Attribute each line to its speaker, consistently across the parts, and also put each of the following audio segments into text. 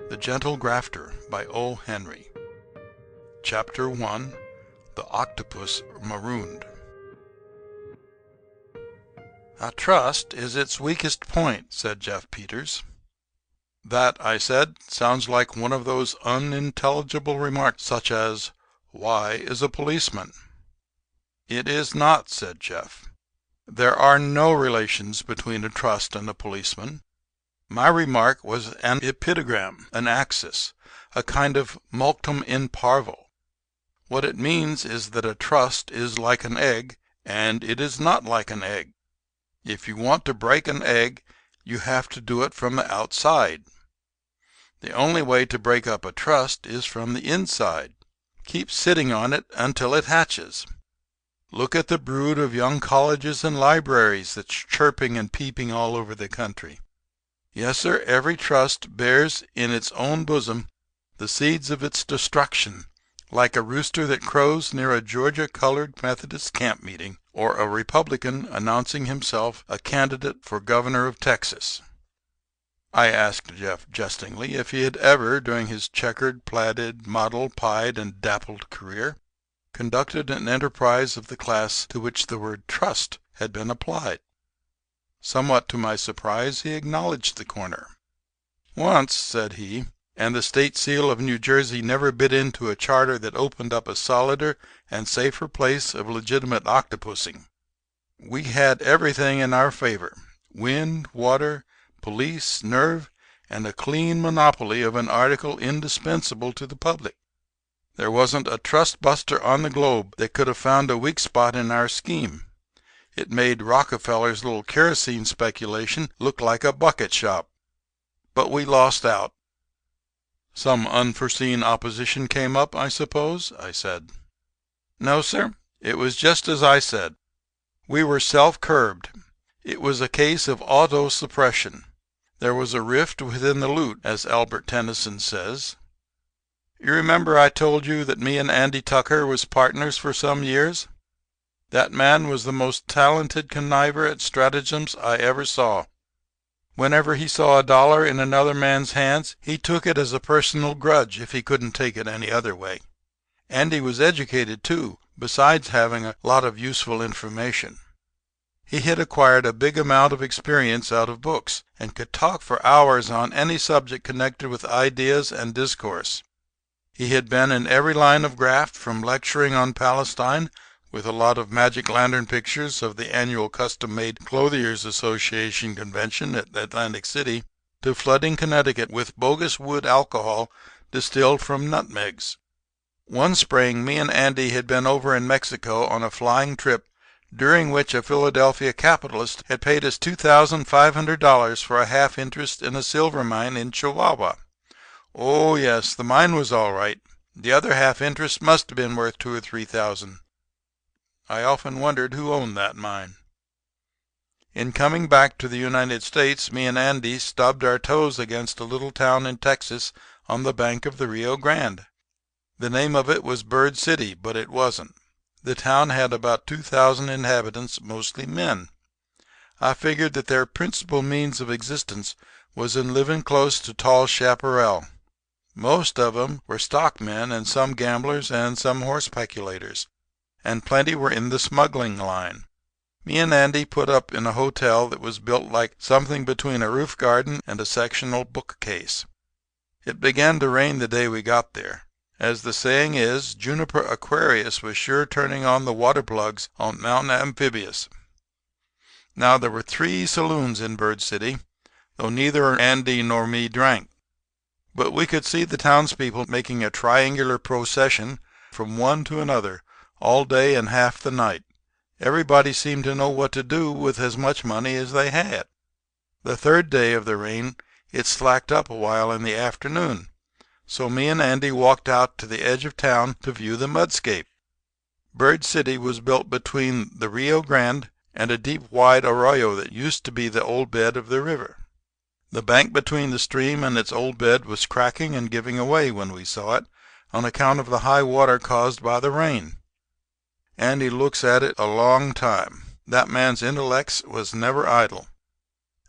Speaker 1: The Gentle Grafter by O. Henry. Chapter 1. The Octopus Marooned. "A trust is its weakest point," said Jeff Peters. "That," I said, "sounds like one of those unintelligible remarks such as, 'Why is a policeman?'" "It is not," said Jeff. "There are no relations between a trust and a policeman. My remark was an epigram, an axis, a kind of mulctum in parvo. What it means is that a trust is like an egg, and it is not like an egg. If you want to break an egg, you have to do it from the outside. The only way to break up a trust is from the inside. Keep sitting on it until it hatches. Look at the brood of young colleges and libraries that's chirping and peeping all over the country. Yes, sir, every trust bears in its own bosom the seeds of its destruction, like a rooster that crows near a Georgia-colored Methodist camp meeting, or a Republican announcing himself a candidate for governor of Texas." I asked Jeff jestingly if he had ever, during his checkered, plaided, mottled-pied, and dappled career, conducted an enterprise of the class to which the word trust had been applied. Somewhat to my surprise, he acknowledged the corner. "Once," said he, "and the state seal of New Jersey never bit into a charter that opened up a solider and safer place of legitimate octopussing. We had everything in our favor: wind, water, police, nerve, and a clean monopoly of an article indispensable to the public. There wasn't a trust buster on the globe that could have found a weak spot in our scheme. It made Rockefeller's little kerosene speculation look like a bucket shop. But we lost out." "Some unforeseen opposition came up, I suppose?" I said. "No, sir. It was just as I said. We were self-curbed. It was a case of auto-suppression. There was a rift within the lute, as Albert Tennyson says. You remember I told you that me and Andy Tucker was partners for some years? That man was the most talented conniver at stratagems I ever saw. Whenever he saw $1 in another man's hands, he took it as a personal grudge if he couldn't take it any other way. Andy was educated, too, besides having a lot of useful information. He had acquired a big amount of experience out of books, and could talk for hours on any subject connected with ideas and discourse. He had been in every line of graft, from lecturing on Palestine with a lot of magic lantern pictures of the annual Custom-Made Clothiers Association convention at Atlantic City, to flooding Connecticut with bogus wood alcohol distilled from nutmegs. One spring me and Andy had been over in Mexico on a flying trip, during which a Philadelphia capitalist had paid us $2,500 for a half interest in a silver mine in Chihuahua. Oh, yes, the mine was all right. The other half interest must have been worth $2,000 or $3,000. I often wondered who owned that mine. In coming back to the United States, me and Andy stubbed our toes against a little town in Texas on the bank of the Rio Grande. The name of it was Bird City, but it wasn't. The town had about 2,000 inhabitants, mostly men. I figured that their principal means of existence was in living close to tall chaparral. Most of 'em were stockmen, and some gamblers, and some horse speculators, and plenty were in the smuggling line. Me and Andy put up in a hotel that was built like something between a roof garden and a sectional bookcase. It began to rain the day we got there. As the saying is, Juniper Aquarius was sure turning on the water plugs on Mount Amphibious. Now, there were 3 saloons in Bird City, though neither Andy nor me drank. But we could see the townspeople making a triangular procession from one to another all day and half the night. Everybody seemed to know what to do with as much money as they had. The 3rd day of the rain it slacked up a while in the afternoon, so me and Andy walked out to the edge of town to view the mudscape. Bird City was built between the Rio Grande and a deep, wide arroyo that used to be the old bed of the river. The bank between the stream and its old bed was cracking and giving away when we saw it, on account of the high water caused by the rain. Andy looks at it a long time. That man's intellects was never idle.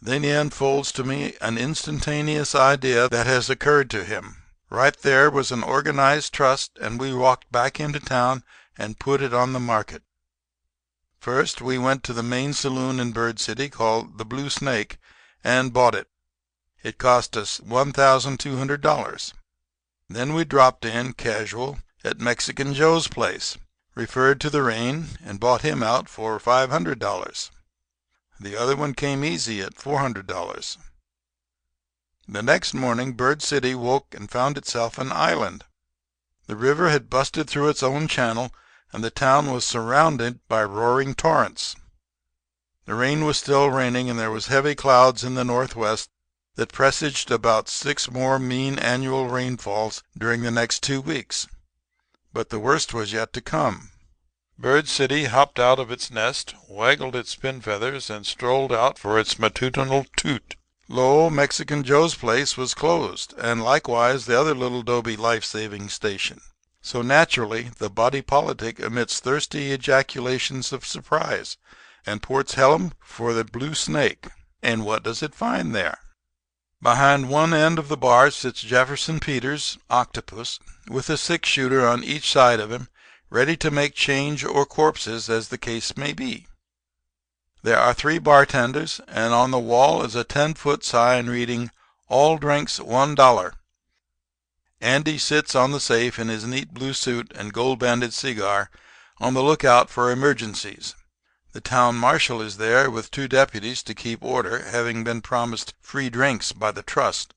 Speaker 1: Then he unfolds to me an instantaneous idea that has occurred to him. Right there was an organized trust, and we walked back into town and put it on the market. First, we went to the main saloon in Bird City, called the Blue Snake, and bought it. It cost us $1,200. Then we dropped in, casual, at Mexican Joe's place, referred to the rain, and bought him out for $500. The other one came easy at $400. The next morning Bird City woke and found itself an island. The river had busted through its own channel, and the town was surrounded by roaring torrents. The rain was still raining, and there was heavy clouds in the northwest that presaged about 6 more mean annual rainfalls during the next 2 weeks. But the worst was yet to come. Bird City hopped out of its nest, waggled its pin feathers, and strolled out for its matutinal toot. Lo, Mexican Joe's place was closed, and likewise the other little 'dobe life-saving station. So naturally the body politic emits thirsty ejaculations of surprise and ports helm for the Blue Snake. And what does it find there? Behind one end of the bar sits Jefferson Peters, Octopus, with a 6-shooter on each side of him, ready to make change or corpses as the case may be. There are 3 bartenders, and on the wall is a 10-foot sign reading, "All drinks $1." Andy sits on the safe in his neat blue suit and gold-banded cigar, on the lookout for emergencies. The town marshal is there with 2 deputies to keep order, having been promised free drinks by the trust.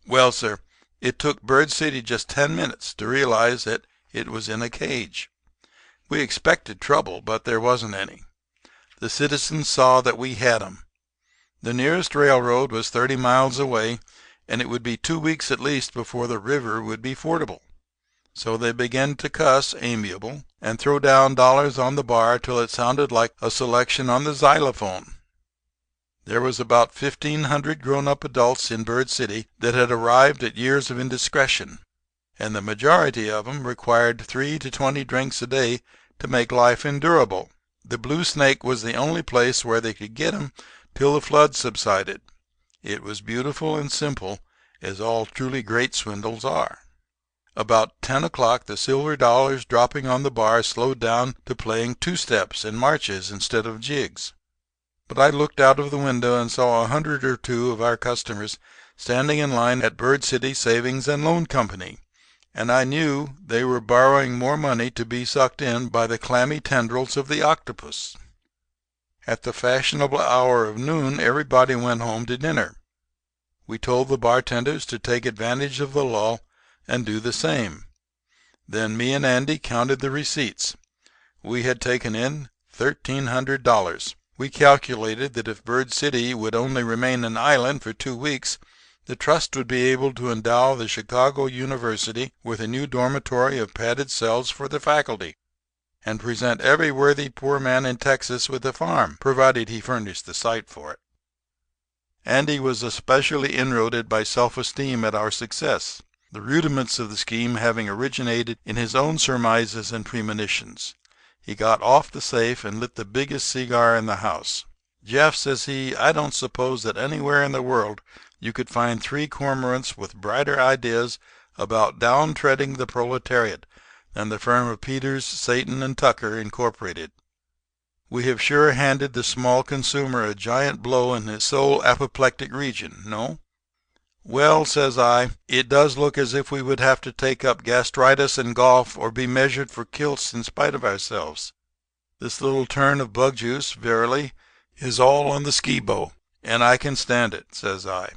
Speaker 1: Well, sir, it took Bird City just 10 minutes to realize that it was in a cage. We expected trouble, but there wasn't any. The citizens saw that we had 'em. The nearest railroad was 30 miles away, and it would be 2 weeks at least before the river would be fordable. So they began to cuss amiable and throw down dollars on the bar till it sounded like a selection on the xylophone. There was about 1,500 grown-up adults in Bird City that had arrived at years of indiscretion, and the majority of 'em required 3 to 20 drinks a day to make life endurable. The Blue Snake was the only place where they could get 'em till the flood subsided. It was beautiful and simple, as all truly great swindles are. About 10 o'clock the silver dollars dropping on the bar slowed down to playing 2-steps and marches instead of jigs. But I looked out of the window and saw 100 or 2 of our customers standing in line at Bird City Savings and Loan Company, and I knew they were borrowing more money to be sucked in by the clammy tendrils of the octopus. At the fashionable hour of noon everybody went home to dinner. We told the bartenders to take advantage of the lull and do the same. Then me and Andy counted the receipts. We had taken in $1,300. We calculated that if Bird City would only remain an island for 2 weeks, the trust would be able to endow the Chicago University with a new dormitory of padded cells for the faculty, and present every worthy poor man in Texas with a farm, provided he furnished the site for it. Andy was especially inroaded by self-esteem at our success, the rudiments of the scheme having originated in his own surmises and premonitions. He got off the safe and lit the biggest cigar in the house. "Jeff," says he, "I don't suppose that anywhere in the world you could find 3 cormorants with brighter ideas about downtreading the proletariat than the firm of Peters, Satan, and Tucker, Incorporated. We have sure handed the small consumer a giant blow in his sole apoplectic region, no?" "Well," says I, "it does look as if we would have to take up gastritis and golf or be measured for kilts in spite of ourselves. This little turn of bug juice, verily, is all on the ski-bow, and I can stand it," says I.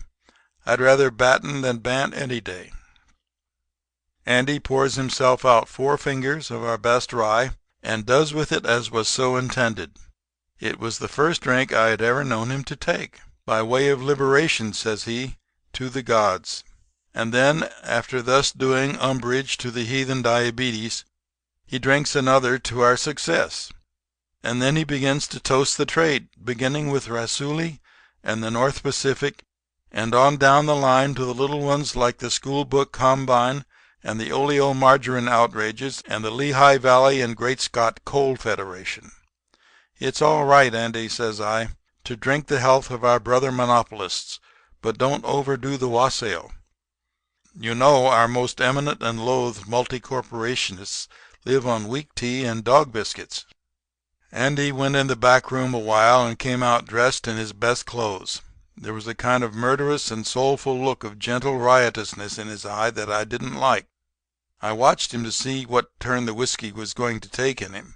Speaker 1: "I'd rather batten than bant any day." Andy pours himself out 4 fingers of our best rye and does with it as was so intended. It was the first drink I had ever known him to take. "By way of liberation," says he, "to the gods." And then, after thus doing umbrage to the heathen diabetes, he drinks another to our success. And then he begins to toast the trade, beginning with Rasooli and the North Pacific, and on down the line to the little ones like the School Book Combine and the Oleomargarine outrages and the Lehigh Valley and Great Scott Coal Federation. "It's all right, Andy," says I. to drink the health of our brother monopolists, but don't overdo the wassail. You know our most eminent and loathed multi-corporationists live on weak tea and dog biscuits." Andy went in the back room a while and came out dressed in his best clothes. There was a kind of murderous and soulful look of gentle riotousness in his eye that I didn't like. I watched him to see what turn the whiskey was going to take in him.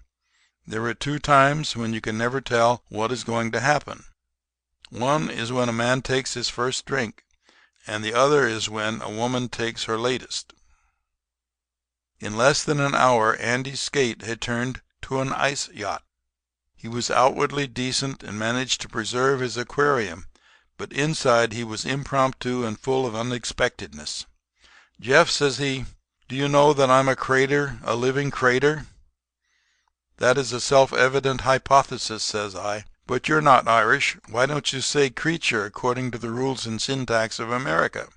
Speaker 1: There are two times when you can never tell what is going to happen. One is when a man takes his first drink, and the other is when a woman takes her latest. In less than an hour Andy's skate had turned to an ice yacht. He was outwardly decent and managed to preserve his aquarium, but inside he was impromptu and full of unexpectedness. "Jeff," says he, "do you know that I'm a crater, a living crater?" "That is a self-evident hypothesis," says I. "But you're not Irish. Why don't you say creature according to the rules and syntax of America?"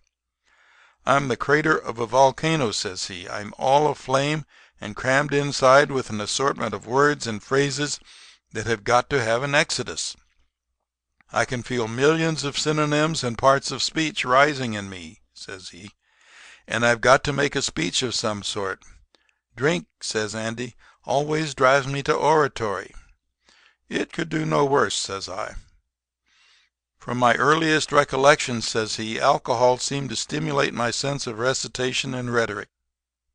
Speaker 1: "I'm the crater of a volcano," says he. "I'm all aflame and crammed inside with an assortment of words and phrases that have got to have an exodus. I can feel millions of synonyms and parts of speech rising in me," says he, "and I've got to make a speech of some sort. Drink," says Andy, "always drives me to oratory." "It could do no worse," says I. "From my earliest recollections," says he, "alcohol seemed to stimulate my sense of recitation and rhetoric.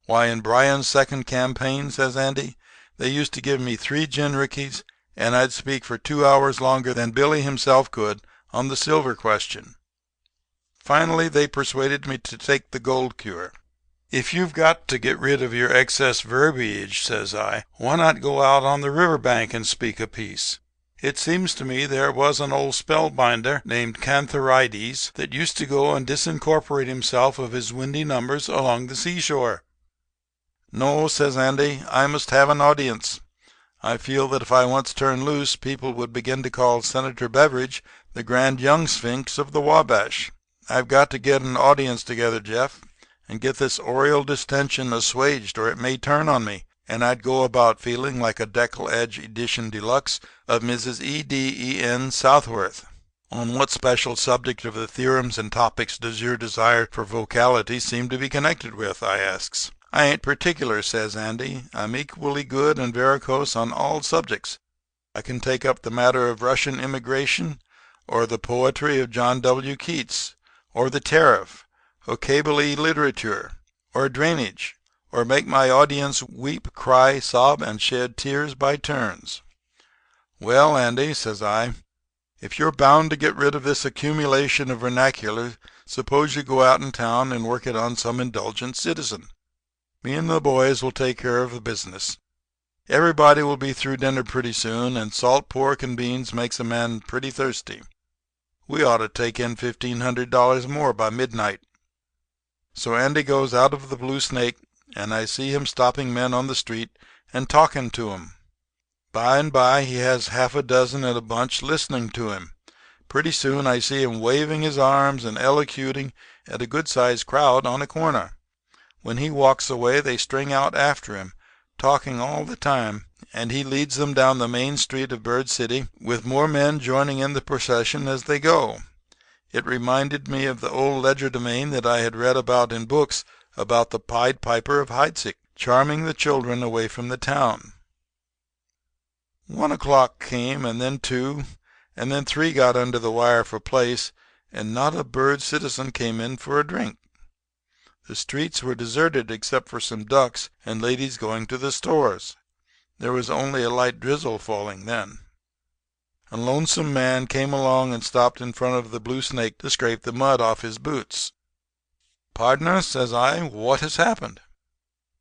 Speaker 1: Why, in Bryan's second campaign," says Andy, "they used to give me 3 gin rickeys, and I'd speak for 2 hours longer than Billy himself could on the silver question. Finally, they persuaded me to take the gold cure." "If you've got to get rid of your excess verbiage," says I, "why not go out on the river bank and speak a piece? It seems to me there was an old spellbinder named Cantharides that used to go and disincorporate himself of his windy numbers along the seashore." "No," says Andy, "I must have an audience. I feel that if I once turn loose people would begin to call Senator Beveridge the grand young sphinx of the Wabash. I've got to get an audience together, Jeff, and get this aureole distension assuaged, or it may turn on me, and I'd go about feeling like a Deckle Edge edition deluxe of Mrs. E.D.E.N. Southworth." "On what special subject of the theorems and topics does your desire for vocality seem to be connected with?" I asks. "I ain't particular," says Andy. "I'm equally good and varicose on all subjects. I can take up the matter of Russian immigration, or the poetry of John W. Keats, or the tariff, or cable-y literature, or drainage, or make my audience weep, cry, sob, and shed tears by turns." "Well, Andy," says I, "if you're bound to get rid of this accumulation of vernacular, suppose you go out in town and work it on some indulgent citizen. Me and the boys will take care of the business. Everybody will be through dinner pretty soon, and salt pork and beans makes a man pretty thirsty. We ought to take in $1,500 more by midnight." So Andy goes out of the Blue Snake, and I see him stopping men on the street and talking to 'em. By and by he has half a dozen in a bunch listening to him. Pretty soon I see him waving his arms and elocuting at a good-sized crowd on a corner. When he walks away they string out after him, talking all the time, and he leads them down the main street of Bird City, with more men joining in the procession as they go. It reminded me of the old legerdemain that I had read about in books about the Pied Piper of Heidsieck, charming the children away from the town. 1 o'clock came, and then 2, and then 3 got under the wire for place, and not a Bird citizen came in for a drink. The streets were deserted except for some ducks and ladies going to the stores. There was only a light drizzle falling then. A lonesome man came along and stopped in front of the Blue Snake to scrape the mud off his boots. "Pardner," says I, "what has happened?"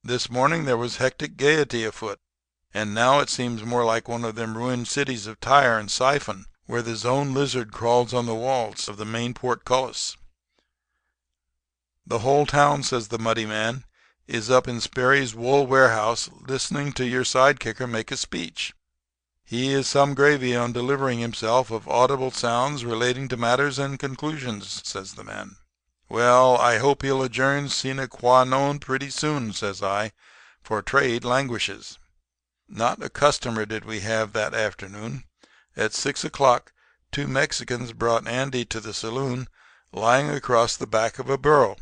Speaker 1: "This morning there was hectic gaiety afoot, and now it seems more like one of them ruined cities of Tyre and Siphon, where the zone lizard crawls on the walls of the main portcullis. The whole town," says the muddy man, "is up in Sperry's wool warehouse listening to your sidekicker make a speech. He is some gravy on delivering himself of audible sounds relating to matters and conclusions," says the man. "Well, I hope he'll adjourn sine qua non pretty soon," says I, "for trade languishes." Not a customer did we have that afternoon. At 6 o'clock 2 Mexicans brought Andy to the saloon lying across the back of a burro.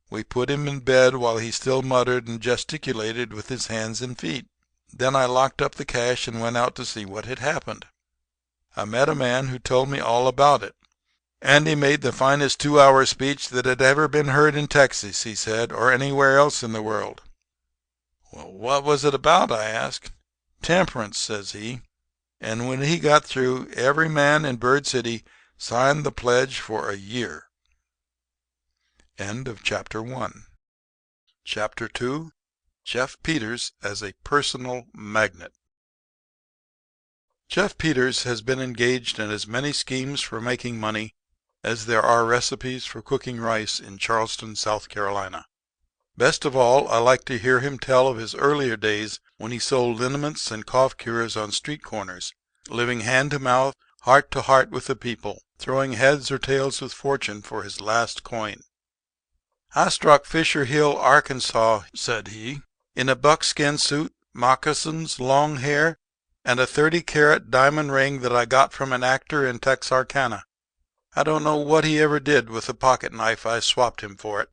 Speaker 1: We put him in bed while he still muttered and gesticulated with his hands and feet. Then I locked up the cash and went out to see what had happened. I met a man who told me all about it. Andy made the finest 2-hour speech that had ever been heard in Texas, he said, or anywhere else in the world. Well, what was it about, I asked. Temperance, says he. And when he got through, every man in Bird City signed the pledge for a year. End of Chapter 1. Chapter 2. Jeff Peters as a Personal Magnet. Jeff Peters has been engaged in as many schemes for making money as there are recipes for cooking rice in Charleston, South Carolina. Best of all, I like to hear him tell of his earlier days when he sold liniments and cough cures on street corners, living hand to mouth, heart to heart with the people, throwing heads or tails with fortune for his last coin. I struck Fisher Hill, Arkansas, said he, in a buckskin suit, moccasins, long hair, and a 30-carat diamond ring that I got from an actor in Texarkana. I don't know what he ever did with the pocket knife I swapped him for it.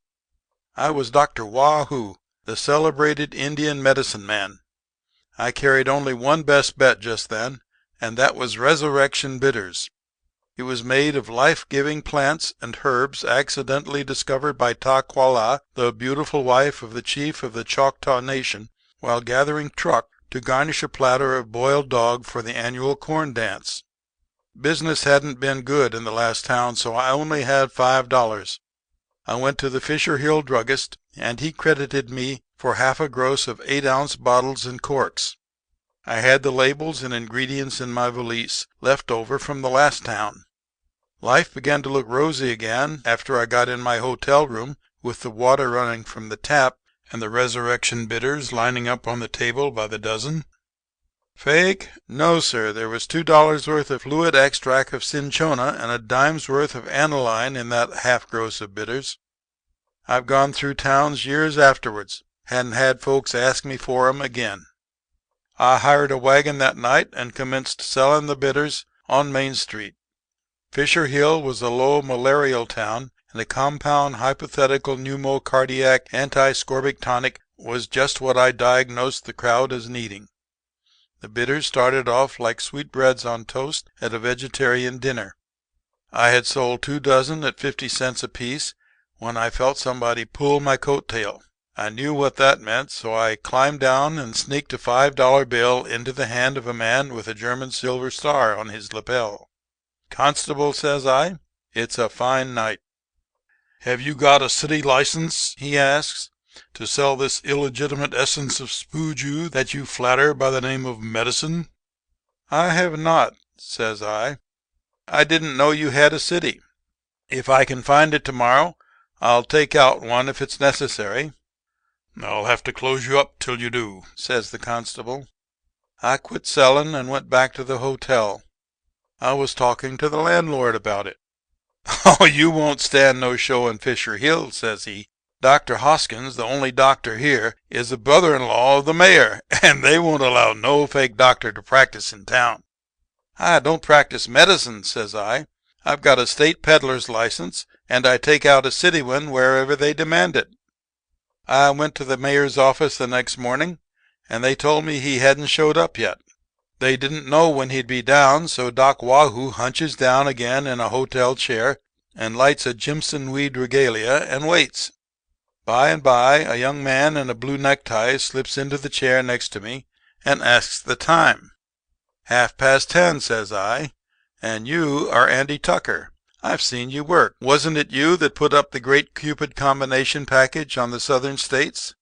Speaker 1: I was Dr. Wahoo, the celebrated Indian medicine man. I carried only one best bet just then, and that was Resurrection Bitters. It was made of life-giving plants and herbs accidentally discovered by Taquala, the beautiful wife of the chief of the Choctaw Nation, while gathering truck to garnish a platter of boiled dog for the annual corn dance. Business hadn't been good in the last town, so I only had $5. I went to the Fisher Hill druggist, and he credited me for half a gross of 8-ounce bottles and corks. I had the labels and ingredients in my valise, left over from the last town. Life began to look rosy again after I got in my hotel room with the water running from the tap and the Resurrection Bitters lining up on the table by the dozen. Fake? No, sir. There was $2 worth of fluid extract of cinchona and a dime's worth of aniline in that half gross of bitters. I've gone through towns years afterwards. Hadn't had folks ask me for 'em again. I hired a wagon that night and commenced selling the bitters on Main Street. Fisher Hill was a low malarial town, and a compound hypothetical pneumocardiac anti-scorbic tonic was just what I diagnosed the crowd as needing. The bitters started off like sweetbreads on toast at a vegetarian dinner. I had sold 2 dozen at 50 cents apiece when I felt somebody pull my coat tail. I knew what that meant, so I climbed down and sneaked a $5 bill into the hand of a man with a German silver star on his lapel. "Constable," says I, "it's a fine night." "Have you got a city license," he asks, "to sell this illegitimate essence of spooju that you flatter by the name of medicine?" "I have not," says I. "I didn't know you had a city. If I can find it tomorrow, I'll take out one if it's necessary." "I'll have to close you up till you do," says the constable. I quit selling and went back to the hotel. I was talking to the landlord about it. "Oh, you won't stand no show in Fisher Hill," says he. "Dr. Hoskins, the only doctor here, is a brother-in-law of the mayor, and they won't allow no fake doctor to practice in town." "I don't practice medicine," says I. "I've got a state peddler's license, and I take out a city one wherever they demand it." I went to the mayor's office the next morning, and they told me he hadn't showed up yet. They didn't know when he'd be down, so Doc Wahoo hunches down again in a hotel chair and lights a Jimson weed regalia and waits. By and by, a young man in a blue necktie slips into the chair next to me and asks the time. "10:30, says I. "And you are Andy Tucker. I've seen you work. Wasn't it you that put up the Great Cupid combination package on the Southern States?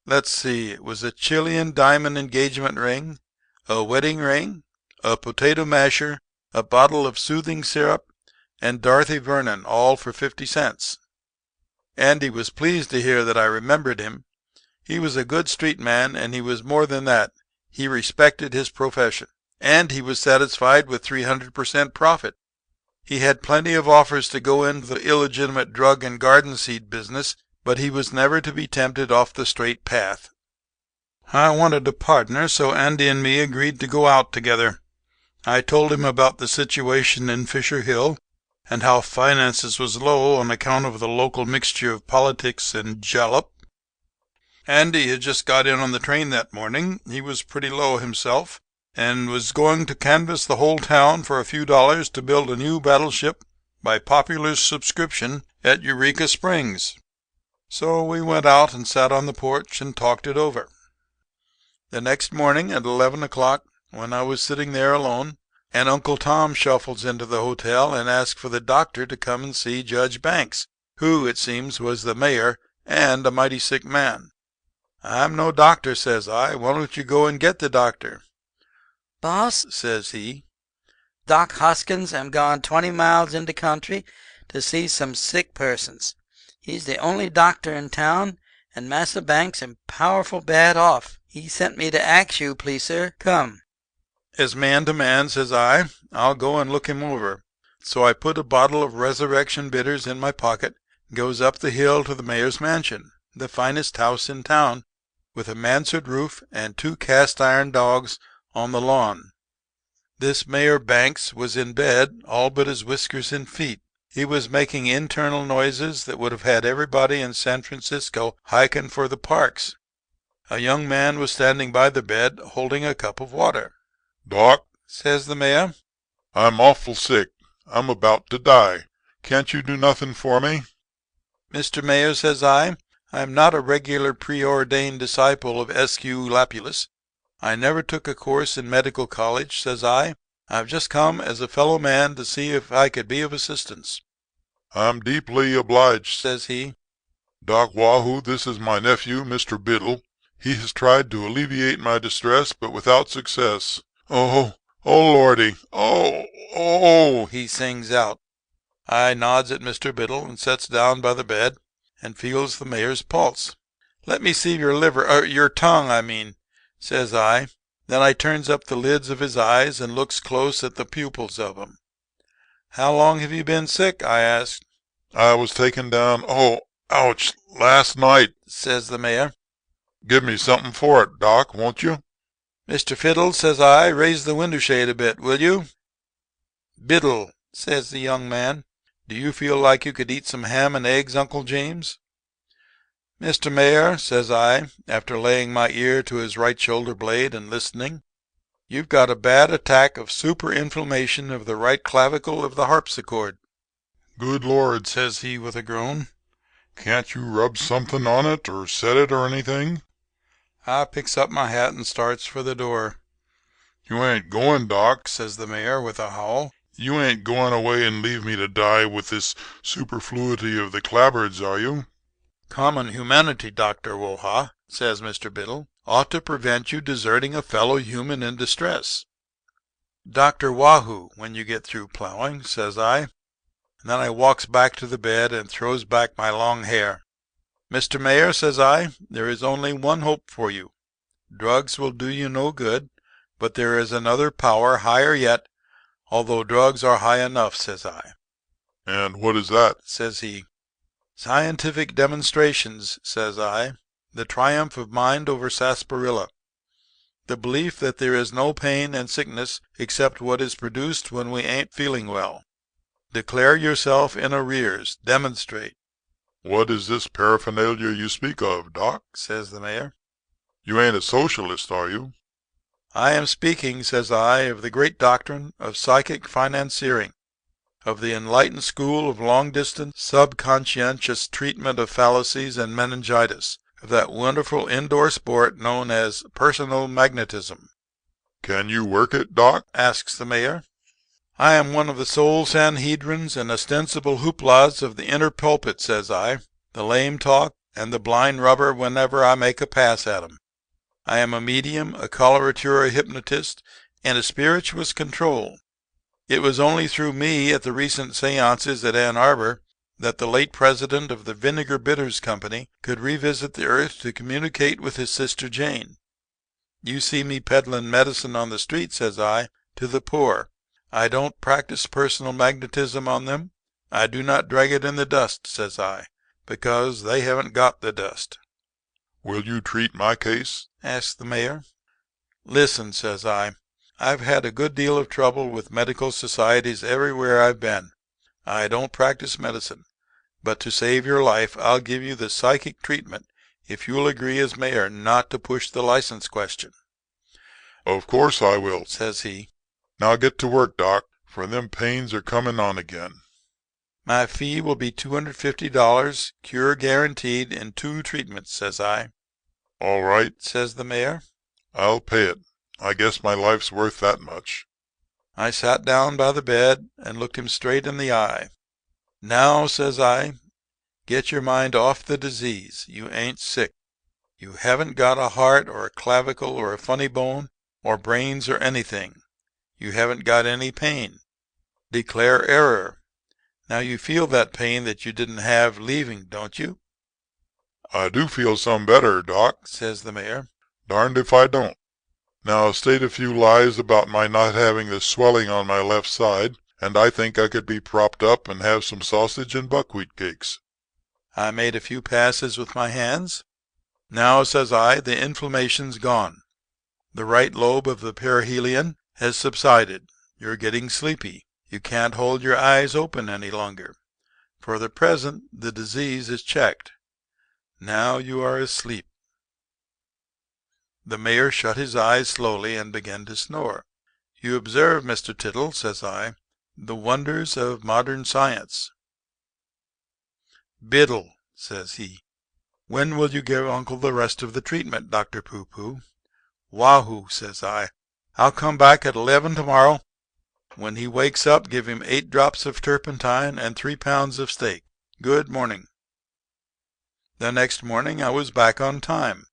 Speaker 1: Let's see, it was a Chilean diamond engagement ring, a wedding ring, a potato masher, a bottle of soothing syrup, and Dorothy Vernon, all for 50 cents. Andy was pleased to hear that I remembered him. He was a good street man, and he was more than that. He respected his profession, and he was satisfied with 300% profit. He had plenty of offers to go into the illegitimate drug and garden seed business, but he was never to be tempted off the straight path. I wanted a partner, so Andy and me agreed to go out together. I told him about the situation in Fisher Hill, and how finances was low on account of the local mixture of politics and jalap. Andy had just got in on the train that morning. He was pretty low himself, and was going to canvass the whole town for a few dollars to build a new battleship by popular subscription at Eureka Springs. So we went out and sat on the porch and talked it over. The next morning at 11 o'clock, when I was sitting there alone, and Uncle Tom shuffles into the hotel and asks for the doctor to come and see Judge Banks, who, it seems, was the mayor and a mighty sick man. I'm no doctor, says I. Why don't you go and get the doctor?
Speaker 2: Boss,
Speaker 1: says he.
Speaker 2: Doc Hoskins am gone 20 miles into country to see some sick persons. He's the only doctor in town, and Massa Banks am powerful bad off. He sent me to ask you, please, sir. Come.
Speaker 1: As man to man, says I, I'll go and look him over. So I put a bottle of resurrection bitters in my pocket, goes up the hill to the mayor's mansion, the finest house in town, with a mansard roof and 2 cast-iron dogs on the lawn. This Mayor Banks was in bed, all but his whiskers and feet. He was making internal noises that would have had everybody in San Francisco hiking for the parks. A young man was standing by the bed, holding a cup of water.
Speaker 3: "Doc,"
Speaker 1: says the mayor,
Speaker 3: "I'm awful sick. I'm about to die. Can't you do nothing for me?"
Speaker 1: Mr. Mayor, says I'm not a regular preordained disciple of Esculapulus. I never took a course in medical college, says I've just come as a fellow man to see if I could be of assistance.
Speaker 3: "I'm deeply obliged,"
Speaker 1: says he.
Speaker 3: "Doc Wahoo, this is my nephew, Mr. Biddle. He has tried to alleviate my distress, but without success. Oh, Lordy, oh,
Speaker 1: he sings out. I nods at Mr. Biddle and sits down by the bed and feels the mayor's pulse. Let me see your your tongue, I mean, says I. Then I turns up the lids of his eyes and looks close at the pupils of 'em. How long have you been sick? I asked.
Speaker 3: I was taken down, ouch, last night,"
Speaker 1: says the mayor.
Speaker 3: "Give me something for it, Doc, won't you?"
Speaker 1: Mr. Fiddle, says I, raise the window shade a bit, will you? Biddle, says the young man, do you feel like you could eat some ham and eggs, Uncle James? Mr. Mayor, says I, after laying my ear to his right shoulder blade and listening, you've got a bad attack of superinflammation of the right clavicle of the harpsichord.
Speaker 3: "Good Lord,"
Speaker 1: says he with a groan.
Speaker 3: "Can't you rub something on it or set it or anything?"
Speaker 1: I picks up my hat and starts for the door.
Speaker 3: "You ain't going, Doc,"
Speaker 1: says the mayor with a howl.
Speaker 3: "You ain't going away and leave me to die with this superfluity of the clapboards, are you?"
Speaker 1: Common humanity, Dr. Woha, says Mr. Biddle, ought to prevent you deserting a fellow human in distress. Dr. Wahoo, when you get through plowing, says I. And then I walks back to the bed and throws back my long hair. Mr. Mayor, says I, there is only one hope for you. Drugs will do you no good, but there is another power higher yet, although drugs are high enough, says I.
Speaker 3: "And what is that?"
Speaker 1: says he. Scientific demonstrations, says I. The triumph of mind over sarsaparilla. The belief that there is no pain and sickness except what is produced when we ain't feeling well. Declare yourself in arrears. Demonstrate.
Speaker 3: "What is this paraphernalia you speak of, Doc?"
Speaker 1: says the mayor.
Speaker 3: "You ain't a socialist, are you?"
Speaker 1: I am speaking, says I, of the great doctrine of psychic financiering, of the enlightened school of long-distance subconscientious treatment of fallacies and meningitis, of that wonderful indoor sport known as personal magnetism.
Speaker 3: "Can you work it, Doc?"
Speaker 1: asks the mayor. I am one of the sole Sanhedrins and ostensible hooplas of the inner pulpit, says I, the lame talk and the blind rubber whenever I make a pass at 'em. I am a medium, a coloratura hypnotist, and a spirituous control. It was only through me at the recent seances at Ann Arbor that the late president of the Vinegar Bitters Company could revisit the earth to communicate with his sister Jane. You see me peddling medicine on the street, says I, to the poor. I don't practice personal magnetism on them. I do not drag it in the dust, says I, because they haven't got the dust.
Speaker 3: "Will you treat my case?"
Speaker 1: asked the mayor. Listen, says I. I've had a good deal of trouble with medical societies everywhere I've been. I don't practice medicine, but to save your life I'll give you the psychic treatment if you'll agree as mayor not to push the license question."
Speaker 3: "Of course I will,"
Speaker 1: says he.
Speaker 3: "Now get to work, Doc, for them pains are coming on again."
Speaker 1: "My fee will be $250, cure guaranteed in 2 treatments," says I.
Speaker 3: "All right,"
Speaker 1: says the mayor.
Speaker 3: "I'll pay it. I guess my life's worth that much."
Speaker 1: I sat down by the bed and looked him straight in the eye. "Now," says I, "get your mind off the disease. You ain't sick. You haven't got a heart or a clavicle or a funny bone or brains or anything. You haven't got any pain. Declare error. Now you feel that pain that you didn't have leaving, don't you?"
Speaker 3: "I do feel some better, Doc,"
Speaker 1: says the mayor.
Speaker 3: "Darned if I don't. Now state a few lies about my not having the swelling on my left side, and I think I could be propped up and have some sausage and buckwheat cakes."
Speaker 1: I made a few passes with my hands. "Now," says I, "the inflammation's gone. The right lobe of the perihelion has subsided. You're getting sleepy. You can't hold your eyes open any longer. For the present, the disease is checked. Now you are asleep." The mayor shut his eyes slowly and began to snore. "You observe, Mr. Tittle," says I, "the wonders of modern science." "Biddle," says he, "when will you give Uncle the rest of the treatment, Dr. Poo-Poo?" "Wahoo," says I, "I'll come back at 11 tomorrow. When he wakes up, give him 8 drops of turpentine and 3 pounds of steak. Good morning." The next morning I was back on time.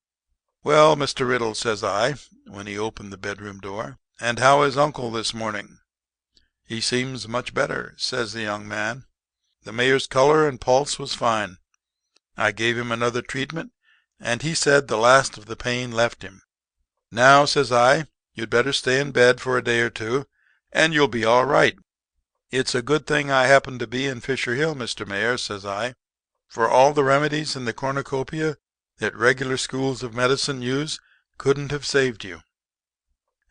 Speaker 1: "Well, Mr. Riddle," says I, when he opened the bedroom door, "and how is Uncle this morning?" "He seems much better," says the young man. "The mayor's color and pulse was fine. I gave him another treatment, and he said the last of the pain left him. Now," says I, "you'd better stay in bed for a day or 2, and you'll be all right. It's a good thing I happened to be in Fisher Hill, Mr. Mayor," says I, "for all the remedies in the cornucopia that regular schools of medicine use couldn't have saved you.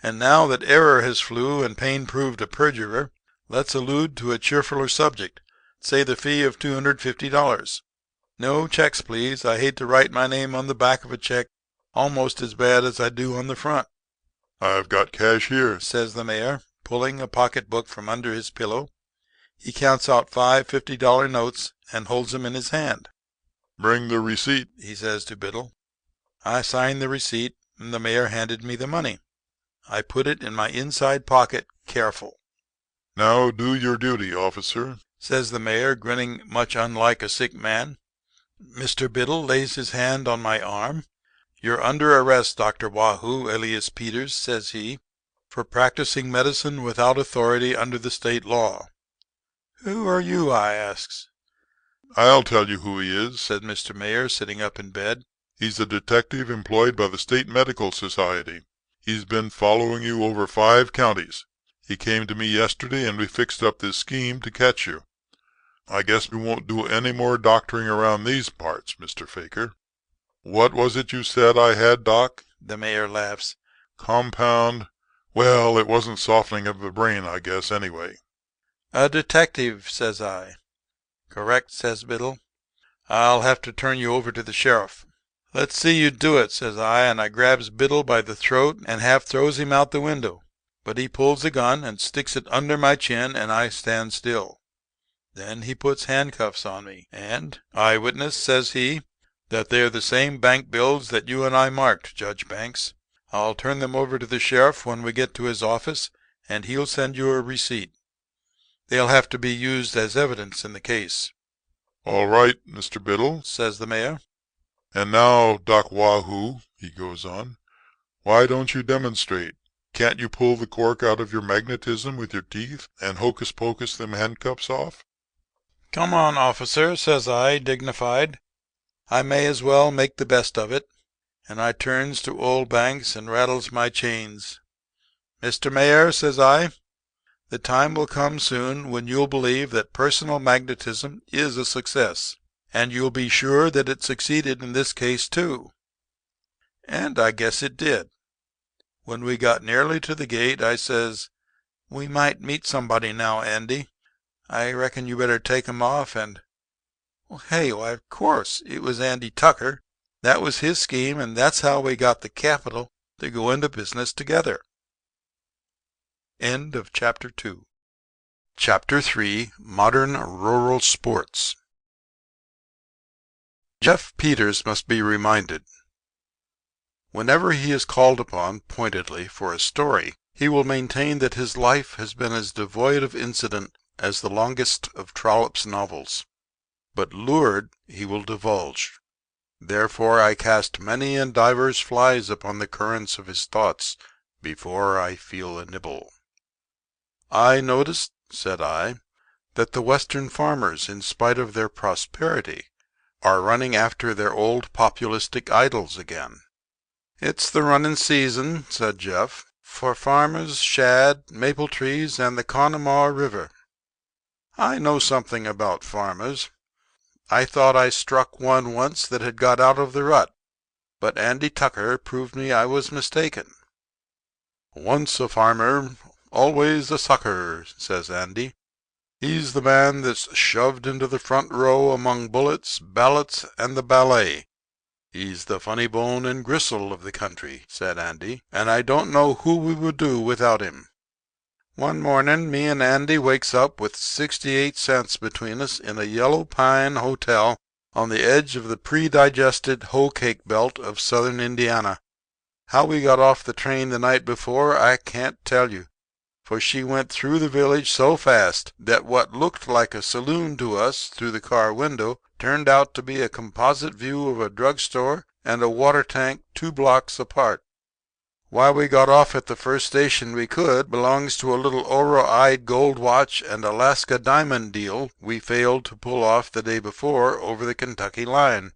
Speaker 1: And now that error has flew and pain proved a perjurer, let's allude to a cheerfuler subject. Say the fee of $250. No checks, please. I hate to write my name on the back of a check almost as bad as I do on the front."
Speaker 3: "I've got cash here,"
Speaker 1: says the mayor, pulling a pocketbook from under his pillow. He counts out 5 $50 notes and holds them in his hand.
Speaker 3: "Bring the receipt,"
Speaker 1: he says to Biddle. I signed the receipt, and the mayor handed me the money. I put it in my inside pocket, careful.
Speaker 3: "Now do your duty, officer,"
Speaker 1: says the mayor, grinning much unlike a sick man. Mr. Biddle lays his hand on my arm. "You're under arrest, Dr. Wahoo, alias Peters," says he, "for practicing medicine without authority under the state law." "Who are you?" I asks.
Speaker 3: "I'll tell you who he is,"
Speaker 1: said Mr. Mayor, sitting up in bed.
Speaker 3: "He's a detective employed by the State Medical Society. He's been following you over 5 counties. He came to me yesterday, and we fixed up this scheme to catch you. I guess we won't do any more doctoring around these parts, Mr. Faker. What was it you said I had, Doc?"
Speaker 1: The mayor laughs.
Speaker 3: "Compound. Well, it wasn't softening of the brain, I guess, anyway."
Speaker 1: "A detective," says I. "Correct," says Biddle. "I'll have to turn you over to the sheriff." "Let's see you do it," says I, and I grabs Biddle by the throat and half throws him out the window. But he pulls a gun and sticks it under my chin, and I stand still. Then he puts handcuffs on me, and, "Eyewitness," says he, "that they're the same bank bills that you and I marked, Judge Banks. I'll turn them over to the sheriff when we get to his office, and he'll send you a receipt. They'll have to be used as evidence in the case."
Speaker 3: "All right, Mr. Biddle,"
Speaker 1: says the mayor.
Speaker 3: "And now, Doc Wahoo," he goes on, "why don't you demonstrate? Can't you pull the cork out of your magnetism with your teeth and hocus pocus them handcuffs off?"
Speaker 1: "Come on, officer," says I, dignified. "I may as well make the best of it." And I turns to old Banks and rattles my chains. "Mr. Mayor," says I, "the time will come soon when you'll believe that personal magnetism is a success. And you'll be sure that it succeeded in this case, too." And I guess it did. When we got nearly to the gate, I says, "We might meet somebody now, Andy. I reckon you better take 'em off and—" Hey, why, of course, it was Andy Tucker. That was his scheme, and that's how we got the capital to go into business together. End of Chapter 2. Chapter 3, Modern Rural Sports. Jeff Peters must be reminded. Whenever he is called upon, pointedly, for a story, he will maintain that his life has been as devoid of incident as the longest of Trollope's novels. But lured, he will divulge. Therefore I cast many and divers flies upon the currents of his thoughts before I feel a nibble. I noticed, said I, that the Western farmers, in spite of their prosperity, are running after their old populistic idols again. It's the running season, said Jeff, for farmers, shad, maple trees, and the Conemaugh River. I know something about farmers. I thought I struck one once that had got out of the rut, but Andy Tucker proved me I was mistaken. Once a farmer, always a sucker, says Andy. He's the man that's shoved into the front row among bullets, ballots, and the ballet. He's the funny bone and gristle of the country, said Andy, and I don't know who we would do without him. One morning, me and Andy wakes up with 68 cents between us in a yellow pine hotel on the edge of the pre-digested hoe cake belt of southern Indiana. How we got off the train the night before, I can't tell you, for she went through the village so fast that what looked like a saloon to us through the car window turned out to be a composite view of a drugstore and a water tank 2 blocks apart. Why we got off at the first station we could belongs to a little Oro-eyed gold watch and Alaska diamond deal we failed to pull off the day before over the Kentucky line.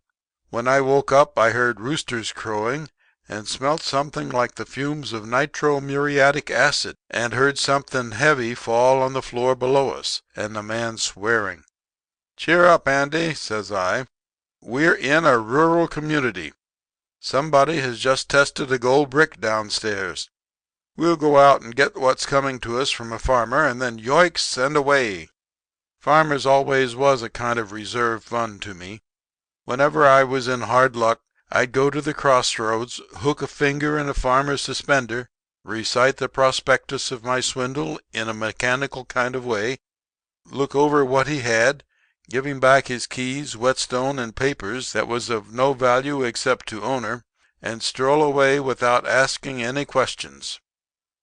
Speaker 1: When I woke up I heard roosters crowing and smelt something like the fumes of nitromuriatic acid, and heard something heavy fall on the floor below us, and a man swearing. Cheer up, Andy, says I. We're in a rural community. Somebody has just tested a gold brick downstairs. We'll go out and get what's coming to us from a farmer, and then yoicks and away. Farmers always was a kind of reserve fund to me. Whenever I was in hard luck, I'd go to the crossroads, hook a finger in a farmer's suspender, recite the prospectus of my swindle in a mechanical kind of way, look over what he had, give him back his keys, whetstone, and papers that was of no value except to owner, and stroll away without asking any questions.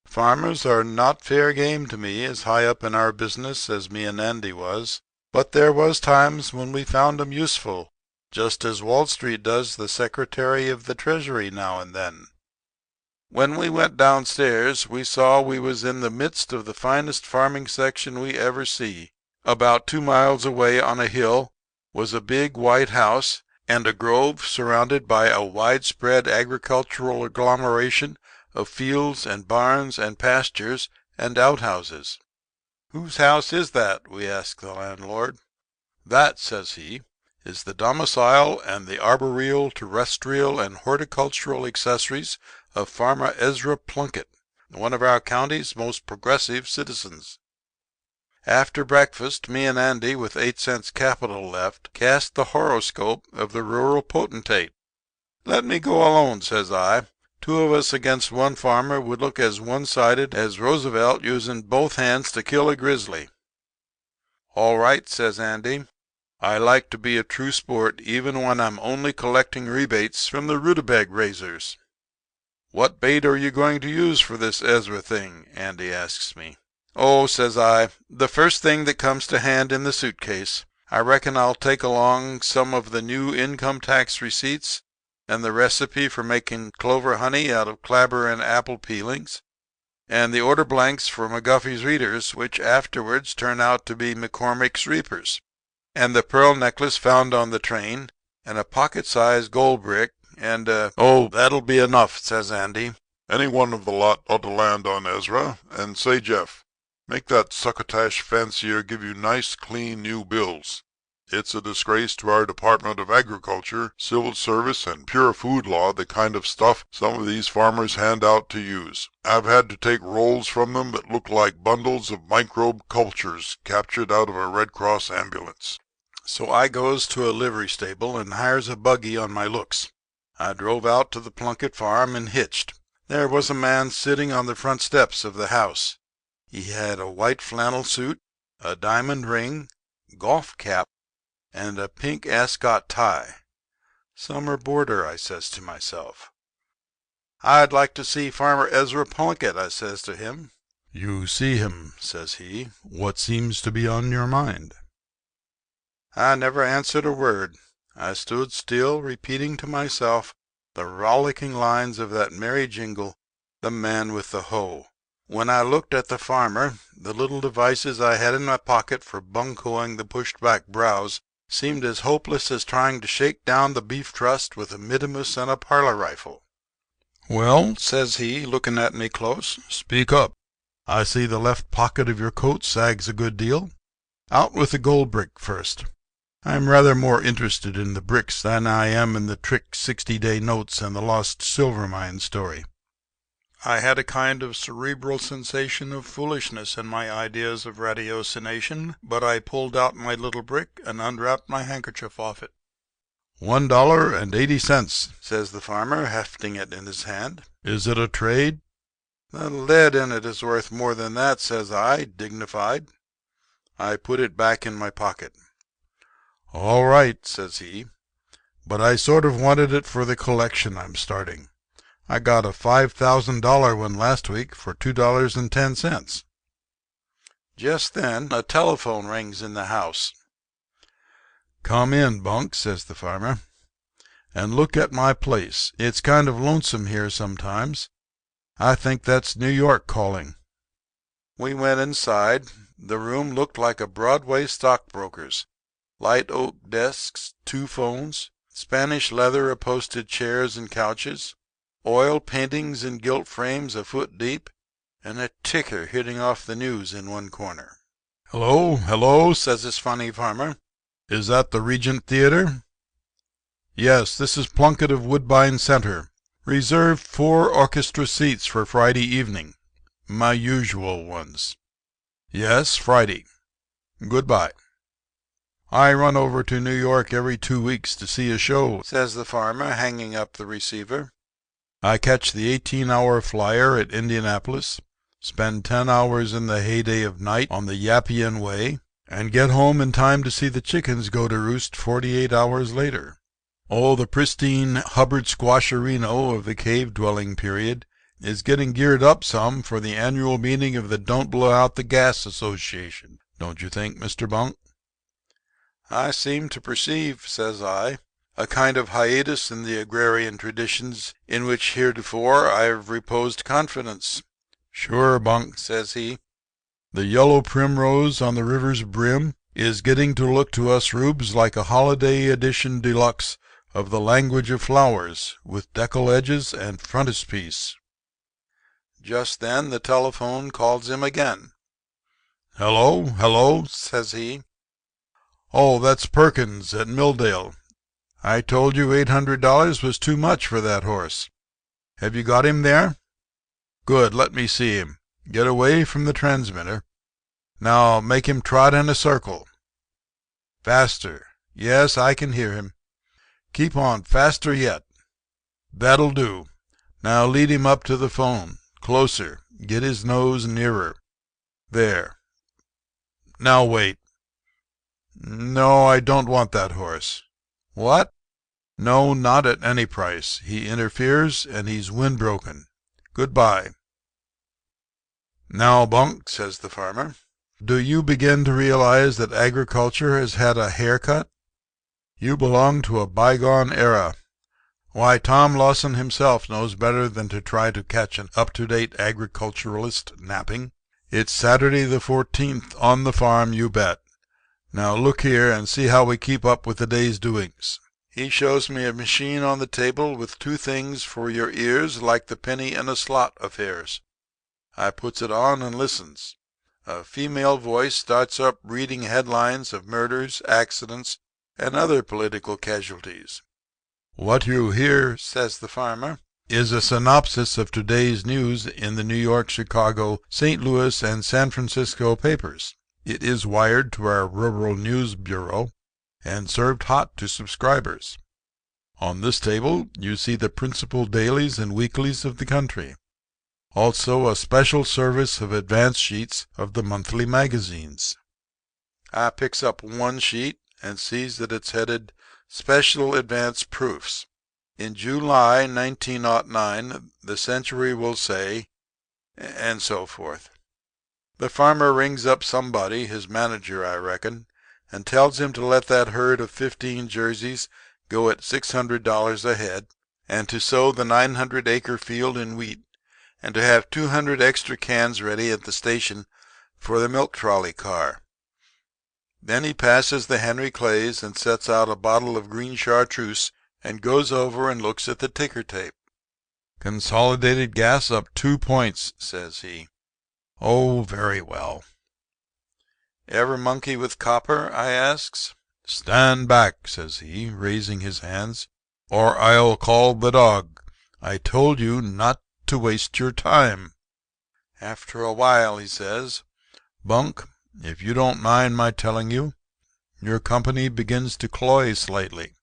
Speaker 1: Farmers are not fair game to me as high up in our business as me and Andy was, but there was times when we found 'em useful, just as Wall Street does the Secretary of the Treasury now and then. When we went downstairs, we saw we was in the midst of the finest farming section we ever see. About 2 miles away on a hill was a big white house and a grove surrounded by a widespread agricultural agglomeration of fields and barns and pastures and outhouses. Whose house is that? We asked the landlord. That, says he, is the domicile and the arboreal, terrestrial, and horticultural accessories of Farmer Ezra Plunkett, one of our county's most progressive citizens. After breakfast, me and Andy, with 8 cents capital left, cast the horoscope of the rural potentate. Let me go alone, says I. 2 of us against one farmer would look as one-sided as Roosevelt using both hands to kill a grizzly. All right, says Andy. I like to be a true sport even when I'm only collecting rebates from the rutabaga raisers. What bait are you going to use for this Ezra thing? Andy asks me. Oh, says I, the first thing that comes to hand in the suitcase. I reckon I'll take along some of the new income tax receipts and the recipe for making clover honey out of clabber and apple peelings, and the order blanks for McGuffey's Readers, which afterwards turn out to be McCormick's Reapers, and the pearl necklace found on the train, and a pocket-sized gold brick, and oh, that'll be enough, says Andy.
Speaker 3: Any one of the lot ought to land on Ezra. And say, Jeff, make that succotash fancier give you nice, clean, new bills. It's a disgrace to our Department of Agriculture, Civil Service, and Pure Food Law the kind of stuff some of these farmers hand out to use. I've had to take rolls from them that look like bundles of microbe cultures captured out of a Red Cross ambulance.
Speaker 1: So I goes to a livery stable and hires a buggy on my looks. I drove out to the Plunkett farm and hitched. There was a man sitting on the front steps of the house. He had a white flannel suit, a diamond ring, golf cap, and a pink ascot tie. Summer boarder, I says to myself. I'd like to see Farmer Ezra Plunkett, I says to him. You see him, says he. What seems to be on your mind? I never answered a word. I stood still, repeating to myself the rollicking lines of that merry jingle, The Man with the Hoe. When I looked at the farmer, the little devices I had in my pocket for buncoing the pushed-back brows seemed as hopeless as trying to shake down the beef trust with a minimus and a parlor rifle. Well, says he, looking at me close, speak up. I see the left pocket of your coat sags a good deal. Out with the gold brick first. I'm rather more interested in the bricks than I am in the trick 60-day notes and the lost silver mine story. I had a kind of cerebral sensation of foolishness in my ideas of ratiocination, but I pulled out my little brick and unwrapped my handkerchief off it. $1.80, says the farmer, hefting it in his hand. Is it a trade? The lead in it is worth more than that, says I, dignified. I put it back in my pocket. All right, says he, but I sort of wanted it for the collection I'm starting. I got a $5,000 one last week for $2.10. Just then a telephone rings in the house. Come in, Bunk, says the farmer, and look at my place. It's kind of lonesome here sometimes. I think that's New York calling. We went inside. The room looked like a Broadway stockbroker's. Light oak desks, 2 phones, Spanish leather upholstered chairs and couches, oil paintings in gilt frames a foot deep, and a ticker hitting off the news in one corner. Hello, hello, says this funny farmer. Is that the Regent Theater? Yes, this is Plunkett of Woodbine Center. Reserved 4 orchestra seats for Friday evening. My usual ones. Yes, Friday. Goodbye. I run over to New York every 2 weeks to see a show, says the farmer, hanging up the receiver. I catch the 18-hour flyer at Indianapolis, spend 10 hours in the heyday of night on the Yappian Way, and get home in time to see the chickens go to roost 48 hours later. Oh, the pristine Hubbard Squasherino of the cave-dwelling period is getting geared up some for the annual meeting of the Don't Blow Out the Gas Association, don't you think, Mr. Bunk? I seem to perceive, says I, a kind of hiatus in the agrarian traditions in which heretofore I've reposed confidence. Sure, Bunk, says he. The yellow primrose on the river's brim is getting to look to us rubes like a holiday edition deluxe of The Language of Flowers, with decal edges and frontispiece. Just then the telephone calls him again. Hello, hello, says he. Oh, that's Perkins at Milldale. I told you $800 was too much for that horse. Have you got him there? Good, let me see him. Get away from the transmitter. Now make him trot in a circle. Faster. Yes, I can hear him. Keep on, faster yet. That'll do. Now lead him up to the phone. Closer. Get his nose nearer. There. Now wait. No, I don't want that horse. What? No, not at any price. He interferes, and he's windbroken. Goodbye. Now, Bunk, says the farmer, do you begin to realize that agriculture has had a haircut? You belong to a bygone era. Why, Tom Lawson himself knows better than to try to catch an up-to-date agriculturalist napping. It's Saturday the 14th on the farm, you bet. Now look here and see how we keep up with the day's doings. He shows me a machine on the table with 2 things for your ears like the penny in a slot affairs. I puts it on and listens. a female voice starts up reading headlines of murders, accidents, and other political casualties. "What you hear," says the farmer, "is a synopsis of today's news in the New York, Chicago, St. Louis, and San Francisco papers. It is wired to our Rural News Bureau and served hot to subscribers. On this table you see the principal dailies and weeklies of the country. Also a special service of advance sheets of the monthly magazines." I picks up one sheet and sees that it's headed "Special Advance Proofs. In July 1909 the Century will say," and so forth. The farmer rings up somebody, his manager, I reckon, and tells him to let that herd of 15 jerseys go at $600 a head, and to sow the 900-acre field in wheat, and to have 200 extra cans ready at the station for the milk trolley car. Then he passes the Henry Clays and sets out a bottle of green chartreuse and goes over and looks at the ticker tape. "Consolidated gas up 2 points," says he. "Oh, very well." "Ever monkey with copper?" I asks. "Stand back," says he, raising his hands, "or I'll call the dog. I told you not to waste your time." After a while he says, "Bunk, if you don't mind my telling you, your company begins to cloy slightly.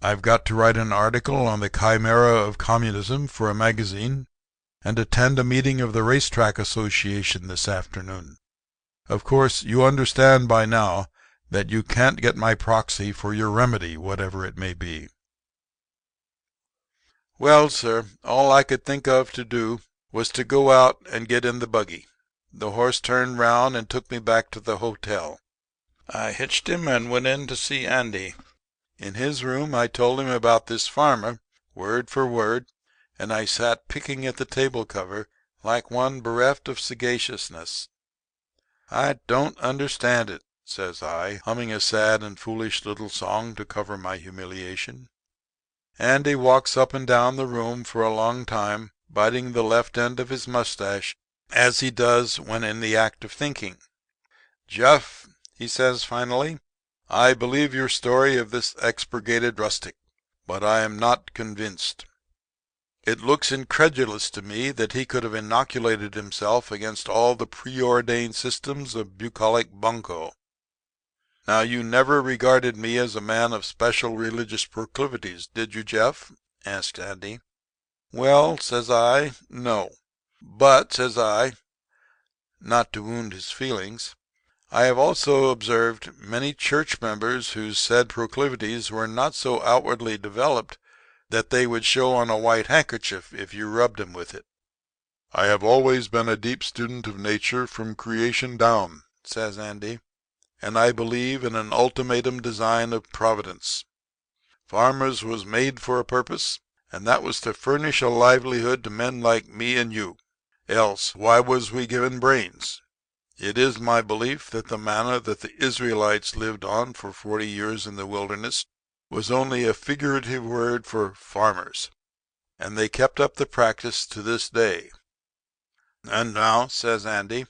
Speaker 1: I've got to write an article on the chimera of communism for a magazine and attend a meeting of the Racetrack Association this afternoon. Of course, you understand by now that you can't get my proxy for your remedy, whatever it may be." Well, sir, all I could think of to do was to go out and get in the buggy. The horse turned round and took me back to the hotel. I hitched him and went in to see Andy. In his room I told him about this farmer, word for word, and I sat picking at the table cover like one bereft of sagaciousness. "I don't understand it," says I, humming a sad and foolish little song to cover my humiliation. Andy walks up and down the room for a long time, biting the left end of his mustache, as he does when in the act of thinking. "Jeff," he says finally, "I believe your story of this expurgated rustic, but I am not convinced. It looks incredulous to me that he could have inoculated himself against all the preordained systems of bucolic bunco. Now, you never regarded me as a man of special religious proclivities, did you, Jeff?" asked Andy. "Well," says I, "no. But," says I, not to wound his feelings, "I have also observed many church members whose said proclivities were not so outwardly developed that they would show on a white handkerchief if you rubbed 'em with it."
Speaker 3: I have always been a deep student of nature from creation down,"
Speaker 1: says Andy, "and I believe in an ultimatum design of Providence. Farmers was made for a purpose, and that was to furnish a livelihood to men like me and you. Else, why was we given brains? It is my belief that the manna that the Israelites lived on for 40 years in the wilderness was only a figurative word for farmers, and they kept up the practice to this day. And now," says Andy,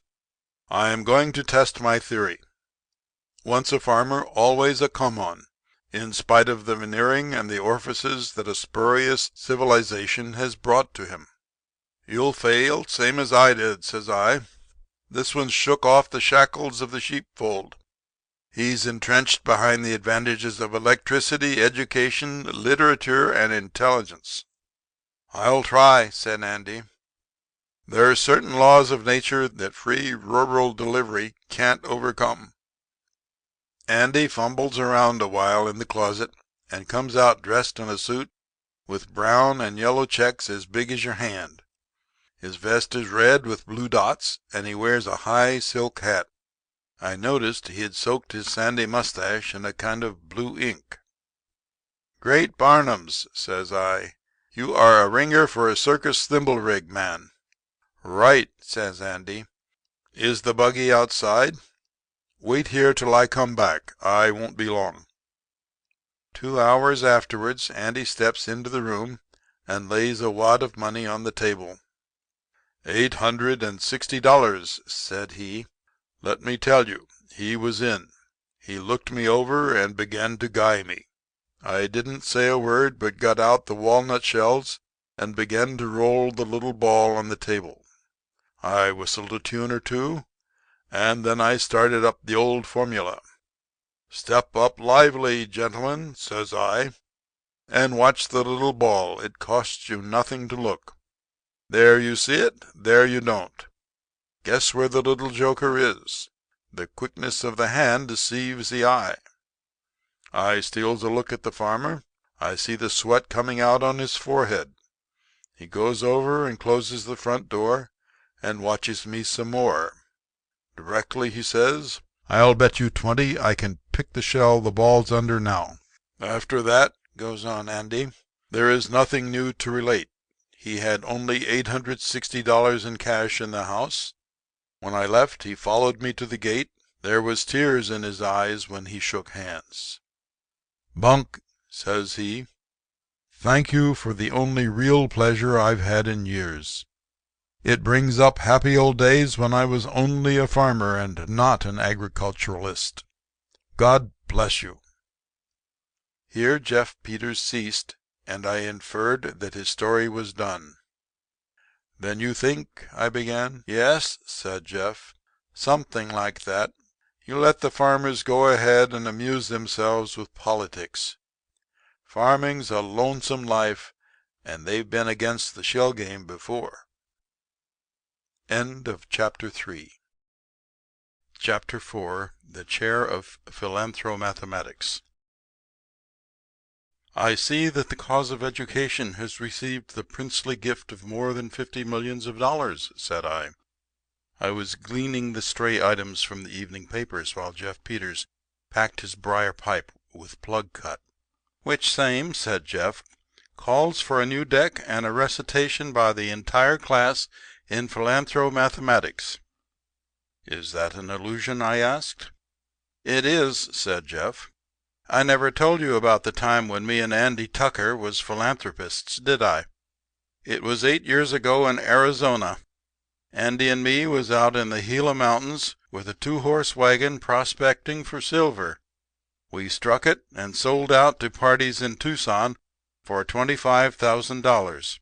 Speaker 1: "I am going to test my theory. Once a farmer, always a come-on, in spite of the veneering and the orifices that a spurious civilization has brought to him." "You'll fail, same as I did," says I. "This one's shook off the shackles of the sheepfold. He's entrenched behind the advantages of electricity, education, literature, and intelligence." "I'll try," said Andy. "There are certain laws of nature that free rural delivery can't overcome." Andy fumbles around a while in the closet and comes out dressed in a suit with brown and yellow checks as big as your hand. His vest is red with blue dots, and he wears a high silk hat. I noticed he had soaked his sandy mustache in a kind of blue ink. "Great Barnums," says I, "you are a ringer for a circus thimble rig man." "Right," says Andy. "Is the buggy outside?" "Wait here till I come back. I won't be long." 2 hours afterwards Andy steps into the room and lays a wad of money on the table. $860, said he. Let me tell you, he was in. He looked me over and began to guy me. I didn't say a word, but got out the walnut shells and began to roll the little ball on the table. I whistled a tune or two, and then I started up the old formula. "Step up lively, gentlemen," says I, "and watch the little ball. It costs you nothing to look. There you see it, there you don't. Guess where the little joker is. The quickness of the hand deceives the eye." I steals a look at the farmer. I see the sweat coming out on his forehead. He goes over and closes the front door and watches me some more. Directly he says, "I'll bet you 20 I can pick the shell the ball's under now." After that, goes on Andy, there is nothing new to relate. He had only $860 in cash in the house. When I left, he followed me to the gate. There was tears in his eyes when he shook hands. "Bunk," says he, "thank you for the only real pleasure I've had in years. It brings up happy old days when I was only a farmer and not an agriculturalist. God bless you." Here Jeff Peters ceased, and I inferred that his story was done. "Then you think," I began. "Yes," said Jeff, "something like that. You let the farmers go ahead and amuse themselves with politics. Farming's a lonesome life, and they've been against the shell game before." End of Chapter 3. Chapter 4. The Chair of Philanthromathematics. "I see that the cause of education has received the princely gift of more than $50 millions, said I. I was gleaning the stray items from the evening papers while Jeff Peters packed his briar pipe with plug cut. "Which same," said Jeff, "calls for a new deck and a recitation by the entire class in philanthromathematics." "Is that an allusion?" I asked. "It is," said Jeff. "I never told you about the time when me and Andy Tucker was philanthropists, did I? It was 8 years ago in Arizona. Andy and me was out in the Gila Mountains with a 2-horse wagon prospecting for silver. We struck it and sold out to parties in Tucson for $25,000.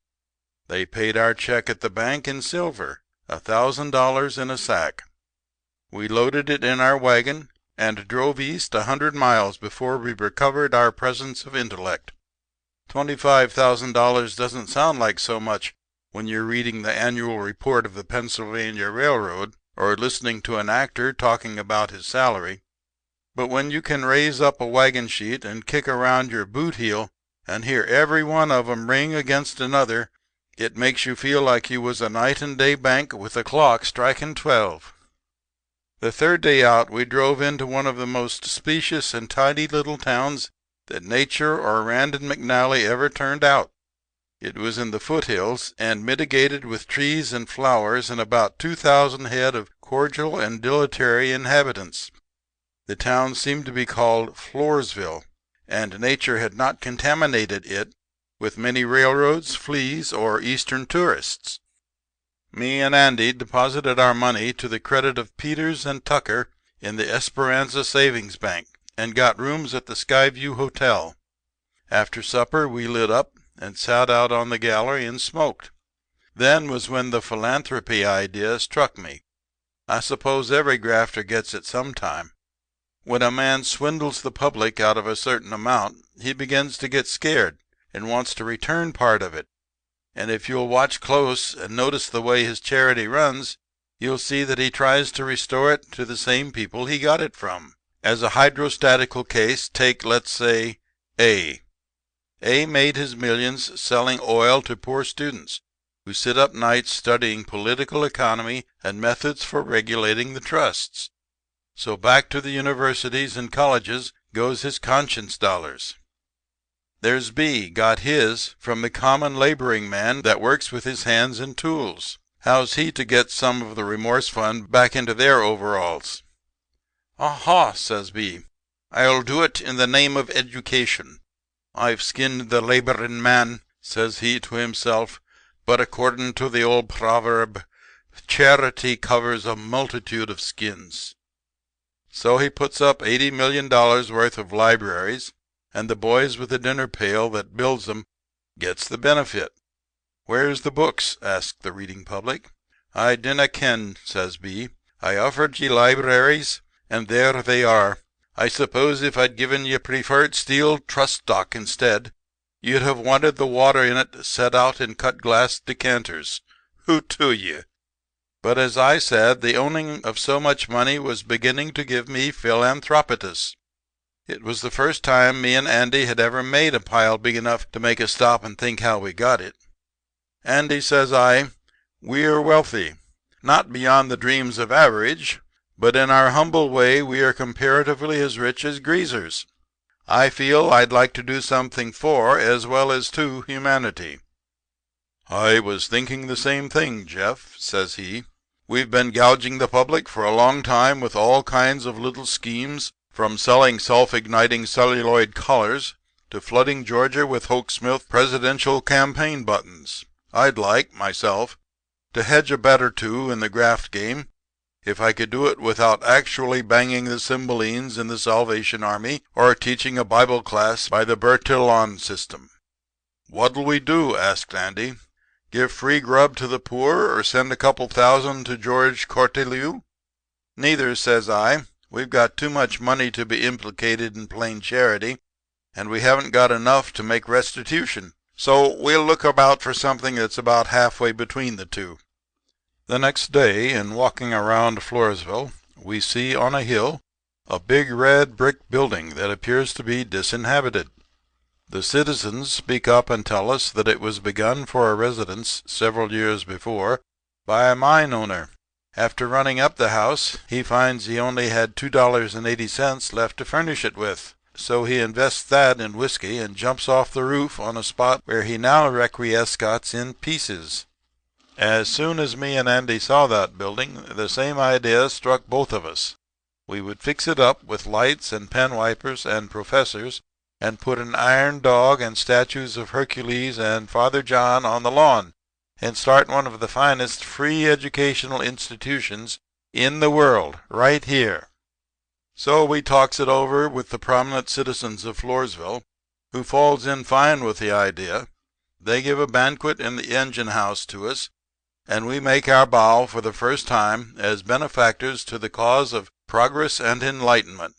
Speaker 1: They paid our check at the bank in silver, $1,000 in a sack. We loaded it in our wagon and drove east 100 miles before we recovered our presence of intellect. $25,000 doesn't sound like so much when you're reading the annual report of the Pennsylvania Railroad or listening to an actor talking about his salary. But when you can raise up a wagon sheet and kick around your boot heel and hear every one of 'em ring against another, it makes you feel like you was a night and day bank with a clock striking 12. The third day out we drove into one of the most specious and tidy little towns that Nature or Randon McNally ever turned out. It was in the foothills and mitigated with trees and flowers and about 2,000 head of cordial and dilatory inhabitants. The town seemed to be called Floorsville, and Nature had not contaminated it with many railroads, fleas, or Eastern tourists. Me and Andy deposited our money to the credit of Peters and Tucker in the Esperanza Savings Bank and got rooms at the Skyview Hotel. After supper we lit up and sat out on the gallery and smoked. Then was when the philanthropy idea struck me. I suppose every grafter gets it sometime. When a man swindles the public out of a certain amount, he begins to get scared and wants to return part of it. And if you'll watch close and notice the way his charity runs, you'll see that he tries to restore it to the same people he got it from. As a hydrostatical case, take, let's say, A. A made his millions selling oil to poor students who sit up nights studying political economy and methods for regulating the trusts. So back to the universities and colleges goes his conscience dollars. There's B, got his from the common laboring man that works with his hands and tools. How's he to get some of the remorse fund back into their overalls? "Aha," says B, "I'll do it in the name of education. I've skinned the laboring man," says he to himself, "but according to the old proverb, Charity covers a multitude of skins. So he puts up $80 million worth of libraries, and the boys with the dinner pail that builds them gets the benefit. Where's the books? Asked the reading public. I dinna ken, says B. I offered ye libraries, and there they are. I suppose if I'd given ye preferred steel trust stock instead, you'd have wanted the water in it set out in cut glass decanters. Hoot to ye. But as I said, the owning of so much money was beginning to give me philanthropitis. It was the first time me and Andy had ever made a pile big enough to make us stop and think how we got it. Andy, says I, we're wealthy. Not beyond the dreams of average, but in our humble way we are comparatively as rich as greasers. I feel I'd like to do something for as well as to humanity. I was thinking the same thing, Jeff, says he. We've been gouging the public for a long time with all kinds of little schemes, from selling self-igniting celluloid collars to flooding Georgia with Hoke Smith presidential campaign buttons. I'd like, myself, to hedge a bet or two in the graft game, if I could do it without actually banging the Cymbalines in the Salvation Army or teaching a Bible class by the Bertillon system. What'll we do? Asked Andy. Give free grub to the poor or send a couple thousand to George Cortelyou? Neither, says I. We've got too much money to be implicated in plain charity, and we haven't got enough to make restitution. So we'll look about for something that's about halfway between the two. The next day, in walking around Floresville, we see on a hill a big red brick building that appears to be disinhabited. The citizens speak up and tell us that it was begun for a residence several years before by a mine owner. After running up the house, he finds he only had $2.80 left to furnish it with. So he invests that in whiskey and jumps off the roof on a spot where he now requiescats in pieces. As soon as me and Andy saw that building, the same idea struck both of us. We would fix it up with lights and pen wipers and professors, and put an iron dog and statues of Hercules and Father John on the lawn, and start one of the finest free educational institutions in the world right here. So we talks it over with the prominent citizens of Floresville, who falls in fine with the idea. They give a banquet in the engine house to us, and we make our bow for the first time as benefactors to the cause of progress and enlightenment.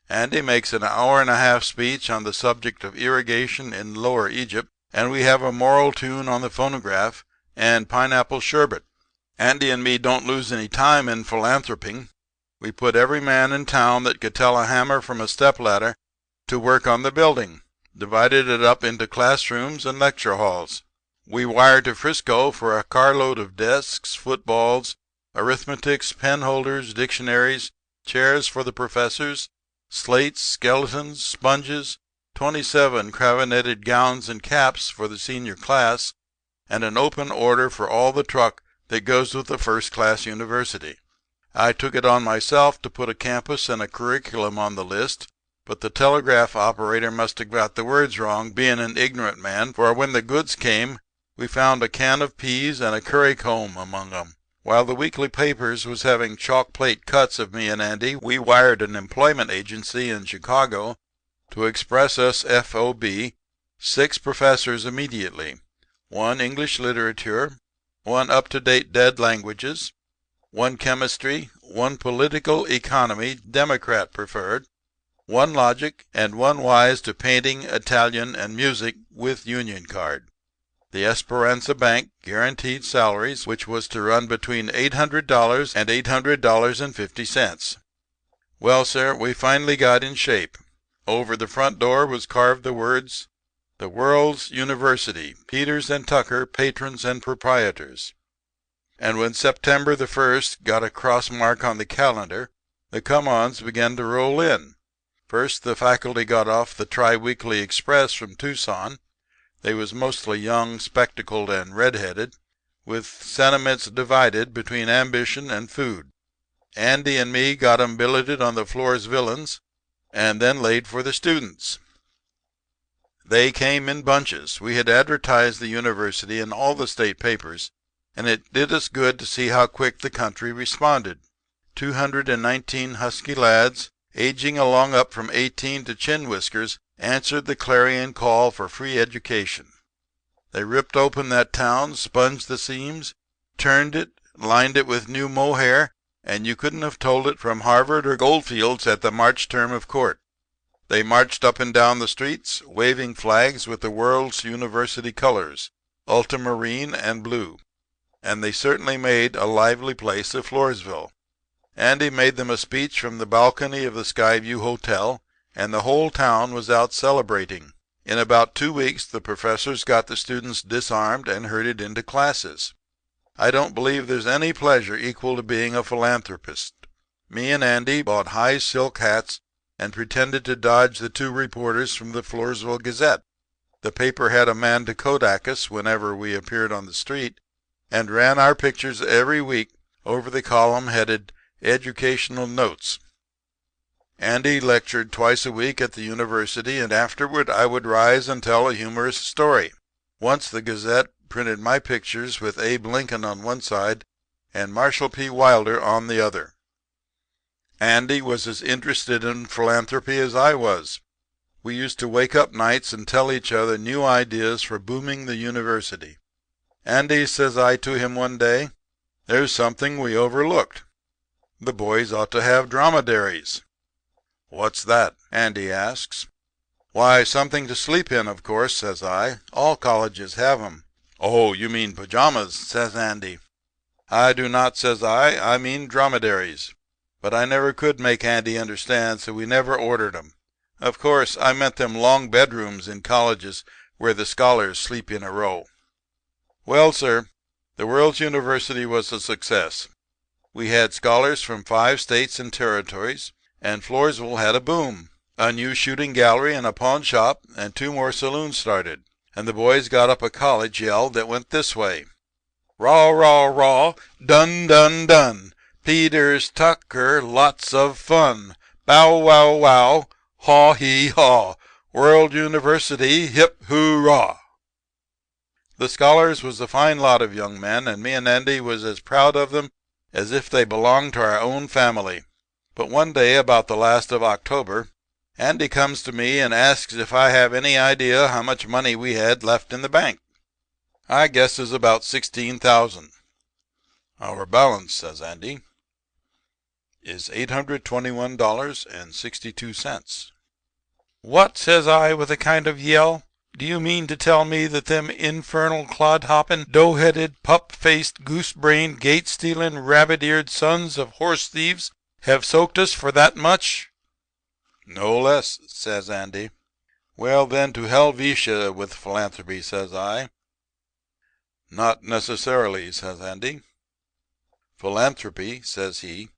Speaker 1: Andy makes an hour-and-a-half speech on the subject of irrigation in Lower Egypt, and we have a moral tune on the phonograph and pineapple sherbet. Andy and me don't lose any time in philanthroping. We put every man in town that could tell a hammer from a stepladder to work on the building, divided it up into classrooms and lecture halls. We wire to Frisco for a carload of desks, footballs, arithmetics, pen holders, dictionaries, chairs for the professors, slates, skeletons, sponges, 27 cravenetted gowns and caps for the senior class, and an open order for all the truck that goes with the first-class university. I took it on myself to put a campus and a curriculum on the list, but the telegraph operator must have got the words wrong, being an ignorant man, for when the goods came, we found a can of peas and a currycomb among them. While the weekly papers was having chalk plate cuts of me and Andy, we wired an employment agency in Chicago to express us FOB 6 professors immediately, 1 English literature, 1 up-to-date dead languages, 1 chemistry, 1 political economy, Democrat preferred, 1 logic, and 1 wise to painting, Italian, and music with union card. The Esperanza Bank guaranteed salaries, which was to run between $800 and $800.50. Well, sir, we finally got in shape. Over the front door was carved the words, "The World's University, Peters and Tucker, patrons and proprietors." And when September the 1st got a cross mark on the calendar, the come-ons began to roll in. First, the faculty got off the Tri-Weekly Express from Tucson. They was mostly young, spectacled, and red-headed, with sentiments divided between ambition and food. Andy and me got 'em billeted on the Floresvillans, and then laid for the students. They came in bunches. We had advertised the university in all the state papers, and it did us good to see how quick the country responded. 219 husky lads, aging along up from 18 to chin whiskers, answered the clarion call for free education. They ripped open that town, sponged the seams, turned it, lined it with new mohair, and you couldn't have told it from Harvard or Goldfields at the March term of court. They marched up and down the streets, waving flags with the world's university colors, ultramarine and blue. And they certainly made a lively place of Floresville. Andy made them a speech from the balcony of the Skyview Hotel, and the whole town was out celebrating. In about 2 weeks the professors got the students disarmed and herded into classes. I don't believe there's any pleasure equal to being a philanthropist. Me and Andy bought high silk hats and pretended to dodge the 2 reporters from the Floresville Gazette. The paper had a man to Kodak us whenever we appeared on the street, and ran our pictures every week over the column headed Educational Notes. Andy lectured twice a week at the university, and afterward I would rise and tell a humorous story. Once the Gazette printed my pictures with Abe Lincoln on one side and Marshall P. Wilder on the other. Andy was as interested in philanthropy as I was. We used to wake up nights and tell each other new ideas for booming the university. Andy, says I to him one day, there's something we overlooked. The boys ought to have dromedaries. What's that? Andy asks. Why, something to sleep in, of course, says I. All colleges have 'em. Oh, you mean pajamas, says Andy. I do not, says I mean dromedaries. But I never could make Andy understand, so we never ordered 'em. Of course, I meant them long bedrooms in colleges where the scholars sleep in a row. Well, sir, the World's University was a success. We had scholars from 5 states and territories, and Floresville had a boom. A new shooting gallery and a pawn shop, and 2 more saloons started. And the boys got up a college yell that went this way: raw, raw, raw, dun, dun, dun. Peters Tucker, lots of fun. Bow, wow, wow, haw, hee, haw. World University, hip, hoorah. The scholars was a fine lot of young men, and me and Andy was as proud of them as if they belonged to our own family. But one day, about the last of October, Andy comes to me and asks if I have any idea how much money we had left in the bank. I guesses about $16,000. Our balance, says Andy, is $821.62. What, says I with a kind of yell, do you mean to tell me that them infernal clod-hopping, dough-headed, pup-faced, goose-brained, gate-stealing, rabbit-eared sons of horse-thieves have soaked us for that much? No less, says Andy. Well, then, to Helvetia with philanthropy, says I. Not necessarily, says Andy. Philanthropy, says he,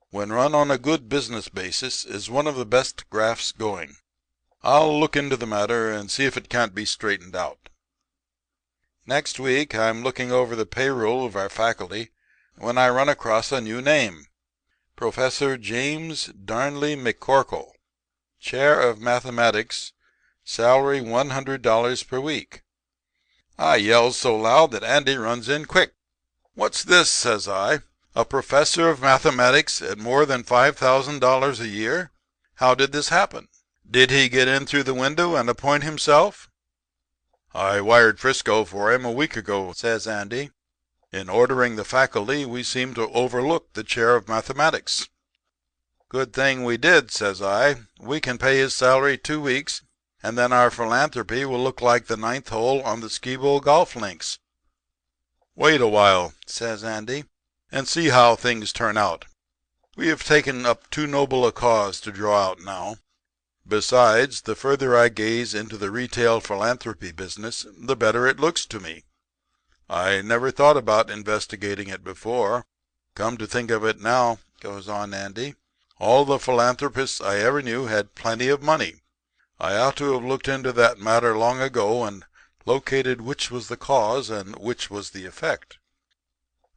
Speaker 1: when run on a good business basis, is one of the best grafts going. I'll look into the matter and see if it can't be straightened out. Next week I'm looking over the payroll of our faculty when I run across a new name. Professor James Darnley McCorkle, Chair of Mathematics, salary $100 per week. I yells so loud that Andy runs in quick. What's this, says I, a professor of mathematics at more than $5,000 a year? How did this happen? Did he get in through the window and appoint himself? I wired Frisco for him a week ago, says Andy. In ordering the faculty, we seem to overlook the chair of mathematics. Good thing we did, says I. We can pay his salary 2 weeks, and then our philanthropy will look like the 9th hole on the Skibo golf links. Wait a while, says Andy, and see how things turn out. We have taken up too noble a cause to draw out now. Besides, the further I gaze into the retail philanthropy business, the better it looks to me. I never thought about investigating it before. Come to think of it now, goes on Andy, all the philanthropists I ever knew had plenty of money. I ought to have looked into that matter long ago and located which was the cause and which was the effect.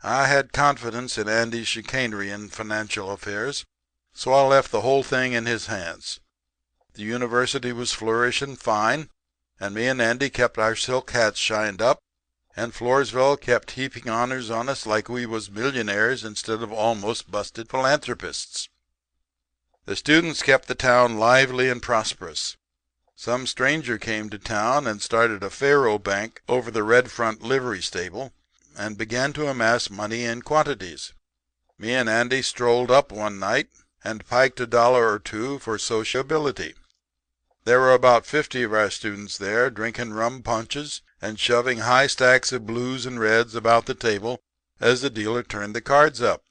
Speaker 1: I had confidence in Andy's chicanery in financial affairs, so I left the whole thing in his hands. The university was flourishing fine, and me and Andy kept our silk hats shined up and Floresville kept heaping honors on us like we was millionaires instead of almost busted philanthropists. The students kept the town lively and prosperous. Some stranger came to town and started a faro bank over the Red Front livery stable and began to amass money in quantities. Me and Andy strolled up one night and piked $1 or $2 for sociability. There were about 50 of our students there, drinking rum punches and shoving high stacks of blues and reds about the table as the dealer turned the cards up.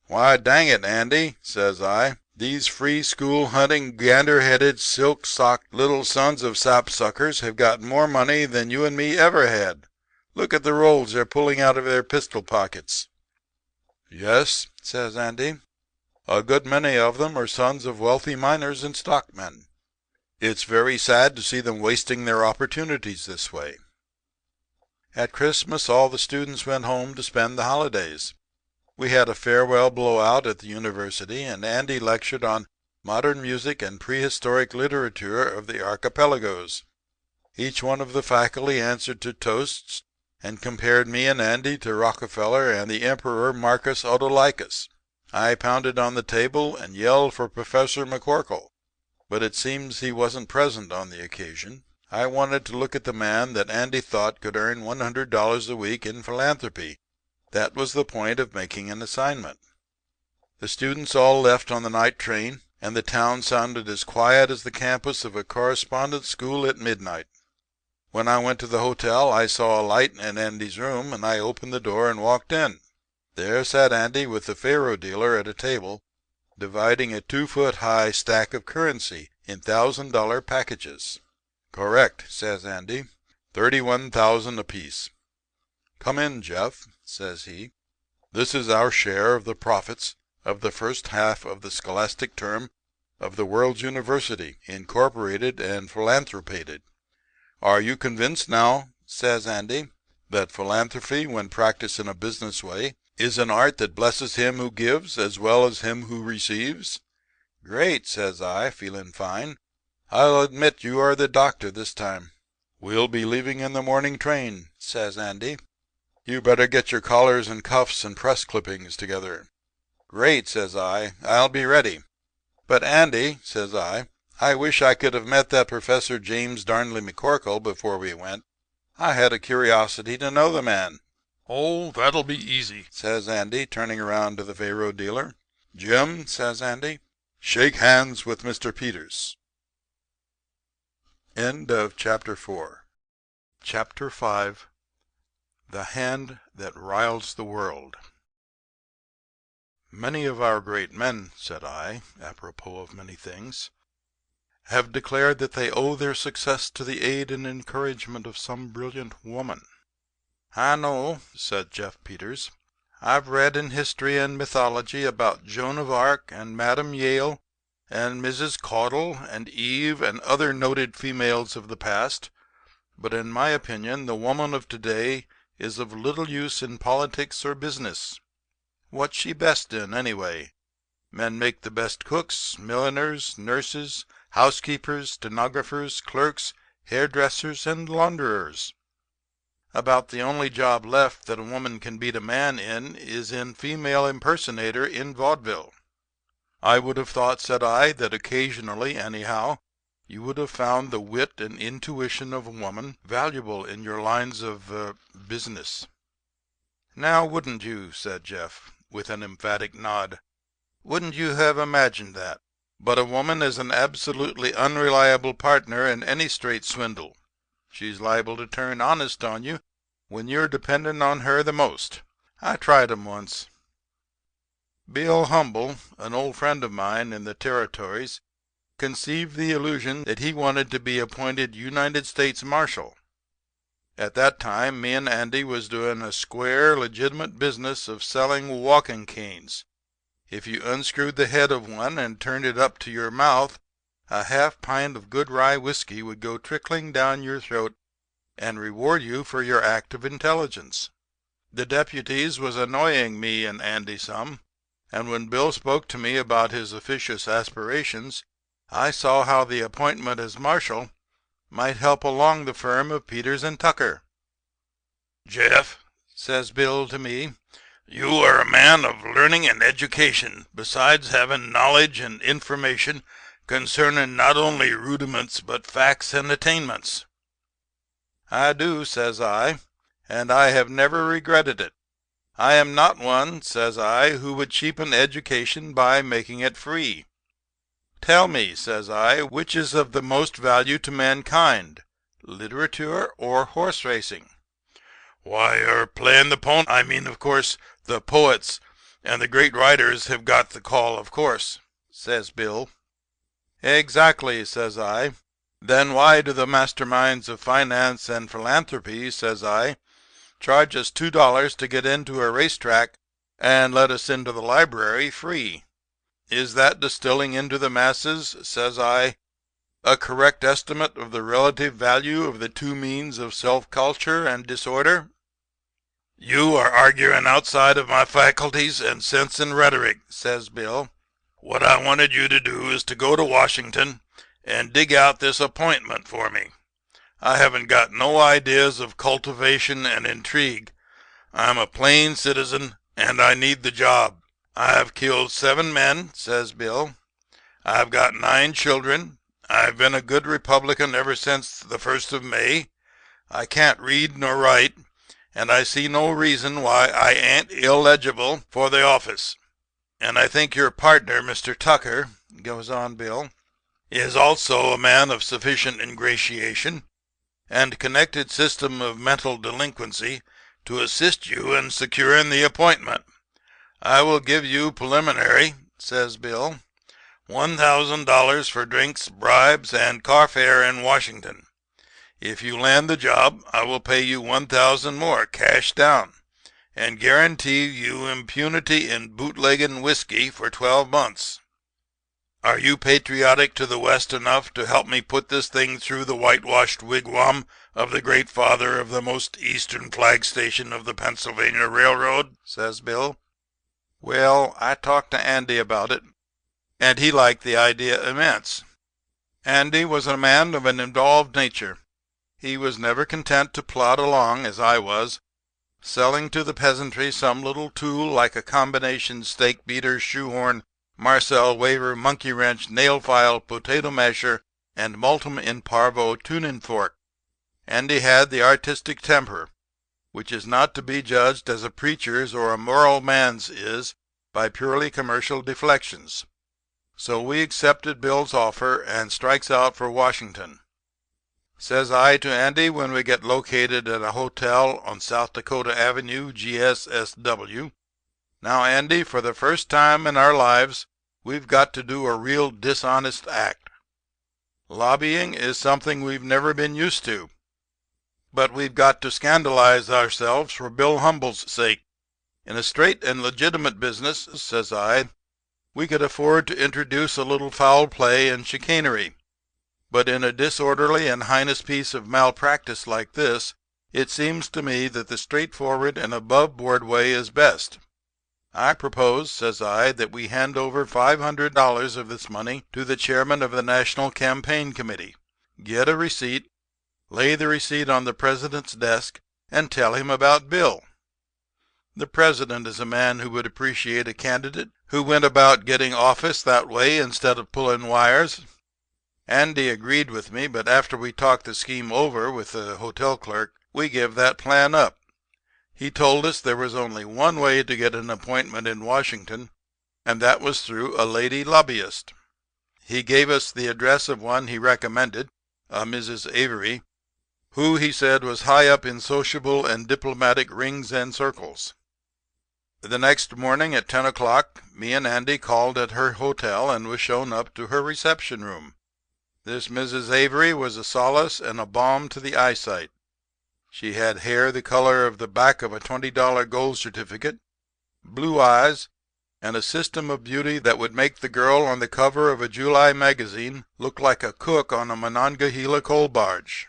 Speaker 1: "Why, dang it, Andy," says I, "these free school hunting, gander-headed, silk-socked little sons of sapsuckers have got more money than you and me ever had. Look at the rolls they're pulling out of their pistol pockets." "Yes," says Andy, "a good many of them are sons of wealthy miners and stockmen. It's very sad to see them wasting their opportunities this way." At Christmas all the students went home to spend the holidays. We had a farewell blowout at the university, and Andy lectured on modern music and prehistoric literature of the archipelagos. Each one of the faculty answered to toasts and compared me and Andy to Rockefeller and the Emperor Marcus Autolycus. I pounded on the table and yelled for Professor McCorkle, but it seems he wasn't present on the occasion. I wanted to look at the man that Andy thought could earn $100 a week in philanthropy. That was the point of making an assignment. The students all left on the night train, and the town sounded as quiet as the campus of a correspondence school at midnight. When I went to the hotel, I saw a light in Andy's room, and I opened the door and walked in. There sat Andy with the faro dealer at a table, dividing a 2-foot-high stack of currency in $1,000 packages. "Correct," says Andy. "31,000 apiece. Come in, Jeff," says he. "This is our share of the profits of the first half of the scholastic term of the World's University, incorporated and philanthropated. Are you convinced now," says Andy, "that philanthropy, when practiced in a business way, is an art that blesses him who gives as well as him who receives?" "Great," says I, feeling fine. "I'll admit you are the doctor this time." "We'll be leaving in the morning train," says Andy. "You better get your collars and cuffs and press clippings together." "Great," says I. "I'll be ready. But, Andy," says I wish I could have met that Professor James Darnley McCorkle before we went. I had a curiosity to know the man." "Oh, that'll be easy," says Andy, turning around to the faro dealer. "Jim," says Andy, "shake hands with Mr. Peters." End of chapter 4. Chapter 5. The Hand That Riles the World. "Many of our great men," said I, apropos of many things, "have declared that they owe their success to the aid and encouragement of some brilliant woman." "I know," said Jeff Peters. "I've read in history and mythology about Joan of Arc and Madame Yale and Mrs. Caudle and Eve and other noted females of the past, but in my opinion the woman of today is of little use in politics or business. What's she best in, anyway? Men make the best cooks, milliners, nurses, housekeepers, stenographers, clerks, hairdressers, and launderers. About the only job left that a woman can beat a man in is in female impersonator in vaudeville. I would have thought," said I, "that occasionally, anyhow, you would have found the wit and intuition of a woman valuable in your lines of business." "Now, wouldn't you?" said Jeff, with an emphatic nod. "Wouldn't you have imagined that? But a woman is an absolutely unreliable partner in any straight swindle. She's liable to turn honest on you when you're depending on her the most. I tried 'em once." Bill Humble, an old friend of mine in the Territories, conceived the illusion that he wanted to be appointed United States Marshal. At that time me and Andy was doing a square, legitimate business of selling walking canes. If you unscrewed the head of one and turned it up to your mouth, a half pint of good rye whiskey would go trickling down your throat and reward you for your act of intelligence. The deputies was annoying me and Andy some, and when Bill spoke to me about his officious aspirations, I saw how the appointment as marshal might help along the firm of Peters and Tucker. "Jeff," says Bill to me, "you are a man of learning and education, besides having knowledge and information concerning not only rudiments but facts and attainments." "I do," says I, "and I have never regretted it. I am not one," says I, "who would cheapen education by making it free. Tell me," says I, "which is of the most value to mankind, literature or horse racing?" "Why, playing the pony. I mean, of course, the poets and the great writers have got the call, of course," says Bill. "Exactly," says I. "Then why do the masterminds of finance and philanthropy," says I, "charge us $2 to get into a racetrack and let us into the library free? Is that distilling into the masses," says I, "a correct estimate of the relative value of the two means of self-culture and disorder?" "You are arguing outside of my faculties and sense and rhetoric," says Bill. "What I wanted you to do is to go to Washington and dig out this appointment for me. I haven't got no ideas of cultivation and intrigue. I'm a plain citizen, and I need the job. I've killed 7 men," says Bill. "I've got 9 children. I've been a good Republican ever since the 1st of May. I can't read nor write, and I see no reason why I ain't illegible for the office. And I think your partner, Mr. Tucker," goes on Bill, "is also a man of sufficient ingratiation and connected system of mental delinquency to assist you in securing the appointment. I will give you preliminary," says Bill, "$1,000 for drinks, bribes, and car fare in Washington. If you land the job, I will pay you $1,000 more, cash down, and guarantee you impunity in bootlegging whiskey for 12 months. Are you patriotic to the West enough to help me put this thing through the whitewashed wigwam of the great father of the most eastern flag station of the Pennsylvania Railroad?" says Bill. Well, I talked to Andy about it, and he liked the idea immense. Andy was a man of an involved nature. He was never content to plod along as I was, selling to the peasantry some little tool like a combination stake beater, shoehorn, Marcel waver, monkey wrench, nail file, potato masher, and multum in parvo tuning fork. Andy had the artistic temper, which is not to be judged as a preacher's or a moral man's is by purely commercial deflections. So we accepted Bill's offer and strikes out for Washington. Says I to Andy when we get located at a hotel on South Dakota Avenue, GSSW, "Now, Andy, for the first time in our lives, we've got to do a real dishonest act. Lobbying is something we've never been used to. But we've got to scandalize ourselves for Bill Humble's sake. In a straight and legitimate business," says I, "we could afford to introduce a little foul play and chicanery. But in a disorderly and heinous piece of malpractice like this, it seems to me that the straightforward and above-board way is best. I propose," says I, "that we hand over $500 of this money to the chairman of the National Campaign Committee, get a receipt, lay the receipt on the president's desk, and tell him about Bill. The president is a man who would appreciate a candidate who went about getting office that way instead of pulling wires." Andy agreed with me, but after we talked the scheme over with the hotel clerk, we give that plan up. He told us there was only one way to get an appointment in Washington, and that was through a lady lobbyist. He gave us the address of one he recommended, a Mrs. Avery, who he said was high up in sociable and diplomatic rings and circles. The next morning at 10 o'clock, me and Andy called at her hotel and was shown up to her reception room. This Mrs. Avery was a solace and a balm to the eyesight. She had hair the color of the back of a $20 gold certificate, blue eyes, and a system of beauty that would make the girl on the cover of a July magazine look like a cook on a Monongahela coal barge.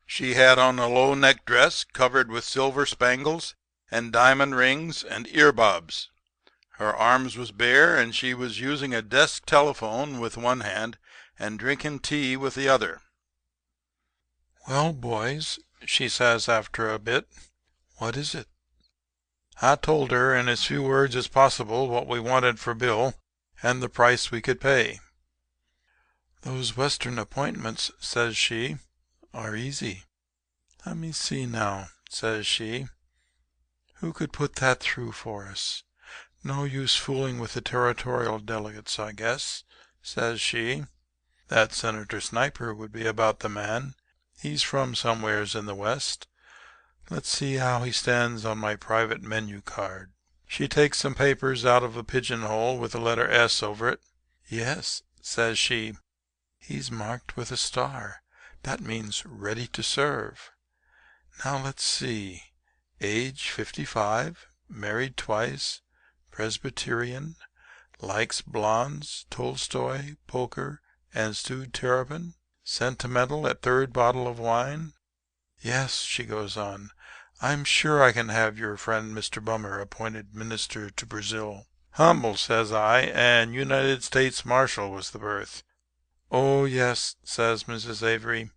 Speaker 1: She had on a low neck dress covered with silver spangles and diamond rings and earbobs. Her arms was bare, and she was using a desk telephone with one hand and drinking tea with the other. "Well, boys," she says after a bit, What is it?" I told her in as few words as possible what we wanted for Bill and the price we could pay. "Those Western appointments," says she, "are easy. Let me see now," says she. "Who could put that through for us? No use fooling with the territorial delegates, I guess," says she. "That Senator Sniper would be about the man. He's from somewheres in the West. Let's see how he stands on my private menu card." She takes some papers out of a pigeonhole with the letter S over it. "Yes," says she, "he's marked with a star. That means ready to serve. Now let's see. Age 55, married twice, Presbyterian, likes blondes, Tolstoy, poker, and stewed terrapin, sentimental at third bottle of wine. Yes," she goes on, "I'm sure I can have your friend Mr. Bummer appointed minister to Brazil." "Humble," says I, "and United States Marshal was the birth." "Oh, yes," says Mrs. Avery.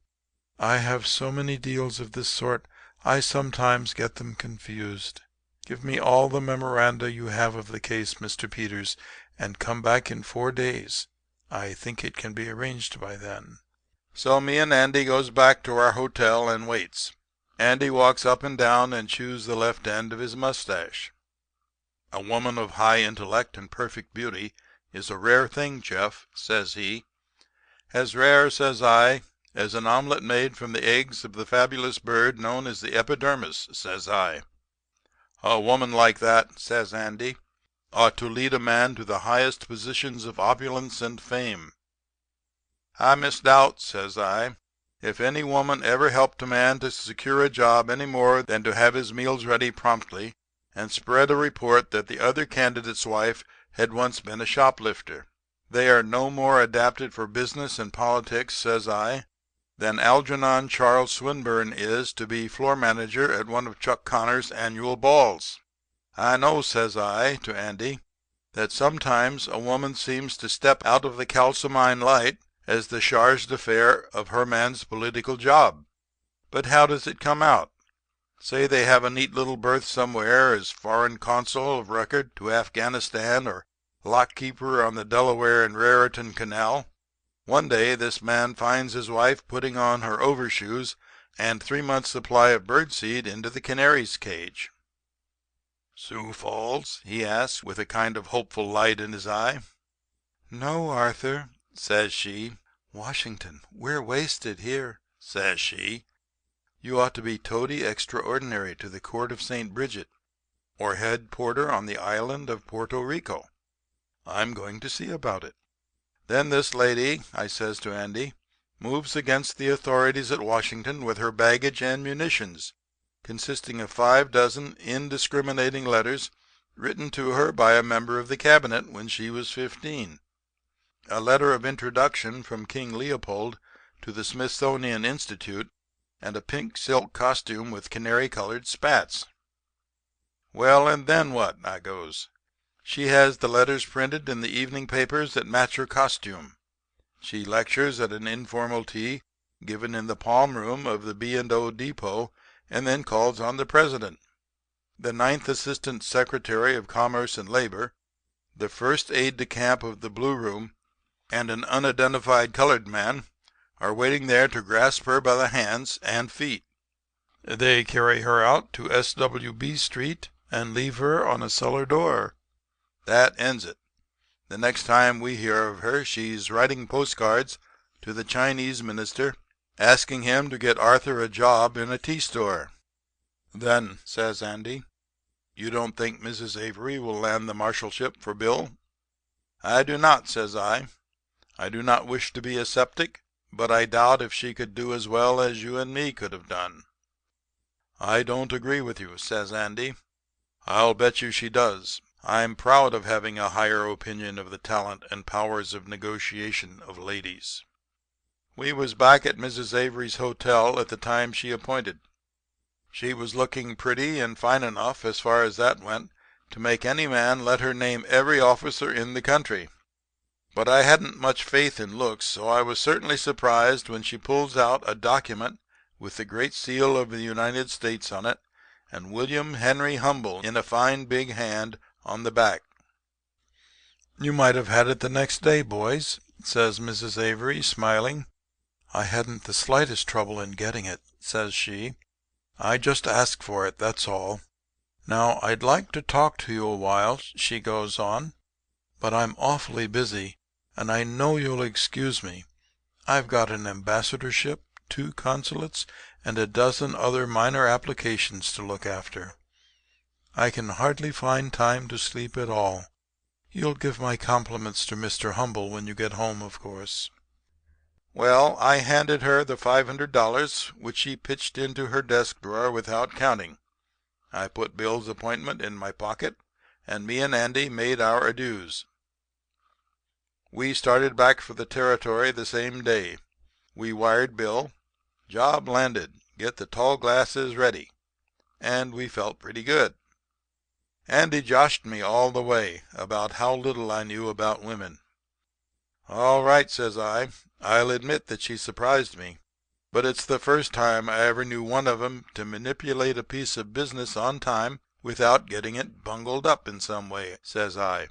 Speaker 1: "I have so many deals of this sort I sometimes get them confused. Give me all the memoranda you have of the case, Mr. Peters, and come back in 4 days. I think it can be arranged by then." So me and Andy goes back to our hotel and waits. Andy walks up and down and chews the left end of his mustache. "A woman of high intellect and perfect beauty is a rare thing, Jeff," says he. "As rare," says I, "as an omelet made from the eggs of the fabulous bird known as the epidermis," says I. "A woman like that," says Andy, "ought to lead a man to the highest positions of opulence and fame." "I misdoubt," says I, "if any woman ever helped a man to secure a job any more than to have his meals ready promptly and spread a report that the other candidate's wife had once been a shoplifter. They are no more adapted for business and politics," says I, "than Algernon Charles Swinburne is to be floor manager at one of Chuck Connor's annual balls. I know," says I to Andy, "that sometimes a woman seems to step out of the calcimine light as the charge d'affaires of her man's political job. But how does it come out? Say they have a neat little berth somewhere as foreign consul of record to Afghanistan or lockkeeper on the Delaware and Raritan Canal. One day this man finds his wife putting on her overshoes and 3 months' supply of birdseed into the canary's cage. Sioux Falls?" he asks with a kind of hopeful light in his eye. "No, Arthur," says she. "Washington. We're wasted here," says she. "You ought to be toady extraordinary to the court of St. Bridget, or head porter on the island of Puerto Rico. I'm going to see about it." "Then this lady," I says to Andy, "moves against the authorities at Washington with her baggage and munitions, consisting of 5 dozen indiscriminating letters written to her by a member of the cabinet when she was 15. A letter of introduction from King Leopold to the Smithsonian Institute, and a pink silk costume with canary-colored spats." "Well, and then what?" I goes. "She has the letters printed in the evening papers that match her costume. She lectures at an informal tea given in the palm room of the B&O Depot, and then calls on the president. The 9th Assistant Secretary of Commerce and Labor, the first aide de camp of the Blue Room, and an unidentified colored man are waiting there to grasp her by the hands and feet. They carry her out to SWB Street and leave her on a cellar door. That ends it. The next time we hear of her she's writing postcards to the Chinese minister asking him to get Arthur a job in a tea store." "Then," says Andy, "you don't think Mrs. Avery will land the marshalship for Bill?" "I do not," says I. "I do not wish to be a septic, but I doubt if she could do as well as you and me could have done." "I don't agree with you," says Andy. "I'll bet you she does. I'm proud of having a higher opinion of the talent and powers of negotiation of ladies." We was back at Mrs. Avery's hotel at the time she appointed. She was looking pretty and fine enough, as far as that went, to make any man let her name every officer in the country. But I hadn't much faith in looks, so I was certainly surprised when she pulls out a document with the great seal of the United States on it and William Henry Humble in a fine big hand on the back. "You might have had it the next day, boys," says Mrs. Avery, smiling. "I hadn't the slightest trouble in getting it," says she. "I just asked for it, that's all. Now, I'd like to talk to you a while," she goes on, "but I'm awfully busy, and I know you'll excuse me. I've got an ambassadorship, 2 consulates, and a dozen other minor applications to look after. I can hardly find time to sleep at all. You'll give my compliments to Mr. Humble when you get home, of course." Well, I handed her the $500, which she pitched into her desk drawer without counting. I put Bill's appointment in my pocket, and me and Andy made our adieus. We started back for the Territory the same day. We wired Bill, "Job landed. Get the tall glasses ready." And we felt pretty good. Andy joshed me all the way about how little I knew about women. "All right," says I. "I'll admit that she surprised me. But it's the first time I ever knew one of 'em to manipulate a piece of business on time without getting it bungled up in some way," says I.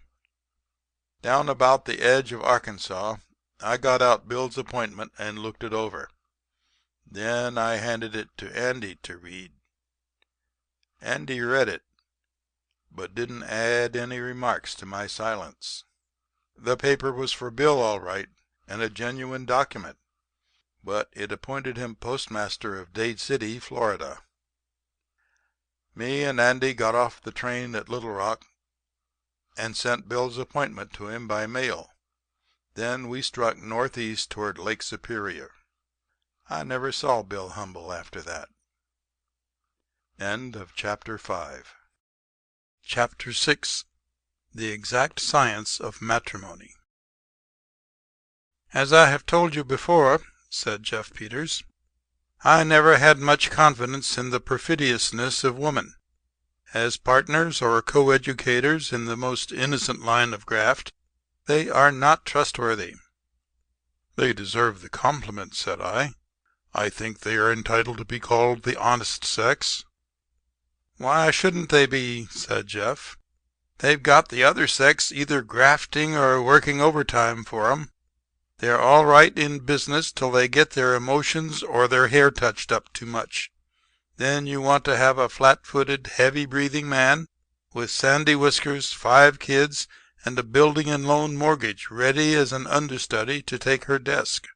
Speaker 1: Down about the edge of Arkansas, I got out Bill's appointment and looked it over. Then I handed it to Andy to read. Andy read it, but didn't add any remarks to my silence. The paper was for Bill, all right, and a genuine document, but it appointed him postmaster of Dade City, Florida. Me and Andy got off the train at Little Rock and sent Bill's appointment to him by mail. Then we struck northeast toward Lake Superior. I never saw Bill Humble after that. End of chapter 5. Chapter 6. The Exact Science of Matrimony. "As I have told you before," said Jeff Peters, "I never had much confidence in the perfidiousness of woman. As partners or coeducators in the most innocent line of graft, they are not trustworthy." "They deserve the compliment," said I. "I think they are entitled to be called the honest sex." "Why shouldn't they be?" said Jeff. "They've got the other sex either grafting or working overtime for 'em. They're all right in business till they get their emotions or their hair touched up too much. Then you want to have a flat-footed, heavy-breathing man with sandy whiskers, 5 kids, and a building and loan mortgage ready as an understudy to take her desk.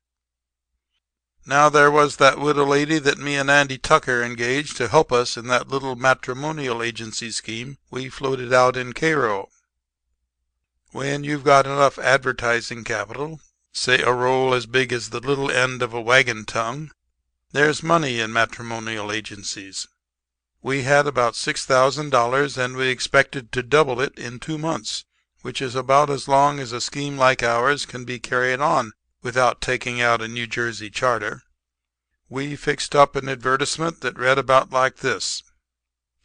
Speaker 1: Now there was that widow lady that me and Andy Tucker engaged to help us in that little matrimonial agency scheme we floated out in Cairo. When you've got enough advertising capital, say a roll as big as the little end of a wagon tongue, there's money in matrimonial agencies. We had about $6,000, and we expected to double it in 2 months, which is about as long as a scheme like ours can be carried on without taking out a New Jersey charter. We fixed up an advertisement that read about like this: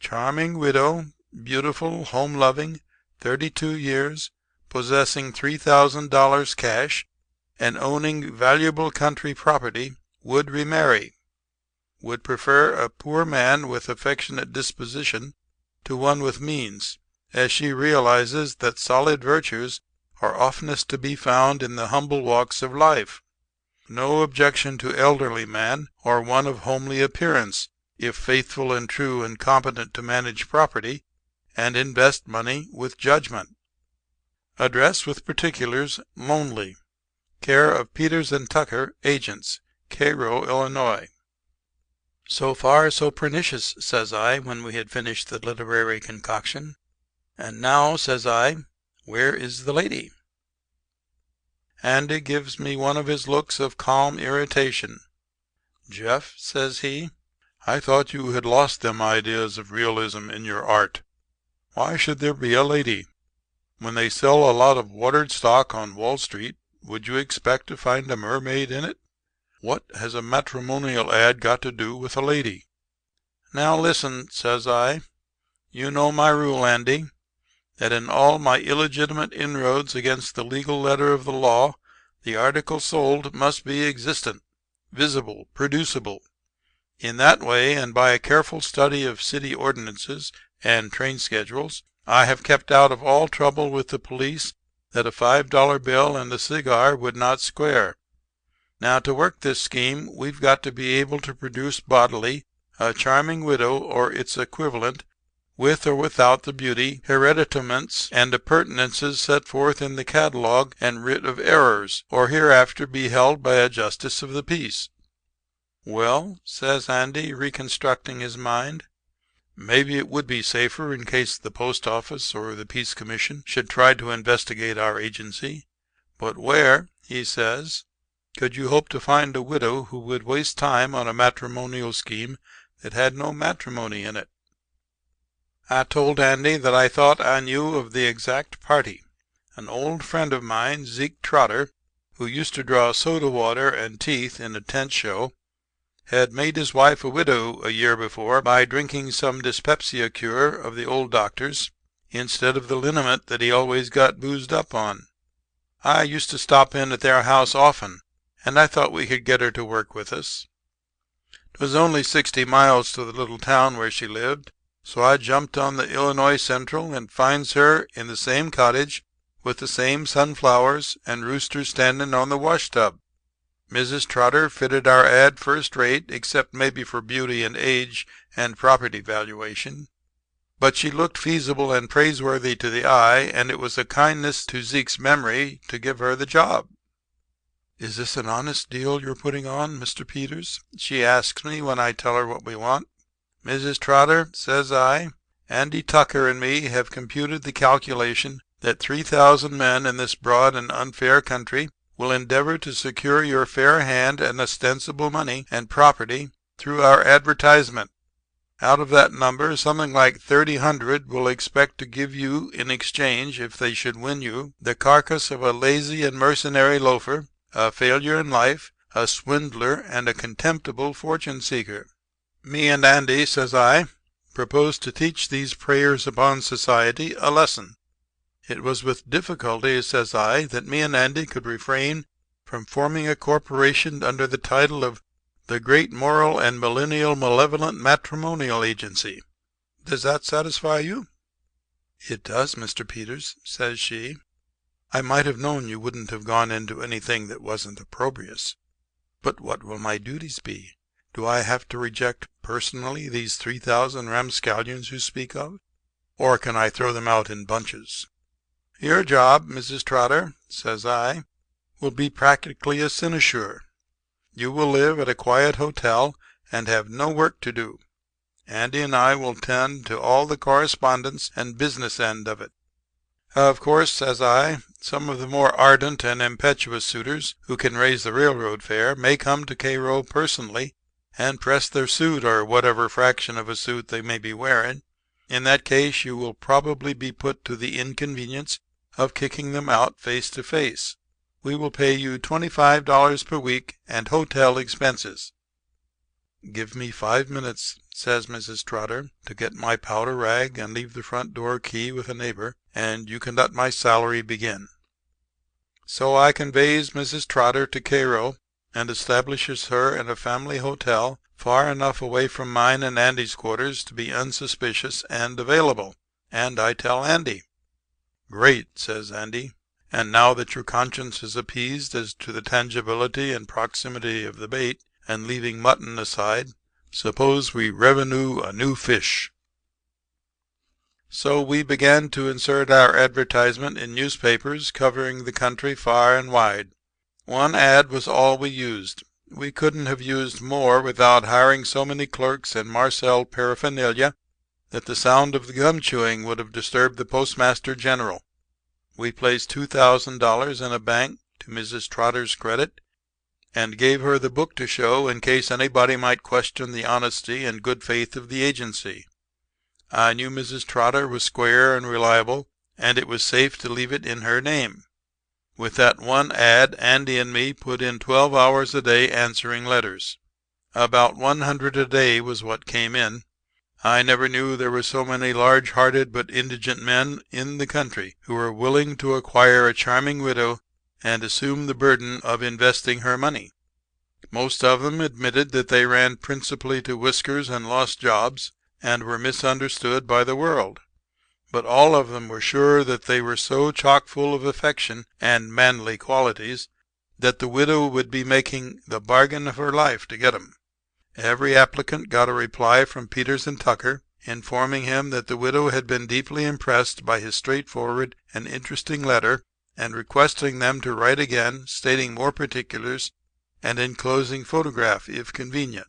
Speaker 1: "Charming widow, beautiful, home-loving, 32 years, possessing $3,000 cash, and owning valuable country property, would remarry. Would prefer a poor man with affectionate disposition to one with means, as she realizes that solid virtues are oftenest to be found in the humble walks of life. No objection to elderly man or one of homely appearance, if faithful and true and competent to manage property and invest money with judgment. Address with particulars lonely. Care of Peters and Tucker, agents, Cairo, Illinois." "So far, so pernicious," says I, when we had finished the literary concoction. "And now," says I, "where is the lady?" Andy gives me one of his looks of calm irritation. "Jeff," says he, "I thought you had lost them ideas of realism in your art. Why should there be a lady? When they sell a lot of watered stock on Wall Street, would you expect to find a mermaid in it? What has a matrimonial ad got to do with a lady?" "Now listen," says I. "You know my rule, Andy, that in all my illegitimate inroads against the legal letter of the law, the article sold must be existent, visible, producible. In that way, and by a careful study of city ordinances and train schedules, I have kept out of all trouble with the police that a $5 bill and a cigar would not square. Now, to work this scheme, we've got to be able to produce bodily a charming widow or its equivalent, with or without the beauty, hereditaments, and appurtenances set forth in the catalog and writ of errors, or hereafter be held by a justice of the peace. Well, says Andy, reconstructing his mind, maybe it would be safer in case the post office or the peace commission should try to investigate our agency. But where, he says, could you hope to find a widow who would waste time on a matrimonial scheme that had no matrimony in it? I told Andy that I thought I knew of the exact party. An old friend of mine, Zeke Trotter, who used to draw soda water and teeth in a tent show, had made his wife a widow a year before by drinking some dyspepsia cure of the old doctor's instead of the liniment that he always got boozed up on. I used to stop in at their house often, and I thought we could get her to work with us. 'Twas only 60 miles to the little town where she lived, so I jumped on the Illinois Central and finds her in the same cottage with the same sunflowers and roosters standing on the wash tub. Mrs. Trotter fitted our ad first rate, except maybe for beauty and age and property valuation. But she looked feasible and praiseworthy to the eye, and it was a kindness to Zeke's memory to give her the job. "Is this an honest deal you're putting on, Mr. Peters?" she asks me when I tell her what we want. "Mrs. Trotter," says I, "Andy Tucker and me have computed the calculation that 3,000 men in this broad and unfair country will endeavor to secure your fair hand and ostensible money and property through our advertisement. Out of that number, something like 3,000 will expect to give you in exchange, if they should win you, the carcass of a lazy and mercenary loafer, a failure in life, a swindler, and a contemptible fortune seeker. Me and Andy," says I, "propose to teach these preyers upon society a lesson." It was with difficulty, says I, that me and Andy could refrain from forming a corporation under the title of the Great Moral and Millennial Malevolent Matrimonial Agency. Does that satisfy you? "It does, Mr. Peters," says she. "I might have known you wouldn't have gone into anything that wasn't opprobrious. But what will my duties be? Do I have to reject personally these 3,000 ramscallions you speak of? Or can I throw them out in bunches?" "Your job, Mrs. Trotter," says I, "will be practically a sinecure. You will live at a quiet hotel and have no work to do. Andy and I will tend to all the correspondence and business end of it. Of course," says I, "some of the more ardent and impetuous suitors who can raise the railroad fare may come to Cairo personally and press their suit or whatever fraction of a suit they may be wearing. In that case you will probably be put to the inconvenience of kicking them out face to face. We will pay you $25 per week and hotel expenses." "Give me 5 minutes," says Mrs. Trotter, "to get my powder rag and leave the front door key with a neighbor, and you can let my salary begin." So I conveys Mrs. Trotter to Cairo and establishes her in a family hotel far enough away from mine and Andy's quarters to be unsuspicious and available. And I tell Andy. "Great," says Andy. "And now that your conscience is appeased as to the tangibility and proximity of the bait, and leaving mutton aside, suppose we revenue a new fish." So we began to insert our advertisement in newspapers covering the country far and wide. One ad was all we used. We couldn't have used more without hiring so many clerks and Marcel paraphernalia that the sound of the gum chewing would have disturbed the Postmaster General. We placed $2,000 in a bank to Mrs. Trotter's credit, and gave her the book to show in case anybody might question the honesty and good faith of the agency. I knew Mrs. Trotter was square and reliable, and it was safe to leave it in her name. With that one ad, Andy and me put in 12 hours a day answering letters. About 100 a day was what came in. I never knew there were so many large-hearted but indigent men in the country who were willing to acquire a charming widow and assume the burden of investing her money. Most of them admitted that they ran principally to whiskers and lost jobs and were misunderstood by the world. But all of them were sure that they were so chock full of affection and manly qualities that the widow would be making the bargain of her life to get 'em. Every applicant got a reply from Peters and Tucker, informing him that the widow had been deeply impressed by his straightforward and interesting letter, and requesting them to write again, stating more particulars, and enclosing photograph if convenient.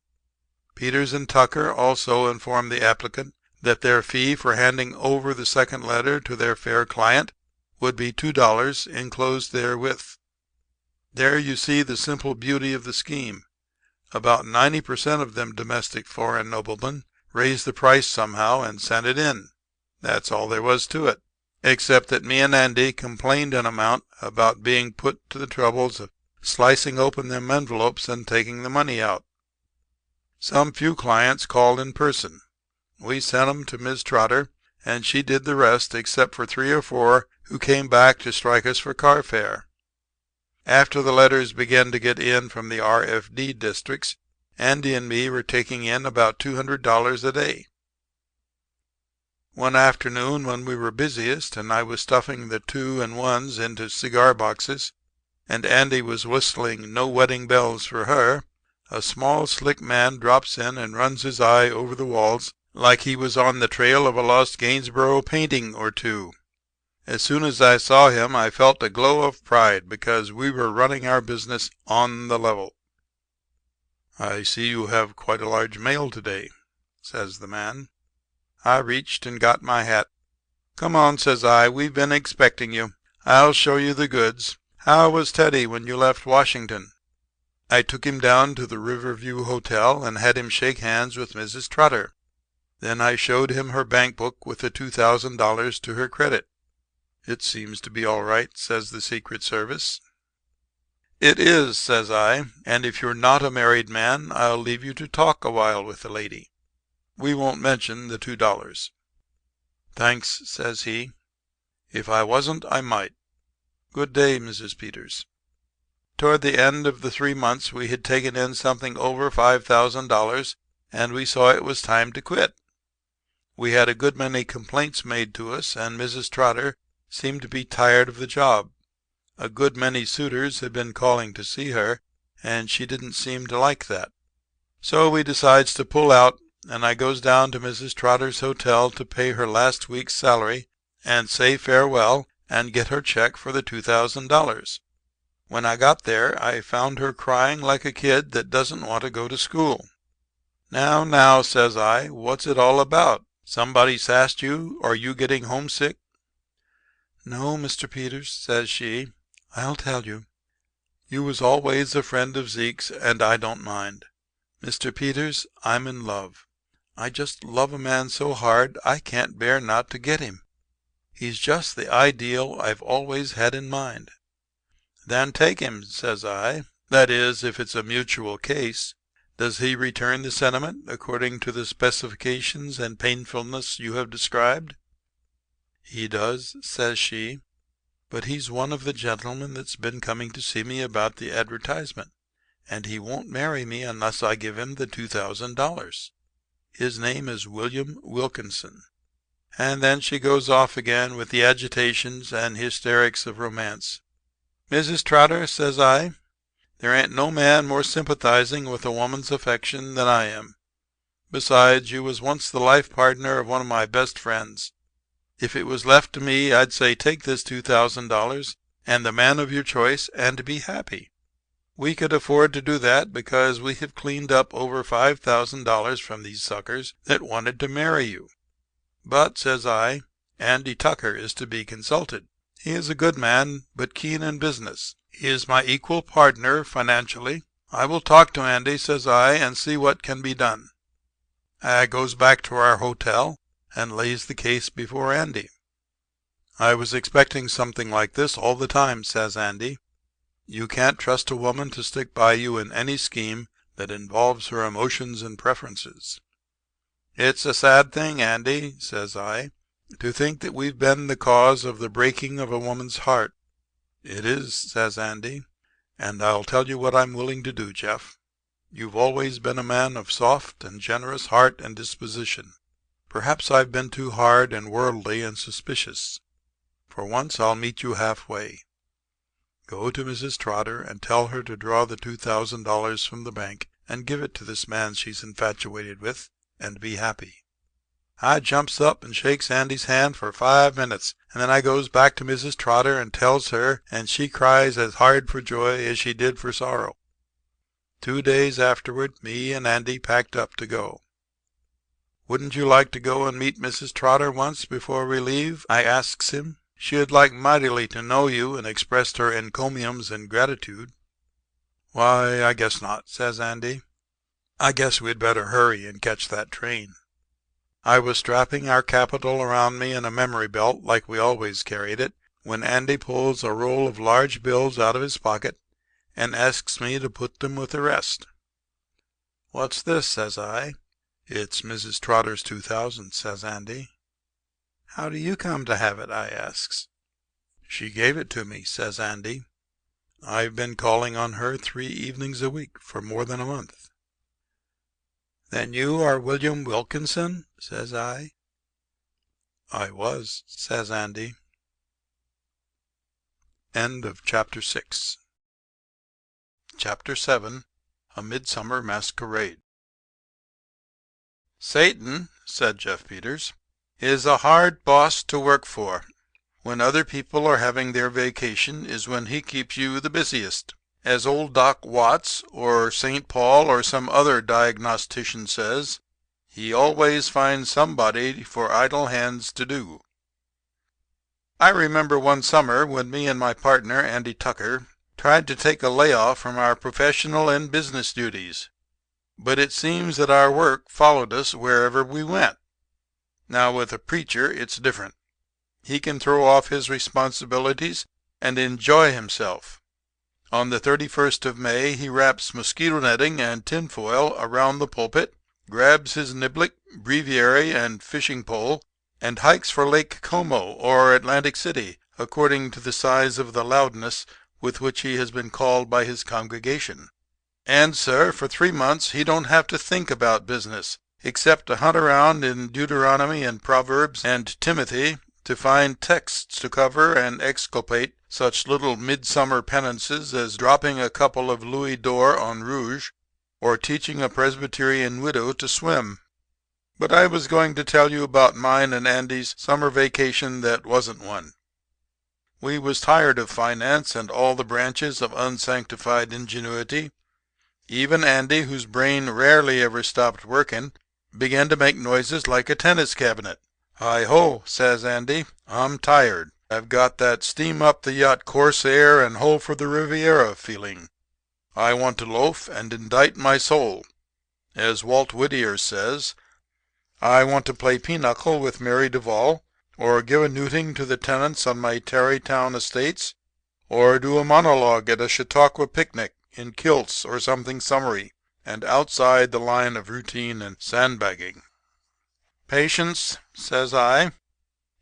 Speaker 1: Peters and Tucker also informed the applicant that their fee for handing over the second letter to their fair client would be $2 enclosed therewith. There you see the simple beauty of the scheme. About 90% of them domestic foreign noblemen raised the price somehow and sent it in. That's all there was to it, except that me and Andy complained an amount about being put to the troubles of slicing open them envelopes and taking the money out. Some few clients called in person. We sent 'em to Miss Trotter, and she did the rest except for 3 or 4 who came back to strike us for car fare. After the letters began to get in from the R.F.D. districts, Andy and me were taking in about $200 a day. One afternoon when we were busiest and I was stuffing the 2 and 1s into cigar boxes and Andy was whistling No Wedding Bells for Her, a small slick man drops in and runs his eye over the walls like he was on the trail of a lost Gainsborough painting or two. As soon as I saw him I felt a glow of pride because we were running our business on the level. "I see you have quite a large mail today," says the man. I reached and got my hat. "Come on," says I. "We've been expecting you. I'll show you the goods. How was Teddy when you left Washington?" I took him down to the Riverview Hotel and had him shake hands with Mrs. Trotter. Then I showed him her bank book with the $2,000 to her credit. "It seems to be all right," says the Secret Service. "It is," says I, "and if you're not a married man I'll leave you to talk a while with the lady. We won't mention the $2. "Thanks," says he. "If I wasn't I might. Good day, Mrs. Peters." Toward the end of the 3 months we had taken in something over $5,000, and we saw it was time to quit. We had a good many complaints made to us, and Mrs. Trotter seemed to be tired of the job. A good many suitors had been calling to see her, and she didn't seem to like that. So we decides to pull out, and I goes down to Mrs. Trotter's hotel to pay her last week's salary and say farewell and get her check for the $2,000. When I got there I found her crying like a kid that doesn't want to go to school. Now, says I, "what's it all about? Somebody sassed you, or you getting homesick?" "No, Mr. Peters," says she, "I'll tell you. You was always a friend of Zeke's, and I don't mind. Mr. Peters, I'm in love. I just love a man so hard I can't bear not to get him. He's just the ideal I've always had in mind." "Then take him," says I. "That is, if it's a mutual case. Does he return the sentiment according to the specifications and painfulness you have described?" "He does," says she, "but he's one of the gentlemen that's been coming to see me about the advertisement, and he won't marry me unless I give him the $2,000. His name is William Wilkinson." And then she goes off again with the agitations and hysterics of romance. "Mrs. Trotter," says I, "there ain't no man more sympathizing with a woman's affection than I am. Besides, you was once the life partner of one of my best friends. If it was left to me, I'd say take this $2,000 and the man of your choice and be happy. We could afford to do that because we have cleaned up over $5,000 from these suckers that wanted to marry you. But," says I, "Andy Tucker is to be consulted. He is a good man, but keen in business. He is my equal partner financially. I will talk to Andy," says I, "and see what can be done." I goes back to our hotel and lays the case before Andy. "I was expecting something like this all the time," says Andy. "You can't trust a woman to stick by you in any scheme that involves her emotions and preferences." "It's a sad thing, Andy," says I, "to think that we've been the cause of the breaking of a woman's heart." "It is," says Andy, "and I'll tell you what I'm willing to do, Jeff. You've always been a man of soft and generous heart and disposition. Perhaps I've been too hard and worldly and suspicious. For once I'll meet you halfway. Go to Mrs. Trotter and tell her to draw the $2,000 from the bank and give it to this man she's infatuated with, and be happy." I jumps up and shakes Andy's hand for 5 minutes, and then I goes back to Mrs. Trotter and tells her, and she cries as hard for joy as she did for sorrow. 2 days afterward, me and Andy packed up to go. "Wouldn't you like to go and meet Mrs. Trotter once before we leave?" I asks him. "She'd like mightily to know you," and expressed her encomiums and gratitude. "Why, I guess not," says Andy. "I guess we'd better hurry and catch that train." I was strapping our capital around me in a memory belt like we always carried it, when Andy pulls a roll of large bills out of his pocket and asks me to put them with the rest. "What's this?" says I. "It's Mrs. Trotter's 2,000, says Andy. "How do you come to have it?" I asks. "She gave it to me," says Andy. "I've been calling on her 3 evenings a week for more than a month." "Then you are William Wilkinson?" says I. "I was," says Andy. End of chapter 6. Chapter 7. A Midsummer Masquerade. "Satan," said Jeff Peters, "is a hard boss to work for. When other people are having their vacation is when he keeps you the busiest. As old Doc Watts or St. Paul or some other diagnostician says, he always finds somebody for idle hands to do." I remember one summer when me and my partner, Andy Tucker, tried to take a layoff from our professional and business duties. But it seems that our work followed us wherever we went. Now, with a preacher, it's different. He can throw off his responsibilities and enjoy himself. On the 31st of May he wraps mosquito netting and tinfoil around the pulpit, grabs his niblick, breviary, and fishing pole, and hikes for Lake Como or Atlantic City, according to the size of the loudness with which he has been called by his congregation. And, sir, for 3 months he don't have to think about business, except to hunt around in Deuteronomy and Proverbs and Timothy to find texts to cover and exculpate such little midsummer penances as dropping a couple of louis d'or on rouge or teaching a Presbyterian widow to swim. But I was going to tell you about mine and Andy's summer vacation that wasn't one. We was tired of finance and all the branches of unsanctified ingenuity. Even Andy, whose brain rarely ever stopped working, began to make noises like a tennis cabinet. "Hi-ho," says Andy, "I'm tired. I've got that steam up the yacht Corsair and hoe for the Riviera feeling. I want to loaf and indict my soul. As Walt Whittier says, I want to play pinochle with Mary Duval, or give a newting to the tenants on my Tarrytown estates, or do a monologue at a Chautauqua picnic in kilts or something summary and outside the line of routine and sandbagging." "Patience," says I.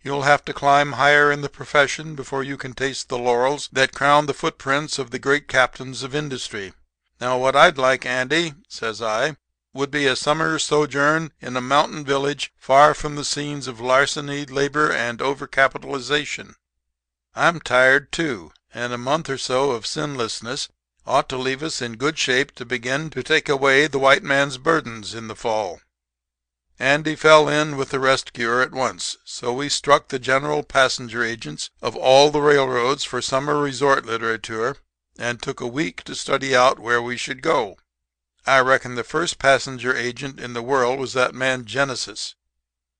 Speaker 1: "You'll have to climb higher in the profession before you can taste the laurels that crown the footprints of the great captains of industry. Now, what I'd like, Andy," says I, "would be a summer sojourn in a mountain village far from the scenes of larceny, labor, and overcapitalization. I'm tired, too, and a month or so of sinlessness ought to leave us in good shape to begin to take away the white man's burdens in the fall." Andy fell in with the rest cure at once, so we struck the general passenger agents of all the railroads for summer resort literature and took a week to study out where we should go. I reckon the first passenger agent in the world was that man Genesis.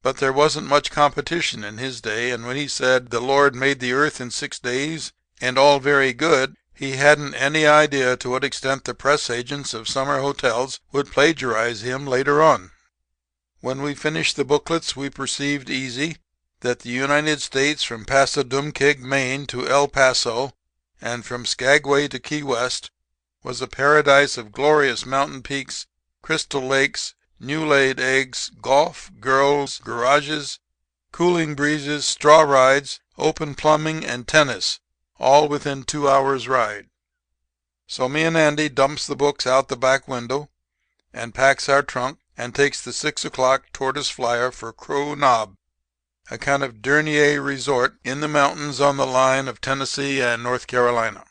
Speaker 1: But there wasn't much competition in his day, and when he said the Lord made the earth in 6 days and all very good, he hadn't any idea to what extent the press agents of summer hotels would plagiarize him later on. When we finished the booklets we perceived easy that the United States from Passadumkeag, Maine to El Paso and from Skagway to Key West was a paradise of glorious mountain peaks, crystal lakes, new-laid eggs, golf, girls, garages, cooling breezes, straw rides, open plumbing, and tennis, all within 2 hours' ride. So me and Andy dumps the books out the back window, and packs our trunk and takes the 6 o'clock tortoise flyer for Crow Knob, a kind of dernier resort in the mountains on the line of Tennessee and North Carolina.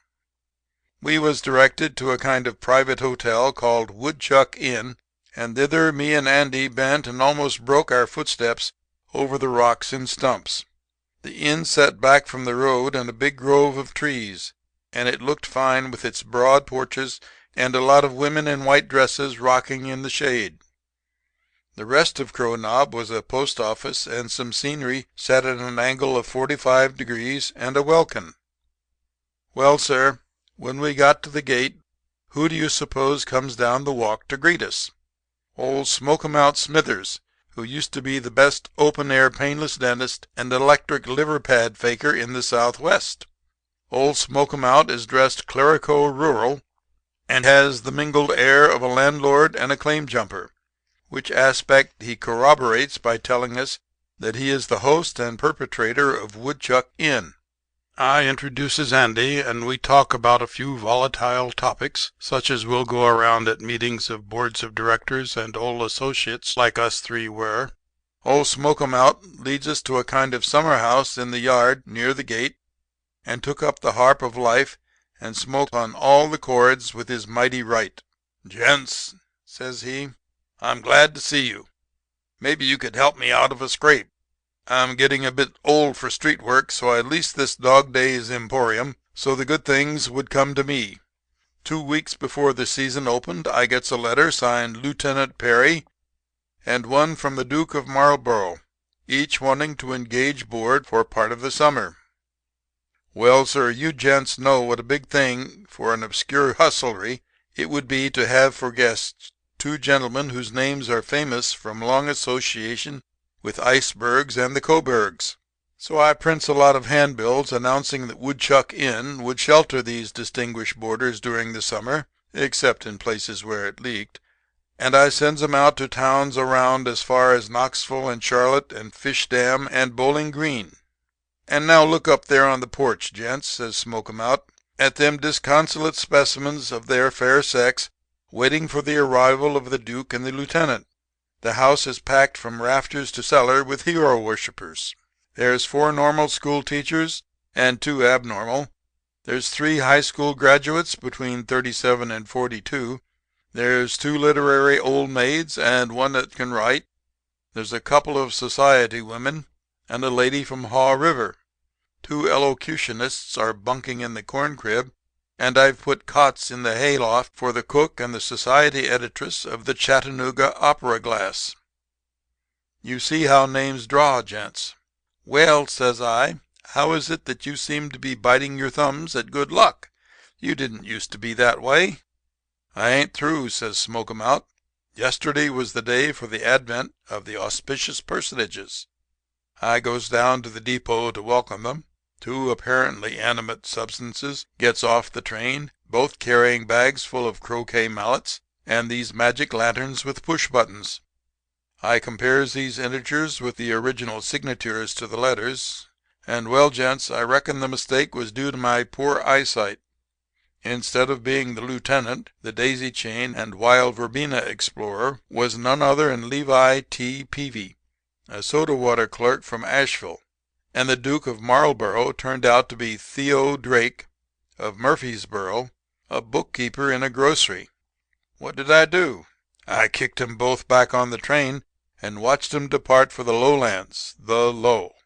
Speaker 1: We was directed to a kind of private hotel called Woodchuck Inn, and thither me and Andy bent and almost broke our footsteps over the rocks and stumps. The inn set back from the road in a big grove of trees, and it looked fine with its broad porches and a lot of women in white dresses rocking in the shade. The rest of Crow Knob was a post office and some scenery set at an angle of 45 degrees and a welkin. Well, sir, when we got to the gate, who do you suppose comes down the walk to greet us? Old Smoke-'em-out Smithers, who used to be the best open-air painless dentist and electric liver pad faker in the Southwest. Old Smoke-'em-out is dressed clerico-rural and has the mingled air of a landlord and a claim jumper, which aspect he corroborates by telling us that he is the host and perpetrator of Woodchuck Inn. I introduces Andy, and we talk about a few volatile topics, such as will go around at meetings of boards of directors and old associates like us three were. Old Smoke-'em-out leads us to a kind of summer house in the yard near the gate, and took up the harp of life and smoked on all the chords with his mighty right. "Gents," says he, "I'm glad to see you. Maybe you could help me out of a scrape. I'm getting a bit old for street work, so I leased this Dog Days Emporium so the good things would come to me. 2 weeks before the season opened, I gets a letter signed Lieutenant Perry and one from the Duke of Marlborough, each wanting to engage board for part of the summer. Well, sir, you gents know what a big thing for an obscure hustlery it would be to have for guests 2 gentlemen whose names are famous from long association with icebergs and the Coburgs. So I prints a lot of handbills announcing that Woodchuck Inn would shelter these distinguished boarders during the summer, except in places where it leaked, and I sends 'em out to towns around as far as Knoxville and Charlotte and Fish Dam and Bowling Green. And now look up there on the porch, gents," says Smoke-'em-out, "at them disconsolate specimens of their fair sex waiting for the arrival of the Duke and the Lieutenant. The house is packed from rafters to cellar with hero worshippers. There's 4 normal school teachers and 2 abnormal. There's 3 high school graduates between 37 and 42. There's 2 literary old maids and 1 that can write. There's a couple of society women and a lady from Haw River. 2 elocutionists are bunking in the corn crib, and I've put cots in the hayloft for the cook and the society editress of the Chattanooga Opera Glass. You see how names draw, gents." "Well," says I, "how is it that you seem to be biting your thumbs at good luck? You didn't used to be that way." "I ain't through," says Smoke-'em-out. "Yesterday was the day for the advent of the auspicious personages. I goes down to the depot to welcome them. 2 apparently animate substances gets off the train, both carrying bags full of croquet mallets and these magic lanterns with push buttons. I compares these integers with the original signatures to the letters, and, well, gents, I reckon the mistake was due to my poor eyesight. Instead of being the lieutenant, the daisy chain and wild verbena explorer was none other than Levi T. Peavy, a soda water clerk from Asheville. And the Duke of Marlborough turned out to be Theo Drake of Murfreesboro, a bookkeeper in a grocery. What did I do? I kicked 'em both back on the train and watched 'em depart for the lowlands, the low.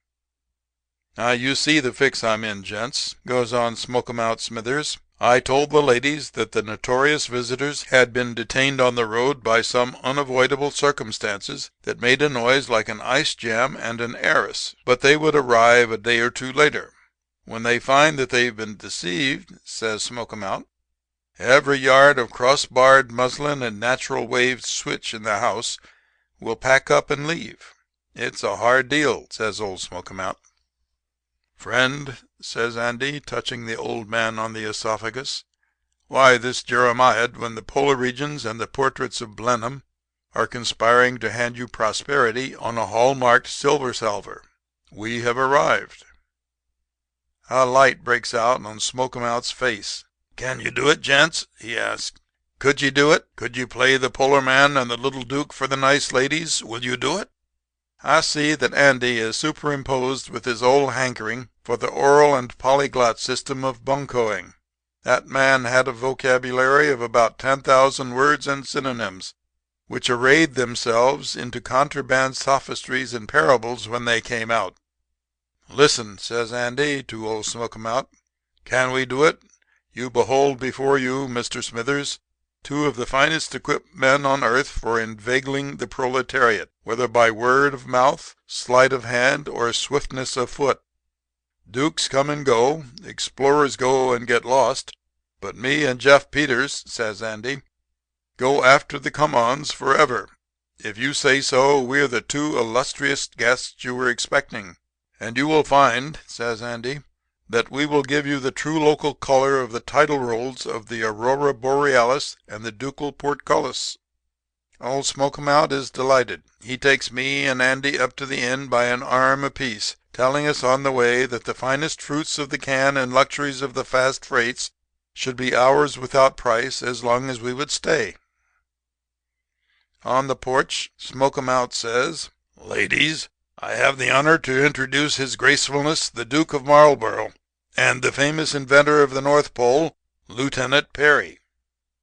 Speaker 1: Now you see the fix I'm in, gents," goes on Smoke-'em-out Smithers. "I told the ladies that the notorious visitors had been detained on the road by some unavoidable circumstances that made a noise like an ice jam and an heiress, but they would arrive a day or 2 later. When they find that they've been deceived," says Smoke-'em-out, "every yard of cross-barred muslin and natural waved switch in the house will pack up and leave. It's a hard deal," says old Smoke-'em-out. "Friend," says Andy, touching the old man on the esophagus, "why this Jeremiad when the polar regions and the portraits of Blenheim are conspiring to hand you prosperity on a hall-marked silver salver. We have arrived." A light breaks out on Smoke-'em-out's face. "Can you do it, gents?" he asked. Could you do it? Could you play the Polar Man and the Little Duke for the nice ladies? Will you do it?" I see that Andy is superimposed with his old hankering for the oral and polyglot system of buncoing. That man had a vocabulary of about 10,000 words and synonyms, which arrayed themselves into contraband sophistries and parables when they came out. "Listen," says Andy to old Smoke 'em Out. "Can we do it? You behold before you, Mr. Smithers, two of the finest equipped men on earth for inveigling the proletariat, whether by word of mouth, sleight of hand, or swiftness of foot. Dukes come and go, explorers go and get lost, but me and Jeff Peters," says Andy, "go after the come-ons forever. If you say so, we're the two illustrious guests you were expecting. And you will find," says Andy, "that we will give you the true local color of the title roles of the Aurora Borealis and the Ducal Portcullis." Old Smoke 'em Out is delighted. He takes me and Andy up to the inn by an arm apiece, telling us on the way that the finest fruits of the can and luxuries of the fast freights should be ours without price as long as we would stay. On the porch, Smoke 'em Out says, "Ladies, I have the honor to introduce His Gracefulness the Duke of Marlborough and the famous inventor of the North Pole, Lieutenant Perry."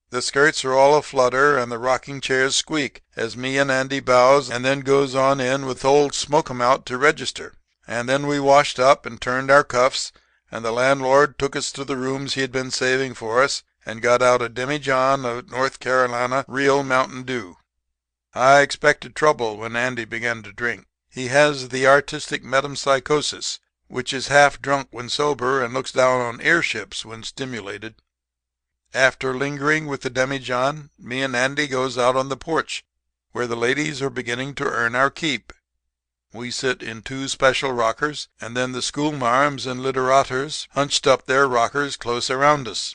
Speaker 1: The skirts are all aflutter and the rocking chairs squeak as me and Andy bows and then goes on in with old Smoke 'em Out to register. And then we washed up and turned our cuffs, and the landlord took us to the rooms he had been saving for us and got out a demijohn of North Carolina real Mountain Dew. I expected trouble when Andy began to drink. He has the artistic metempsychosis, which is half drunk when sober and looks down on airships when stimulated. After lingering with the demijohn, me and Andy goes out on the porch, where the ladies are beginning to earn our keep. We sit in two special rockers, and then the schoolmarms and literators hunched up their rockers close around us.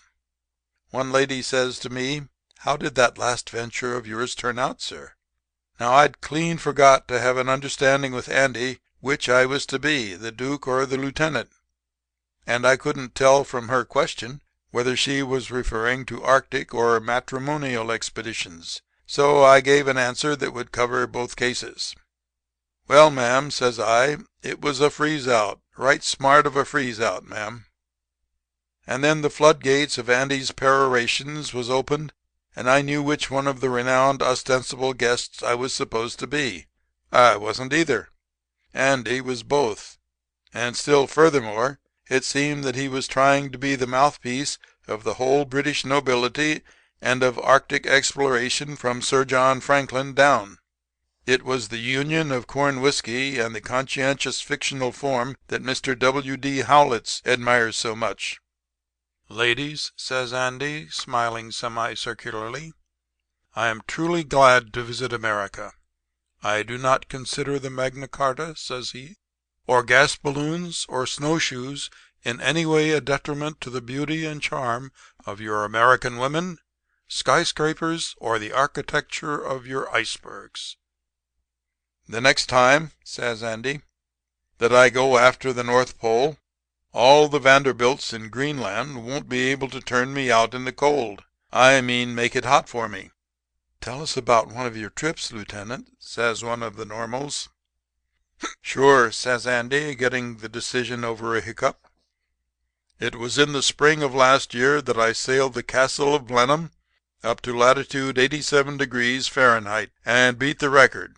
Speaker 1: One lady says to me, "How did that last venture of yours turn out, sir?" Now, I'd clean forgot to have an understanding with Andy which I was to be, the Duke or the Lieutenant. And I couldn't tell from her question whether she was referring to Arctic or matrimonial expeditions. So I gave an answer that would cover both cases. "Well, ma'am," says I, "it was a freeze-out. Right smart of a freeze-out, ma'am." And then the floodgates of Andy's perorations was opened, and I knew which one of the renowned ostensible guests I was supposed to be. I wasn't either. Andy was both. And still furthermore, it seemed that he was trying to be the mouthpiece of the whole British nobility and of Arctic exploration from Sir John Franklin down. It was the union of corn whiskey and the conscientious fictional form that Mr. W.D. Howlitz admires so much. "Ladies," says Andy, smiling semicircularly, "I am truly glad to visit America. I do not consider the Magna Carta," says he, "or gas balloons or snowshoes in any way a detriment to the beauty and charm of your American women, skyscrapers, or the architecture of your icebergs." "The next time," says Andy, "that I go after the North Pole, all the Vanderbilts in Greenland won't be able to turn me out in the cold. I mean make it hot for me." "Tell us about one of your trips, Lieutenant," says one of the normals. "Sure," says Andy, getting the decision over a hiccup. "It was in the spring of last year that I sailed the Castle of Blenheim up to latitude 87 degrees Fahrenheit and beat the record.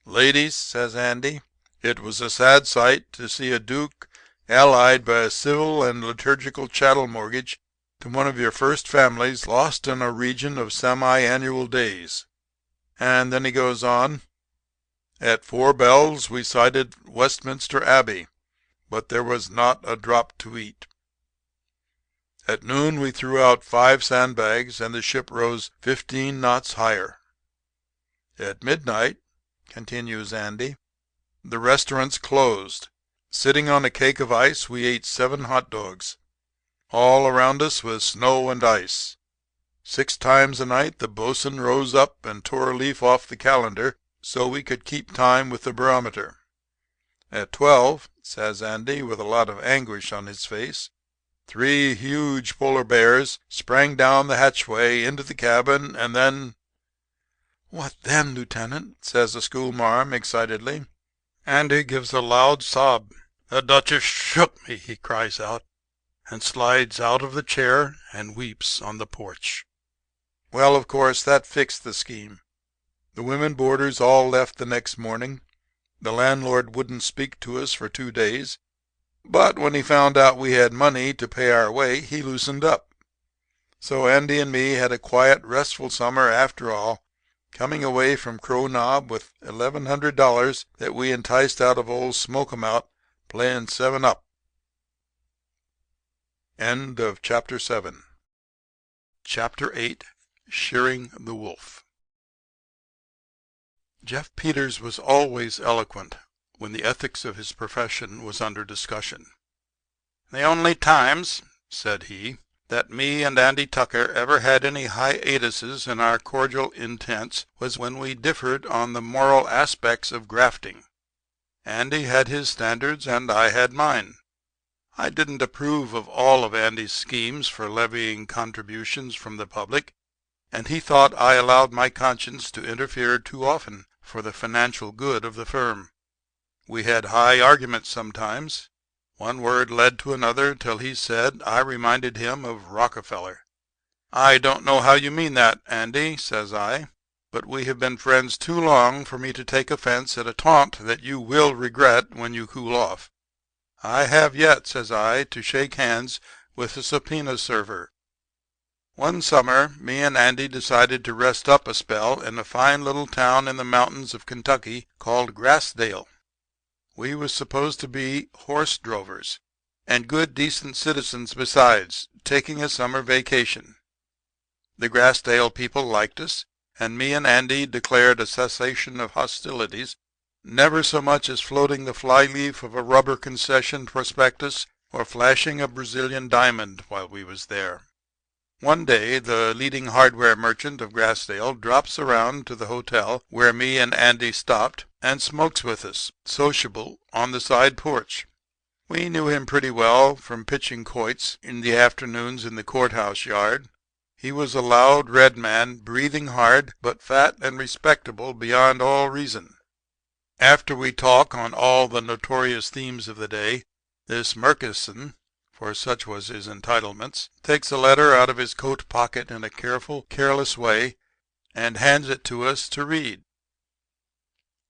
Speaker 1: Ladies," says Andy, "it was a sad sight to see a duke allied by a civil and liturgical chattel mortgage to one of your first families lost in a region of semi-annual days." And then he goes on, "At 4 bells we sighted Westminster Abbey, but there was not a drop to eat. At noon we threw out 5 sandbags and the ship rose 15 knots higher. At midnight," continues Andy, "the restaurants closed. Sitting on a cake of ice, we ate 7 hot dogs. All around us was snow and ice. 6 times a night the bo'sun rose up and tore a leaf off the calendar so we could keep time with the barometer. At 12," says Andy, with a lot of anguish on his face, 3 huge polar bears sprang down the hatchway into the cabin, and then—" "What then, Lieutenant?" says the schoolmarm excitedly. Andy gives a loud sob. "The Duchess shook me," he cries out, and slides out of the chair and weeps on the porch. Well, of course, that fixed the scheme. The women boarders all left the next morning. The landlord wouldn't speak to us for 2 days. But when he found out we had money to pay our way, he loosened up. So Andy and me had a quiet, restful summer after all, coming away from Crow Knob with $1,100 that we enticed out of old Smoke-'em-Out playing 7-Up. End of Chapter 7. Chapter 8. Shearing the Wolf. Jeff Peters was always eloquent when the ethics of his profession was under discussion. "The only times," said he, "that me and Andy Tucker ever had any hiatuses in our cordial intents was when we differed on the moral aspects of grafting. Andy had his standards and I had mine. I didn't approve of all of Andy's schemes for levying contributions from the public, and he thought I allowed my conscience to interfere too often for the financial good of the firm. We had high arguments sometimes. One word led to another till he said I reminded him of Rockefeller. 'I don't know how you mean that, Andy,' says I, 'but we have been friends too long for me to take offense at a taunt that you will regret when you cool off. I have yet,' says I, 'to shake hands with the subpoena server.' One summer me and Andy decided to rest up a spell in a fine little town in the mountains of Kentucky called Grassdale. We was supposed to be horse drovers, and good decent citizens besides, taking a summer vacation. The Grassdale people liked us, and me and Andy declared a cessation of hostilities, never so much as floating the flyleaf of a rubber concession prospectus or flashing a Brazilian diamond while we was there. One day the leading hardware merchant of Grassdale drops around to the hotel where me and Andy stopped and smokes with us, sociable, on the side porch. We knew him pretty well from pitching quoits in the afternoons in the courthouse yard. He was a loud, red man, breathing hard, but fat and respectable beyond all reason. After we talk on all the notorious themes of the day, this Murkison, for such was his entitlements, takes a letter out of his coat pocket in a careful, careless way and hands it to us to read.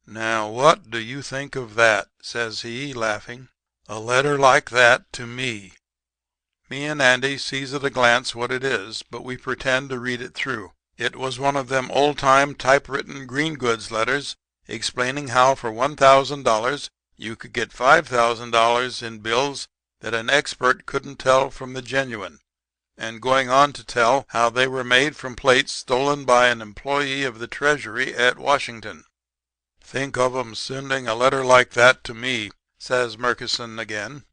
Speaker 1: "Now, what do you think of that?" says he, laughing. "A letter like that to me." Me and Andy sees at a glance what it is, but we pretend to read it through. It was one of them old-time typewritten green goods letters explaining how for $1,000 you could get $5,000 in bills that an expert couldn't tell from the genuine, and going on to tell how they were made from plates stolen by an employee of the Treasury at Washington. "Think of 'em sending a letter like that to me," says Murkison again.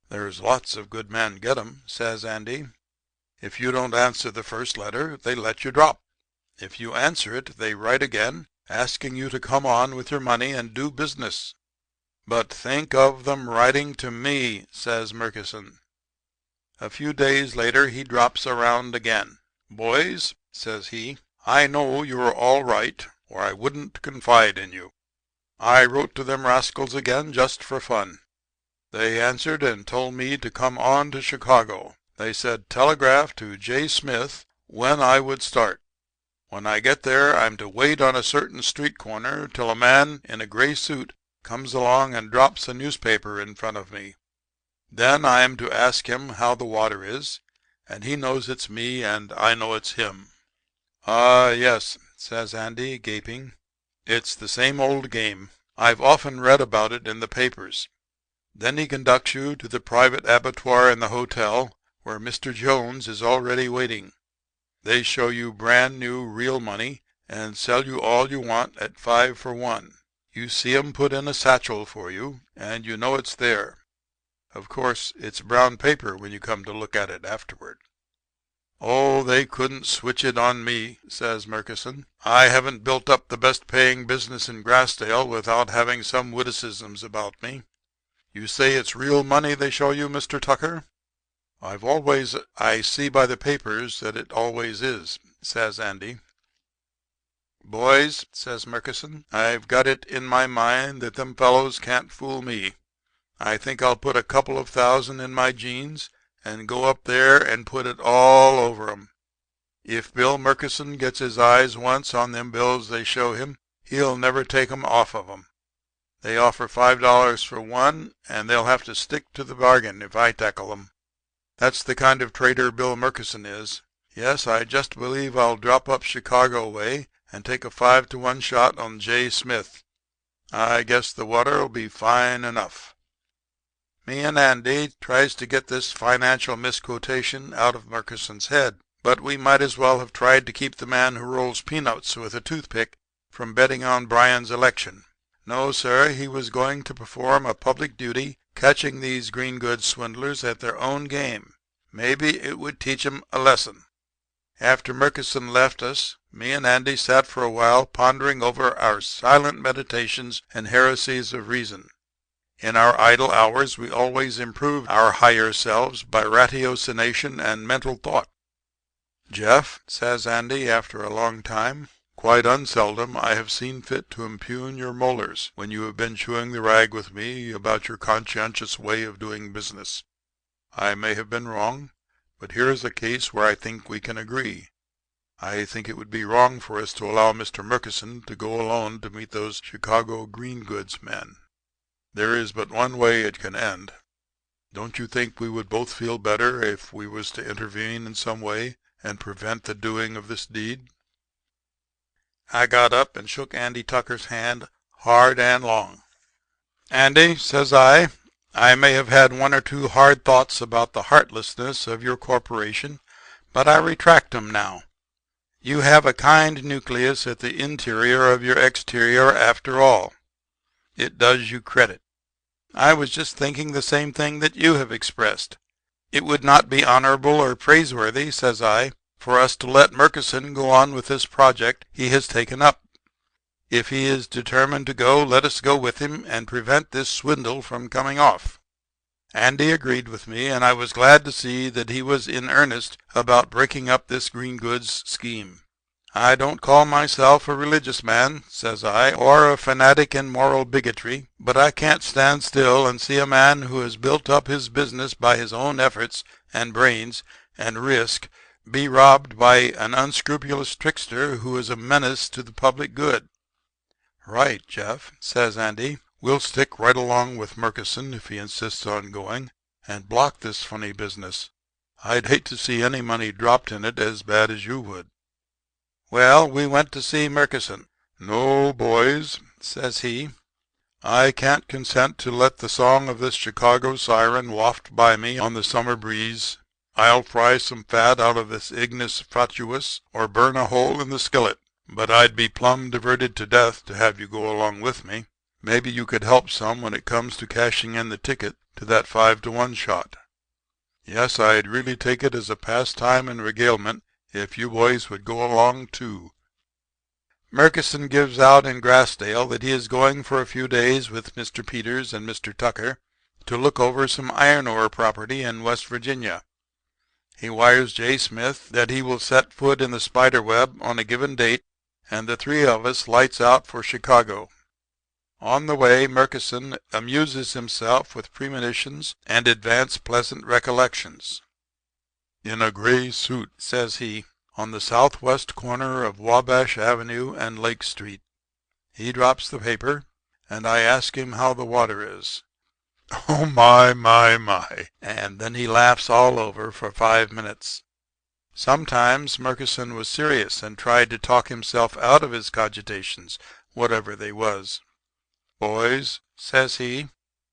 Speaker 1: "There's lots of good men get 'em," says Andy. "If you don't answer the first letter, they let you drop. If you answer it, they write again, asking you to come on with your money and do business. But think of them writing to me," says Murkison. A few days later he drops around again. "Boys," says he, "I know you're all right, or I wouldn't confide in you. I wrote to them rascals again just for fun. They answered and told me to come on to Chicago. They said telegraph to J. Smith when I would start. When I get there I'm to wait on a certain street corner till a man in a gray suit comes along and drops a newspaper in front of me. Then I am to ask him how the water is, and he knows it's me and I know it's him." "Ah, yes," says Andy, gaping. "It's the same old game. I've often read about it in the papers. Then he conducts you to the private abattoir in the hotel where Mr. Jones is already waiting. They show you brand new real money and sell you all you want at 5 for 1. You see 'em put in a satchel for you, and you know it's there. Of course, it's brown paper when you come to look at it afterward." "Oh, they couldn't switch it on me," says Murkison. "I haven't built up the best paying business in Grassdale without having some witticisms about me. You say it's real money they show you, Mr. Tucker?" I see by the papers that it always is," says Andy. "Boys," says Murkison, "I've got it in my mind that them fellows can't fool me. I think I'll put a couple of thousand in my jeans and go up there and put it all over 'em. If Bill Murkison gets his eyes once on them bills they show him, he'll never take 'em off of 'em. They offer $5 for one, and they'll have to stick to the bargain if I tackle 'em. That's the kind of trader Bill Murkison is. Yes, I just believe I'll drop up Chicago way and take a 5-to-1 shot on J. Smith. I guess the water'll be fine enough." Me and Andy tries to get this financial misquotation out of Murkison's head, but we might as well have tried to keep the man who rolls peanuts with a toothpick from betting on Bryan's election. No, sir, he was going to perform a public duty catching these green goods swindlers at their own game. Maybe it would teach 'em a lesson. After Murkison left us, me and Andy sat for a while pondering over our silent meditations and heresies of reason. In our idle hours we always improved our higher selves by ratiocination and mental thought. "Jeff," says Andy after a long time, "quite unseldom I have seen fit to impugn your molars when you have been chewing the rag with me about your conscientious way of doing business. I may have been wrong, but here is a case where I think we can agree. I think it would be wrong for us to allow Mr. Murkison to go alone to meet those Chicago green goods men. There is but one way it can end. Don't you think we would both feel better if we was to intervene in some way and prevent the doing of this deed?" I got up and shook Andy Tucker's hand hard and long. "Andy," says I may have had one or two hard thoughts about the heartlessness of your corporation, but I retract 'em now. You have a kind nucleus at the interior of your exterior after all. It does you credit. I was just thinking the same thing that you have expressed. It would not be honorable or praiseworthy," says I, "for us to let Murkison go on with this project he has taken up. If he is determined to go, let us go with him and prevent this swindle from coming off." Andy agreed with me, and I was glad to see that he was in earnest about breaking up this green goods scheme. "I don't call myself a religious man," says I, "or a fanatic in moral bigotry, but I can't stand still and see a man who has built up his business by his own efforts and brains and risk be robbed by an unscrupulous trickster who is a menace to the public good." "Right, Jeff," says Andy. "We'll stick right along with Murkison if he insists on going, and block this funny business. I'd hate to see any money dropped in it as bad as you would." Well, we went to see Murkison. "No, boys," says he, "I can't consent to let the song of this Chicago siren waft by me on the summer breeze. I'll fry some fat out of this ignis fatuus or burn a hole in the skillet. But I'd be plumb diverted to death to have you go along with me. Maybe you could help some when it comes to cashing in the ticket to that 5-to-1 shot. Yes, I'd really take it as a pastime and regalement if you boys would go along too." Murkison gives out in Grassdale that he is going for a few days with Mr. Peters and Mr. Tucker to look over some iron ore property in West Virginia. He wires J. Smith that he will set foot in the spider web on a given date, and the three of us lights out for Chicago. On the way, Murkison amuses himself with premonitions and advance pleasant recollections. "In a gray suit," says he, "on the southwest corner of Wabash Avenue and Lake Street." He drops the paper, and I ask him how the water is. "Oh, my, my, my!" And then he laughs all over for 5 minutes. Sometimes Murkison was serious and tried to talk himself out of his cogitations, whatever they was. "Boys," says he,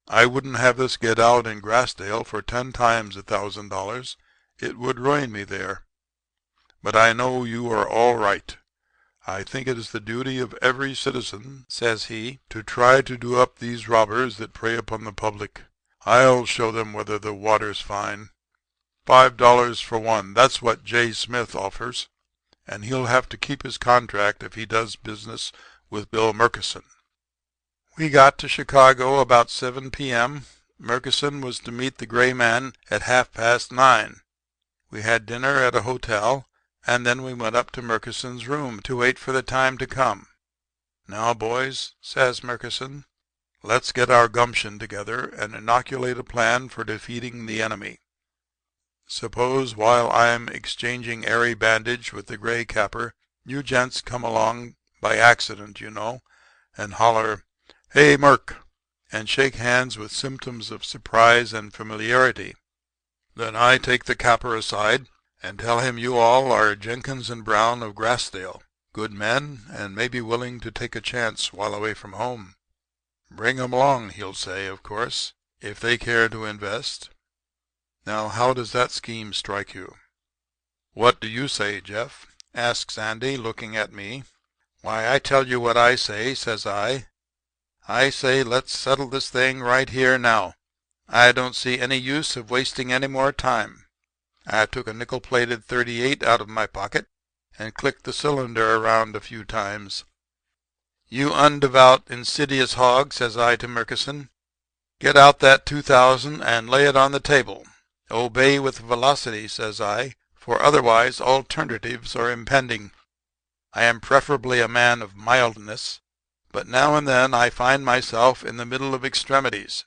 Speaker 1: "I wouldn't have this get out in Grassdale for 10 times $1,000. It would ruin me there. But I know you are all right. I think it is the duty of every citizen," says he, "to try to do up these robbers that prey upon the public. I'll show them whether the water's fine. $5 for one, that's what J. Smith offers, and he'll have to keep his contract if he does business with Bill Murkison." We got to Chicago about 7 p.m. Murkison was to meet the gray man at 9:30. We had dinner at a hotel, and then we went up to Murkison's room to wait for the time to come. "Now, boys," says Murkison, "let's get our gumption together and inoculate a plan for defeating the enemy. Suppose while I'm exchanging airy bandage with the gray capper, you gents come along by accident, you know, and holler, 'Hey, Murk,' and shake hands with symptoms of surprise and familiarity. Then I take the capper aside and tell him you all are Jenkins and Brown of Grassdale, good men and maybe willing to take a chance while away from home. Bring 'em along,' he'll say, of course, if they care to invest. Now, how does that scheme strike you?" "What do you say, Jeff?" asks Andy, looking at me. "Why, I tell you what I say," says I. "I say let's settle this thing right here now. I don't see any use of wasting any more time." I took a nickel-plated .38 out of my pocket and clicked the cylinder around a few times. "You undevout, insidious hog," says I to Murkison, "get out that 2,000 and lay it on the table. Obey with velocity," says I, "for otherwise alternatives are impending. I am preferably a man of mildness, but now and then I find myself in the middle of extremities.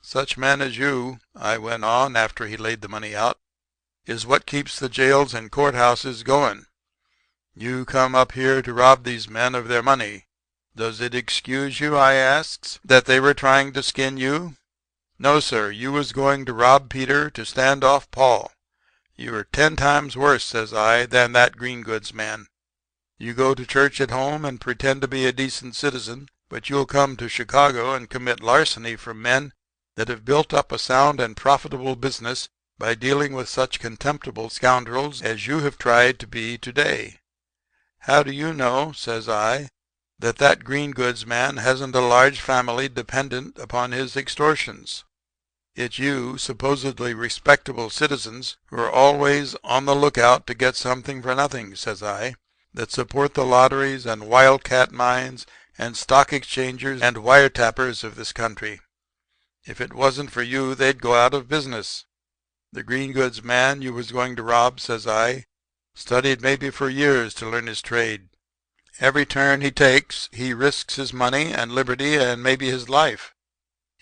Speaker 1: Such men as you," I went on after he laid the money out, "is what keeps the jails and courthouses going. You come up here to rob these men of their money. Does it excuse you," I asks, "that they were trying to skin you? No, sir, you was going to rob Peter to stand off Paul. You are 10 times worse," says I, "than that green goods man. You go to church at home and pretend to be a decent citizen, but you'll come to Chicago and commit larceny from men that have built up a sound and profitable business by dealing with such contemptible scoundrels as you have tried to be today. How do you know," says I, "that that green goods man hasn't a large family dependent upon his extortions? It's you, supposedly respectable citizens, who are always on the lookout to get something for nothing," says I, "that support the lotteries and wildcat mines and stock exchangers and wiretappers of this country. If it wasn't for you, they'd go out of business. The green goods man you was going to rob," says I, "studied maybe for years to learn his trade. Every turn he takes he risks his money and liberty and maybe his life.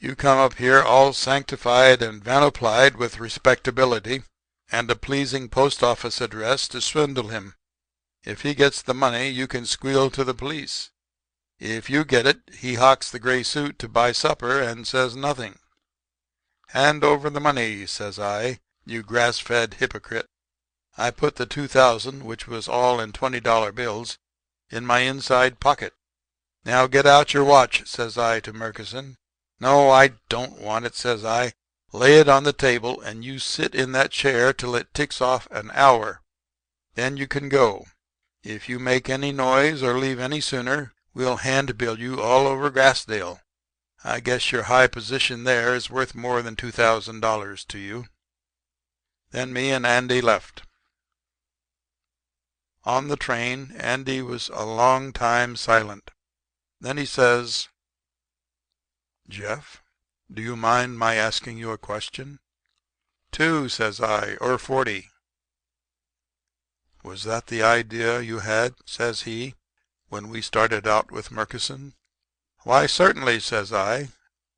Speaker 1: You come up here all sanctified and vanoplied with respectability and a pleasing post office address to swindle him. If he gets the money, you can squeal to the police. If you get it, he hawks the gray suit to buy supper and says nothing. Hand over the money," says I, "you grass-fed hypocrite." I put the 2,000, which was all in $20 bills, in my inside pocket. "Now get out your watch," says I to Murkison. "No, I don't want it," says I. "Lay it on the table, and you sit in that chair till it ticks off an hour. Then you can go. If you make any noise or leave any sooner, we'll handbill you all over Grassdale. I guess your high position there is worth more than $2,000 to you." Then me and Andy left. On the train, Andy was a long time silent. Then he says, "Jeff, do you mind my asking you a question?" "2," says I, "or 40. "Was that the idea you had," says he, "when we started out with Murkison?" "Why, certainly," says I.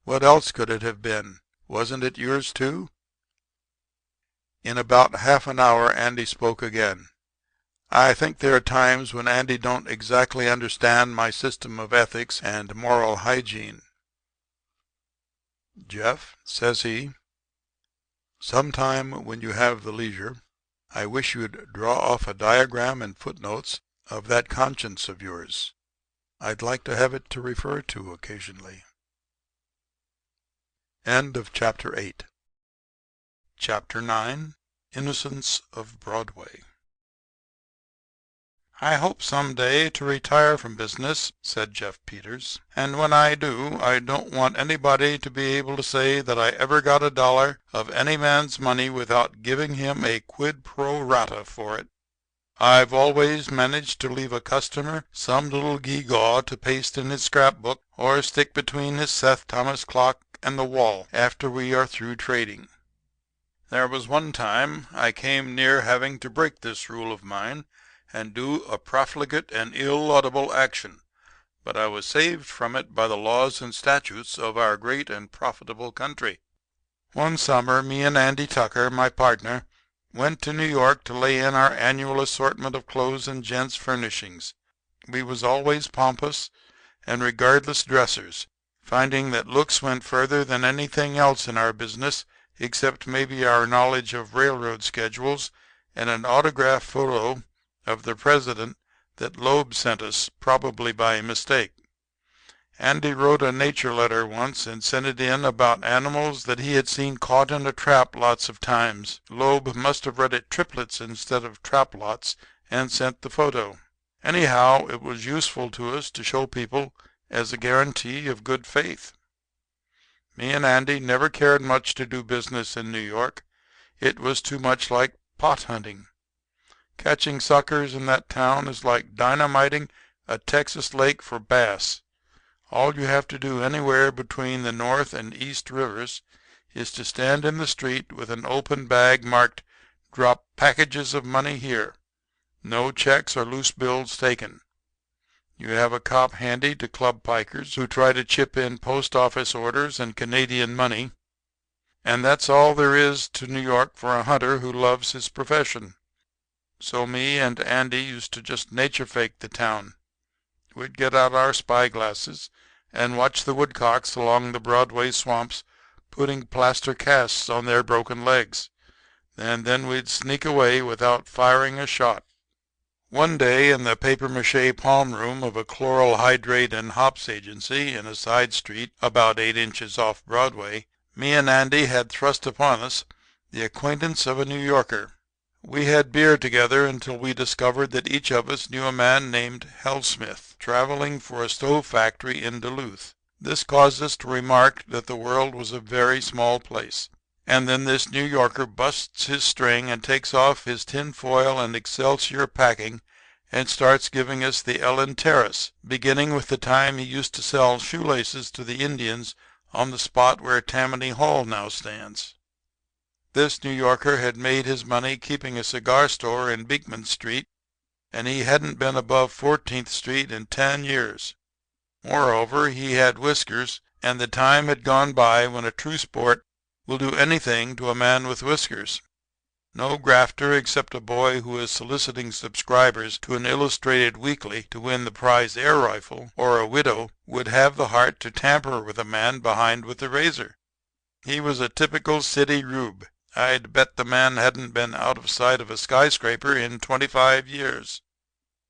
Speaker 1: "What else could it have been? Wasn't it yours, too?" In about half an hour Andy spoke again. I think there are times when Andy don't exactly understand my system of ethics and moral hygiene. "Jeff," says he, "sometime when you have the leisure, I wish you'd draw off a diagram and footnotes of that conscience of yours. I'd like to have it to refer to occasionally." End of Chapter 8. Chapter 9. Innocents of Broadway. "I hope some day to retire from business," said Jeff Peters, "and when I do I don't want anybody to be able to say that I ever got a dollar of any man's money without giving him a quid pro rata for it. I've always managed to leave a customer some little gewgaw to paste in his scrapbook or stick between his Seth Thomas clock and the wall after we are through trading. There was one time I came near having to break this rule of mine and do a profligate and ill-laudable action, but I was saved from it by the laws and statutes of our great and profitable country. One summer me and Andy Tucker, my partner, went to New York to lay in our annual assortment of clothes and gents' furnishings. We was always pompous and regardless dressers, finding that looks went further than anything else in our business except maybe our knowledge of railroad schedules and an autograph photo of the president that Loeb sent us, probably by mistake. Andy wrote a nature letter once and sent it in about animals that he had seen caught in a trap lots of times. Loeb must have read it triplets instead of trap lots and sent the photo. Anyhow, it was useful to us to show people as a guarantee of good faith. Me and Andy never cared much to do business in New York. It was too much like pot hunting. Catching suckers in that town is like dynamiting a Texas lake for bass. All you have to do anywhere between the North and East Rivers is to stand in the street with an open bag marked "Drop packages of money here. No checks or loose bills taken." You have a cop handy to club pikers who try to chip in post office orders and Canadian money. And that's all there is to New York for a hunter who loves his profession. So me and Andy used to just nature fake the town. We'd get out our spy glasses and watch the woodcocks along the Broadway swamps putting plaster casts on their broken legs. And then we'd sneak away without firing a shot. One day in the papier-mâché palm room of a chloral hydrate and hops agency in a side street about 8 inches off Broadway, me and Andy had thrust upon us the acquaintance of a New Yorker. We had beer together until we discovered that each of us knew a man named Hellsmith, traveling for a stove factory in Duluth. This caused us to remark that the world was a very small place. And then this New Yorker busts his string and takes off his tin foil and excelsior packing and starts giving us the Ellen Terrace, beginning with the time he used to sell shoelaces to the Indians on the spot where Tammany Hall now stands. This New Yorker had made his money keeping a cigar store in Beekman Street, and he hadn't been above 14th Street in 10 years. Moreover, he had whiskers, and the time had gone by when a true sport will do anything to a man with whiskers. No grafter except a boy who is soliciting subscribers to an illustrated weekly to win the prize air rifle, or a widow, would have the heart to tamper with a man behind with the razor. He was a typical city rube. I'd bet the man hadn't been out of sight of a skyscraper in 25 years.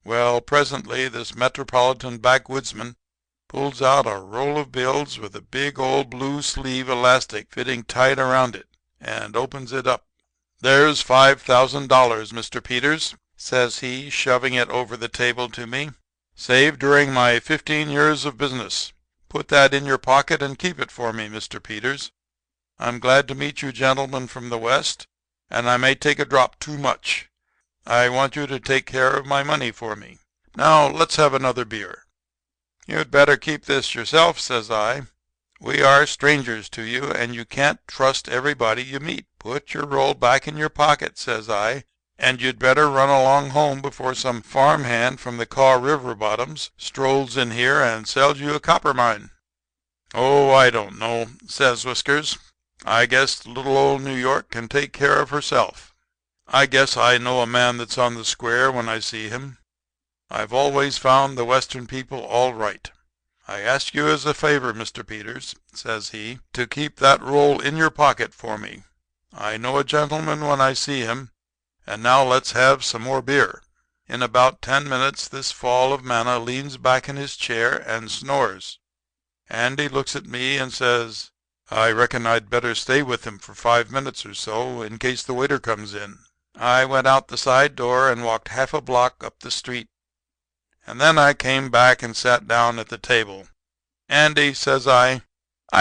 Speaker 1: Well, presently this metropolitan backwoodsman pulls out a roll of bills with a big old blue sleeve elastic fitting tight around it, and opens it up. "There's $5,000, Mr. Peters," says he, shoving it over the table to me, "saved during my 15 years of business. Put that in your pocket and keep it for me, Mr. Peters. I'm glad to meet you gentlemen from the West, and I may take a drop too much. I want you to take care of my money for me. Now let's have another beer." "You'd better keep this yourself," says I. "We are strangers to you, and you can't trust everybody you meet. Put your roll back in your pocket," says I, "and you'd better run along home before some farmhand from the Kaw River bottoms strolls in here and sells you a copper mine." "Oh, I don't know," says Whiskers. "I guess little old New York can take care of herself. I guess I know a man that's on the square when I see him. I've always found the Western people all right. I ask you as a favor, Mr. Peters," says he, "to keep that roll in your pocket for me. I know a gentleman when I see him. And now let's have some more beer." In about 10 minutes this fall of manna leans back in his chair and snores. Andy looks at me and says, "I reckon I'd better stay with him for 5 minutes or so in case the waiter comes in." I went out the side door and walked half a block up the street. And then I came back and sat down at the table. "Andy," says I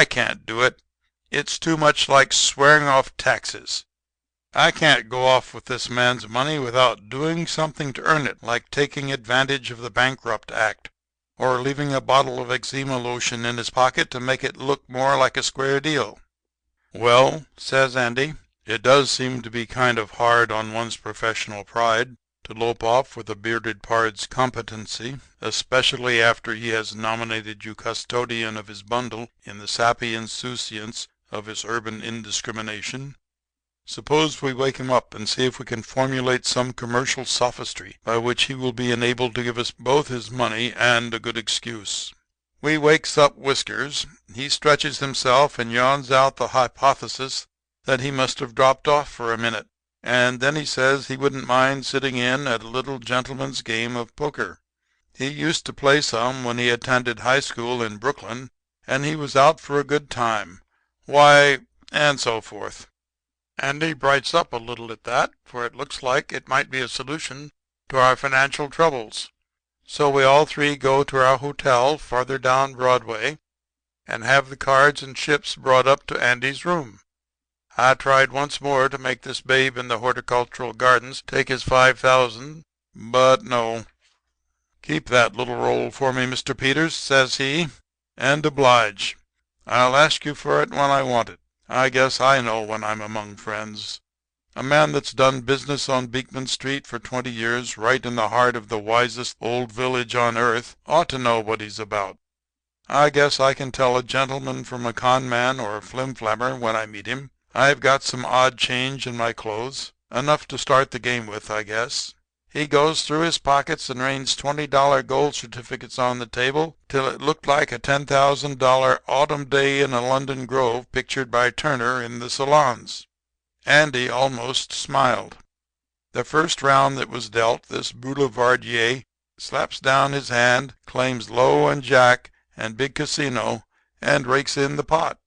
Speaker 1: can't do it. It's too much like swearing off taxes. I can't go off with this man's money without doing something to earn it, like taking advantage of the Bankrupt Act. or leaving a bottle of eczema lotion in his pocket to make it look more like a square deal. Well, says Andy, it does seem to be kind of hard on one's professional pride to lope off with a bearded pard's competency, especially after he has nominated you custodian of his bundle in the sappy insouciance of his urban indiscrimination. Suppose we wake him up and see if we can formulate some commercial sophistry by which he will be enabled to give us both his money and a good excuse. We wakes up Whiskers. He stretches himself and yawns out the hypothesis that he must have dropped off for a minute. And then he says he wouldn't mind sitting in at a little gentleman's game of poker. He used to play some when he attended high school in Brooklyn, and he was out for a good time. Why, and so forth. Andy brights up a little at that, for it looks like it might be a solution to our financial troubles. So we all three go to our hotel farther down Broadway and have the cards and chips brought up to Andy's room. I tried once more to make this babe in the horticultural gardens take his $5,000, but no. "Keep that little roll for me, Mr. Peters," says he, "and oblige. I'll ask you for it when I want it. I guess I know when I'm among friends. A man that's done business on Beekman Street for 20 years, right in the heart of the wisest old village on earth, ought to know what he's about. I guess I can tell a gentleman from a con man or a flimflammer when I meet him. I've got some odd change in my clothes, enough to start the game with, I guess." He goes through his pockets and rains $20 gold certificates on the table till it looked like a $10,000 autumn day in a London grove pictured by Turner in the salons. Andy almost smiled. The first round that was dealt, this boulevardier slaps down his hand, claims low and jack and big casino, and rakes in the pot.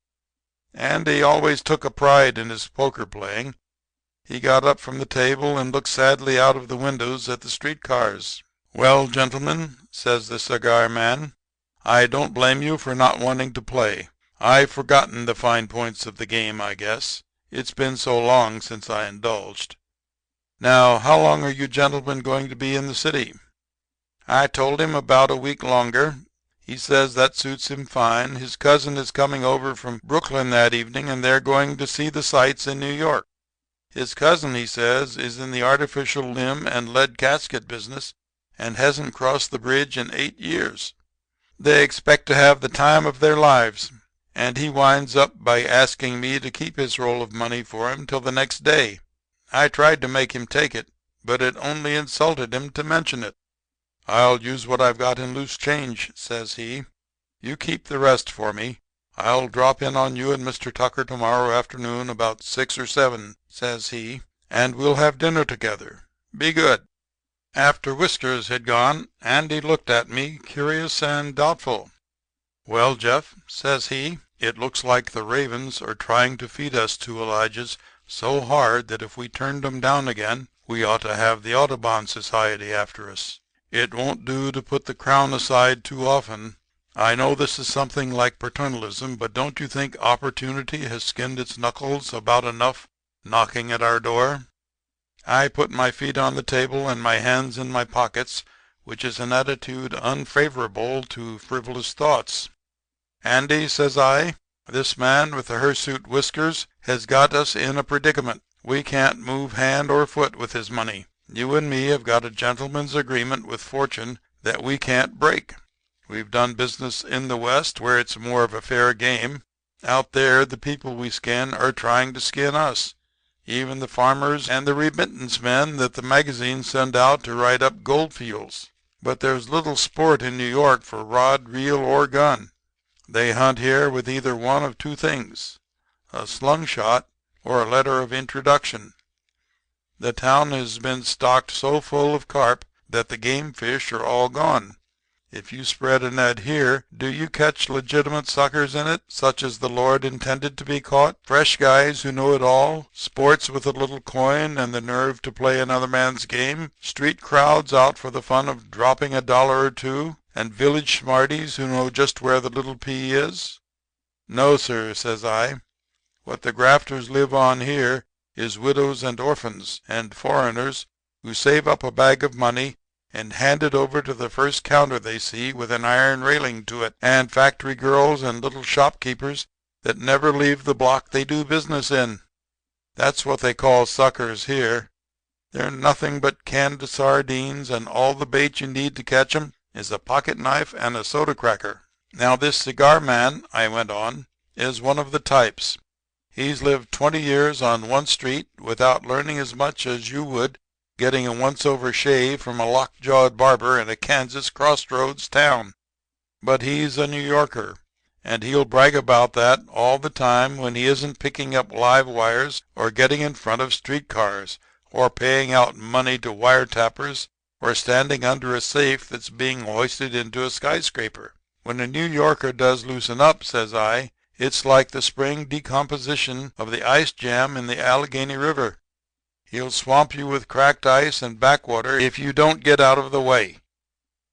Speaker 1: Andy always took a pride in his poker playing. He got up from the table and looked sadly out of the windows at the street cars. "Well, gentlemen," says the cigar man, "I don't blame you for not wanting to play. I've forgotten the fine points of the game, I guess. It's been so long since I indulged. Now, how long are you gentlemen going to be in the city?" I told him about a week longer. He says that suits him fine. His cousin is coming over from Brooklyn that evening, and they're going to see the sights in New York. His cousin, he says, is in the artificial limb and lead casket business and hasn't crossed the bridge in 8 years. They expect to have the time of their lives, and he winds up by asking me to keep his roll of money for him till the next day. I tried to make him take it, but it only insulted him to mention it. "I'll use what I've got in loose change," says he. "You keep the rest for me. I'll drop in on you and Mr. Tucker tomorrow afternoon about 6 or 7, says he, "and we'll have dinner together. Be good." After Whiskers had gone, Andy looked at me, curious and doubtful. "Well, Jeff," says he, "it looks like the ravens are trying to feed us two Elijahs so hard that if we turned 'em down again we ought to have the Audubon Society after us. It won't do to put the crown aside too often. I know this is something like paternalism, but don't you think opportunity has skinned its knuckles about enough knocking at our door?" I put my feet on the table and my hands in my pockets, which is an attitude unfavorable to frivolous thoughts. "Andy," says I, "this man with the hirsute whiskers has got us in a predicament. We can't move hand or foot with his money. You and me have got a gentleman's agreement with fortune that we can't break. We've done business in the West where it's more of a fair game. Out there the people we skin are trying to skin us, even the farmers and the remittance men that the magazines send out to write up gold fields. But there's little sport in New York for rod, reel, or gun. They hunt here with either one of two things, a slung shot or a letter of introduction. The town has been stocked so full of carp that the game fish are all gone. If you spread a net here, do you catch legitimate suckers in it, such as the Lord intended to be caught? Fresh guys who know it all, sports with a little coin and the nerve to play another man's game, street crowds out for the fun of dropping $1 or $2, and village smarties who know just where the little pea is? No, sir," says I. "What the grafters live on here is widows and orphans and foreigners who save up a bag of money and hand it over to the first counter they see with an iron railing to it, and factory girls and little shopkeepers that never leave the block they do business in. That's what they call suckers here. They're nothing but canned sardines, and all the bait you need to catch 'em is a pocket knife and a soda cracker. Now this cigar man," I went on, "is one of the types. He's lived 20 years on one street without learning as much as you would getting a once-over shave from a lock-jawed barber in a Kansas crossroads town. But he's a New Yorker, and he'll brag about that all the time when he isn't picking up live wires or getting in front of street cars or paying out money to wiretappers or standing under a safe that's being hoisted into a skyscraper. When a New Yorker does loosen up," says I, "it's like the spring decomposition of the ice jam in the Allegheny River. He'll swamp you with cracked ice and backwater if you don't get out of the way.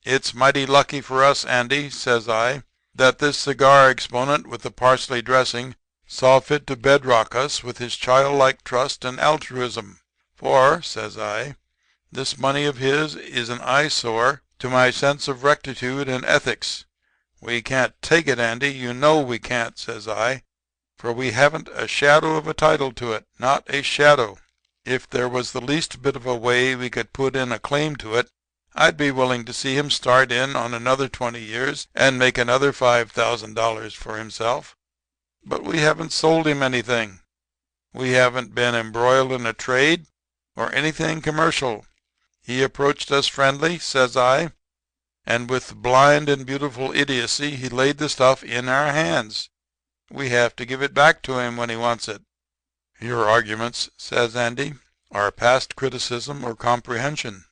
Speaker 1: It's mighty lucky for us, Andy," says I, "that this cigar exponent with the parsley dressing saw fit to bedrock us with his childlike trust and altruism. For," says I, "this money of his is an eyesore to my sense of rectitude and ethics. We can't take it, Andy. You know we can't," says I, "for we haven't a shadow of a title to it. Not a shadow. If there was the least bit of a way we could put in a claim to it, I'd be willing to see him start in on another 20 years and make another $5,000 for himself. But we haven't sold him anything. We haven't been embroiled in a trade or anything commercial. He approached us friendly," says I, "and with blind and beautiful idiocy he laid the stuff in our hands. We have to give it back to him when he wants it." "Your arguments," says Andy, "are past criticism or comprehension.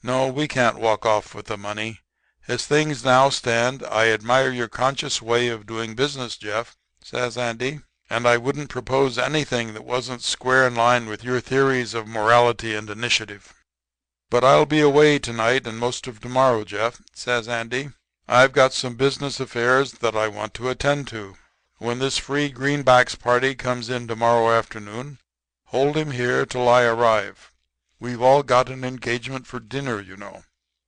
Speaker 1: No, we can't walk off with the money. As things now stand, I admire your conscious way of doing business, Jeff," says Andy, "and I wouldn't propose anything that wasn't square in line with your theories of morality and initiative. But I'll be away tonight and most of tomorrow, Jeff," says Andy. "I've got some business affairs that I want to attend to. When this free greenbacks party comes in tomorrow afternoon, hold him here till I arrive. We've all got an engagement for dinner, you know."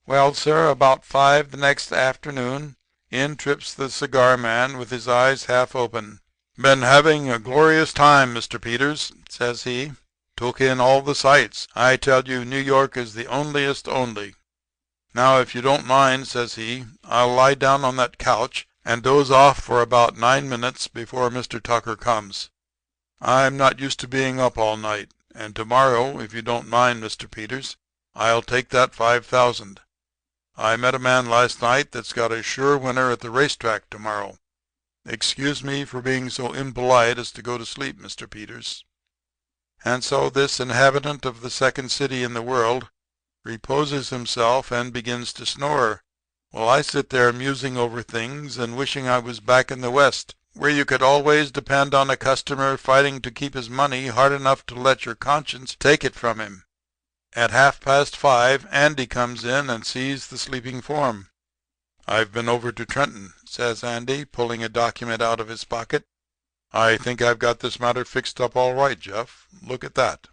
Speaker 1: Well, sir, about 5 the next afternoon, in trips the cigar man with his eyes half open. "Been having a glorious time, Mr. Peters," says he. "Took in all the sights. I tell you, New York is the onliest only. Now, if you don't mind," says he, "I'll lie down on that couch and doze off for about 9 minutes before Mr. Tucker comes. I'm not used to being up all night. And tomorrow, if you don't mind, Mr. Peters, I'll take that 5,000. I met a man last night that's got a sure winner at the racetrack tomorrow. Excuse me for being so impolite as to go to sleep, Mr. Peters." And so this inhabitant of the second city in the world reposes himself and begins to snore, while I sit there musing over things and wishing I was back in the West, where you could always depend on a customer fighting to keep his money hard enough to let your conscience take it from him. At 5:30 Andy comes in and sees the sleeping form. "I've been over to Trenton," says Andy, pulling a document out of his pocket. "I think I've got this matter fixed up all right, Jeff. Look at that."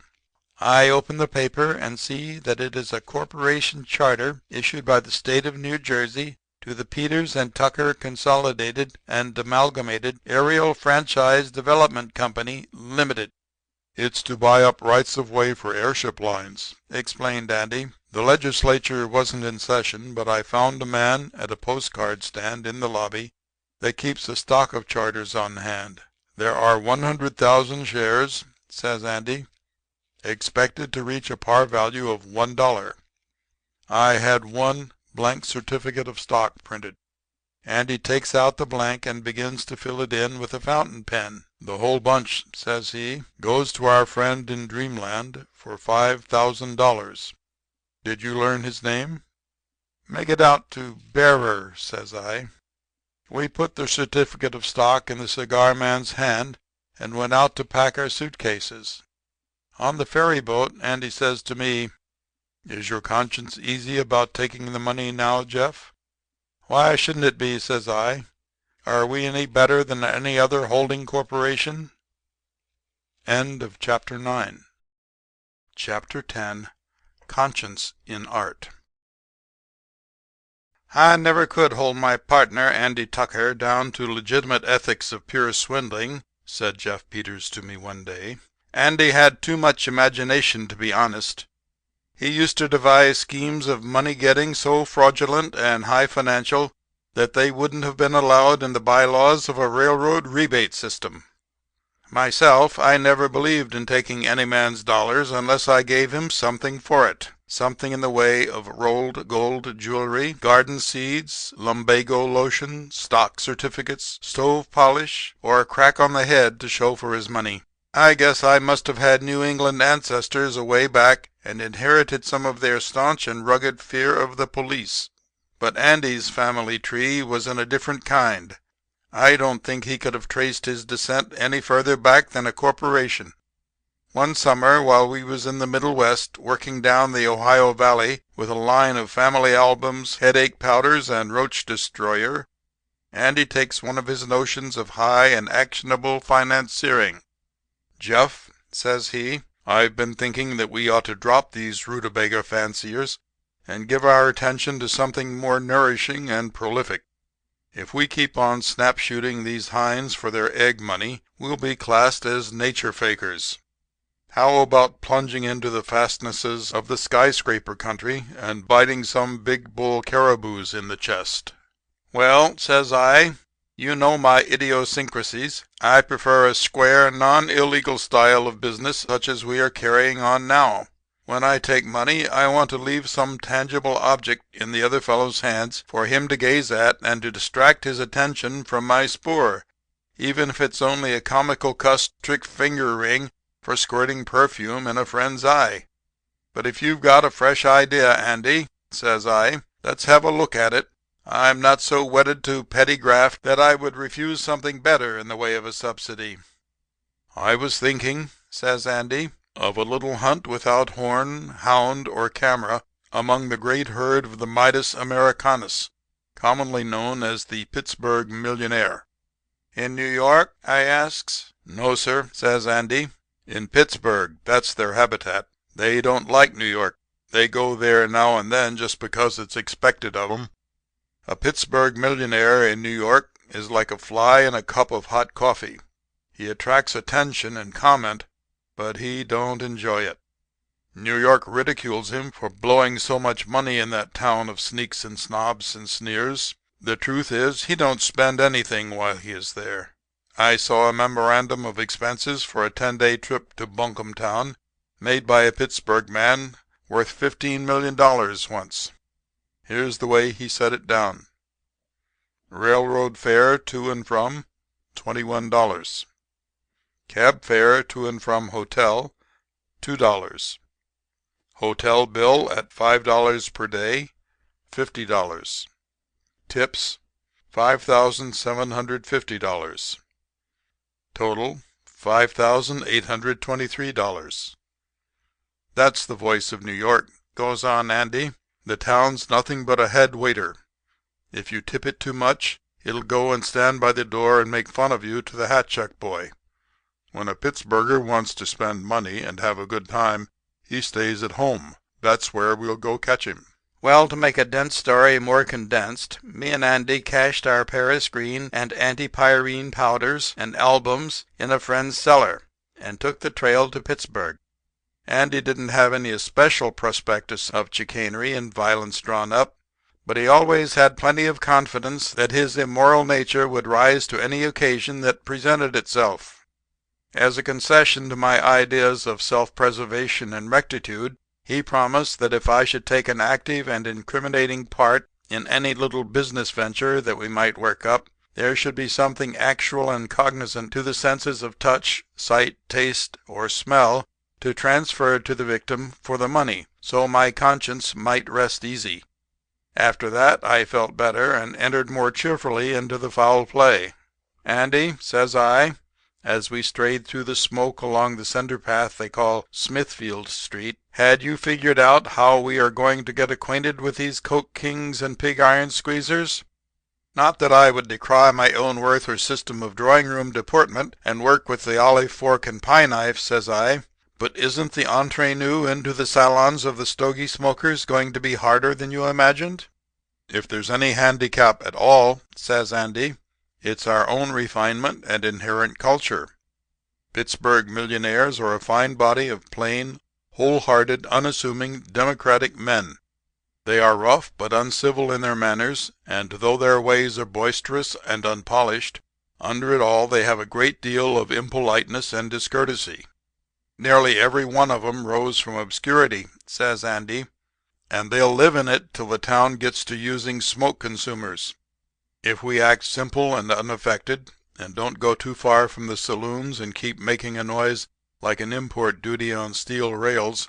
Speaker 1: I open the paper and see that it is a corporation charter issued by the state of New Jersey to the Peters and Tucker Consolidated and Amalgamated Aerial Franchise Development Company, Limited. "It's to buy up rights of way for airship lines," explained Andy. "The legislature wasn't in session, but I found a man at a postcard stand in the lobby that keeps a stock of charters on hand. There are 100,000 shares," says Andy, "expected to reach a par value of $1. I had one blank certificate of stock printed." Andy takes out the blank and begins to fill it in with a fountain pen. "The whole bunch," says he, "goes to our friend in Dreamland for $5,000. Did you learn his name?" "Make it out to Bearer," says I. We put the certificate of stock in the cigar man's hand and went out to pack our suitcases. On the ferry boat Andy says to me, "Is your conscience easy about taking the money now, Jeff?" "Why shouldn't it be?" says I. "Are we any better than any other holding corporation?" End of chapter 9. Chapter 10. Conscience in Art. I never could hold my partner, Andy Tucker, down to legitimate ethics of pure swindling," said Jeff Peters to me one day. "Andy had too much imagination to be honest. He used to devise schemes of money getting so fraudulent and high financial that they wouldn't have been allowed in the bylaws of a railroad rebate system. Myself, I never believed in taking any man's dollars unless I gave him something for it. Something in the way of rolled gold jewelry, garden seeds, lumbago lotion, stock certificates, stove polish, or a crack on the head to show for his money. I guess I must have had New England ancestors away back and inherited some of their staunch and rugged fear of the police. But Andy's family tree was in a different kind. I don't think he could have traced his descent any further back than a corporation. One summer, while we was in the Middle West, working down the Ohio Valley with a line of family albums, headache powders, and roach destroyer, Andy takes one of his notions of high and actionable financiering. "Jeff," says he, "I've been thinking that we ought to drop these rutabaga fanciers and give our attention to something more nourishing and prolific. If we keep on snap shooting these hinds for their egg money, we'll be classed as nature fakers. How about plunging into the fastnesses of the skyscraper country and biting some big bull caribous in the chest?" "Well," says I, "you know my idiosyncrasies. I prefer a square, non-illegal style of business such as we are carrying on now. When I take money I want to leave some tangible object in the other fellow's hands for him to gaze at and to distract his attention from my spoor, even if it's only a comical cuss trick finger ring for squirting perfume in a friend's eye. But if you've got a fresh idea, Andy," says I, "let's have a look at it. I'm not so wedded to petty graft that I would refuse something better in the way of a subsidy." "I was thinking," says Andy, "of a little hunt without horn, hound, or camera among the great herd of the Midas americanus, commonly known as the Pittsburgh millionaire." "In New York?" I asks. "No, sir," says Andy. "In Pittsburgh. That's their habitat. They don't like New York. They go there now and then just because it's expected of 'em. A Pittsburgh millionaire in New York is like a fly in a cup of hot coffee. He attracts attention and comment, but he don't enjoy it. New York ridicules him for blowing so much money in that town of sneaks and snobs and sneers. The truth is, he don't spend anything while he is there. I saw a memorandum of expenses for a 10-day trip to Bunkumtown made by a Pittsburgh man worth $15 million once. Here's the way he set it down. Railroad fare to and from, $21. Cab fare to and from hotel, $2. Hotel bill at $5 per day, $50. Tips, $5,750. Total, $5,823. That's the voice of New York," goes on Andy. "The town's nothing but a head waiter. If you tip it too much, it'll go and stand by the door and make fun of you to the hat check boy. When a Pittsburgher wants to spend money and have a good time, he stays at home. That's where we'll go catch him." Well, to make a dense story more condensed, me and Andy cached our Paris green and antipyrine powders and albums in a friend's cellar and took the trail to Pittsburgh. Andy didn't have any especial prospectus of chicanery and violence drawn up, but he always had plenty of confidence that his immoral nature would rise to any occasion that presented itself. As a concession to my ideas of self-preservation and rectitude, he promised that if I should take an active and incriminating part in any little business venture that we might work up, there should be something actual and cognizant to the senses of touch, sight, taste, or smell to transfer to the victim for the money, so my conscience might rest easy. After that I felt better and entered more cheerfully into the foul play. "Andy," says I, as we strayed through the smoke along the cinder path they call Smithfield Street, "had you figured out how we are going to get acquainted with these coke kings and pig iron squeezers? Not that I would decry my own worth or system of drawing-room deportment and work with the olive fork and pie knife," says I, "but isn't the entre nous into the salons of the stogie smokers going to be harder than you imagined?" If there's any handicap at all," says Andy, "it's our own refinement and inherent culture. Pittsburgh millionaires are a fine body of plain, wholehearted, unassuming, democratic men. They are rough but uncivil in their manners, and though their ways are boisterous and unpolished, under it all they have a great deal of impoliteness and discourtesy. Nearly every one of 'em rose from obscurity," says Andy, "and they'll live in it till the town gets to using smoke consumers. If we act simple and unaffected, and don't go too far from the saloons and keep making a noise like an import duty on steel rails,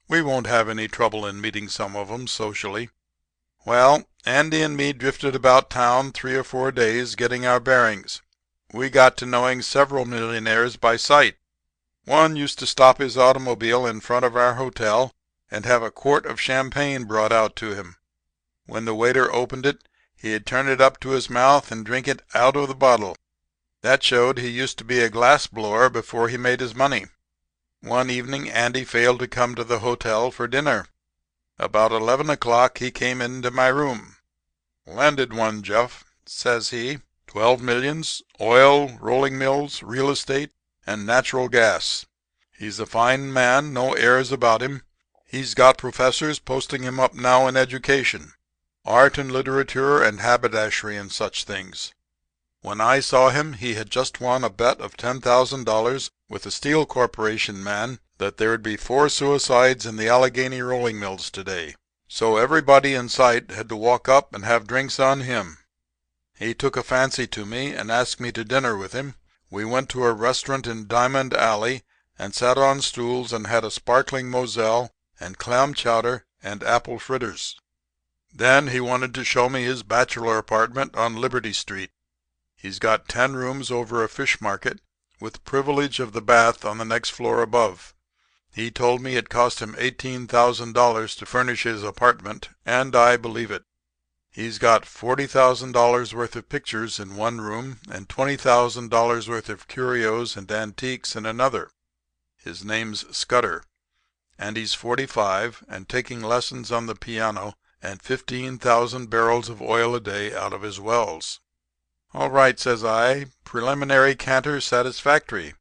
Speaker 1: we won't have any trouble in meeting some of 'em socially." Well, Andy and me drifted about town 3 or 4 days getting our bearings. We got to knowing several millionaires by sight. One used to stop his automobile in front of our hotel and have a quart of champagne brought out to him. When the waiter opened it, he'd turn it up to his mouth and drink it out of the bottle. That showed he used to be a glass blower before he made his money. One evening Andy failed to come to the hotel for dinner. About 11 o'clock he came into my room. "Landed one, Jeff," says he. "12 millions, oil, rolling mills, real estate, and natural gas. He's a fine man, no airs about him. He's got professors posting him up now in education, art and literature and haberdashery and such things. When I saw him he had just won a bet of $10,000 with a steel corporation man that there'd be 4 suicides in the Allegheny rolling mills today. So everybody in sight had to walk up and have drinks on him. He took a fancy to me and asked me to dinner with him. We went to a restaurant in Diamond Alley and sat on stools and had a sparkling Moselle and clam chowder and apple fritters. Then he wanted to show me his bachelor apartment on Liberty Street. He's got 10 rooms over a fish market, with privilege of the bath on the next floor above. He told me it cost him $18,000 to furnish his apartment, and I believe it. He's got $40,000 worth of pictures in one room and $20,000 worth of curios and antiques in another. His name's Scudder, and he's 45 and taking lessons on the piano and 15,000 barrels of oil a day out of his wells." "All right," says I. "Preliminary canter satisfactory.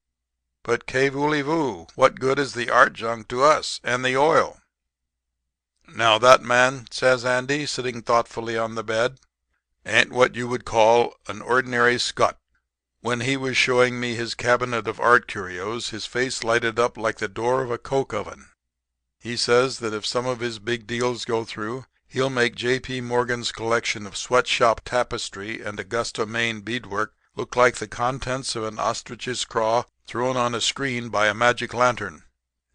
Speaker 1: But que voulez-vous? What good is the art junk to us and the oil?" "Now that man," says Andy, sitting thoughtfully on the bed, "ain't what you would call an ordinary scut." When he was showing me his cabinet of art curios his face lighted up like the door of a coke oven. He says that if some of his big deals go through he'll make J.P. Morgan's collection of sweatshop tapestry and Augusta, Maine beadwork look like the contents of an ostrich's craw thrown on a screen by a magic lantern.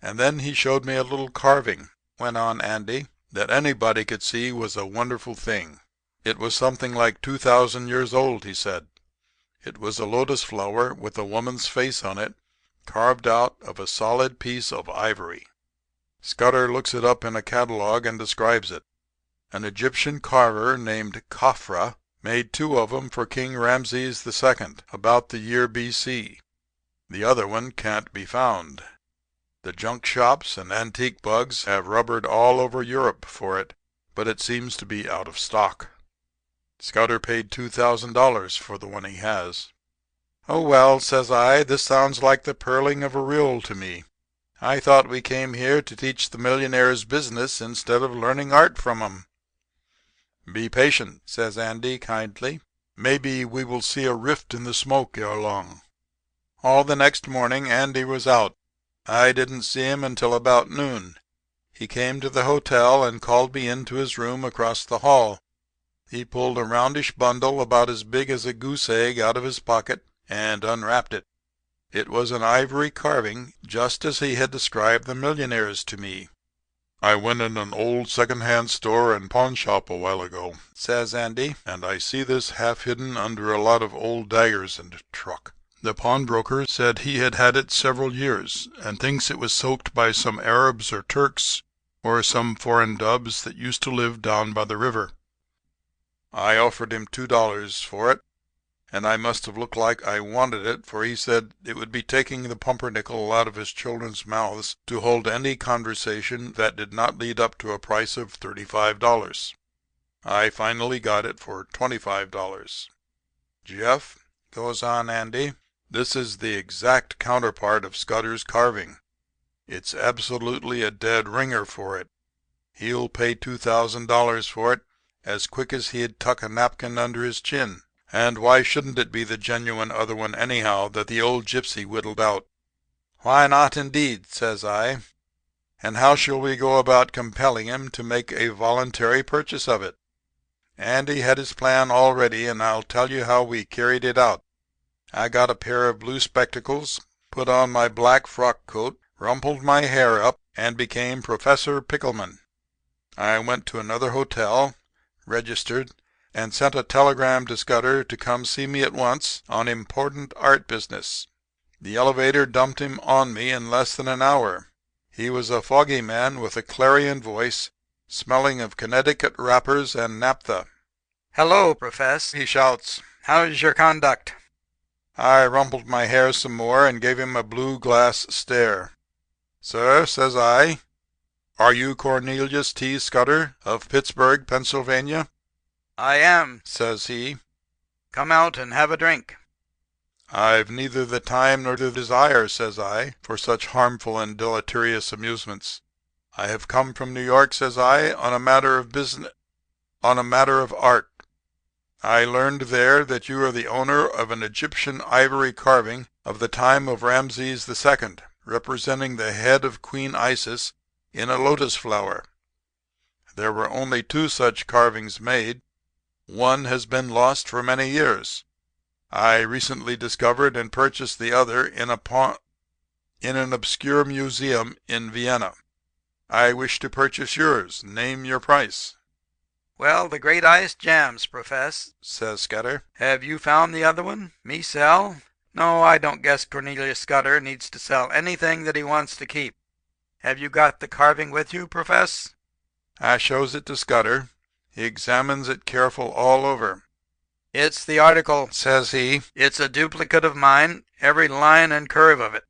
Speaker 1: "And then he showed me a little carving," went on Andy, "that anybody could see was a wonderful thing. It was something like 2,000 years old, he said. It was a lotus flower with a woman's face on it, carved out of a solid piece of ivory. Scudder looks it up in a catalog and describes it. An Egyptian carver named Khafra made 2 of 'em for King Ramses II about the year B.C. The other one can't be found. The junk shops and antique bugs have rubbered all over Europe for it, but it seems to be out of stock. Scudder paid $2,000 for the one he has." "Oh, well," says I, "this sounds like the purling of a rill to me. I thought we came here to teach the millionaires business instead of learning art from 'em." "Be patient," says Andy kindly. "Maybe we will see a rift in the smoke ere long." All the next morning Andy was out. I didn't see him until about noon. He came to the hotel and called me into his room across the hall. He pulled a roundish bundle about as big as a goose egg out of his pocket and unwrapped it. It was an ivory carving, just as he had described the millionaires to me. "I went in an old second-hand store and pawn shop a while ago," says Andy, "and I see this half hidden under a lot of old daggers and truck. The pawnbroker said he had had it several years and thinks it was soaked by some Arabs or Turks or some foreign dubs that used to live down by the river. I offered him $2 for it, and I must have looked like I wanted it, for he said it would be taking the pumpernickel out of his children's mouths to hold any conversation that did not lead up to a price of $35. I finally got it for $25. Jeff, goes on Andy, this is the exact counterpart of Scudder's carving. It's absolutely a dead ringer for it. He'll pay $2,000 for it as quick as he'd tuck a napkin under his chin. And why shouldn't it be the genuine other one anyhow that the old gypsy whittled out? Why not indeed, says I. And how shall we go about compelling him to make a voluntary purchase of it? Andy had his plan all ready, and I'll tell you how we carried it out. I got a pair of blue spectacles, put on my black frock coat, rumpled my hair up, and became Professor Pickleman. I went to another hotel, registered, and sent a telegram to Scudder to come see me at once on important art business. The elevator dumped him on me in less than an hour. He was a foggy man with a clarion voice, smelling of Connecticut wrappers and naphtha.
Speaker 2: "Hello, Professor," he shouts. "How's your conduct?"
Speaker 1: I rumpled my hair some more and gave him a blue glass stare. "Sir," says I, "are you Cornelius T. Scudder of Pittsburgh, Pennsylvania?"
Speaker 2: "I am,"
Speaker 1: says he.
Speaker 2: "Come out and have a drink."
Speaker 1: "I've neither the time nor the desire," says I, "for such harmful and deleterious amusements. I have come from New York," says I, "on a matter of business, on a matter of art. I learned there that you are the owner of an Egyptian ivory carving of the time of Ramses II, representing the head of Queen Isis in a lotus flower. There were only 2 such carvings made. One has been lost for many years. I recently discovered and purchased the other in an obscure museum in Vienna. I wish to purchase yours. Name your price."
Speaker 2: "Well, the great ice jams, Profess,"
Speaker 1: says Scudder.
Speaker 2: "Have you found the other one? Me sell? No, I don't guess Cornelius Scudder needs to sell anything that he wants to keep. Have you got the carving with you, Profess?"
Speaker 1: I shows it to Scudder. He examines it careful all over.
Speaker 2: "It's the article,"
Speaker 1: says he.
Speaker 2: "It's a duplicate of mine, every line and curve of it.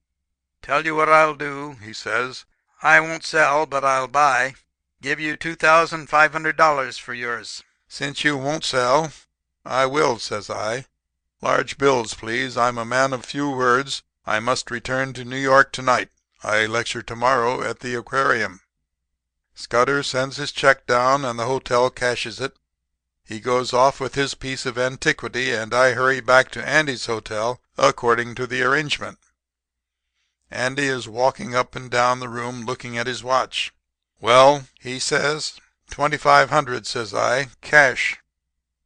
Speaker 2: Tell you what I'll do," he says. "I won't sell, but I'll buy. Give you $2,500 for yours."
Speaker 1: "Since you won't sell, I will," says I. "Large bills, please. I'm a man of few words. I must return to New York tonight. I lecture tomorrow at the aquarium." Scudder sends his check down, and the hotel cashes it. He goes off with his piece of antiquity, and I hurry back to Andy's hotel according to the arrangement. Andy is walking up and down the room looking at his watch. "Well," he says. "$2,500, says I, "cash."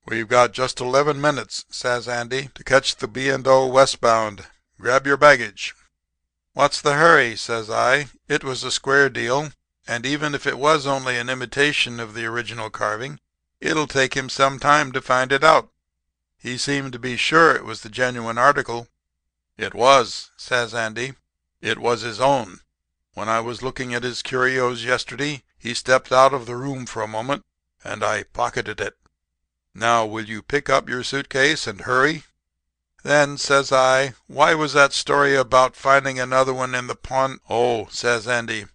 Speaker 1: "We've got just 11 minutes," says Andy, "to catch the B&O westbound. Grab your baggage." "What's the hurry?" says I. "It was a square deal, and even if it was only an imitation of the original carving, it'll take him some time to find it out. He seemed to be sure it was the genuine article." "It was," says Andy. "It was his own. When I was looking at his curios yesterday, he stepped out of the room for a moment, and I pocketed it. Now, will you pick up your suitcase and hurry?" "Then," says I, "why was that story about finding another one in the pond?" "Oh," says Andy,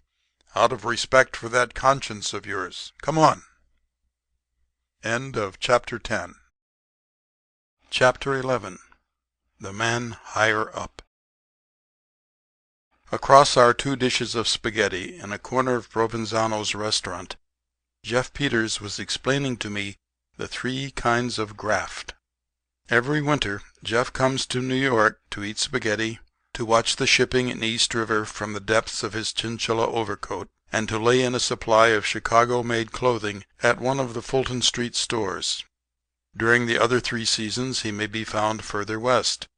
Speaker 1: "out of respect for that conscience of yours. Come on." End of chapter 10. Chapter 11. The Man Higher Up. Across our 2 dishes of spaghetti in a corner of Provenzano's restaurant, Jeff Peters was explaining to me the 3 kinds of graft. Every winter Jeff comes to New York to eat spaghetti, to watch the shipping in East River from the depths of his chinchilla overcoat, and to lay in a supply of Chicago-made clothing at one of the Fulton Street stores. During the other 3 seasons he may be found further west.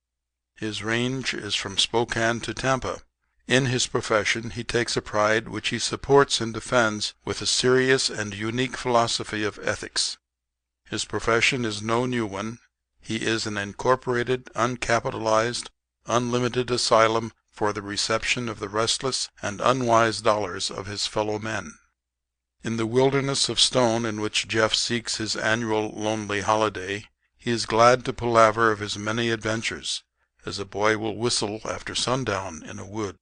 Speaker 1: His range is from Spokane to Tampa. In his profession he takes a pride which he supports and defends with a serious and unique philosophy of ethics. His profession is no new one. He is an incorporated, uncapitalized, unlimited asylum for the reception of the restless and unwise dollars of his fellow men. In the wilderness of stone in which Jeff seeks his annual lonely holiday, he is glad to palaver of his many adventures, as a boy will whistle after sundown in a wood.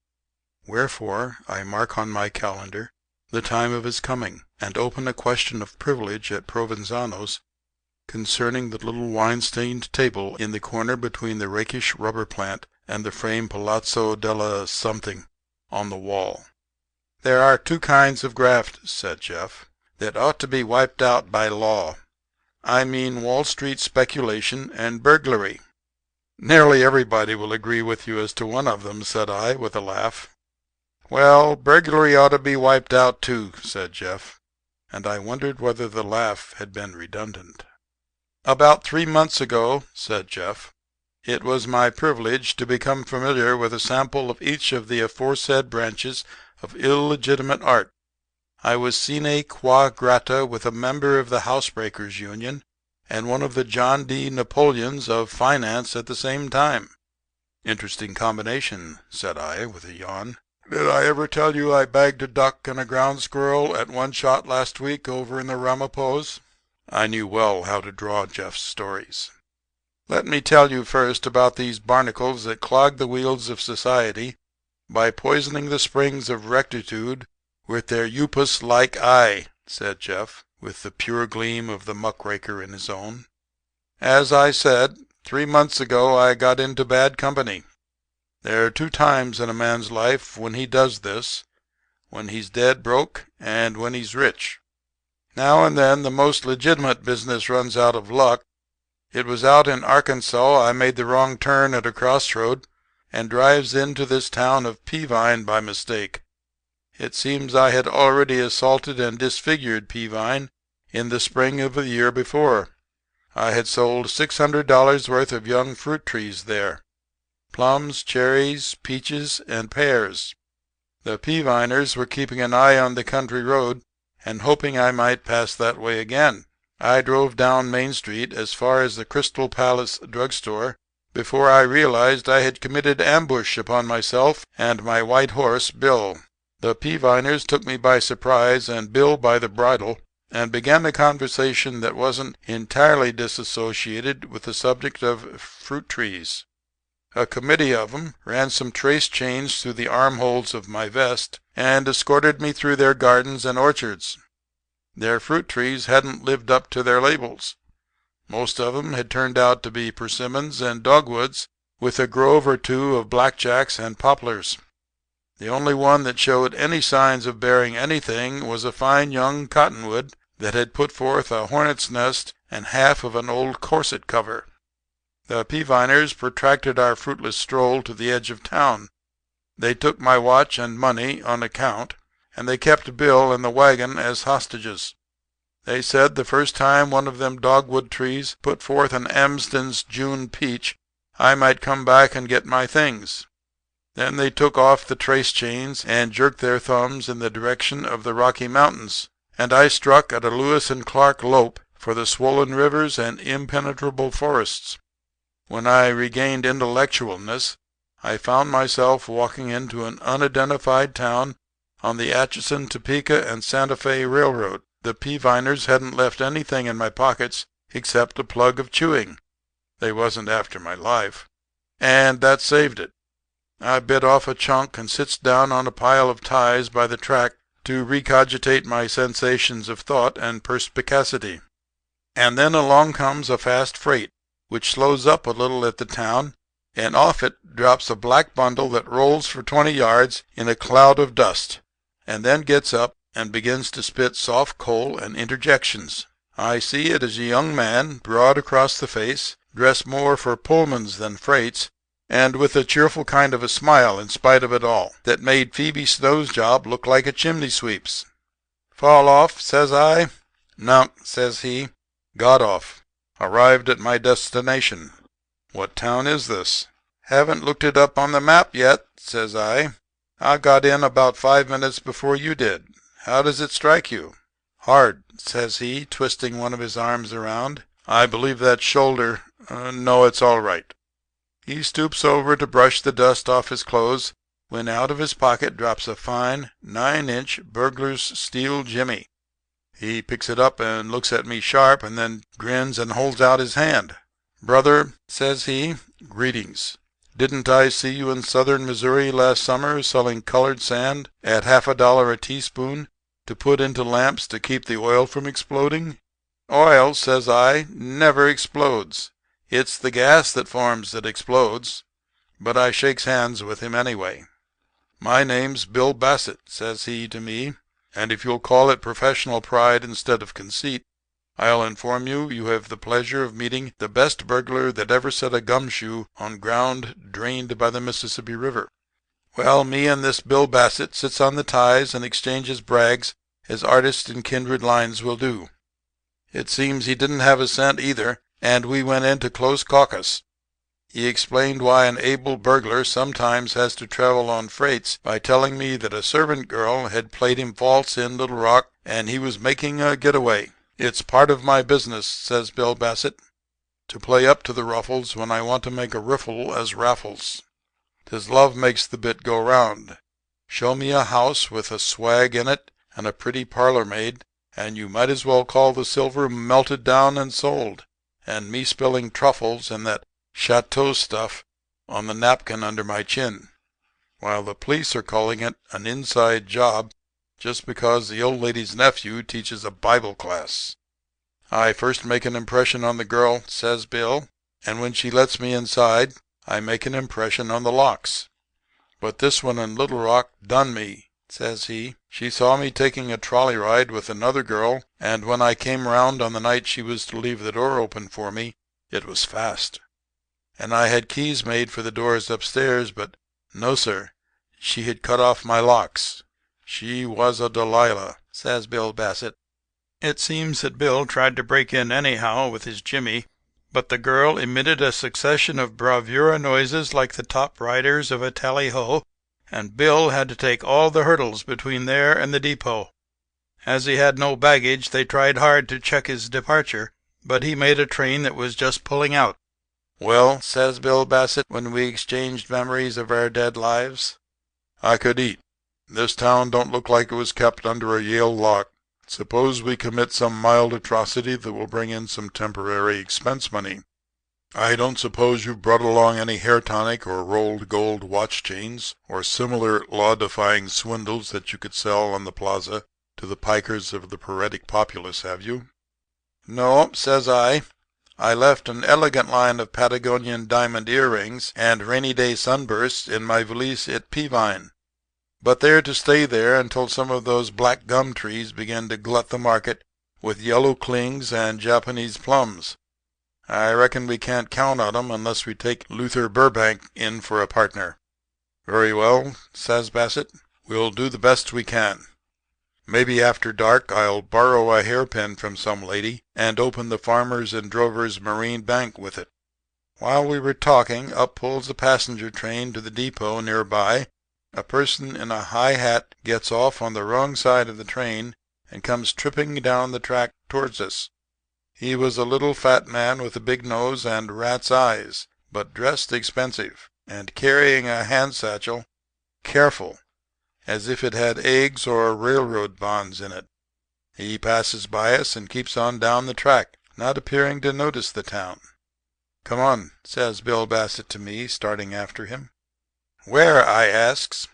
Speaker 1: Wherefore, I mark on my calendar, the time of his coming, and open a question of privilege at Provenzano's concerning the little wine-stained table in the corner between the rakish rubber plant and the framed Palazzo della something on the wall. "There are two kinds of graft," said Jeff, "that ought to be wiped out by law. I mean Wall Street speculation and burglary." "Nearly everybody will agree with you as to one of them," said I, with a laugh. "Well, burglary ought to be wiped out, too," said Jeff, and I wondered whether the laugh had been redundant. "About 3 months ago," said Jeff, "it was my privilege to become familiar with a sample of each of the aforesaid branches of illegitimate art. I was sine qua grata with a member of the Housebreakers Union and one of the John D. Napoleons of finance at the same time." "Interesting combination," said I, with a yawn. "Did I ever tell you I bagged a duck and a ground squirrel at one shot last week over in the Ramapos?" I knew well how to draw Jeff's stories. "Let me tell you first about these barnacles that clog the wheels of society by poisoning the springs of rectitude with their upas-like eye," said Jeff, with the pure gleam of the muckraker in his own. "As I said, 3 months ago I got into bad company. There are 2 times in a man's life when he does this: when he's dead broke and when he's rich. Now and then the most legitimate business runs out of luck. It was out in Arkansas I made the wrong turn at a crossroad and drives into this town of Peavine by mistake. It seems I had already assaulted and disfigured Peavine in the spring of the year before. I had sold $600 worth of young fruit trees there: plums, cherries, peaches, and pears. The Peaviners were keeping an eye on the country road and hoping I might pass that way again. I drove down Main Street as far as the Crystal Palace drugstore before I realized I had committed ambush upon myself and my white horse, Bill. The Peaviners took me by surprise and Bill by the bridle and began a conversation that wasn't entirely disassociated with the subject of fruit trees. A committee of 'em ran some trace chains through the armholes of my vest and escorted me through their gardens and orchards. Their fruit trees hadn't lived up to their labels. Most of 'em had turned out to be persimmons and dogwoods with a grove or 2 of blackjacks and poplars. The only one that showed any signs of bearing anything was a fine young cottonwood that had put forth a hornet's nest and half of an old corset cover. The Peaviners protracted our fruitless stroll to the edge of town. They took my watch and money on account, and they kept Bill and the wagon as hostages. They said the first time one of them dogwood trees put forth an Amsden's June peach, I might come back and get my things. Then they took off the trace chains and jerked their thumbs in the direction of the Rocky Mountains, and I struck at a Lewis and Clark lope for the swollen rivers and impenetrable forests. When I regained intellectualness, I found myself walking into an unidentified town on the Atchison, Topeka, and Santa Fe Railroad. The Peaviners hadn't left anything in my pockets except a plug of chewing. They wasn't after my life, and that saved it. I bit off a chunk and sits down on a pile of ties by the track to recogitate my sensations of thought and perspicacity. And then along comes a fast freight, which slows up a little at the town, and off it drops a black bundle that rolls for 20 yards in a cloud of dust, and then gets up and begins to spit soft coal and interjections. I see it as a young man, broad across the face, dressed more for Pullmans than freights, and with a cheerful kind of a smile in spite of it all, that made Phoebe Snow's job look like a chimney sweep's. "Fall off?" says I. "Nunk," says he. Got off. Arrived at my destination. "What town is this?" "Haven't looked it up on the map yet," says I. "I got in about 5 minutes before you did. How does it strike you?" "Hard," says he, twisting one of his arms around. "I believe that shoulder no, it's all right." He stoops over to brush the dust off his clothes when out of his pocket drops a fine 9-inch burglar's steel jimmy. He picks it up and looks at me sharp, and then grins and holds out his hand. "Brother," says he, "greetings. Didn't I see you in southern Missouri last summer selling colored sand at $half a teaspoon to put into lamps to keep the oil from exploding? Oil, says I, never explodes. It's the gas that forms that explodes. But I shakes hands with him anyway. My name's Bill Bassett, says he to me, and if you'll call it professional pride instead of conceit, I'll inform you you have the pleasure of meeting the best burglar that ever set a gumshoe on ground drained by the Mississippi River. Well, me and this Bill Bassett sits on the ties and exchanges brags as artists in kindred lines will do. It seems he didn't have a cent either, and we went into close caucus. He explained why an able burglar sometimes has to travel on freights by telling me that a servant girl had played him false in Little Rock and he was making a getaway. It's part of my business, says Bill Bassett, to play up to the ruffles when I want to make a riffle as Raffles. 'Tis love makes the bit go round. Show me a house with a swag in it and a pretty parlor maid, and you might as well call the silver melted down and sold, and me spilling truffles and that chateau stuff on the napkin under my chin, while the police are calling it an inside job just because the old lady's nephew teaches a Bible class. I first make an impression on the girl, says Bill, and when she lets me inside, I make an impression on the locks. But this one in Little Rock done me, says he. She saw me taking a trolley ride with another girl, and when I came round on the night she was to leave the door open for me, it was fast. And I had keys made for the doors upstairs, but no, sir, she had cut off my locks. She was a Delilah, says Bill Bassett. It seems that Bill tried to break in anyhow with his jimmy, but the girl emitted a succession of bravura noises like the top riders of a tally-ho, and Bill had to take all the hurdles between there and the depot. As he had no baggage, they tried hard to check his departure, but he made a train that was just pulling out. Well, says Bill Bassett, when we exchanged memories of our dead lives, I could eat. This town don't look like it was kept under a Yale lock. Suppose we commit some mild atrocity that will bring in some temporary expense money. I don't suppose you've brought along any hair tonic or rolled gold watch chains or similar law-defying swindles that you could sell on the plaza to the pikers of the paretic populace, have you? No, says I. I left an elegant line of Patagonian diamond earrings and rainy day sunbursts in my valise at Peavine. But they're to stay there until some of those black gum trees begin to glut the market with yellow clings and Japanese plums. I reckon we can't count on 'em unless we take Luther Burbank in for a partner. Very well, says Bassett. We'll do the best we can. Maybe after dark I'll borrow a hairpin from some lady and open the Farmers and Drovers Marine Bank with it. While we were talking, up pulls a passenger train to the depot nearby. A person in a high hat gets off on the wrong side of the train and comes tripping down the track towards us. He was a little fat man with a big nose and rat's eyes, but dressed expensive, and carrying a hand satchel, careful, as if it had eggs or railroad bonds in it. He passes by us and keeps on down the track, not appearing to notice the town. Come on, says Bill Bassett to me, starting after him. Where? I asks.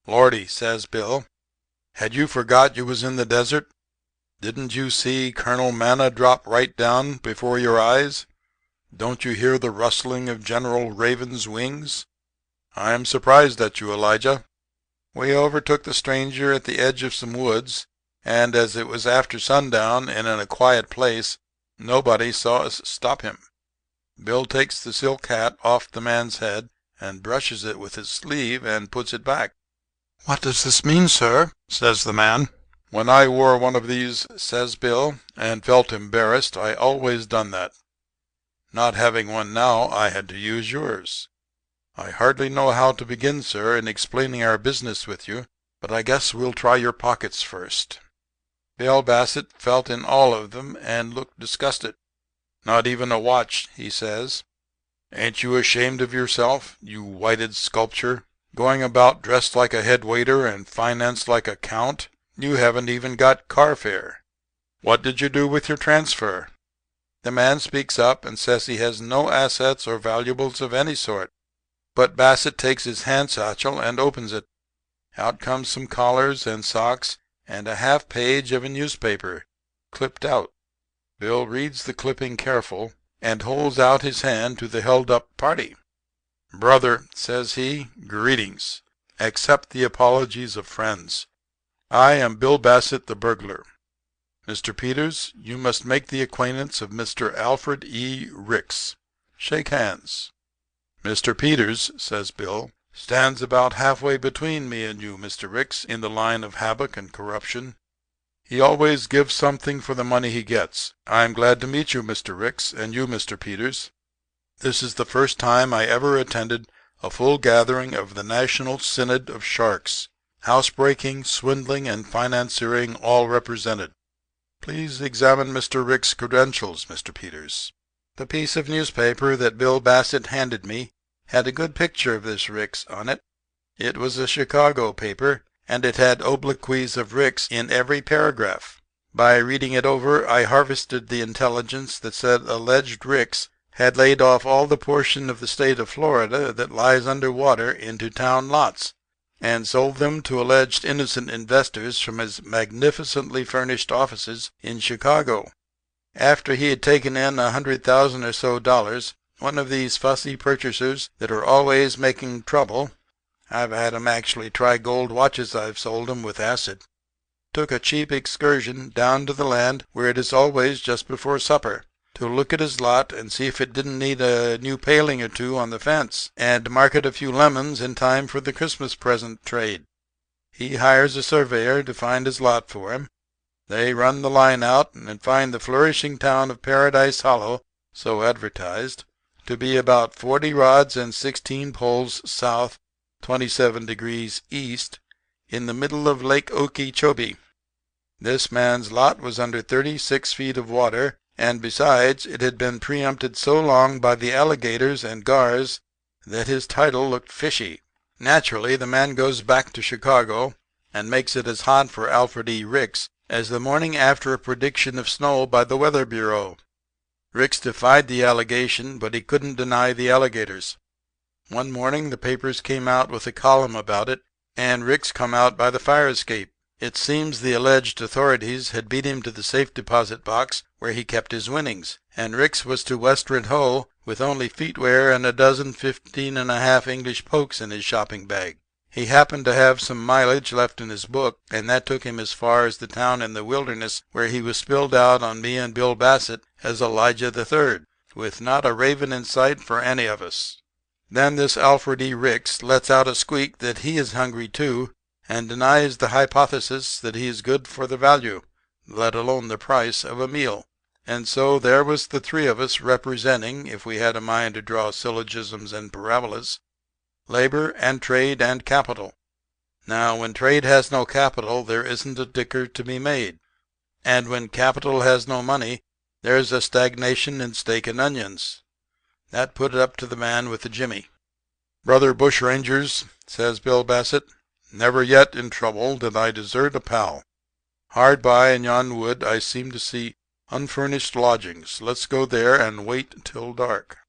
Speaker 1: Lordy, says Bill, had you forgot you was in the desert? Didn't you see Colonel Manna drop right down before your eyes? Don't you hear the rustling of General Raven's wings? I am surprised at you, Elijah. We overtook the stranger at the edge of some woods, and as it was after sundown and in a quiet place, nobody saw us stop him. Bill takes the silk hat off the man's head and brushes it with his sleeve and puts it back. What does this mean, sir? Says the man. When I wore one of these, says Bill, and felt embarrassed, I always done that. Not having one now, I had to use yours. I hardly know how to begin, sir, in explaining our business with you, but I guess we'll try your pockets first. Bill Bassett felt in all of them and looked disgusted. Not even a watch, he says. Ain't you ashamed of yourself, you whited sculpture, going about dressed like a head waiter and financed like a count? You haven't even got car fare. What did you do with your transfer? The man speaks up and says he has no assets or valuables of any sort. But Bassett takes his hand satchel and opens it. Out comes some collars and socks and a half page of a newspaper, clipped out. Bill reads the clipping careful, and holds out his hand to the held-up party. "Brother," says he, "greetings. Accept the apologies of friends. I am Bill Bassett, the burglar. Mr. Peters, you must make the acquaintance of Mr. Alfred E. Ricks. Shake hands." "Mr. Peters," says Bill, "stands about halfway between me and you, Mr. Ricks, in the line of havoc and corruption. He always gives something for the money he gets. I'm glad to meet you, Mr. Ricks, and you, Mr. Peters. This is the first time I ever attended a full gathering of the National Synod of Sharks. Housebreaking, swindling, and financiering all represented. Please examine Mr. Ricks' credentials, Mr. Peters." The piece of newspaper that Bill Bassett handed me had a good picture of this Ricks on it. It was a Chicago paper, and it had obloquies of Ricks in every paragraph. By reading it over, I harvested the intelligence that said alleged Ricks had laid off all the portion of the state of Florida that lies under water into town lots, and sold them to alleged innocent investors from his magnificently furnished offices in Chicago. After he had taken in $100,000 or so, one of these fussy purchasers that are always making trouble — I've had 'em actually try gold watches I've sold 'em with acid — took a cheap excursion down to the land where it is always just before supper, to look at his lot and see if it didn't need a new paling or two on the fence, and market a few lemons in time for the Christmas present trade. He hires a surveyor to find his lot for him. They run the line out and find the flourishing town of Paradise Hollow, so advertised, to be about 40 rods and 16 poles south, 27 degrees east, in the middle of Lake Okeechobee. This man's lot was under 36 feet of water, and besides, it had been preempted so long by the alligators and gars that his title looked fishy. Naturally, the man goes back to Chicago and makes it as hot for Alfred E. Ricks as the morning after a prediction of snow by the Weather Bureau. Ricks defied the allegation, but he couldn't deny the alligators. One morning the papers came out with a column about it, and Ricks come out by the fire escape. It seems the alleged authorities had beat him to the safe deposit box where he kept his winnings, and Ricks was to Westward Ho with only feetwear and a dozen 15½ English pokes in his shopping bag. He happened to have some mileage left in his book, and that took him as far as the town in the wilderness where he was spilled out on me and Bill Bassett as Elijah III, with not a raven in sight for any of us. Then this Alfred E. Ricks lets out a squeak that he is hungry too, and denies the hypothesis that he is good for the value, let alone the price, of a meal. And so there was the three of us representing, if we had a mind to draw syllogisms and parabolas, labor and trade and capital. Now, when trade has no capital, there isn't a dicker to be made. And when capital has no money, there's a stagnation in steak and onions. That put it up to the man with the jimmy. "Brother bushrangers," says Bill Bassett, "never yet in trouble did I desert a pal. Hard by in yon wood I seem to see unfurnished lodgings. Let's go there and wait till dark."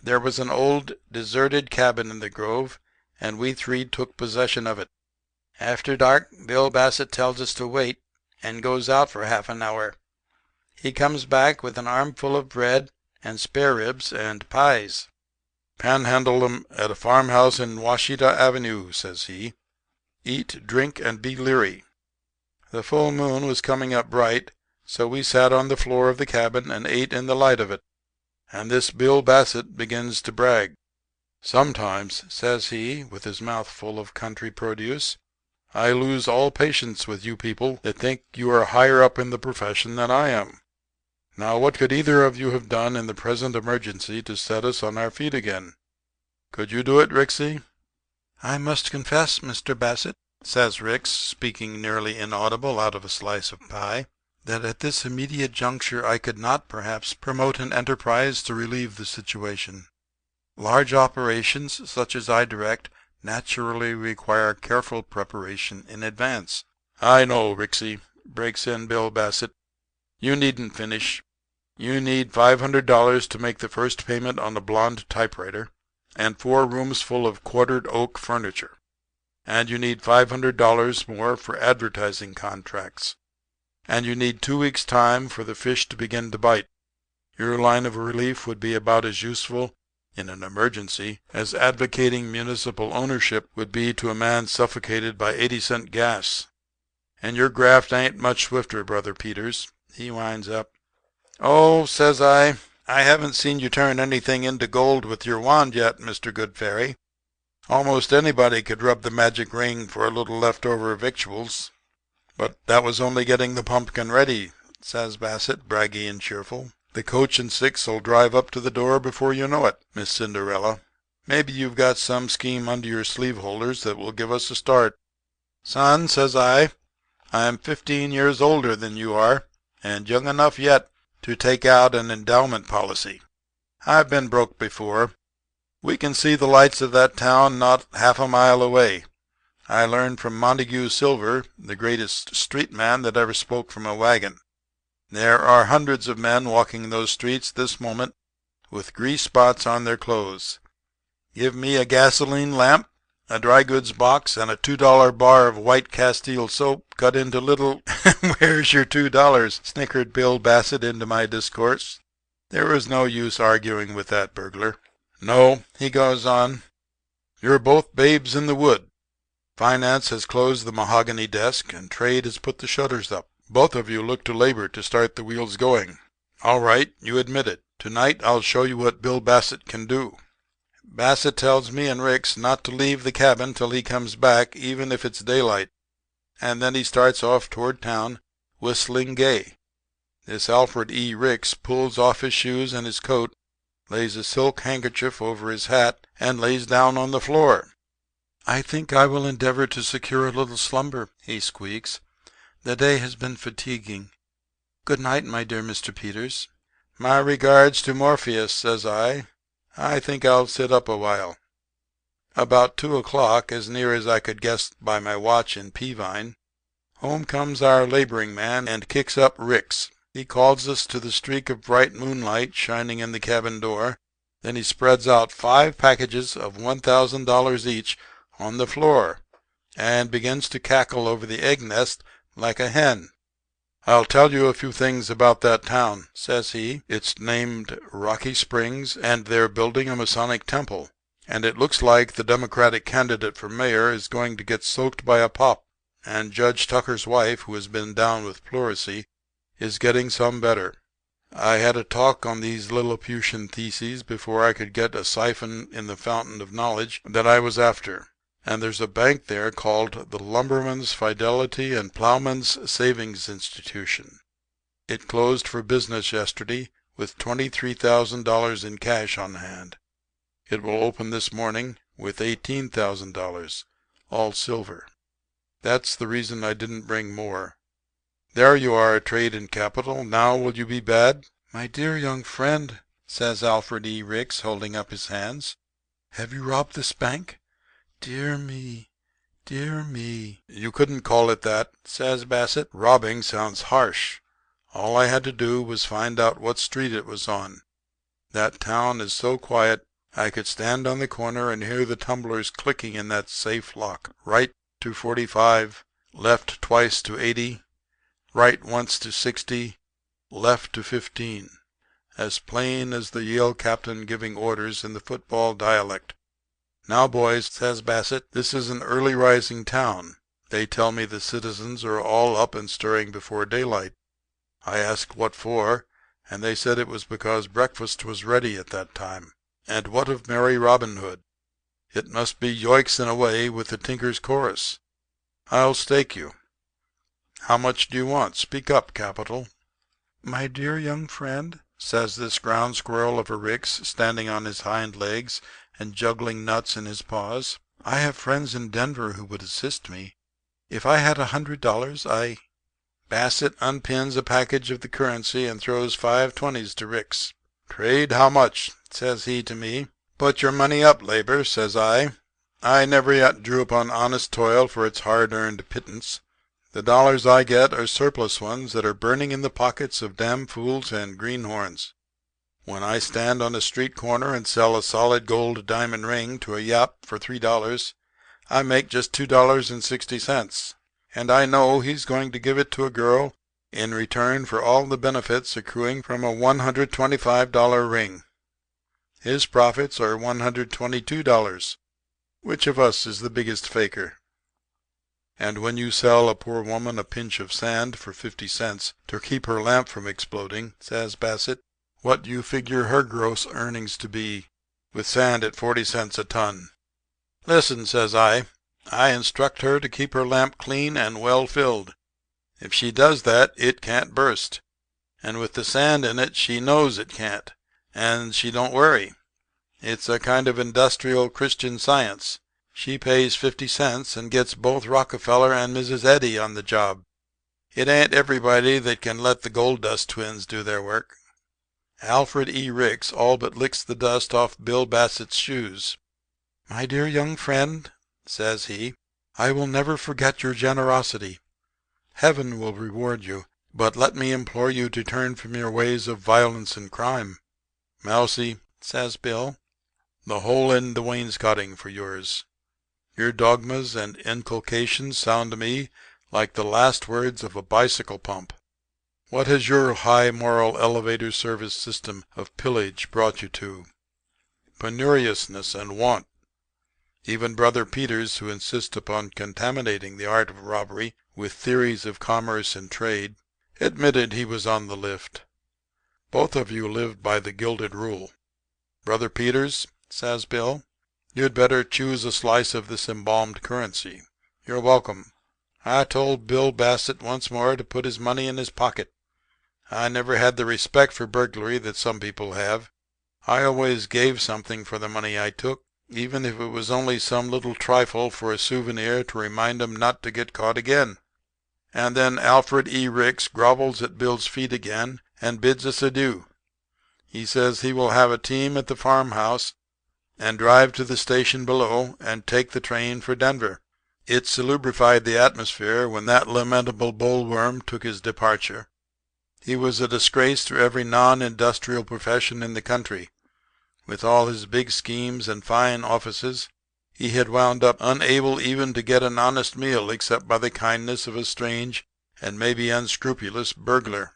Speaker 1: There was an old deserted cabin in the grove, and we three took possession of it. After dark, Bill Bassett tells us to wait, and goes out for half an hour. He comes back with an armful of bread and spare ribs and pies. "Panhandle 'em at a farmhouse in Washita Avenue," says he. "Eat, drink, and be leery." The full moon was coming up bright, so we sat on the floor of the cabin and ate in the light of it. And this Bill Bassett begins to brag. "Sometimes," says he, with his mouth full of country produce, "I lose all patience with you people that think you are higher up in the profession than I am. Now, what could either of you have done in the present emergency to set us on our feet again? Could you do it, Rixie?" "I must confess, Mr. Bassett," says Ricks, speaking nearly inaudible out of a slice of pie, "that at this immediate juncture I could not, perhaps, promote an enterprise to relieve the situation. Large operations, such as I direct, naturally require careful preparation in advance." "I know, Rixie," breaks in Bill Bassett. "You needn't finish. You need $500 to make the first payment on a blonde typewriter, and 4 rooms full of quartered oak furniture. and you need $500 more for advertising contracts, and you need 2 weeks' time for the fish to begin to bite. Your line of relief would be about as useful in an emergency as advocating municipal ownership would be to a man suffocated by 80-cent gas. And your graft ain't much swifter, Brother Peters," he winds up. "Oh," says I haven't seen you turn anything into gold with your wand yet, Mr. Goodferry. Almost anybody could rub the magic ring for a little leftover victuals." "But that was only getting the pumpkin ready," says Bassett, braggy and cheerful. "The coach and six'll drive up to the door before you know it, Miss Cinderella. Maybe you've got some scheme under your sleeve holders that will give us a start." "Son," says I'm 15 years older than you are, and young enough yet to take out an endowment policy. I've been broke before. We can see the lights of that town not half a mile away. I learned from Montague Silver, the greatest street man that ever spoke from a wagon. There are hundreds of men walking those streets this moment with grease spots on their clothes. Give me a gasoline lamp, a dry goods box, and a $2 bar of white Castile soap cut into little—" "Where's your $2?" snickered Bill Bassett into my discourse. There was no use arguing with that burglar. "No," he goes on, "you're both babes in the wood. Finance has closed the mahogany desk, and trade has put the shutters up. Both of you look to labor to start the wheels going. All right, you admit it. Tonight I'll show you what Bill Bassett can do." Bassett tells me and Ricks not to leave the cabin till he comes back, even if it's daylight, and then he starts off toward town, whistling gay. This Alfred E. Ricks pulls off his shoes and his coat, lays a silk handkerchief over his hat, and lays down on the floor. "I think I will endeavor to secure a little slumber," he squeaks. "The day has been fatiguing. Good night, my dear Mr. Peters." "My regards to Morpheus," says I. "I think I'll sit up a while." About 2 o'clock, as near as I could guess by my watch in Peavine, home comes our laboring man and kicks up Ricks. He calls us to the streak of bright moonlight shining in the cabin door. Then he spreads out 5 packages of $1,000 each on the floor and begins to cackle over the egg nest like a hen. "I'll tell you a few things about that town," says he. "It's named Rocky Springs, and they're building a Masonic temple. And it looks like the Democratic candidate for mayor is going to get soaked by a pop. And Judge Tucker's wife, who has been down with pleurisy, is getting some better. I had a talk on these Lilliputian theses before I could get a siphon in the fountain of knowledge that I was after. And there's a bank there called the Lumberman's Fidelity and Plowman's Savings Institution. It closed for business yesterday with $23,000 in cash on hand. It will open this morning with $18,000, all silver. That's the reason I didn't bring more. There you are, a trade in capital. Now will you be bad?" "My dear young friend," says Alfred E. Ricks, holding up his hands, "have you robbed this bank? Dear me, dear me." "You couldn't call it that," says Bassett. "Robbing sounds harsh. All I had to do was find out what street it was on. That town is so quiet I could stand on the corner and hear the tumblers clicking in that safe lock. Right to 45, left twice to 80, right once to 60, left to 15. As plain as the Yale captain giving orders in the football dialect. Now, boys," says Bassett, "this is an early rising town. They tell me the citizens are all up and stirring before daylight. I asked what for, and they said it was because breakfast was ready at that time. And what of Merry Robin Hood? It must be yoicks and away with the Tinker's Chorus. I'll stake you. How much do you want? Speak up, Capital." "My dear young friend," says this ground squirrel of a Ricks, standing on his hind legs and juggling nuts in his paws, "I have friends in Denver who would assist me. If I had $100, I—" Bassett unpins a package of the currency and throws 5 20s to Ricks. "Trade how much?" says he to me. "Put your money up, labor," says I. "I never yet drew upon honest toil for its hard-earned pittance. The dollars I get are surplus ones that are burning in the pockets of damn fools and greenhorns. When I stand on a street corner and sell a solid gold diamond ring to a yap for $3, I make just $2.60, and I know he's going to give it to a girl in return for all the benefits accruing from a $125 ring. His profits are $122. Which of us is the biggest faker? And when you sell a poor woman a pinch of sand for 50 cents to keep her lamp from exploding," says Bassett, "what do you figure her gross earnings to be, with sand at 40 cents a ton?" "Listen," says I instruct her to keep her lamp clean and well filled. If she does that, it can't burst. And with the sand in it, she knows it can't. And she don't worry. It's a kind of industrial Christian Science. She pays 50 cents and gets both Rockefeller and Mrs. Eddy on the job. It ain't everybody that can let the Gold Dust twins do their work." Alfred E. Ricks all but licks the dust off Bill Bassett's shoes. "My dear young friend," says he, "I will never forget your generosity. Heaven will reward you. But let me implore you to turn from your ways of violence and crime." "Mousie," says Bill, "the hole in the wainscoting for yours. Your dogmas and inculcations sound to me like the last words of a bicycle pump. What has your high moral elevator service system of pillage brought you to? Penuriousness and want. Even Brother Peters, who insists upon contaminating the art of robbery with theories of commerce and trade, admitted he was on the lift. Both of you lived by the gilded rule. Brother Peters," says Bill, "you'd better choose a slice of this embalmed currency. You're welcome." I told Bill Bassett once more to put his money in his pocket. I never had the respect for burglary that some people have. I always gave something for the money I took, even if it was only some little trifle for a souvenir to remind 'em not to get caught again. And then Alfred E. Ricks grovels at Bill's feet again and bids us adieu. He says he will have a team at the farmhouse and drive to the station below and take the train for Denver. It salubrified the atmosphere when that lamentable bullworm took his departure. He was a disgrace to every non-industrial profession in the country. With all his big schemes and fine offices, he had wound up unable even to get an honest meal except by the kindness of a strange and maybe unscrupulous burglar.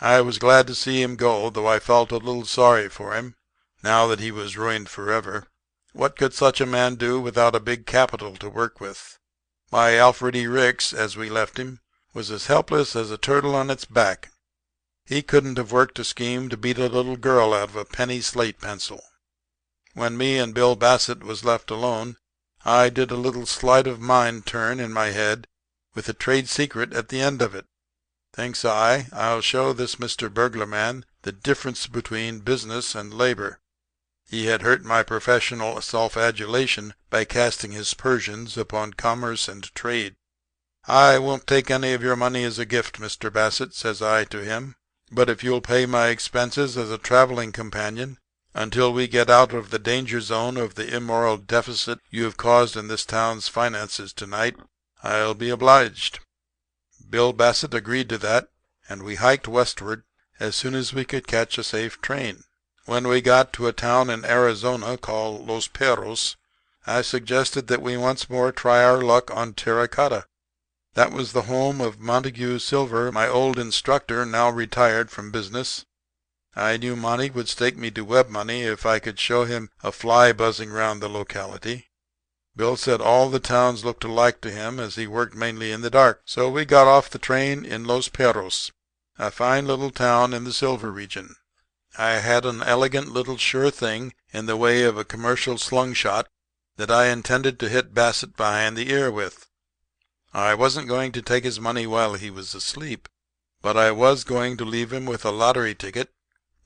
Speaker 1: I was glad to see him go, though I felt a little sorry for him, now that he was ruined forever. What could such a man do without a big capital to work with? Why, Alfred E. Ricks, as we left him, was as helpless as a turtle on its back. He couldn't have worked a scheme to beat a little girl out of a penny slate pencil. When me and Bill Bassett was left alone, I did a little sleight of mind turn in my head with a trade secret at the end of it. Thinks I, I'll show this Mr. Burglar man the difference between business and labor. He had hurt my professional self-adulation by casting his Persians upon commerce and trade. "I won't take any of your money as a gift, Mr. Bassett," says I to him. "But if you'll pay my expenses as a traveling companion until we get out of the danger zone of the immoral deficit you have caused in this town's finances tonight, I'll be obliged." Bill Bassett agreed to that, and we hiked westward as soon as we could catch a safe train. When we got to a town in Arizona called Los Perros, I suggested that we once more try our luck on terracotta. That was the home of Montague Silver, my old instructor, now retired from business. I knew Monty would stake me to web money if I could show him a fly buzzing round the locality. Bill said all the towns looked alike to him, as he worked mainly in the dark. So we got off the train in Los Perros, a fine little town in the silver region. I had an elegant little sure thing in the way of a commercial slung shot that I intended to hit Bassett behind the ear with. I wasn't going to take his money while he was asleep, but I was going to leave him with a lottery ticket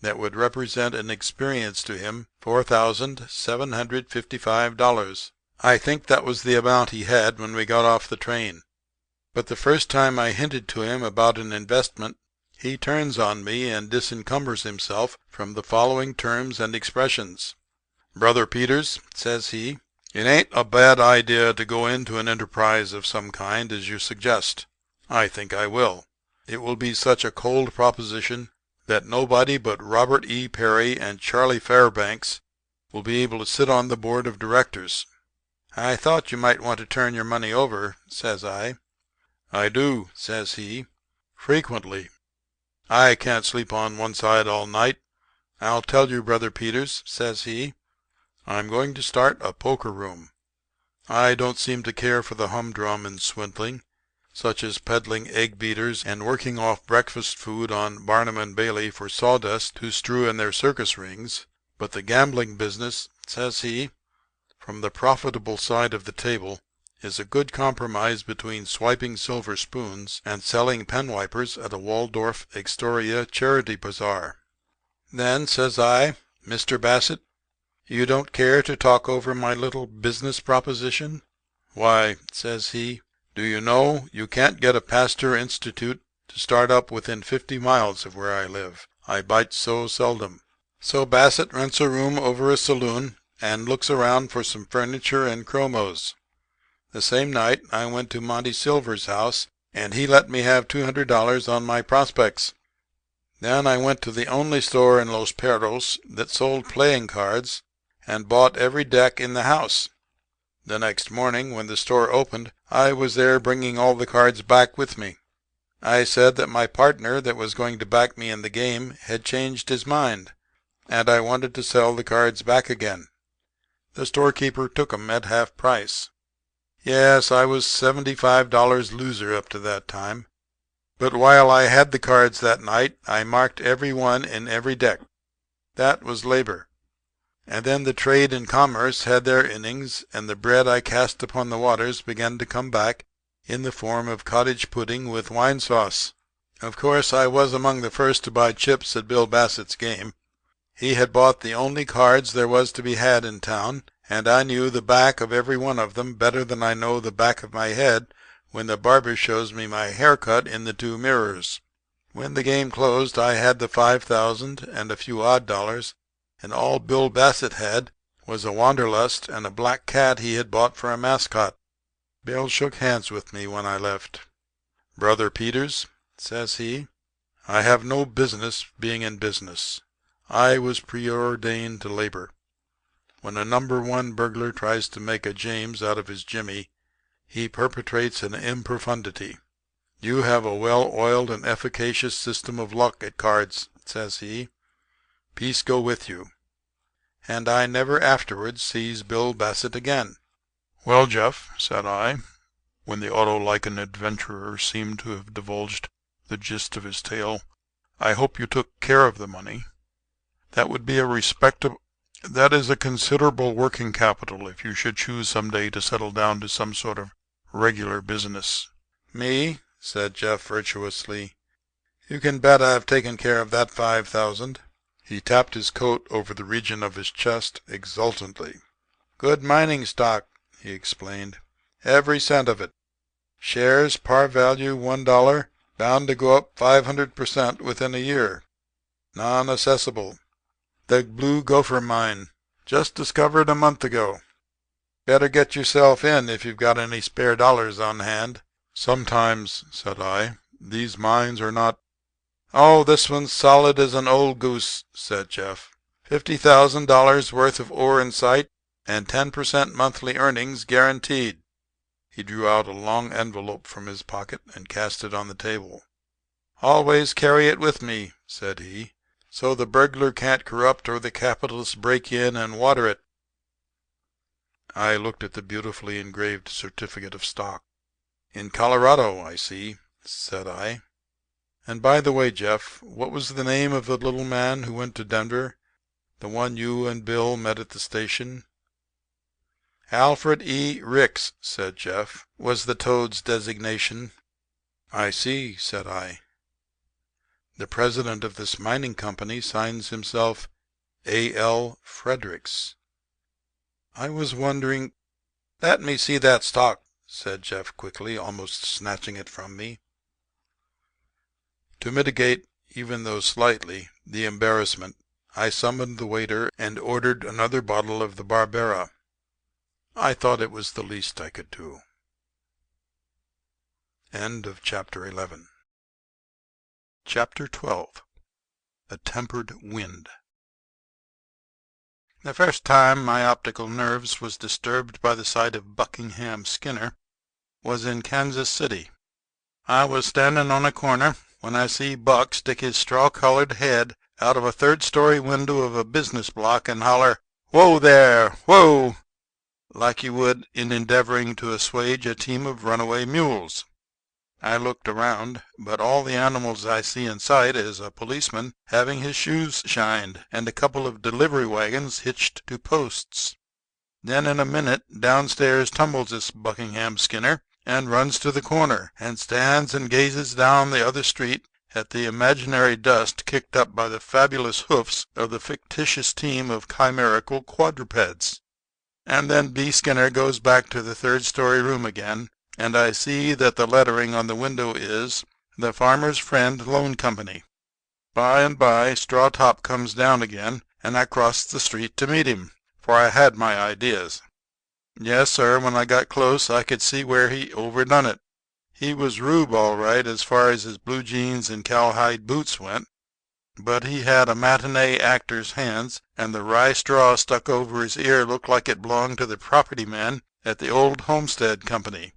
Speaker 1: that would represent an experience to him $4,755. I think that was the amount he had when we got off the train. But the first time I hinted to him about an investment, he turns on me and disencumbers himself from the following terms and expressions. "Brother Peters," says he, "it ain't a bad idea to go into an enterprise of some kind as you suggest. I think I will. It will be such a cold proposition that nobody but Robert E. Peary and Charlie Fairbanks will be able to sit on the board of directors. "I thought you might want to turn your money over," says I. "I do," says he, "frequently. I can't sleep on one side all night. I'll tell you, Brother Peters," says he, "I'm going to start a poker room. I don't seem to care for the humdrum in swindling, such as peddling egg beaters and working off breakfast food on Barnum and Bailey for sawdust to strew in their circus rings. But the gambling business," says he, "from the profitable side of the table, is a good compromise between swiping silver spoons and selling pen wipers at a Waldorf Astoria charity bazaar." "Then," says I, "Mr. Bassett, you don't care to talk over my little business proposition?" "Why," says he, "do you know you can't get a Pasteur Institute to start up within 50 miles of where I live. I bite so seldom." So Bassett rents a room over a saloon and looks around for some furniture and chromos. The same night I went to Monty Silver's house, and he let me have $200 on my prospects. Then I went to the only store in Los Perros that sold playing cards and bought every deck in the house. The next morning, when the store opened, I was there bringing all the cards back with me. I said that my partner that was going to back me in the game had changed his mind, and I wanted to sell the cards back again. The storekeeper took 'em at half price. Yes, I was $75 loser up to that time. But while I had the cards that night, I marked every one in every deck. That was labor. And then the trade and commerce had their innings, and the bread I cast upon the waters began to come back in the form of cottage pudding with wine sauce. Of course, I was among the first to buy chips at Bill Bassett's game. He had bought the only cards there was to be had in town, and I knew the back of every one of them better than I know the back of my head when the barber shows me my haircut in the 2 mirrors. When the game closed I had the 5,000 and a few odd dollars, and all Bill Bassett had was a wanderlust and a black cat he had bought for a mascot. Bill shook hands with me when I left. "Brother Peters," says he, "I have no business being in business. I was preordained to labor. When a number 1 burglar tries to make a James out of his Jimmy, he perpetrates an improfundity. You have a well-oiled and efficacious system of luck at cards," says he. "Peace go with you." And I never afterwards sees Bill Bassett again. "Well, Jeff," said I, when the Autolycan adventurer seemed to have divulged the gist of his tale, "I hope you took care of the money. That would be that is a considerable working capital if you should choose some day to settle down to some sort of regular business." "Me?" said Jeff virtuously. "You can bet I've taken care of that 5,000. He tapped his coat over the region of his chest exultantly. "Good mining stock," he explained. "Every cent of it. Shares par value $1, bound to go up 500% within a year. Non-assessable. The Blue Gopher Mine. Just discovered a month ago. Better get yourself in if you've got any spare dollars on hand." "Sometimes," said I, "these mines are not—" "Oh, this one's solid as an old goose," said Jeff. "$50,000 worth of ore in sight and 10% monthly earnings guaranteed." He drew out a long envelope from his pocket and cast it on the table. "Always carry it with me," said he, "so the burglar can't corrupt or the capitalist break in and water it." I looked at the beautifully engraved certificate of stock. "In Colorado, I see," said I. "And by the way, Jeff, what was the name of the little man who went to Denver? The one you and Bill met at the station?" "Alfred E. Ricks," said Jeff, "was the toad's designation." "I see," said I. "The president of this mining company signs himself A.L. Fredericks. I was wondering—" "Let me see that stock," said Jeff quickly, almost snatching it from me. To mitigate, even though slightly, the embarrassment, I summoned the waiter and ordered another bottle of the Barbera. I thought it was the least I could do. Chapter 12. A Tempered Wind. The first time my optical nerves was disturbed by the sight of Buckingham Skinner was in Kansas City. I was standing on a corner when I see Buck stick his straw-colored head out of a third-story window of a business block and holler, "Whoa there, whoa," like you would in endeavoring to assuage a team of runaway mules. I looked around, but all the animals I see in sight is a policeman having his shoes shined and a couple of delivery wagons hitched to posts. Then in a minute downstairs tumbles this Buckingham Skinner and runs to the corner and stands and gazes down the other street at the imaginary dust kicked up by the fabulous hoofs of the fictitious team of chimerical quadrupeds. And then B. Skinner goes back to the third-story room again, and I see that the lettering on the window is "The Farmer's Friend Loan Company." By and by Straw Top comes down again, and I crossed the street to meet him, for I had my ideas. Yes, sir, when I got close I could see where he overdone it. He was rube all right as far as his blue jeans and cowhide boots went, but he had a matinee actor's hands, and the rye straw stuck over his ear looked like it belonged to the property man at the old Homestead Company.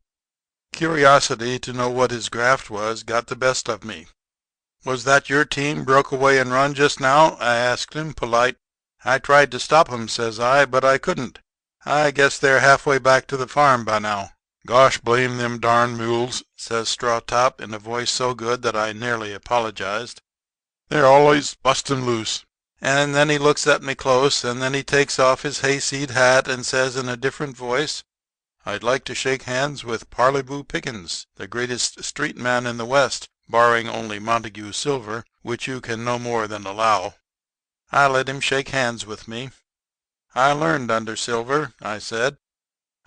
Speaker 1: Curiosity to know what his graft was got the best of me. "Was that your team broke away and run just now?" I asked him, polite. "I tried to stop 'em," says I, "but I couldn't. I guess they're halfway back to the farm by now." "Gosh blame them darn mules," says Straw Top in a voice so good that I nearly apologized. "They're always busting loose." And then he looks at me close, and then he takes off his hayseed hat and says in a different voice, "I'd like to shake hands with Parley-Boo Pickens, the greatest street man in the West, barring only Montague Silver, which you can no more than allow." I let him shake hands with me. "I learned under Silver," I said.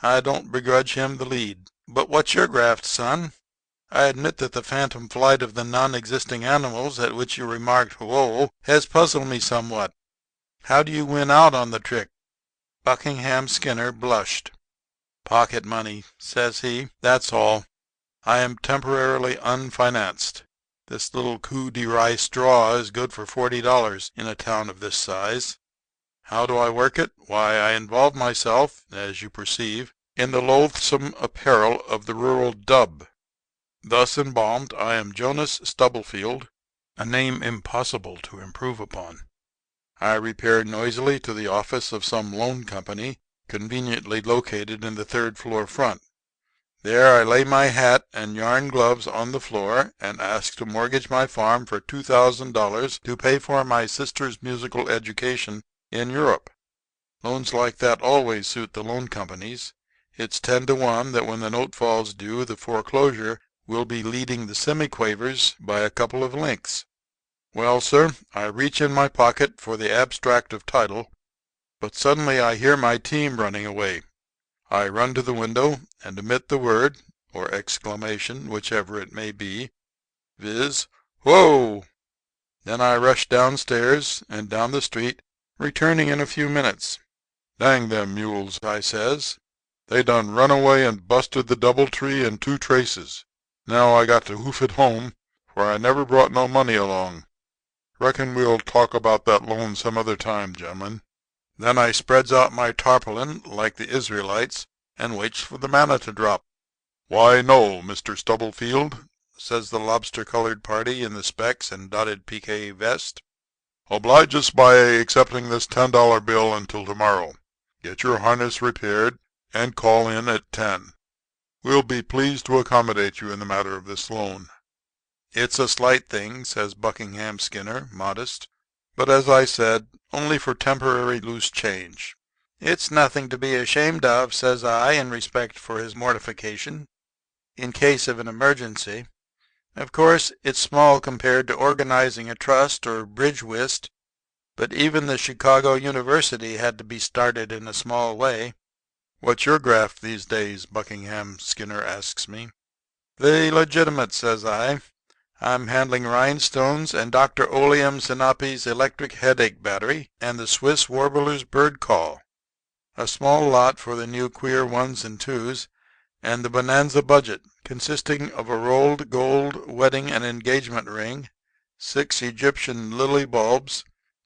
Speaker 1: "I don't begrudge him the lead. But what's your graft, son? I admit that the phantom flight of the non-existing animals, at which you remarked 'whoa,' has puzzled me somewhat. How do you win out on the trick?" Buckingham Skinner blushed. "Pocket money," says he. "That's all. I am temporarily unfinanced. This little coup de rye straw is good for $40 in a town of this size. How do I work it? Why, I involve myself, as you perceive, in the loathsome apparel of the rural dub. Thus embalmed, I am Jonas Stubblefield, a name impossible to improve upon. I repair noisily to the office of some loan company, conveniently located in the third-floor front. There I lay my hat and yarn gloves on the floor and ask to mortgage my farm for $2,000 to pay for my sister's musical education in Europe. Loans like that always suit the loan companies. It's 10 to 1 that when the note falls due, the foreclosure will be leading the semiquavers by a couple of links. Well, sir, I reach in my pocket for the abstract of title, but suddenly I hear my team running away. I run to the window and emit the word, or exclamation, whichever it may be, viz., "Whoa!" Then I rush downstairs and down the street, returning in a few minutes. "Dang them mules," I says. "They done run away and busted the doubletree in 2 traces. Now I got to hoof it home, for I never brought no money along. Reckon we'll talk about that loan some other time, gentlemen." Then I spreads out my tarpaulin like the Israelites and waits for the manna to drop. "Why, no, Mr. Stubblefield," says the lobster-colored party in the specs and dotted piqué vest. "Oblige us by accepting this $10 bill until tomorrow. Get your harness repaired and call in at 10. We'll be pleased to accommodate you in the matter of this loan." "It's a slight thing," says Buckingham Skinner, modest, "but as I said, only for temporary loose change." "It's nothing to be ashamed of," says I, in respect for his mortification. "In case of an emergency. Of course, it's small compared to organizing a trust or bridge whist, but even the Chicago University had to be started in a small way." "What's your graft these days?" Buckingham Skinner asks me. "The legitimate," says I. "I'm handling rhinestones and Dr. Oleum Sinapi's electric headache battery and the Swiss warbler's bird call. A small lot for the new queer 1s and 2s, and the bonanza budget, consisting of a rolled gold wedding and engagement ring, 6 Egyptian lily bulbs,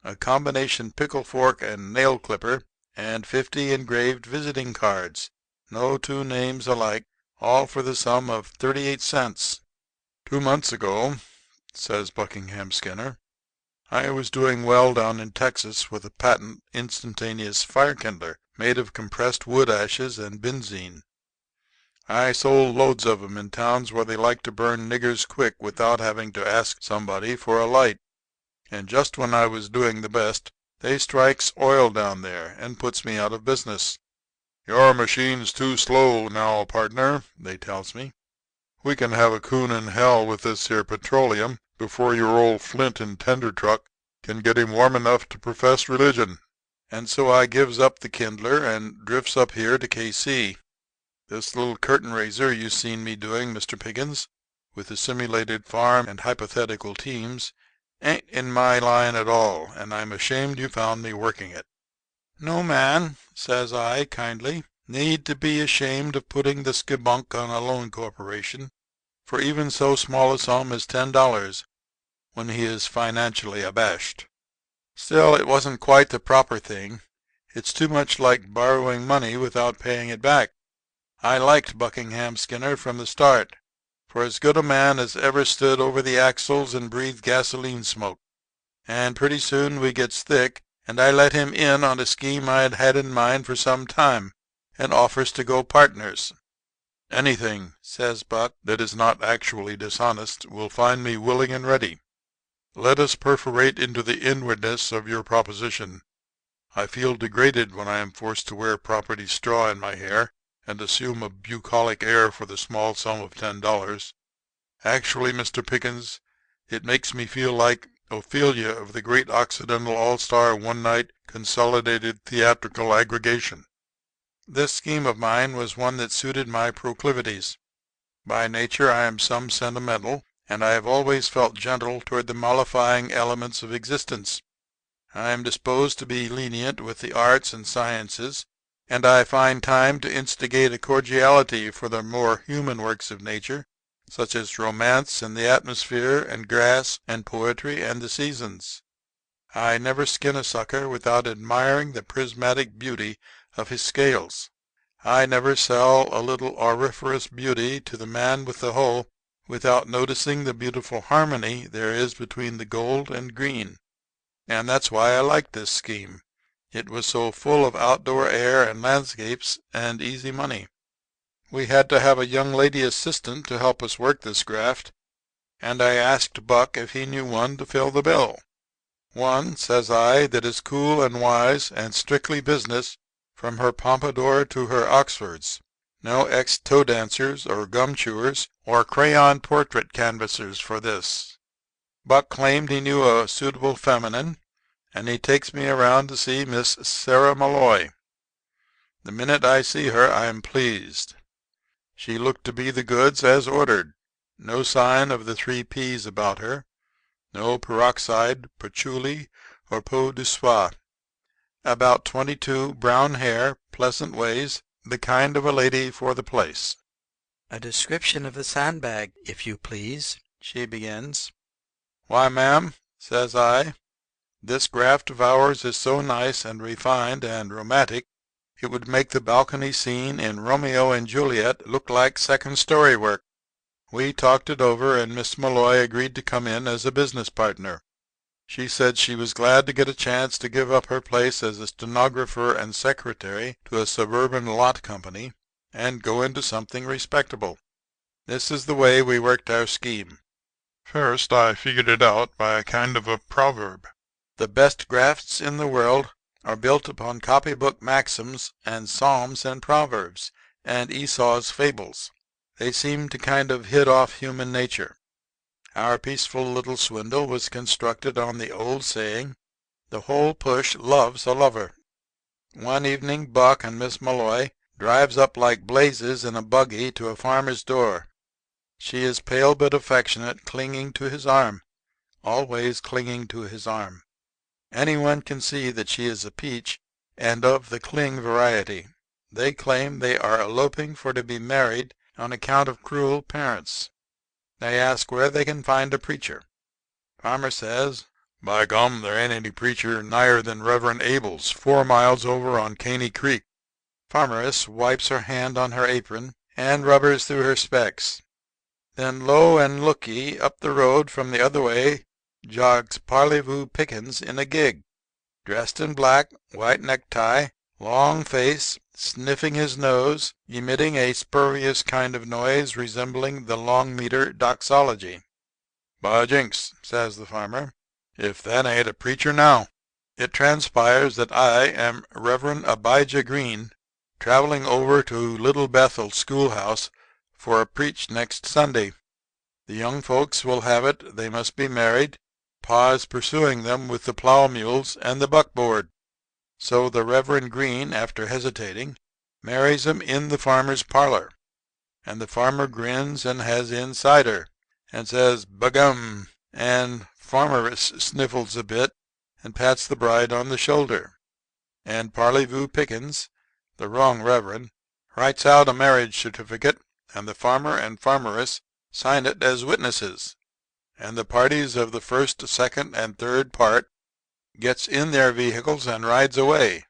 Speaker 1: a combination pickle fork and nail clipper, and 50 engraved visiting cards, no two names alike, all for the sum of 38 cents. 2 months ago," says Buckingham Skinner, "I was doing well down in Texas with a patent instantaneous fire kindler made of compressed wood ashes and benzine. I sold loads of 'em in towns where they like to burn niggers quick without having to ask somebody for a light. And just when I was doing the best, they strikes oil down there and puts me out of business. 'Your machine's too slow now, partner,' they tells me. 'We can have a coon in hell with this here petroleum before your old flint and tender truck can get him warm enough to profess religion.' And so I gives up the kindler and drifts up here to K.C. This little curtain raiser you seen me doing, Mr. Pickens, with the simulated farm and hypothetical teams, ain't in my line at all, and I'm ashamed you found me working it." "No man," says I, kindly, "need to be ashamed of putting the skibunk on a loan corporation for even so small a sum as $10 when he is financially abashed. Still, it wasn't quite the proper thing. It's too much like borrowing money without paying it back. I liked Buckingham Skinner from the start, for as good a man as ever stood over the axles and breathed gasoline smoke. And pretty soon we gets thick, and I let him in on a scheme I'd had in mind for some time, and offers to go partners. 'Anything,' says Buck, 'that is not actually dishonest will find me willing and ready. Let us perforate into the inwardness of your proposition. I feel degraded when I am forced to wear property straw in my hair and assume a bucolic air for the small sum of $10. Actually, Mr. Pickens, it makes me feel like Ophelia of the great Occidental All-Star One-Night Consolidated Theatrical Aggregation.'" This scheme of mine was one that suited my proclivities. By nature I am some sentimental, and I have always felt gentle toward the mollifying elements of existence. I am disposed to be lenient with the arts and sciences, and I find time to instigate a cordiality for the more human works of nature, such as romance and the atmosphere and grass and poetry and the seasons. I never skin a sucker without admiring the prismatic beauty of his scales. I never sell a little auriferous beauty to the man with the hoe without noticing the beautiful harmony there is between the gold and green. And that's why I liked this scheme. It was so full of outdoor air and landscapes and easy money. We had to have a young lady assistant to help us work this graft, and I asked Buck if he knew one to fill the bill. "One," says I, "that is cool and wise and strictly business from her pompadour to her Oxfords. No ex-toe dancers or gum chewers or crayon portrait canvassers for this." Buck claimed he knew a suitable feminine, and he takes me around to see Miss Sarah Malloy. The minute I see her I'm pleased. She looked to be the goods as ordered. No sign of the 3 P's about her. No peroxide, patchouli, or peau de soie. About 22, brown hair, pleasant ways, the kind of a lady for the place.
Speaker 2: "A description of the sandbag, if you please," she begins.
Speaker 1: "Why, ma'am," says I, "this graft of ours is so nice and refined and romantic it would make the balcony scene in Romeo and Juliet look like second-story work." We talked it over, and Miss Malloy agreed to come in as a business partner. She said she was glad to get a chance to give up her place as a stenographer and secretary to a suburban lot company and go into something respectable. This is the way we worked our scheme. First, I figured it out by a kind of a proverb. The best grafts in the world are built upon copybook maxims and psalms and proverbs and Esau's fables. They seem to kind of hit off human nature. Our peaceful little swindle was constructed on the old saying, "The whole push loves a lover." One evening Buck and Miss Malloy drives up like blazes in a buggy to a farmer's door. She is pale but affectionate, clinging to his arm, always clinging to his arm. Anyone can see that she is a peach, and of the cling variety. They claim they are eloping for to be married on account of cruel parents. They ask where they can find a preacher. Farmer says, By gum, there ain't any preacher nigher than Reverend Abel's, 4 miles over on Caney Creek." Farmeress wipes her hand on her apron and rubbers through her specs. Then lo and look ye, up the road from the other way jogs Parleyvoo Pickens in a gig, dressed in black, white necktie, long face, sniffing his nose, emitting a spurious kind of noise resembling the long-meter doxology. "By jinks," says the farmer, "if that ain't a preacher now." It transpires that I am Reverend Abijah Green, traveling over to Little Bethel schoolhouse for a preach next Sunday. The young folks will have it they must be married. Pa is pursuing them with the plow mules and the buckboard. So the Reverend Green, after hesitating, marries 'em in the farmer's parlor. And the farmer grins and has in cider, and says "B'gum," and farmeress sniffles a bit and pats the bride on the shoulder. And Parleyvoo Pickens, the wrong reverend, writes out a marriage certificate, and the farmer and farmeress sign it as witnesses. And the parties of the first, second, and third part gets in their vehicles and rides away.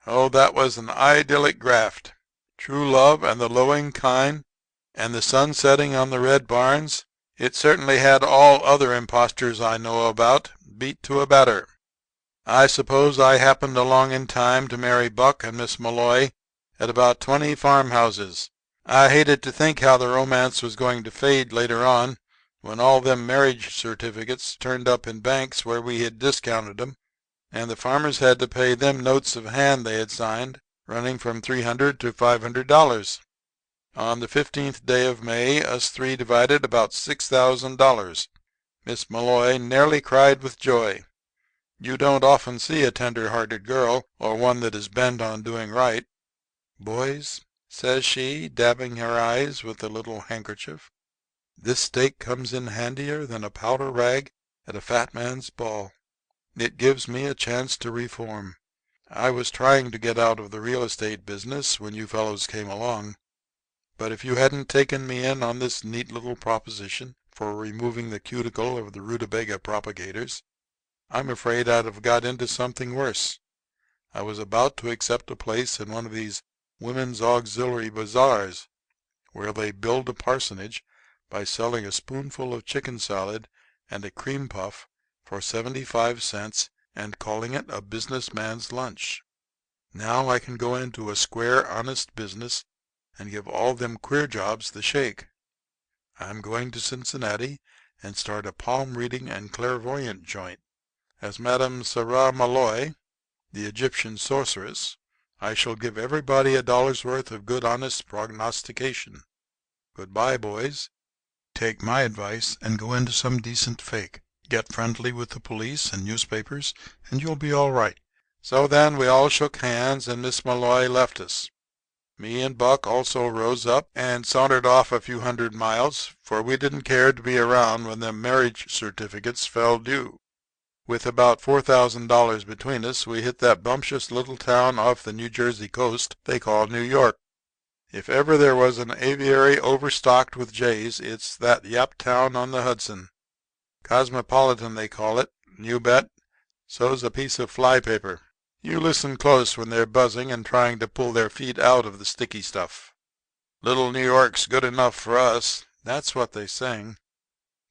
Speaker 1: Oh, that was an idyllic graft. True love and the lowing kine and the sun setting on the red barns. It certainly had all other impostors I know about beat to a batter. I suppose I happened along in time to marry Buck and Miss Malloy at about 20 farmhouses. I hated to think how the romance was going to fade later on, when all them marriage certificates turned up in banks where we had discounted 'em, and the farmers had to pay them notes of hand they had signed, running from $300 to $500. On the 15th day of May, us three divided about $6,000. Miss Malloy nearly cried with joy. You don't often see a tender-hearted girl, or one that is bent on doing right. "Boys," says she, dabbing her eyes with a little handkerchief, "this stake comes in handier than a powder rag at a fat man's ball. It gives me a chance to reform. I was trying to get out of the real estate business when you fellows came along. But if you hadn't taken me in on this neat little proposition for removing the cuticle of the rutabaga propagators, I'm afraid I'd have got into something worse. I was about to accept a place in one of these women's auxiliary bazaars, where they build a parsonage by selling a spoonful of chicken salad and a cream puff for 75 cents and calling it a business man's lunch. Now I can go into a square, honest business and give all them queer jobs the shake. I'm going to Cincinnati and start a palm reading and clairvoyant joint. As Madame Sarah Malloy, the Egyptian sorceress, I shall give everybody $1's worth of good honest prognostication. Goodbye, boys. Take my advice and go into some decent fake. Get friendly with the police and newspapers, and you'll be all right." So then we all shook hands, and Miss Malloy left us. Me and Buck also rose up and sauntered off a few hundred miles, for we didn't care to be around when them marriage certificates fell due. With about $4,000 between us, we hit that bumptious little town off the New Jersey coast they call New York. If ever there was an aviary overstocked with jays, it's that yap town on the Hudson. Cosmopolitan, they call it, you bet. So's a piece of fly paper. You listen close when they're buzzing and trying to pull their feet out of the sticky stuff. Little New York's good enough for us. That's what they sing.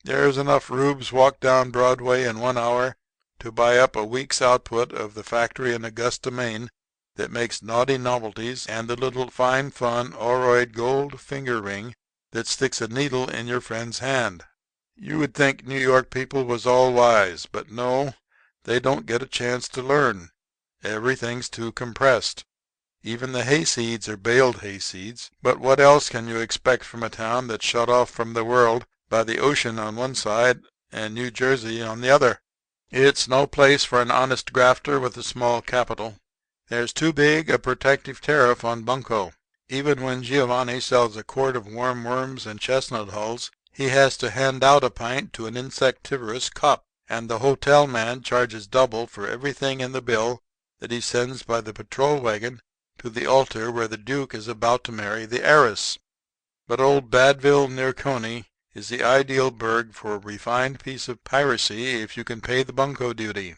Speaker 1: There's enough rubes walk down Broadway in 1 hour to buy up a week's output of the factory in Augusta, Maine, that makes naughty novelties and the little fine fun oroid gold finger ring that sticks a needle in your friend's hand. You would think New York people was all wise, but no, they don't get a chance to learn. Everything's too compressed. Even the hayseeds are baled hayseeds. But what else can you expect from a town that's shut off from the world by the ocean on one side and New Jersey on the other? It's no place for an honest grafter with a small capital. There's too big a protective tariff on bunco. Even when Giovanni sells a quart of warm worms and chestnut hulls, he has to hand out a pint to an insectivorous cop, and the hotel man charges double for everything in the bill that he sends by the patrol wagon to the altar where the Duke is about to marry the heiress. But old Badville near Coney is the ideal burg for a refined piece of piracy if you can pay the bunco duty.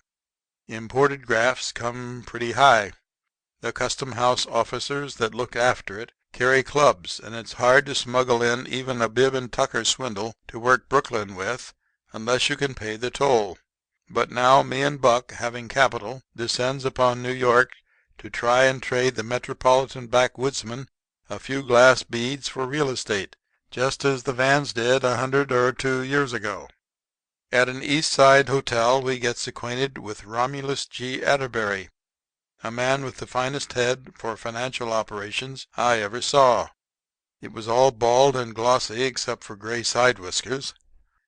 Speaker 1: Imported grafts come pretty high. The custom house officers that look after it carry clubs, and it's hard to smuggle in even a bib and tucker swindle to work Brooklyn with unless you can pay the toll. But now me and Buck, having capital, descends upon New York to try and trade the metropolitan backwoodsman a few glass beads for real estate, just as the Vans did 100 or 2 years ago. At an East Side hotel we gets acquainted with Romulus G. Atterbury, a man with the finest head for financial operations I ever saw. It was all bald and glossy except for gray side whiskers.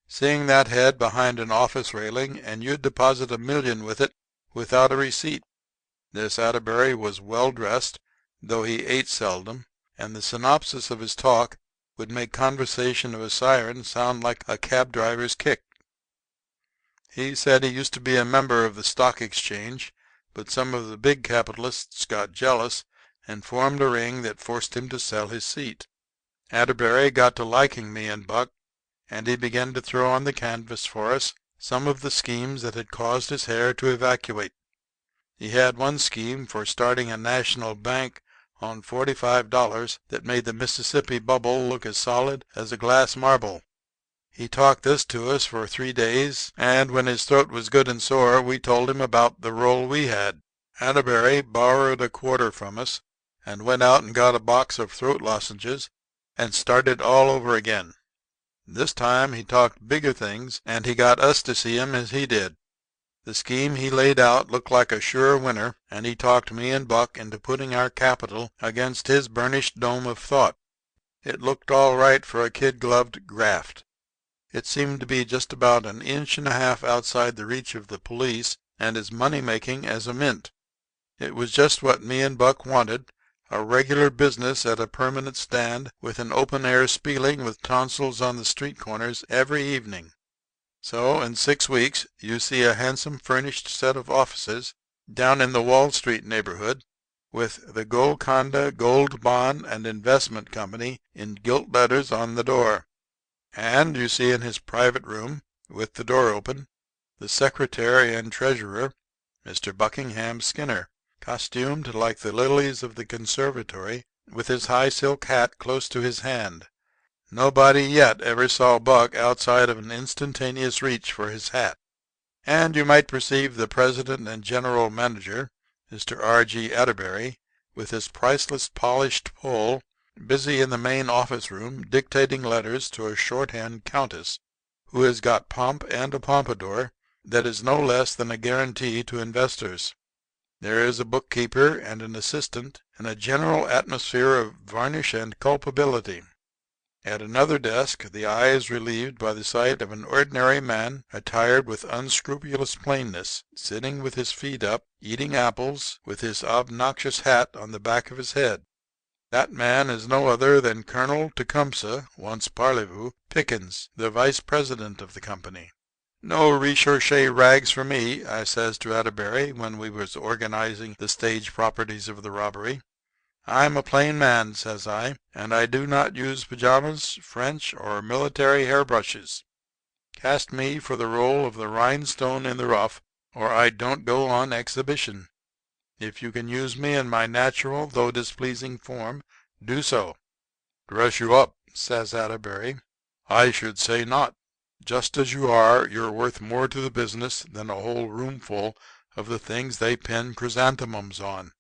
Speaker 1: Seeing that head behind an office railing, and you'd deposit $1 million with it without a receipt. This Atterbury was well dressed, though he ate seldom, and the synopsis of his talk would make conversation of a siren sound like a cab driver's kick. He said he used to be a member of the stock exchange, but some of the big capitalists got jealous and formed a ring that forced him to sell his seat. Atterbury got to liking me and Buck, and he began to throw on the canvas for us some of the schemes that had caused his hair to evacuate. He had one scheme for starting a national bank on $45 that made the Mississippi bubble look as solid as a glass marble. He talked this to us for 3 days, and when his throat was good and sore we told him about the roll we had. Atterbury borrowed a quarter from us and went out and got a box of throat lozenges and started all over again. This time he talked bigger things, and he got us to see him as he did. The scheme he laid out looked like a sure winner, and he talked me and Buck into putting our capital against his burnished dome of thought. It looked all right for a kid-gloved graft. It seemed to be just about 1.5 inches outside the reach of the police, and as money-making as a mint. It was just what me and Buck wanted, a regular business at a permanent stand, with an open-air spieling with tonsils on the street corners every evening. So in 6 weeks you see a handsome furnished set of offices down in the Wall Street neighborhood, with the Golconda Gold Bond and Investment Company in gilt letters on the door. And you see in his private room, with the door open, the secretary and treasurer, Mr. Buckingham Skinner, costumed like the lilies of the conservatory, with his high silk hat close to his hand. Nobody yet ever saw Buck outside of an instantaneous reach for his hat. And you might perceive the president and general manager, Mr. R.G. Atterbury, with his priceless polished poll, busy in the main office room dictating letters to a shorthand countess who has got pomp and a pompadour that is no less than a guarantee to investors. There is a bookkeeper and an assistant, and a general atmosphere of varnish and culpability. At another desk the eye is relieved by the sight of an ordinary man attired with unscrupulous plainness, sitting with his feet up, eating apples, with his obnoxious hat on the back of his head. That man is no other than Colonel Tecumseh, once Parlez-vous, Pickens, the vice president of the company. "No recherche rags for me," I says to Atterbury when we was organizing the stage properties of the robbery. "I'm a plain man," says I, "and I do not use pajamas, French, or military hairbrushes. Cast me for the role of the rhinestone in the rough, or I don't go on exhibition. If you can use me in my natural though displeasing form, do so." "Dress you up," says Atterbury. "I should say not. Just as you are, you're worth more to the business than a whole roomful of the things they pin chrysanthemums on.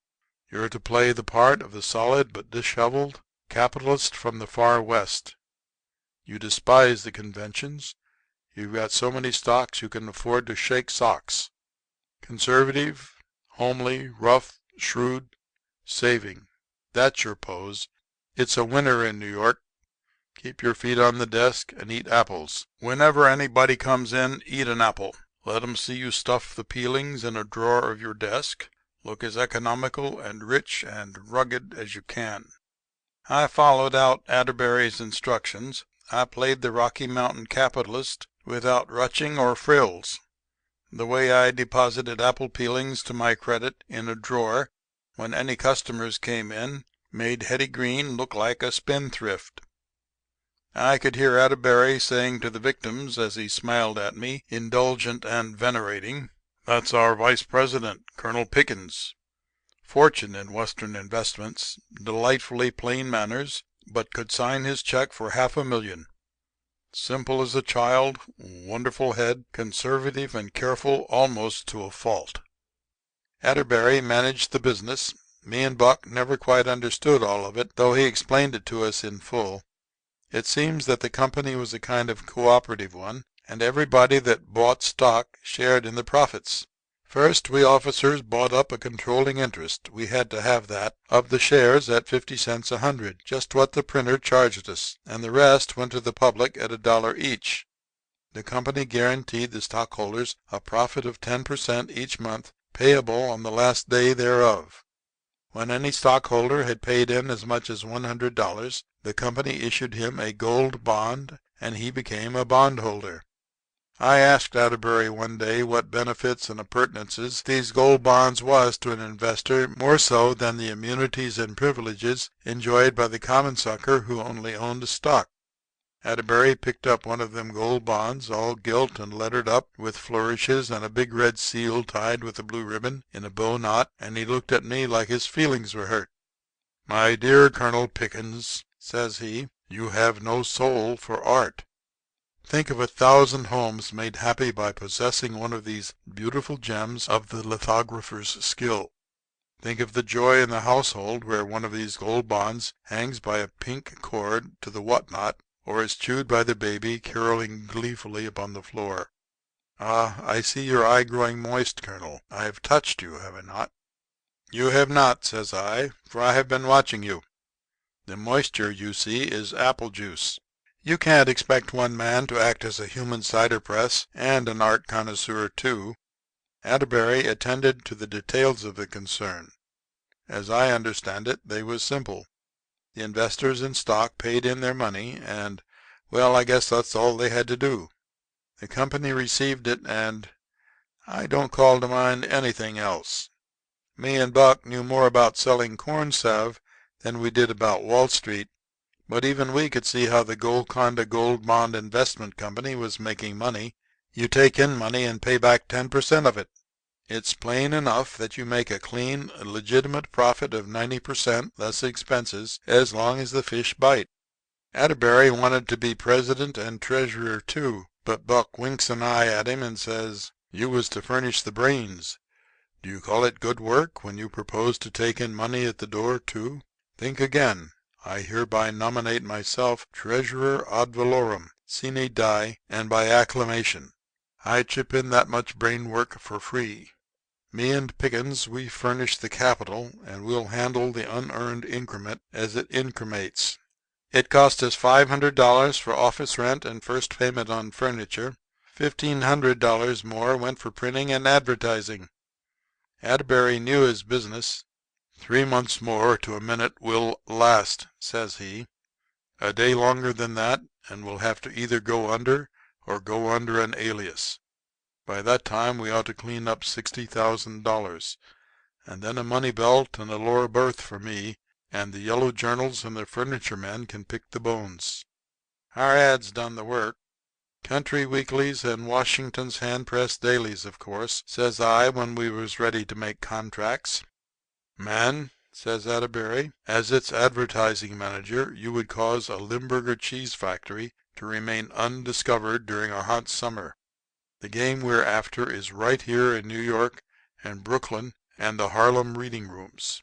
Speaker 1: You're to play the part of the solid but disheveled capitalist from the far West. You despise the conventions. You've got so many stocks you can afford to shake socks. Conservative, homely, rough, shrewd, saving. That's your pose. It's a winner in New York. Keep your feet on the desk and eat apples. Whenever anybody comes in, eat an apple. Let 'em see you stuff the peelings in a drawer of your desk. Look as economical and rich and rugged as you can." I followed out Atterbury's instructions. I played the Rocky Mountain capitalist without ruching or frills. The way I deposited apple peelings to my credit in a drawer when any customers came in made Hetty Green look like a spendthrift. I could hear Atterbury saying to the victims as he smiled at me, indulgent and venerating, "That's our vice president, Colonel Pickens. Fortune in Western investments, delightfully plain manners, but could sign his check for $500,000. Simple as a child, wonderful head, conservative and careful almost to a fault." Atterbury managed the business. Me and Buck never quite understood all of it, though he explained it to us in full. It seems that the company was a kind of cooperative one, and everybody that bought stock shared in the profits. First, we officers bought up a controlling interest, we had to have that, of the shares at 50 cents a hundred, just what the printer charged us, and the rest went to the public at $1 each. The company guaranteed the stockholders a profit of 10% each month, payable on the last day thereof. When any stockholder had paid in as much as $100, the company issued him a gold bond, and he became a bondholder. I asked Atterbury one day what benefits and appurtenances these gold bonds was to an investor more so than the immunities and privileges enjoyed by the common sucker who only owned a stock. Atterbury picked up one of them gold bonds, all gilt and lettered up with flourishes and a big red seal tied with a blue ribbon in a bow knot, and he looked at me like his feelings were hurt. "My dear Colonel Pickens," says he, "you have no soul for art. Think of 1,000 homes made happy by possessing one of these beautiful gems of the lithographer's skill. Think of the joy in the household where one of these gold bonds hangs by a pink cord to the whatnot, or is chewed by the baby caroling gleefully upon the floor. Ah, I see your eye growing moist, Colonel. I have touched you, have I not?" "You have not," says I, "for I have been watching you. The moisture, you see, is apple juice. You can't expect one man to act as a human cider press and an art connoisseur, too." Atterbury attended to the details of the concern. As I understand it, they was simple. The investors in stock paid in their money, and, well, I guess that's all they had to do. The company received it, and I don't call to mind anything else. Me and Buck knew more about selling corn salve than we did about Wall Street, but even we could see how the Golconda Gold Bond Investment Company was making money. You take in money and pay back 10% of it. It's plain enough that you make a clean, legitimate profit of 90% less expenses as long as the fish bite. Atterbury wanted to be president and treasurer, too, but Buck winks an eye at him and says, "You was to furnish the brains. Do you call it good work when you propose to take in money at the door, too? Think again. I hereby nominate myself treasurer ad valorem, sine die, and by acclamation. I chip in that much brain work for free. Me and Pickens, we furnish the capital, and we'll handle the unearned increment as it incremates. It cost us $500 for office rent and first payment on furniture. $1,500 more went for printing and advertising." Atterbury knew his business. "3 months more to a minute will last," says he. "A day longer than that, and we'll have to either go under or go under an alias. By that time we ought to clean up $60,000, and then a money belt and a lower berth for me, and the yellow journals and the furniture men can pick the bones. Our ads done the work. Country weeklies and Washington's hand-pressed dailies, of course," says I, when we was ready to make contracts. "Man," says Atterbury, "as its advertising manager you would cause a Limburger cheese factory to remain undiscovered during a hot summer. The game we're after is right here in New York and Brooklyn and the Harlem reading rooms.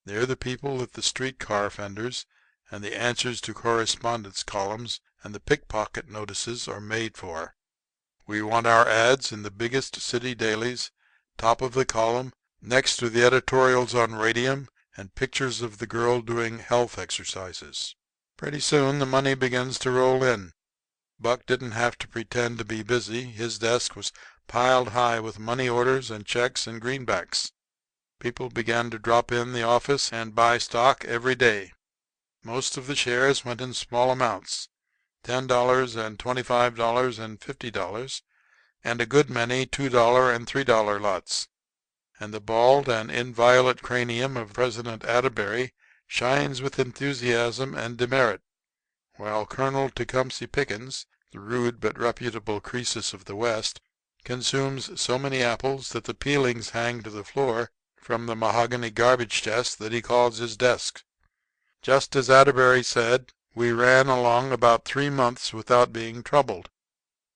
Speaker 1: They're the people at the street car fenders, and the answers to correspondence columns and the pickpocket notices are made for. We want our ads in the biggest city dailies, top of the column, next to the editorials on radium and pictures of the girl doing health exercises. Pretty soon the money begins to roll in. Buck didn't have to pretend to be busy. His desk was piled high with money orders and checks and greenbacks. People began to drop in the office and buy stock every day. Most of the shares went in small amounts, $10 and $25 and $50, and a good many $2 and $3 lots. And the bald and inviolate cranium of President Atterbury shines with enthusiasm and demerit. while Colonel Tecumseh Pickens, the rude but reputable Croesus of the West, consumes so many apples that the peelings hang to the floor from the mahogany garbage chest that he calls his desk. Just as Atterbury said, we ran along about 3 months without being troubled.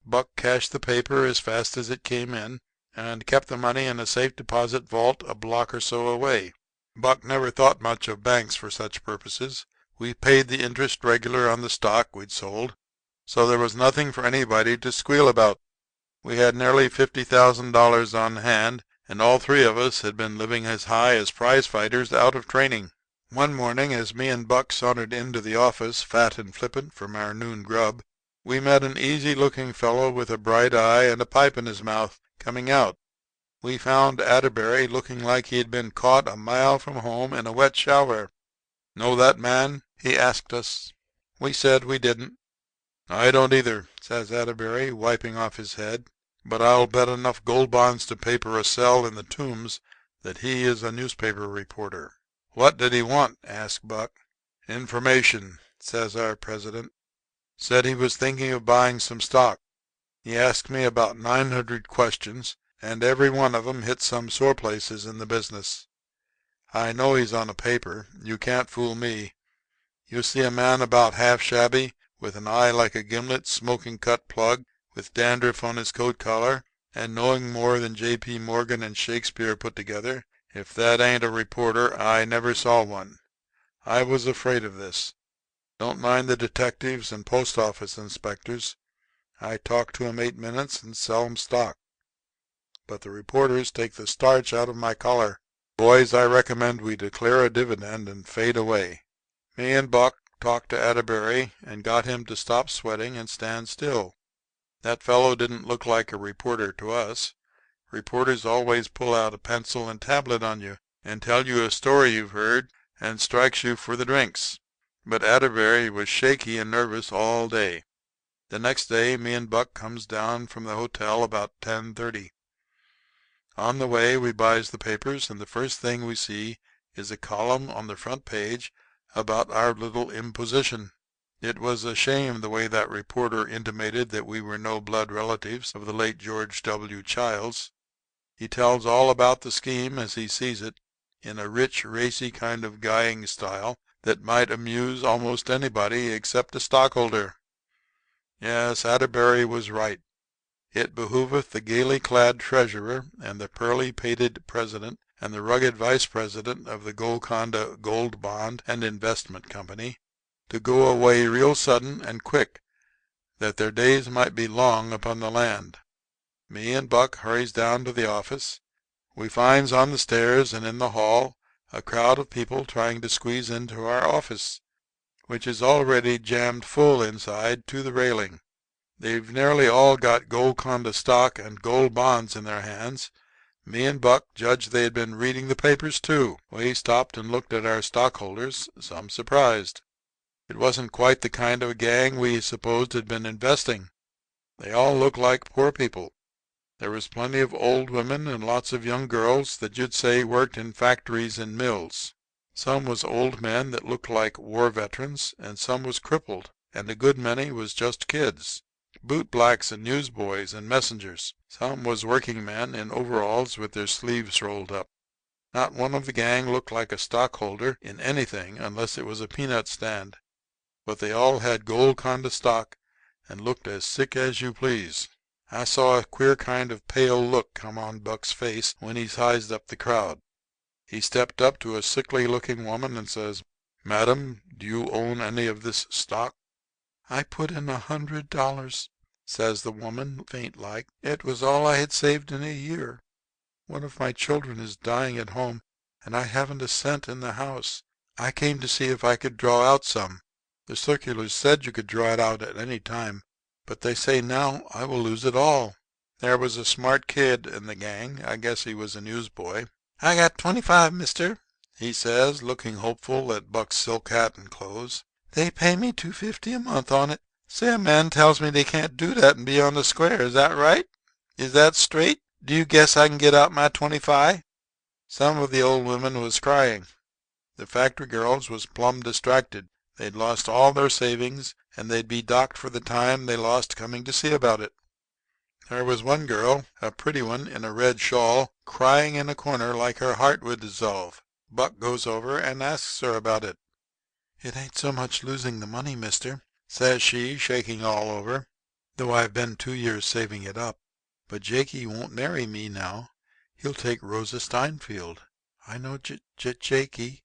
Speaker 1: Buck cashed the paper as fast as it came in, and kept the money in a safe deposit vault a block or so away. Buck never thought much of banks for such purposes. We paid the interest regular on the stock we'd sold, so there was nothing for anybody to squeal about. We had nearly $50,000 on hand, and all three of us had been living as high as prize fighters out of training. One morning, as me and Buck sauntered into the office, fat and flippant from our noon grub, we met an easy-looking fellow with a bright eye and a pipe in his mouth coming out. We found Atterbury looking like he had been caught a mile from home in a wet shower. "Know that man?" he asked us. We said we didn't. "I don't either," says Atterbury, wiping off his head, "but I'll bet enough gold bonds to paper a cell in the Tombs that he is a newspaper reporter." "What did he want?" asked Buck. "Information," says our president. "Said he was thinking of buying some stock. He asked me about 900 questions, and every one of 'em hit some sore places in the business. I know he's on a paper. You can't fool me. You see a man about half shabby, with an eye like a gimlet, smoking cut plug, with dandruff on his coat collar, and knowing more than J.P. Morgan and Shakespeare put together. If that ain't a reporter, I never saw one. I was afraid of this. Don't mind the detectives and post office inspectors. I talk to 'em 8 minutes and sell 'em stock. But the reporters take the starch out of my collar. Boys, I recommend we declare a dividend and fade away." Me and Buck talked to Atterbury and got him to stop sweating and stand still. That fellow didn't look like a reporter to us. Reporters always pull out a pencil and tablet on you and tell you a story you've heard and strikes you for the drinks. But Atterbury was shaky and nervous all day. The next day me and Buck comes down from the hotel about 10:30. On the way we buys the papers, and the first thing we see is a column on the front page about our little imposition. It was a shame the way that reporter intimated that we were no blood relatives of the late George W. Childs. He tells all about the scheme as he sees it, in a rich, racy kind of guying style that might amuse almost anybody except a stockholder. Yes, Atterbury was right. It behooveth the gaily clad treasurer and the pearly pated president and the rugged vice president of the Golconda Gold Bond and Investment Company to go away real sudden and quick, that their days might be long upon the land. Me and Buck hurries down to the office. We finds on the stairs and in the hall a crowd of people trying to squeeze into our office, which is already jammed full inside to the railing. They've nearly all got Golconda stock and gold bonds in their hands. Me and Buck judged they had been reading the papers, too. We stopped and looked at our stockholders, some surprised. It wasn't quite the kind of a gang we supposed had been investing. They all looked like poor people. There was plenty of old women and lots of young girls that you'd say worked in factories and mills. Some was old men that looked like war veterans, and some was crippled, and a good many was just kids. Bootblacks and newsboys and messengers. Some was working men in overalls with their sleeves rolled up. Not one of the gang looked like a stockholder in anything unless it was a peanut stand. But they all had Golconda stock and looked as sick as you please. I saw a queer kind of pale look come on Buck's face when he sized up the crowd. He stepped up to a sickly-looking woman and says, "Madam, do you own any of this stock?" "I put in $100, says the woman, faint-like. "It was all I had saved in a year. One of my children is dying at home, and I haven't a cent in the house. I came to see if I could draw out some. The circulars said you could draw it out at any time, but they say now I will lose it all." There was a smart kid in the gang. I guess he was a newsboy. "I got 25, mister," he says, looking hopeful at Buck's silk hat and clothes. "They pay me $2.50 a month on it. Say, a man tells me they can't do that and be on the square. Is that right? Is that straight? Do you guess I can get out my 25?" Some of the old women was crying. The factory girls was plumb distracted. They'd lost all their savings, and they'd be docked for the time they lost coming to see about it. There was one girl, a pretty one in a red shawl, crying in a corner like her heart would dissolve. Buck goes over and asks her about it. "It ain't so much losing the money, mister," says she, shaking all over, "though I've been 2 years saving it up. But Jakey won't marry me now. He'll take Rosa Steinfeld. I know Jakey.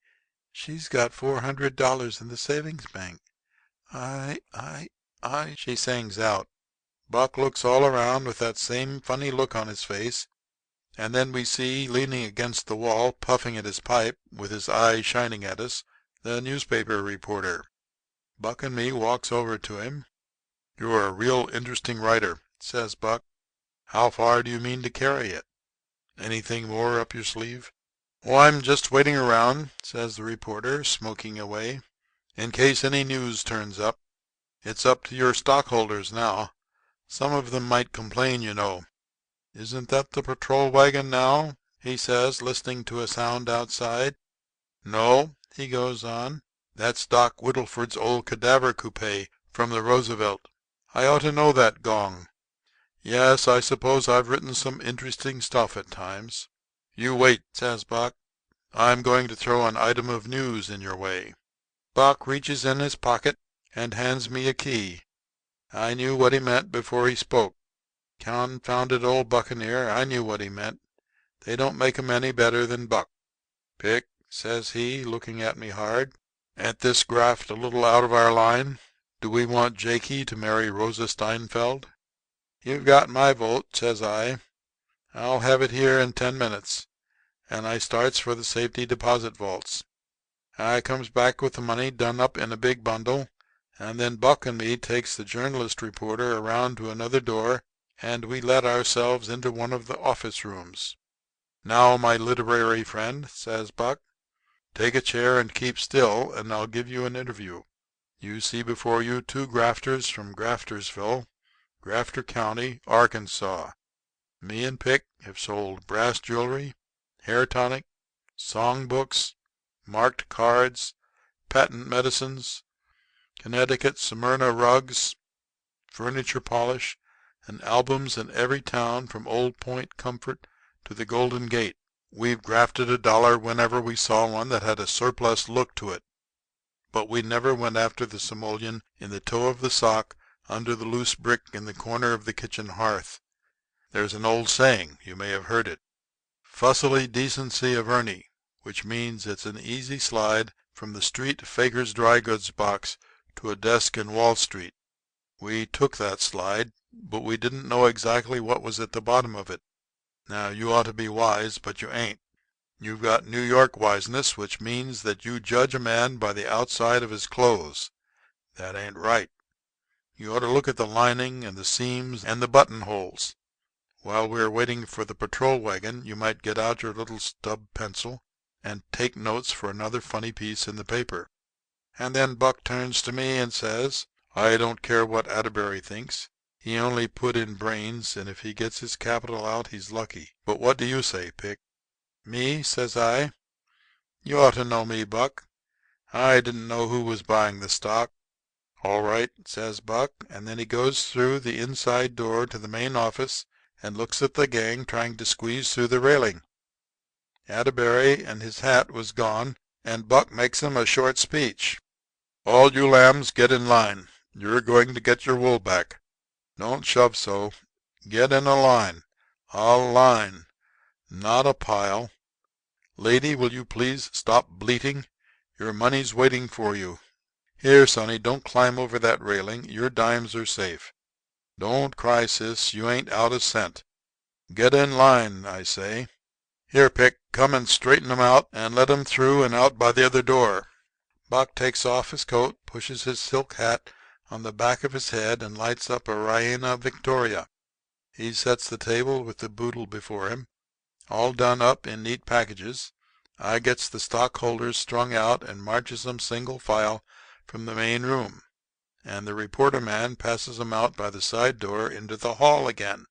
Speaker 1: She's got $400 in the savings bank. I, she sings out. Buck looks all around with that same funny look on his face, and then we see, leaning against the wall, puffing at his pipe, with his eyes shining at us, the newspaper reporter. Buck and me walks over to him. "You're a real interesting writer," says Buck. "How far do you mean to carry it? Anything more up your sleeve?" "Oh, I'm just waiting around," says the reporter, smoking away, "in case any news turns up. It's up to your stockholders now. Some of them might complain, you know. Isn't that the patrol wagon now?" he says, listening to a sound outside. "No," he goes on, "that's Doc Whittleford's old cadaver coupe from the Roosevelt. I ought to know that gong. Yes, I suppose I've written some interesting stuff at times." "You wait," says Buck. "I'm going to throw an item of news in your way." Buck reaches in his pocket and hands me a key. I knew what he meant before he spoke. Confounded old buccaneer, I knew what he meant. They don't make 'em any better than Buck. "Pick," says he, looking at me hard, "ain't this graft a little out of our line? Do we want Jakey to marry Rosa Steinfeld?" "You've got my vote," says I. "I'll have it here in 10 minutes." And I starts for the safety deposit vaults. I comes back with the money done up in a big bundle, and then Buck and me takes the journalist reporter around to another door, and we let ourselves into one of the office rooms. "Now, my literary friend," says Buck, "take a chair and keep still, and I'll give you an interview. You see before you 2 grafters from Graftersville, Grafter County, Arkansas. Me and Pick have sold brass jewelry, hair tonic, song books, marked cards, patent medicines, Connecticut Smyrna rugs, furniture polish, and albums in every town from Old Point Comfort to the Golden Gate. We've grafted $1 whenever we saw one that had a surplus look to it. But we never went after the simoleon in the toe of the sock under the loose brick in the corner of the kitchen hearth. There's an old saying, you may have heard it, fussily decency averni, which means it's an easy slide from the street faker's dry goods box to a desk in Wall Street. We took that slide, but we didn't know exactly what was at the bottom of it. Now, you ought to be wise, but you ain't. You've got New York wiseness, which means that you judge a man by the outside of his clothes. That ain't right. You ought to look at the lining and the seams and the buttonholes. While we're waiting for the patrol wagon, you might get out your little stub pencil and take notes for another funny piece in the paper." And then Buck turns to me and says, "I don't care what Atterbury thinks. He only put in brains, and if he gets his capital out he's lucky. But what do you say, Pick?" "Me?" says I. "You ought to know me, Buck. I didn't know who was buying the stock." "All right," says Buck, and then he goes through the inside door to the main office and looks at the gang trying to squeeze through the railing. Atterbury and his hat was gone, and Buck makes 'em a short speech. "All you lambs get in line. You're going to get your wool back. Don't shove so. Get in a line. A line. Not a pile. Lady, will you please stop bleating? Your money's waiting for you. Here, sonny, don't climb over that railing. Your dimes are safe. Don't cry, sis. You ain't out a cent. Get in line, I say. Here, Pick, come and straighten 'em out and let 'em through and out by the other door." Buck takes off his coat, pushes his silk hat on the back of his head, and lights up a Reina Victoria. He sets the table with the boodle before him, all done up in neat packages. I gets the stockholders strung out and marches 'em single file from the main room, and the reporter man passes 'em out by the side door into the hall again.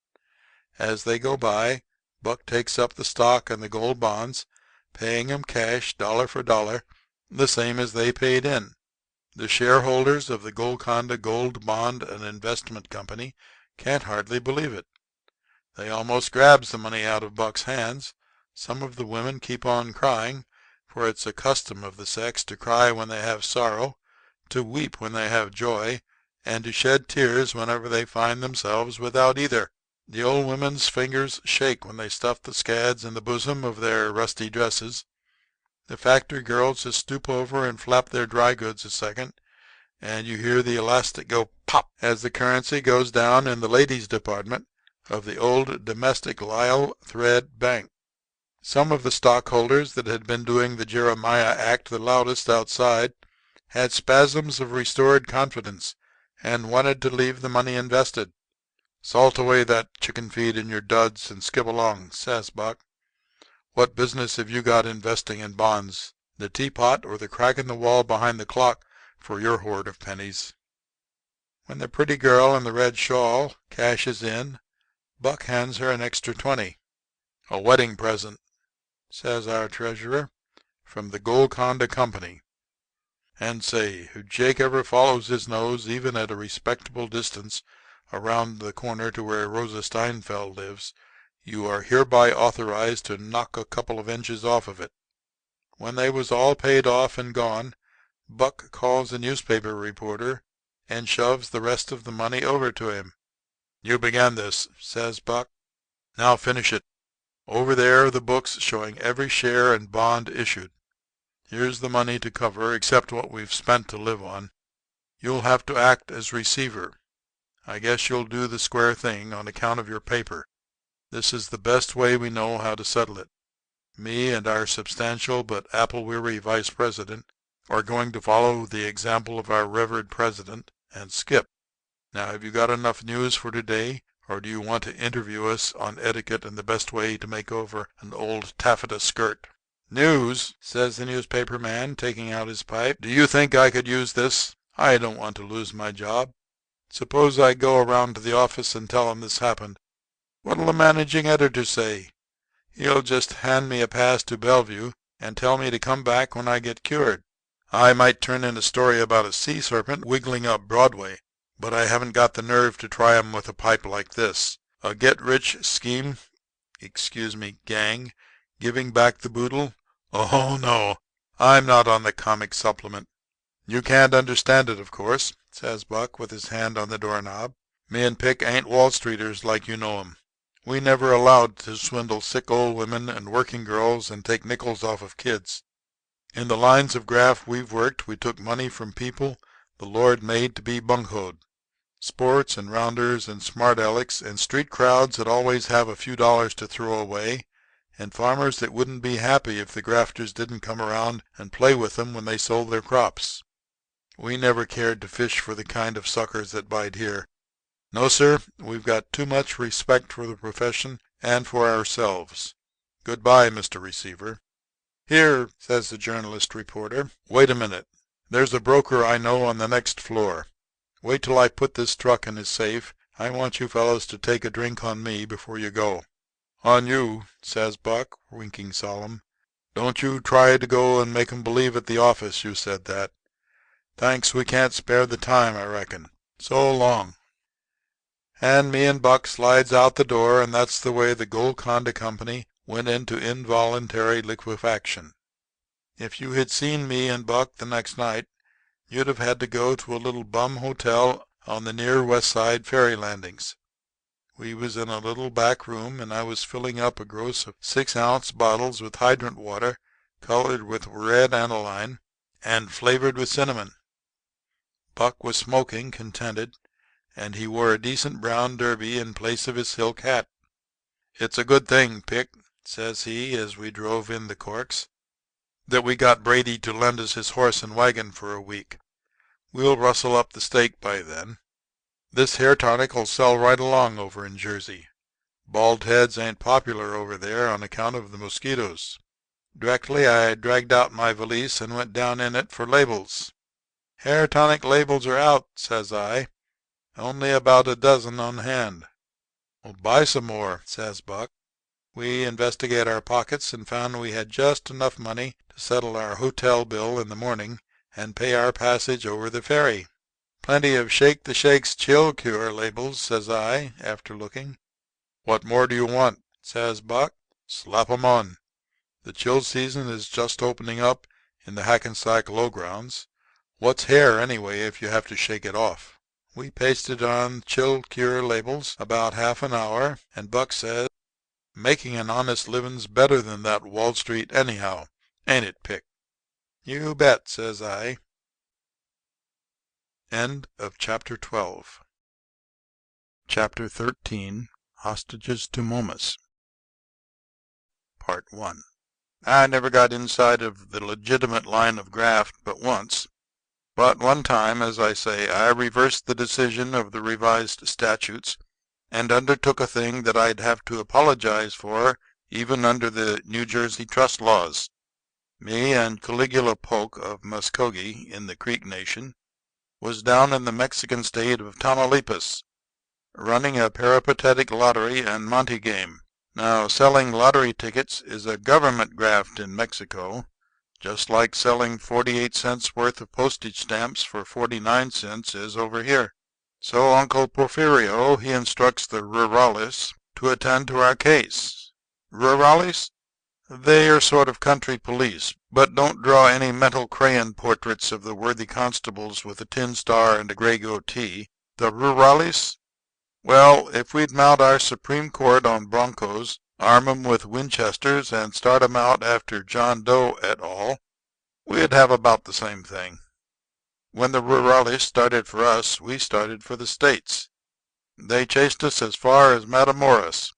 Speaker 1: As they go by, Buck takes up the stock and the gold bonds, paying 'em cash dollar for dollar, the same as they paid in. The shareholders of the Golconda Gold Bond and Investment Company can't hardly believe it. They almost grabs the money out of Buck's hands. Some of the women keep on crying, for it's a custom of the sex to cry when they have sorrow, to weep when they have joy, and to shed tears whenever they find themselves without either. The old women's fingers shake when they stuff the scads in the bosom of their rusty dresses. The factory girls just stoop over and flap their dry goods a second, and you hear the elastic go pop as the currency goes down in the ladies' department of the old domestic lisle thread bank. Some of the stockholders that had been doing the Jeremiah act the loudest outside had spasms of restored confidence and wanted to leave the money invested. "Salt away that chicken feed in your duds and skip along," says Buck. "What business have you got investing in bonds, the teapot, or the crack in the wall behind the clock for your hoard of pennies?" When the pretty girl in the red shawl cashes in, Buck hands her an extra 20. "A wedding present," says our treasurer, "from the Golconda Company. And say, if Jake ever follows his nose even at a respectable distance around the corner to where Rosa Steinfeld lives, you are hereby authorized to knock a couple of inches off of it." When they was all paid off and gone, Buck calls a newspaper reporter and shoves the rest of the money over to him. "You began this," says Buck. "Now finish it. Over there are the books showing every share and bond issued. Here's the money to cover, except what we've spent to live on. You'll have to act as receiver. I guess you'll do the square thing on account of your paper. This is the best way we know how to settle it. Me and our substantial but apple-weary vice president are going to follow the example of our revered president and skip. Now, have you got enough news for today, or do you want to interview us on etiquette and the best way to make over an old taffeta skirt?" "News?" says the newspaper man, taking out his pipe. "Do you think I could use this? I don't want to lose my job. Suppose I go around to the office and tell 'em this happened. What'll the managing editor say? He'll just hand me a pass to Bellevue and tell me to come back when I get cured. I might turn in a story about a sea serpent wiggling up Broadway, but I haven't got the nerve to try 'em with a pipe like this. A get-rich scheme, gang, giving back the boodle. Oh, no, I'm not on the comic supplement." "You can't understand it, of course," says Buck, with his hand on the doorknob. "Me and Pick ain't Wall Streeters like you know 'em. We never allowed to swindle sick old women and working girls and take nickels off of kids. In the lines of graft we've worked we took money from people the Lord made to be buncoed. Sports and rounders and smart alecks and street crowds that always have a few dollars to throw away, and farmers that wouldn't be happy if the grafters didn't come around and play with them when they sold their crops. We never cared to fish for the kind of suckers that bite here. No, sir, we've got too much respect for the profession and for ourselves. Goodbye, Mr. Receiver." "Here," says the journalist reporter. "Wait a minute. There's a broker I know on the next floor. Wait till I put this truck in his safe. I want you fellows to take a drink on me before you go." "On you," says Buck, winking solemn. "Don't you try to go and make 'em believe at the office you said that. Thanks, we can't spare the time, I reckon. So long." And me and Buck slides out the door, and that's the way the Golconda Company went into involuntary liquefaction. If you had seen me and Buck the next night, you'd have had to go to a little bum hotel on the near West Side ferry landings. We was in a little back room, and I was filling up a gross of 6-ounce bottles with hydrant water colored with red aniline and flavored with cinnamon. Buck was smoking contented, and he wore a decent brown derby in place of his silk hat. "It's a good thing, Pick," says he, as we drove in the corks, "that we got Brady to lend us his horse and wagon for a week. We'll rustle up the stake by then. This hair tonic'll sell right along over in Jersey. Bald heads ain't popular over there on account of the mosquitoes." Directly I dragged out my valise and went down in it for labels. "Hair tonic labels are out," says I. "Only about a dozen on hand." "Well, buy some more," says Buck. We investigate our pockets and found we had just enough money to settle our hotel bill in the morning and pay our passage over the ferry. Plenty of Shake the Shake's chill cure labels, says I, after looking. What more do you want, says Buck. Slap 'em on. The chill season is just opening up in the Hackensack Lowgrounds. What's hair, anyway, if you have to shake it off? We pasted on chill cure labels about half an hour, and Buck says, making an honest living's better than that Wall Street anyhow. Ain't it, Pick? You bet, says I. End of chapter 12. Chapter 13. Hostages to Momus. Part 1. I never got inside of the legitimate line of graft but once. But one time, as I say, I reversed the decision of the revised statutes and undertook a thing that I'd have to apologize for even under the New Jersey trust laws. Me and Caligula Polk of Muskogee in the Creek Nation was down in the Mexican state of Tamaulipas, running a peripatetic lottery and monte game. Now, selling lottery tickets is a government graft in Mexico, just like selling 48 cents worth of postage stamps for 49 cents is over here. So Uncle Porfirio, he instructs the rurales to attend to our case. Rurales? They are sort of country police, but don't draw any mental crayon portraits of the worthy constables with a tin star and a gray goatee. The rurales? Well, if we'd mount our Supreme Court on broncos, arm 'em with Winchesters, and start 'em out after John Doe et al., we'd have about the same thing. When the rurales started for us, we started for the States. They chased us as far as Matamoros.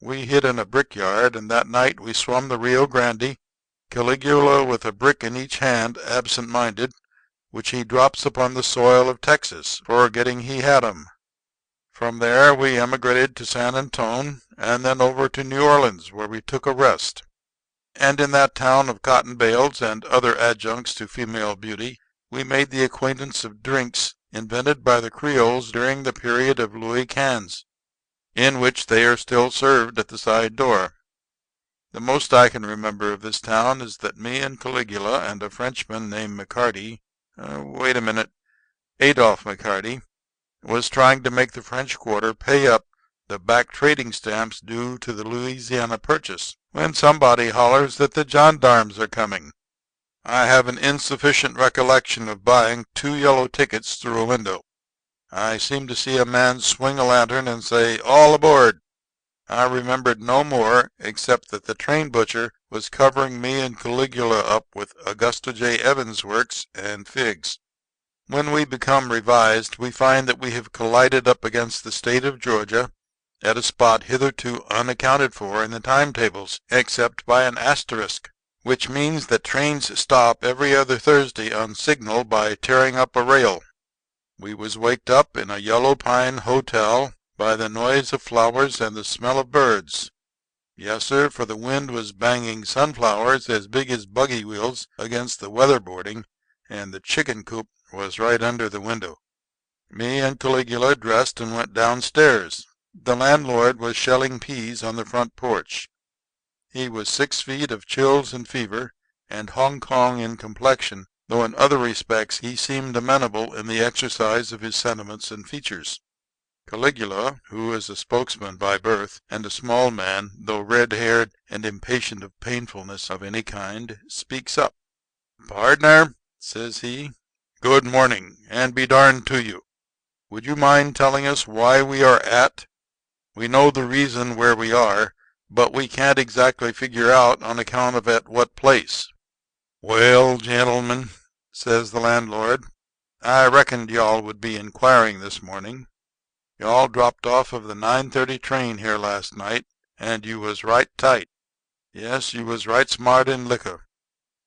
Speaker 1: We hid in a brickyard, and that night we swum the Rio Grande, Caligula with a brick in each hand, absent-minded, which he drops upon the soil of Texas, forgetting he had 'em. From there we emigrated to San Antone, and then over to New Orleans, where we took a rest. And in that town of cotton bales and other adjuncts to female beauty, we made the acquaintance of drinks invented by the Creoles during the period of Louis Quinze, in which they are still served at the side door. The most I can remember of this town is that me and Caligula and a Frenchman named McCarty, Adolphe McCarty, was trying to make the French Quarter pay up the back trading stamps due to the Louisiana Purchase, when somebody hollers that the gendarmes are coming. I have an insufficient recollection of buying 2 yellow tickets through a window. I seemed to see a man swing a lantern and say, "All aboard." I remembered no more, except that the train butcher was covering me and Caligula up with Augusta J. Evans works and figs. When we become revised, we find that we have collided up against the state of Georgia at a spot hitherto unaccounted for in the timetables, except by an asterisk, which means that trains stop every other Thursday on signal by tearing up a rail. We was waked up in a yellow pine hotel by the noise of flowers and the smell of birds. Yes, sir, for the wind was banging sunflowers as big as buggy wheels against the weatherboarding, and the chicken coop was right under the window. Me and Caligula dressed and went downstairs. The landlord was shelling peas on the front porch. He was 6 feet of chills and fever, and Hong Kong in complexion, though in other respects he seemed amenable in the exercise of his sentiments and features. Caligula, who is a spokesman by birth, and a small man, though red-haired and impatient of painfulness of any kind, speaks up. "Pardner," says he, "good morning, and be darned to you. Would you mind telling us why we are at? We know the reason where we are, but we can't exactly figure out on account of at what place." "Well, gentlemen," says the landlord, "I reckoned y'all would be inquiring this morning. Y'all dropped off of the 9:30 train here last night, and you was right tight. Yes, you was right smart in liquor.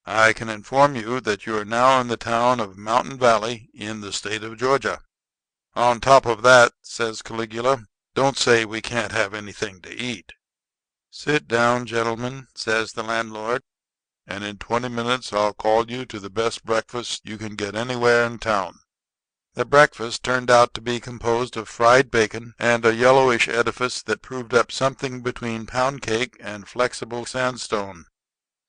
Speaker 1: I can inform you that you are now in the town of Mountain Valley in the state of Georgia. On top of that," says Caligula, "don't say we can't have anything to eat." "Sit down, gentlemen," says the landlord, "and in 20 minutes I'll call you to the best breakfast you can get anywhere in town." The breakfast turned out to be composed of fried bacon and a yellowish edifice that proved up something between pound cake and flexible sandstone.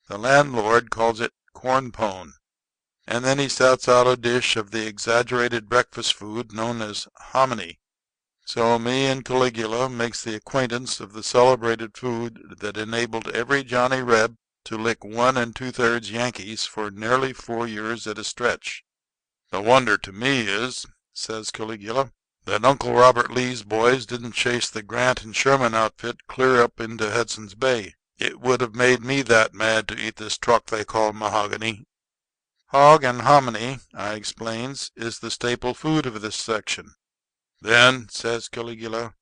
Speaker 1: The landlord calls it corn pone, and then he sets out a dish of the exaggerated breakfast food known as hominy. So me and Caligula makes the acquaintance of the celebrated food that enabled every Johnny Reb to lick 1 2/3 Yankees for nearly 4 years at a stretch. The wonder to me is, says Caligula, that Uncle Robert Lee's boys didn't chase the Grant and Sherman outfit clear up into Hudson's Bay. It would have made me that mad to eat this truck they call mahogany. Hog and hominy, I explains, is the staple food of this section. Then, says Caligula,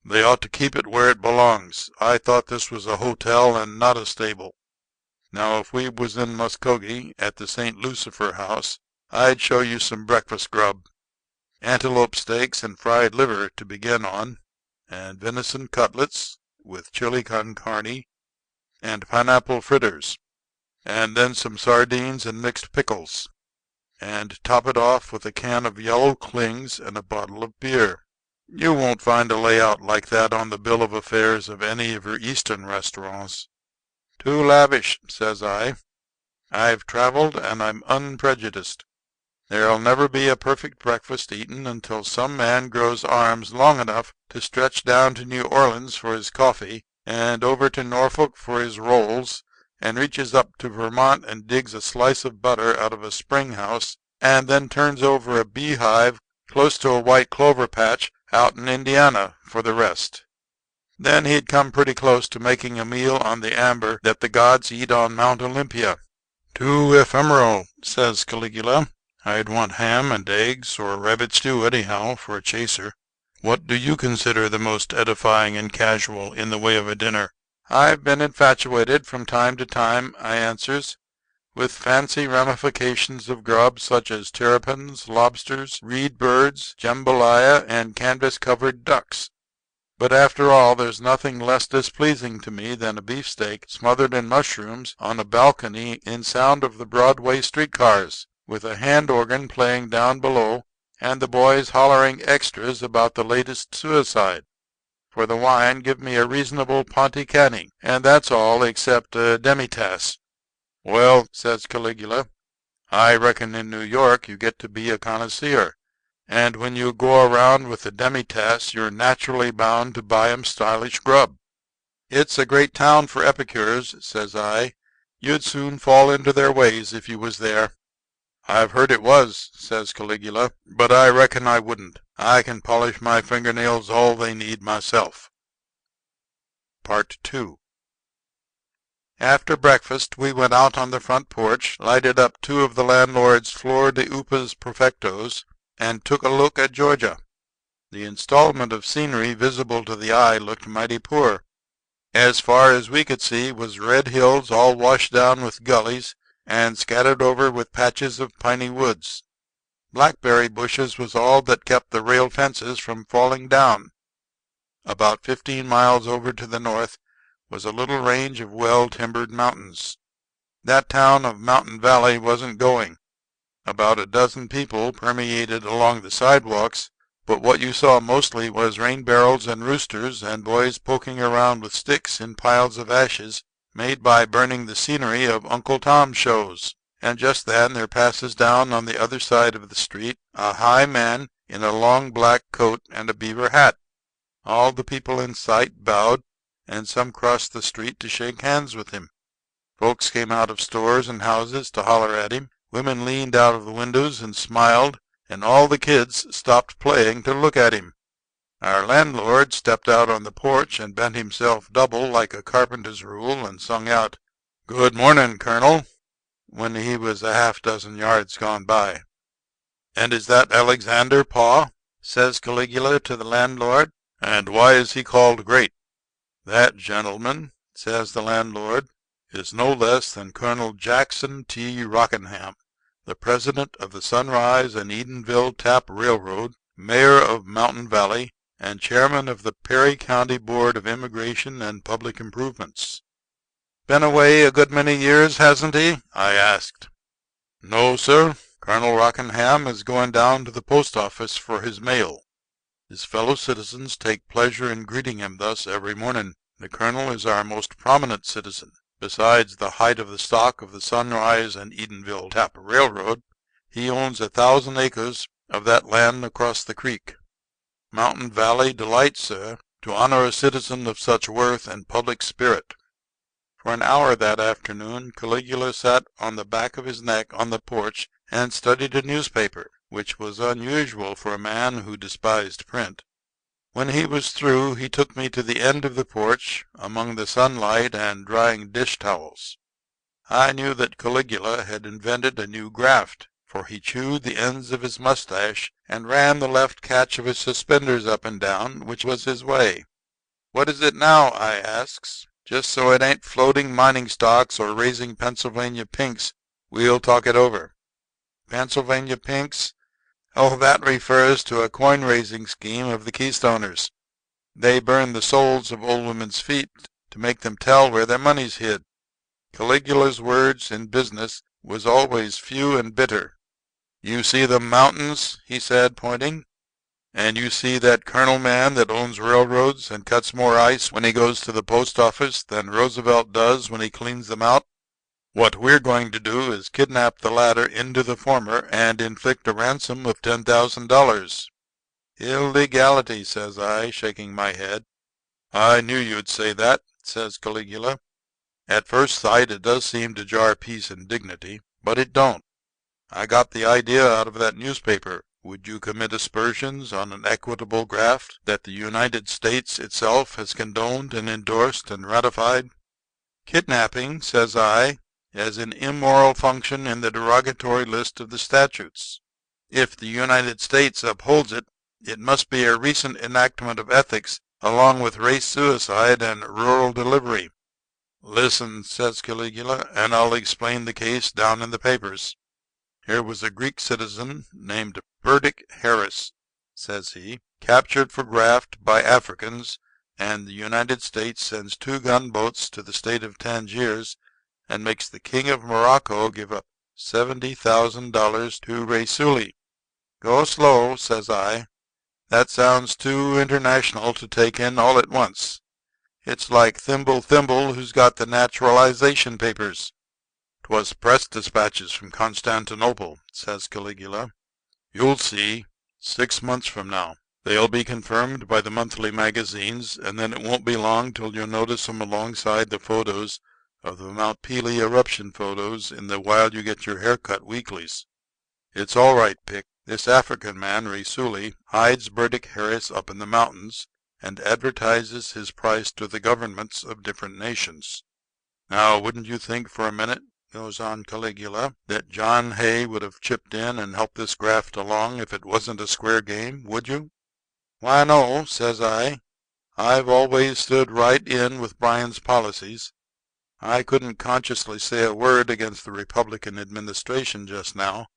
Speaker 1: they ought to keep it where it belongs. I thought this was a hotel and not a stable. Now, if we was in Muskogee at the St. Lucifer House, I'd show you some breakfast grub. Antelope steaks and fried liver to begin on, and venison cutlets with chili con carne, and pineapple fritters, and then some sardines and mixed pickles, and top it off with a can of yellow clings and a bottle of beer. You won't find a layout like that on the bill of affairs of any of your Eastern restaurants. Too lavish, says I. I've traveled, and I'm unprejudiced. There'll never be a perfect breakfast eaten until some man grows arms long enough to stretch down to New Orleans for his coffee, and over to Norfolk for his rolls, and reaches up to Vermont and digs a slice of butter out of a spring house, and then turns over a beehive close to a white clover patch out in Indiana for the rest. Then he'd come pretty close to making a meal on the amber that the gods eat on Mount Olympia. Too ephemeral, says Caligula. I'd want ham and eggs or rabbit stew anyhow for a chaser. What do you consider the most edifying and casual in the way of a dinner? I've been infatuated from time to time, I answers, with fancy ramifications of grub such as terrapins, lobsters, reed birds, jambalaya, and canvas-covered ducks. But after all, there's nothing less displeasing to me than a beefsteak smothered in mushrooms on a balcony in sound of the Broadway streetcars, with a hand organ playing down below, and the boys hollering extras about the latest suicide. For the wine, give me a reasonable Ponticani, and that's all except a demitasse. Well, says Caligula, I reckon in New York you get to be a connoisseur, and when you go around with the demitasse you're naturally bound to buy 'em stylish grub. It's a great town for epicures, says I. You'd soon fall into their ways if you was there. I've heard it was, says Caligula, but I reckon I wouldn't. I can polish my fingernails all they need myself. Part 2. After breakfast we went out on the front porch, lighted up 2 of the landlord's flor de upas perfectos, and took a look at Georgia. The installment of scenery visible to the eye looked mighty poor. As far as we could see was red hills all washed down with gullies, and scattered over with patches of piney woods. Blackberry bushes was all that kept the rail fences from falling down. About 15 miles over to the north was a little range of well-timbered mountains. That town of Mountain Valley wasn't going. About a dozen people permeated along the sidewalks, but what you saw mostly was rain barrels and roosters and boys poking around with sticks in piles of ashes made by burning the scenery of Uncle Tom's shows. And just then there passes down on the other side of the street a high man in a long black coat and a beaver hat. All the people in sight bowed, and some crossed the street to shake hands with him. Folks came out of stores and houses to holler at him. Women leaned out of the windows and smiled, and all the kids stopped playing to look at him. Our landlord stepped out on the porch and bent himself double like a carpenter's rule and sung out, "Good morning, Colonel," when he was a half-dozen yards gone by. "And is that Alexander, Pa?" says Caligula to the landlord. "And why is he called great?" "That gentleman," says the landlord, "is no less than Colonel Jackson T. Rockingham, the president of the Sunrise and Edenville Tap Railroad, mayor of Mountain Valley, and chairman of the Perry County Board of Immigration and Public Improvements." "Been away a good many years, hasn't he?" I asked. "No, sir. Colonel Rockingham is going down to the post office for his mail. His fellow citizens take pleasure in greeting him thus every morning. The colonel is our most prominent citizen. Besides the height of the stock of the Sunrise and Edenville Tap Railroad, He owns 1,000 acres of that land across the creek. Mountain Valley delights, sir, to honor a citizen of such worth and public spirit." For an hour that afternoon Caligula sat on the back of his neck on the porch and studied a newspaper, which was unusual for a man who despised print. When he was through he took me to the end of the porch among the sunlight and drying dish towels. I knew that Caligula had invented a new graft, for he chewed the ends of his mustache and ran the left catch of his suspenders up and down, which was his way. "What is it now?" I asks. "Just so it ain't floating mining stocks or raising Pennsylvania pinks, we'll talk it over." "Pennsylvania pinks? Oh, that refers to a coin-raising scheme of the Keystoners. They burn the soles of old women's feet to make them tell where their money's hid." Caligula's words in business was always few and bitter. "You see them mountains," he said, pointing, "and you see that colonel man that owns railroads and cuts more ice when he goes to the post office than Roosevelt does when he cleans them out. What we're going to do is kidnap the latter into the former and inflict a ransom of $10,000. "Illegality," says I, shaking my head. "I knew you'd say that," says Caligula. "At first sight it does seem to jar peace and dignity, but it don't. I got the idea out of that newspaper. Would you commit aspersions on an equitable graft that the United States itself has condoned and endorsed and ratified?" "Kidnapping," says I, "as an immoral function in the derogatory list of the statutes. If the United States upholds it, it must be a recent enactment of ethics along with race suicide and rural delivery." "Listen," says Caligula, "and I'll explain the case down in the papers. Here was a Greek citizen named Burdick Harris," says he, "captured for graft by Africans, and the United States sends 2 gunboats to the state of Tangiers and makes the King of Morocco give up $70,000 to Raisuli." "Go slow," says I. "That sounds too international to take in all at once. It's like Thimble who's got the naturalization papers." "'Twas press dispatches from Constantinople," says Caligula. "You'll see. 6 months from now. They'll be confirmed by the monthly magazines, and then it won't be long till you'll notice 'em alongside the photos of the Mount Pelee eruption photos in the While You Get Your Hair Cut weeklies. It's all right, Pick. This African man, Raisuli, hides Burdick Harris up in the mountains and advertises his price to the governments of different nations. Now, wouldn't you think for a minute," goes on Caligula, "that John Hay would have chipped in and helped this graft along if it wasn't a square game, would you?" "Why, no," says I. "I've always stood right in with Bryan's policies. I couldn't consciously say a word against the Republican administration just now.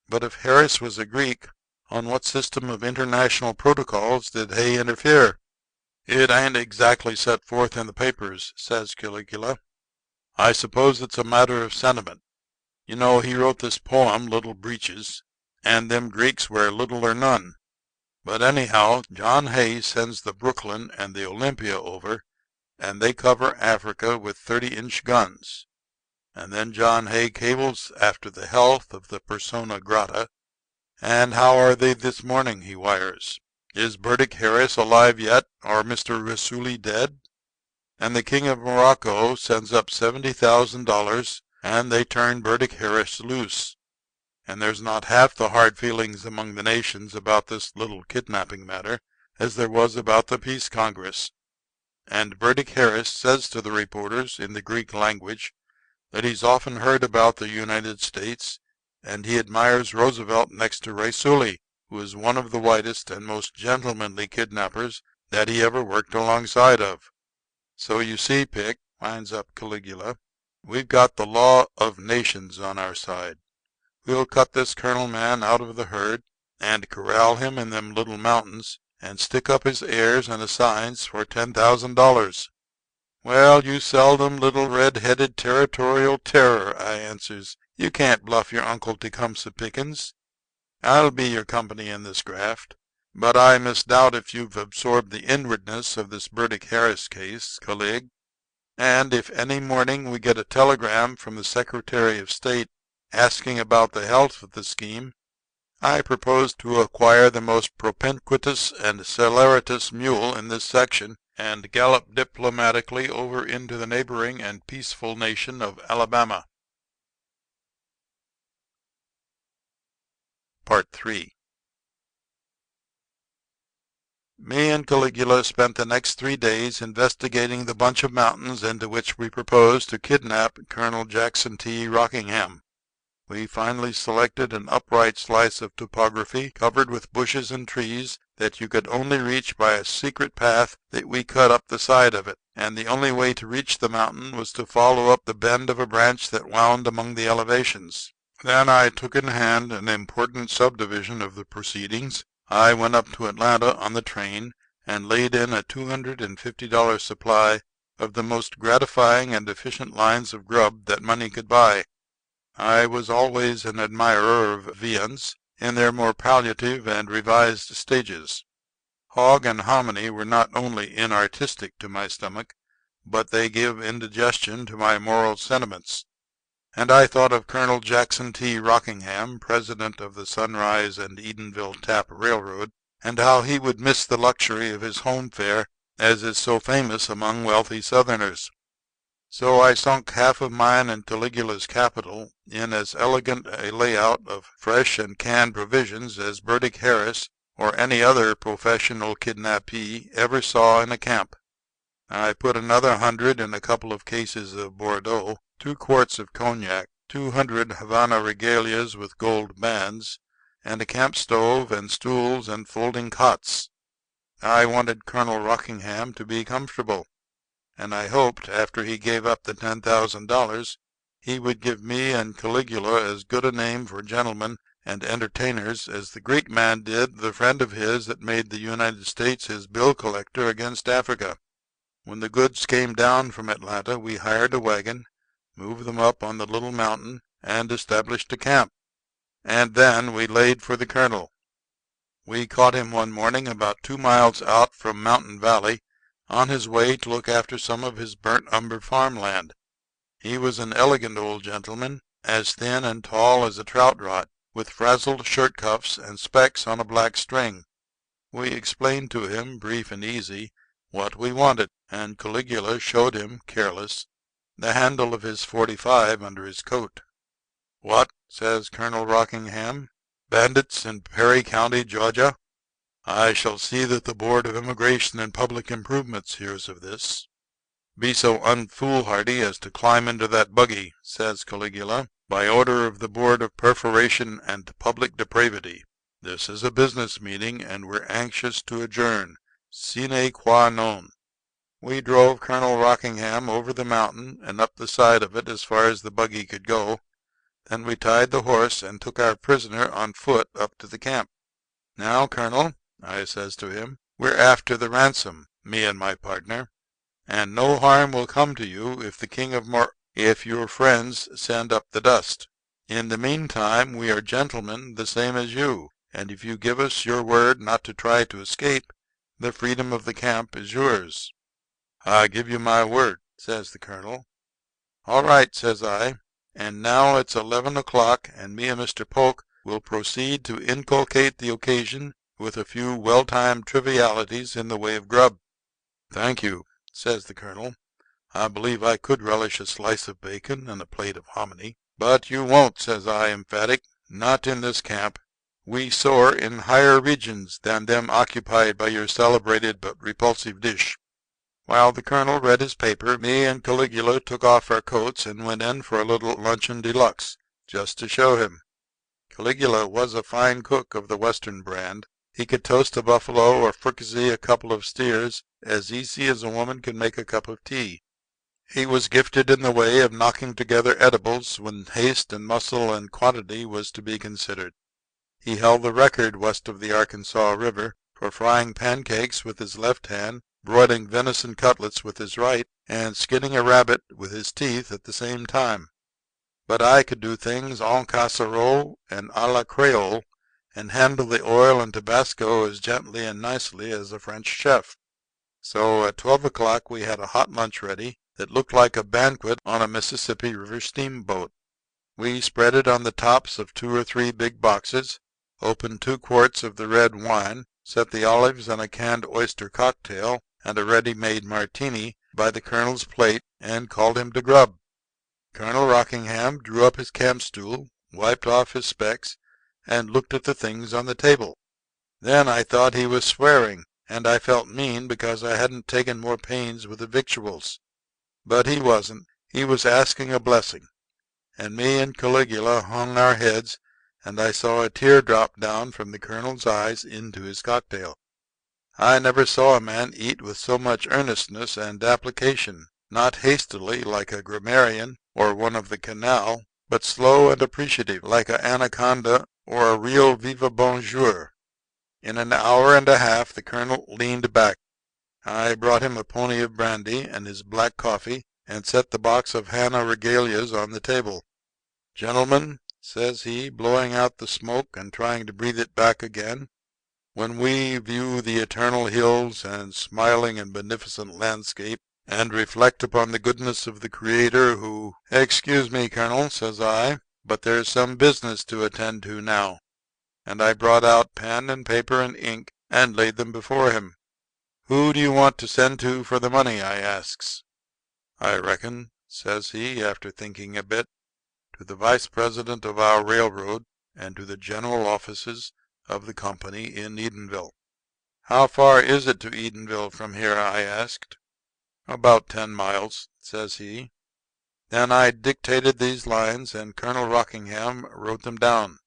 Speaker 1: But if Harris was a Greek, on what system of international protocols did Hay interfere?" "It ain't exactly set forth in the papers," says Caligula. "I suppose it's a matter of sentiment. You know, he wrote this poem, Little Breeches, and them Greeks wear little or none. But anyhow, John Hay sends the Brooklyn and the Olympia over, and they cover Africa with 30-inch guns. And then John Hay cables after the health of the persona grata. And how are they this morning, he wires. Is Burdick Harris alive yet, or Mr. Raisuli dead? And the King of Morocco sends up $70,000, and they turn Burdick Harris loose. And there's not half the hard feelings among the nations about this little kidnapping matter as there was about the Peace Congress. And Burdick Harris says to the reporters in the Greek language that he's often heard about the United States, and he admires Roosevelt next to Raisuli, who is one of the whitest and most gentlemanly kidnappers that he ever worked alongside of. So you see, Pick," winds up Caligula, "we've got the law of nations on our side. We'll cut this colonel man out of the herd and corral him in them little mountains and stick up his heirs and assigns for $10,000. "Well, you seldom little red-headed territorial terror," I answers. "You can't bluff your Uncle Tecumseh Pickens. I'll be your company in this graft. But I misdoubt if you've absorbed the inwardness of this Burdick Harris case, Calig. And if any morning we get a telegram from the Secretary of State asking about the health of the scheme, I proposed to acquire the most propinquitous and celeritas mule in this section and gallop diplomatically over into the neighboring and peaceful nation of Alabama. Part 3. Me and Caligula spent the next 3 days investigating the bunch of mountains into which we proposed to kidnap Colonel Jackson T. Rockingham. We finally selected an upright slice of topography covered with bushes and trees that you could only reach by a secret path that we cut up the side of it, and the only way to reach the mountain was to follow up the bend of a branch that wound among the elevations. Then I took in hand an important subdivision of the proceedings. I went up to Atlanta on the train and laid in a $250 supply of the most gratifying and efficient lines of grub that money could buy. I was always an admirer of viands in their more palliative and revised stages. Hog and hominy were not only inartistic to my stomach, but they give indigestion to my moral sentiments. And I thought of Colonel Jackson T. Rockingham, president of the Sunrise and Edenville Tap Railroad, and how he would miss the luxury of his home fare, as is so famous among wealthy Southerners. So I sunk half of mine and Caligula's capital in as elegant a layout of fresh and canned provisions as Burdick Harris or any other professional kidnappee ever saw in a camp. I put another 100 in a couple of cases of Bordeaux, 2 quarts of cognac, 200 Havana regalias with gold bands, and a camp stove and stools and folding cots. I wanted Colonel Rockingham to be comfortable, and I hoped after he gave up the $10,000 he would give me and Caligula as good a name for gentlemen and entertainers as the Greek man did the friend of his that made the United States his bill collector against Africa. When the goods came down from Atlanta we hired a wagon, moved them up on the little mountain, and established a camp. And then we laid for the colonel. We caught him one morning about 2 miles out from Mountain Valley, on his way to look after some of his burnt umber farmland. He was an elegant old gentleman, as thin and tall as a trout rod, with frazzled shirt cuffs and specs on a black string. We explained to him, brief and easy, what we wanted, and Caligula showed him, careless, the handle of his .45 under his coat. "What?" says Colonel Rockingham. "Bandits in Perry County, Georgia? I shall see that the Board of Immigration and Public Improvements hears of this." "Be so unfoolhardy as to climb into that buggy," says Caligula, "by order of the Board of Perforation and Public Depravity. This is a business meeting, and we're anxious to adjourn. Sine qua non." We drove Colonel Rockingham over the mountain and up the side of it as far as the buggy could go. Then we tied the horse and took our prisoner on foot up to the camp. "Now, Colonel," I says to him, "we're after the ransom, me and my partner, and no harm will come to you if the King of if your friends send up the dust. In the meantime we are gentlemen the same as you, and if you give us your word not to try to escape, the freedom of the camp is yours." "I give you my word," says the colonel. "All right," says I, "and now it's 11 o'clock, and me and Mr. Polk will proceed to inculcate the occasion with a few well-timed trivialities in the way of grub." "Thank you," says the colonel. "I believe I could relish a slice of bacon and a plate of hominy." "But you won't," says I, emphatic. "Not in this camp. We soar in higher regions than them occupied by your celebrated but repulsive dish." While the colonel read his paper, me and Caligula took off our coats and went in for a little luncheon de luxe, just to show him. Caligula was a fine cook of the Western brand. He could toast a buffalo or fricassee a couple of steers as easy as a woman could make a cup of tea. He was gifted in the way of knocking together edibles when haste and muscle and quantity was to be considered. He held the record west of the Arkansas River for frying pancakes with his left hand, broiling venison cutlets with his right, and skinning a rabbit with his teeth at the same time. But I could do things en casserole and à la Creole, and handle the oil and tabasco as gently and nicely as a French chef. So at 12 o'clock we had a hot lunch ready that looked like a banquet on a Mississippi River steamboat. We spread it on the tops of 2 or 3 big boxes, opened 2 quarts of the red wine, set the olives and a canned oyster cocktail and a ready-made martini by the colonel's plate, and called him to grub. Colonel Rockingham drew up his camp stool, wiped off his specs, and looked at the things on the table. Then I thought he was swearing, and I felt mean because I hadn't taken more pains with the victuals. But he wasn't. He was asking a blessing. And me and Caligula hung our heads, and I saw a tear drop down from the colonel's eyes into his cocktail. I never saw a man eat with so much earnestness and application, not hastily like a grammarian or one of the canal, but slow and appreciative like a anaconda or a real viva bonjour. In an hour and a half the colonel leaned back. I brought him a pony of brandy and his black coffee, and set the box of Hannah regalias on the table. "Gentlemen," says he, blowing out the smoke and trying to breathe it back again, "when we view the eternal hills and smiling and beneficent landscape, and reflect upon the goodness of the Creator who—" "Excuse me, Colonel," says I, "but there's some business to attend to now." And I brought out pen and paper and ink and laid them before him. "Who do you want to send to for the money?" I asks. "I reckon," says he, after thinking a bit, "to the vice president of our railroad and to the general offices of the company in Edenville." "How far is it to Edenville from here?" I asked. "About 10 miles," says he. Then I dictated these lines, and Colonel Rockingham wrote them down.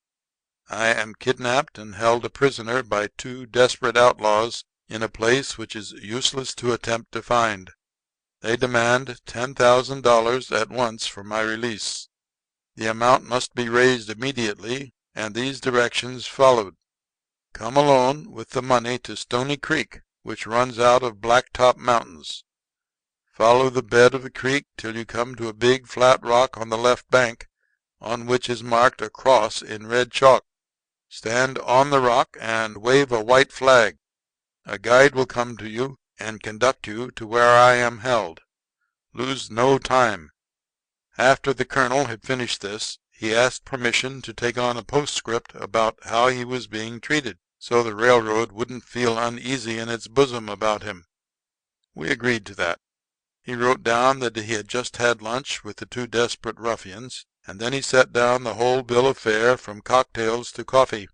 Speaker 1: "I am kidnapped and held a prisoner by 2 desperate outlaws in a place which is useless to attempt to find. They demand $10,000 at once for my release. The amount must be raised immediately, and these directions followed. Come alone with the money to Stony Creek, which runs out of Blacktop Mountains. Follow the bed of the creek till you come to a big flat rock on the left bank, on which is marked a cross in red chalk. Stand on the rock and wave a white flag. A guide will come to you and conduct you to where I am held. Lose no time." After the colonel had finished this, he asked permission to take on a postscript about how he was being treated, so the railroad wouldn't feel uneasy in its bosom about him. We agreed to that. He wrote down that he had just had lunch with the 2 desperate ruffians, and then he set down the whole bill of fare from cocktails to coffee.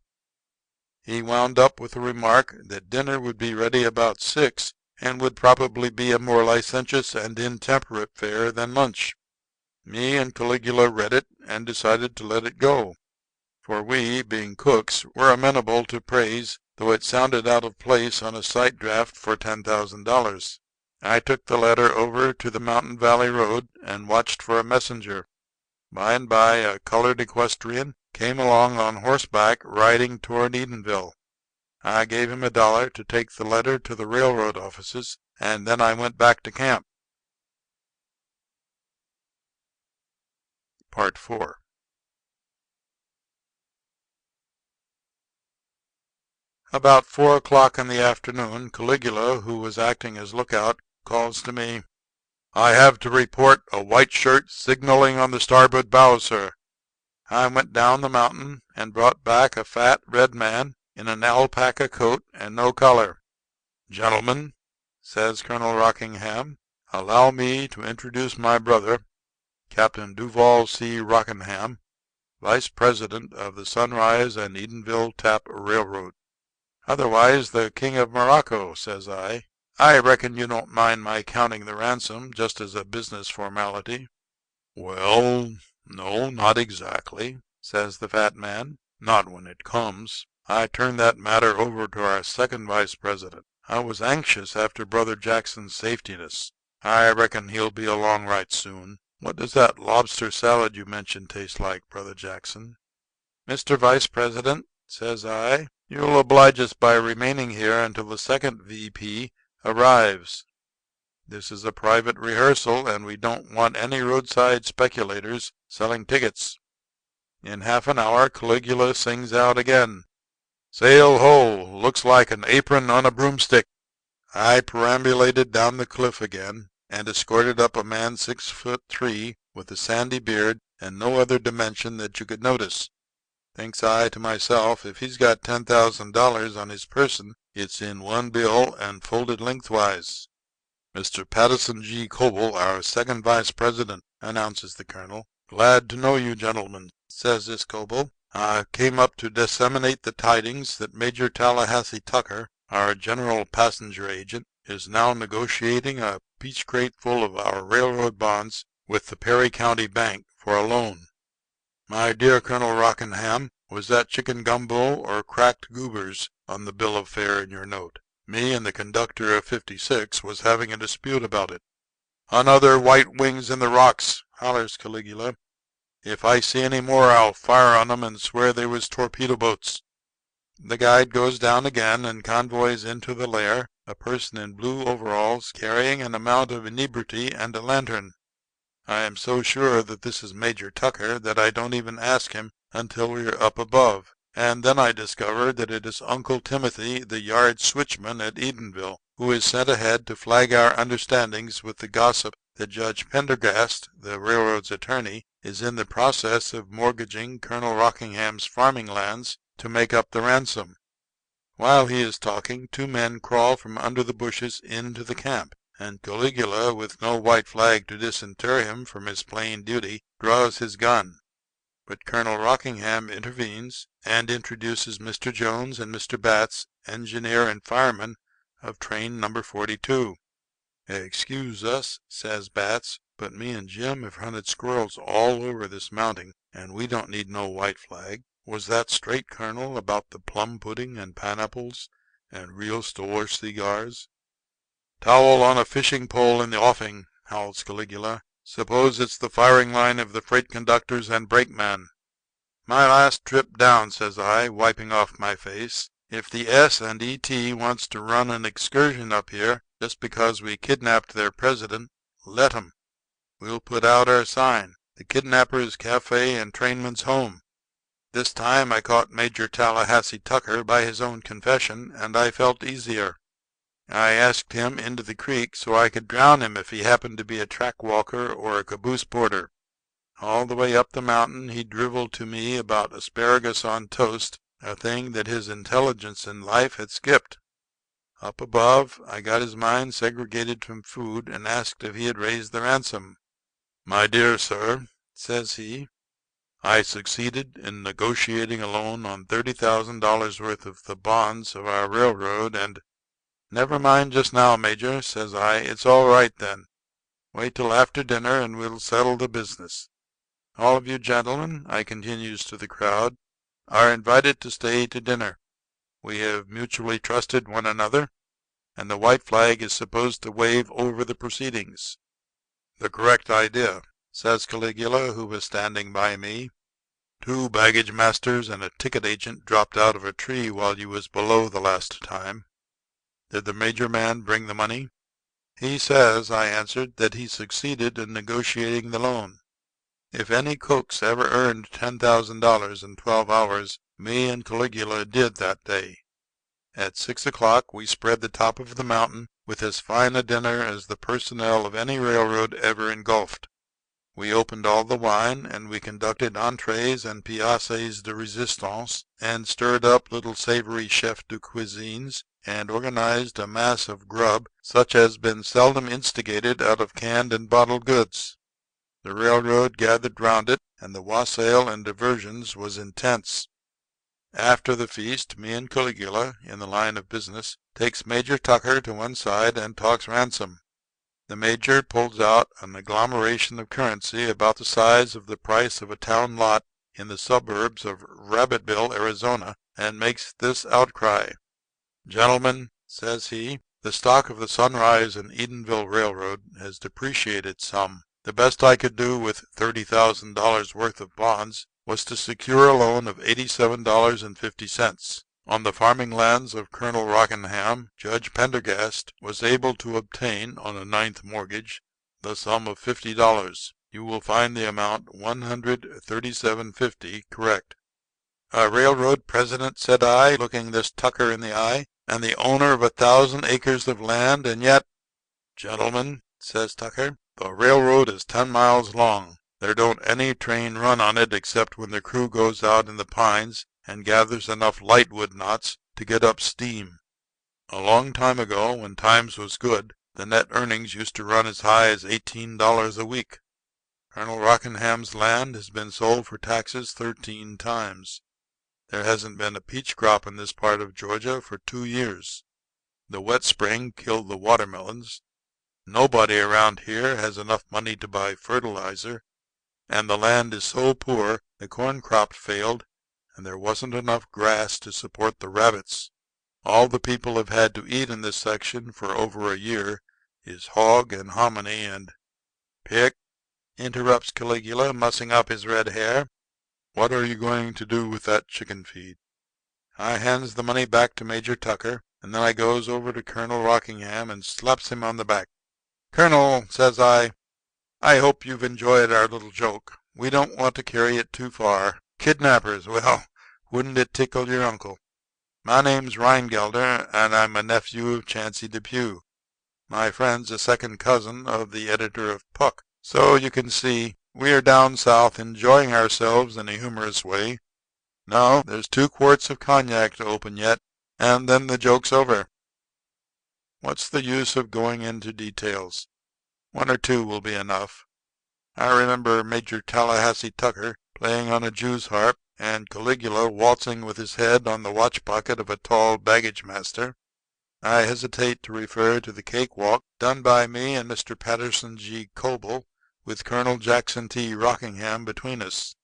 Speaker 1: He wound up with the remark that dinner would be ready about 6, and would probably be a more licentious and intemperate fare than lunch. Me and Caligula read it and decided to let it go, for we, being cooks, were amenable to praise, though it sounded out of place on a sight draft for $10,000. I took the letter over to the Mountain Valley Road and watched for a messenger. By and by a colored equestrian came along on horseback riding toward Edenville. I gave him $1 to take the letter to the railroad offices, and then I went back to camp. Part 4. About 4 o'clock in the afternoon, Caligula, who was acting as lookout, calls to me. "I have to report a white shirt signaling on the starboard bow, sir." I went down the mountain and brought back a fat red man in an alpaca coat and no collar. "Gentlemen," says Colonel Rockingham, "allow me to introduce my brother, Captain Duval C. Rockingham, Vice President of the Sunrise and Edenville Tap Railroad." "Otherwise the King of Morocco," says I. "I reckon you don't mind my counting the ransom just as a business formality." "Well, no, not exactly," says the fat man. "Not when it comes. I turned that matter over to our second vice president. I was anxious after Brother Jackson's safetiness. I reckon he'll be along right soon. What does that lobster salad you mentioned taste like, Brother Jackson?" "Mr. Vice President," says I, "you'll oblige us by remaining here until the second V.P. arrives. This is a private rehearsal, and we don't want any roadside speculators selling tickets." In half an hour Caligula sings out again, "Sail ho! Looks like an apron on a broomstick." I perambulated down the cliff again and escorted up a man 6'3" with a sandy beard and no other dimension that you could notice. Thinks I to myself, if he's got $10,000 on his person, it's in one bill and folded lengthwise. Mr. Patterson G. Coble, our second vice president, announces the colonel. Glad to know you, gentlemen, says this Coble. I came up to disseminate the tidings that Major Tallahassee Tucker, our general passenger agent, is now negotiating a peach crate full of our railroad bonds with the Perry County Bank for a loan. My dear Colonel Rockingham, was that chicken gumbo or cracked goobers on the bill of fare in your note? Me and the conductor of 56 was having a dispute about it. Another white wings in the rocks, hollers Caligula. If I see any more, I'll fire on 'em and swear they was torpedo boats. The guide goes down again and convoys into the lair a person in blue overalls carrying an amount of inebriety and a lantern. I am so sure that this is Major Tucker that I don't even ask him until we are up above, and then I discover that it is Uncle Timothy, the yard switchman at Edenville, who is sent ahead to flag our understandings with the gossip that Judge Pendergast, the railroad's attorney, is in the process of mortgaging Colonel Rockingham's farming lands to make up the ransom. While he is talking, two men crawl from under the bushes into the camp, and Caligula, with no white flag to disinter him from his plain duty, draws his gun. But Colonel Rockingham intervenes and introduces Mr. Jones and Mr. Batts, engineer and fireman of train number 42. "Excuse us," says Batts, "but me and Jim have hunted squirrels all over this mounting, and we don't need no white flag. Was that straight, Colonel, about the plum pudding and pineapples and real store cigars?" "Towel on a fishing pole in the offing," howls Caligula. "Suppose it's the firing line of the freight conductors and brakeman." "My last trip down," says I, wiping off my face. "If the S&ET wants to run an excursion up here just because we kidnapped their president, let 'em. We'll put out our sign, 'The Kidnappers' Cafe and Trainman's Home.'" This time I caught Major Tallahassee Tucker by his own confession, and I felt easier. I asked him into the creek so I could drown him if he happened to be a track walker or a caboose porter. All the way up the mountain he drivelled to me about asparagus on toast, a thing that his intelligence in life had skipped. Up above I got his mind segregated from food and asked if he had raised the ransom. "My dear sir," says he, "I succeeded in negotiating a loan on $30,000 worth of the bonds of our railroad and—" "Never mind just now, Major," says I. "It's all right then. Wait till after dinner and we'll settle the business. All of you gentlemen," I continues to the crowd, "are invited to stay to dinner. We have mutually trusted one another, and the white flag is supposed to wave over the proceedings." "The correct idea," says Caligula, who was standing by me. "Two baggage masters and a ticket agent dropped out of a tree while you was below the last time. Did the major man bring the money?" "He says," I answered, "that he succeeded in negotiating the loan. If any cooks ever earned $10,000 in 12 hours, me and Caligula did that day. At 6 o'clock we spread the top of the mountain with as fine a dinner as the personnel of any railroad ever engulfed. We opened all the wine, and we conducted entrees and pièces de résistance, and stirred up little savory chef de cuisines, and organized a mass of grub such as been seldom instigated out of canned and bottled goods. The railroad gathered round it, and the wassail and diversions was intense. After the feast, me and Caligula, in the line of business, takes Major Tucker to one side and talks ransom. The major pulls out an agglomeration of currency about the size of the price of a town lot in the suburbs of Rabbitville, Arizona, and makes this outcry. "Gentlemen," says he, "the stock of the Sunrise and Edenville Railroad has depreciated some. The best I could do with $30,000 worth of bonds was to secure a loan of $87.50. On the farming lands of Colonel Rockingham, Judge Pendergast was able to obtain, on a 9th mortgage, the sum of $50. You will find the amount $137.50 correct." "A railroad president," said I, looking this Tucker in the eye, "and the owner of 1,000 acres of land, and yet—" "Gentlemen," says Tucker, "the railroad is 10 miles long. There don't any train run on it except when the crew goes out in the pines and gathers enough lightwood knots to get up steam. A long time ago, when times was good, the net earnings used to run as high as $18 a week. Colonel Rockingham's land has been sold for taxes 13 times. There hasn't been a peach crop in this part of Georgia for 2 years. The wet spring killed the watermelons. Nobody around here has enough money to buy fertilizer, and the land is so poor the corn crop failed, and there wasn't enough grass to support the rabbits. All the people have had to eat in this section for over a year is hog and hominy and pick, interrupts Caligula, mussing up his red hair. What are you going to do with that chicken feed? I hands the money back to Major Tucker, and then I goes over to Colonel Rockingham and slaps him on the back. Colonel, says I hope you've enjoyed our little joke. We don't want to carry it too far. Kidnappers, well, wouldn't it tickle your uncle? My name's Rheingelder, and I'm a nephew of Chancey Depew. My friend's a second cousin of the editor of Puck. So you can see we are down south enjoying ourselves in a humorous way. No, there's 2 quarts of cognac to open yet, and then the joke's over. What's the use of going into details? 1 or 2 will be enough. I remember Major Tallahassee Tucker playing on a Jew's harp, and Caligula waltzing with his head on the watch pocket of a tall baggage master. I hesitate to refer to the cakewalk done by me and Mr. Patterson G. Coble, with Colonel Jackson T. Rockingham between us.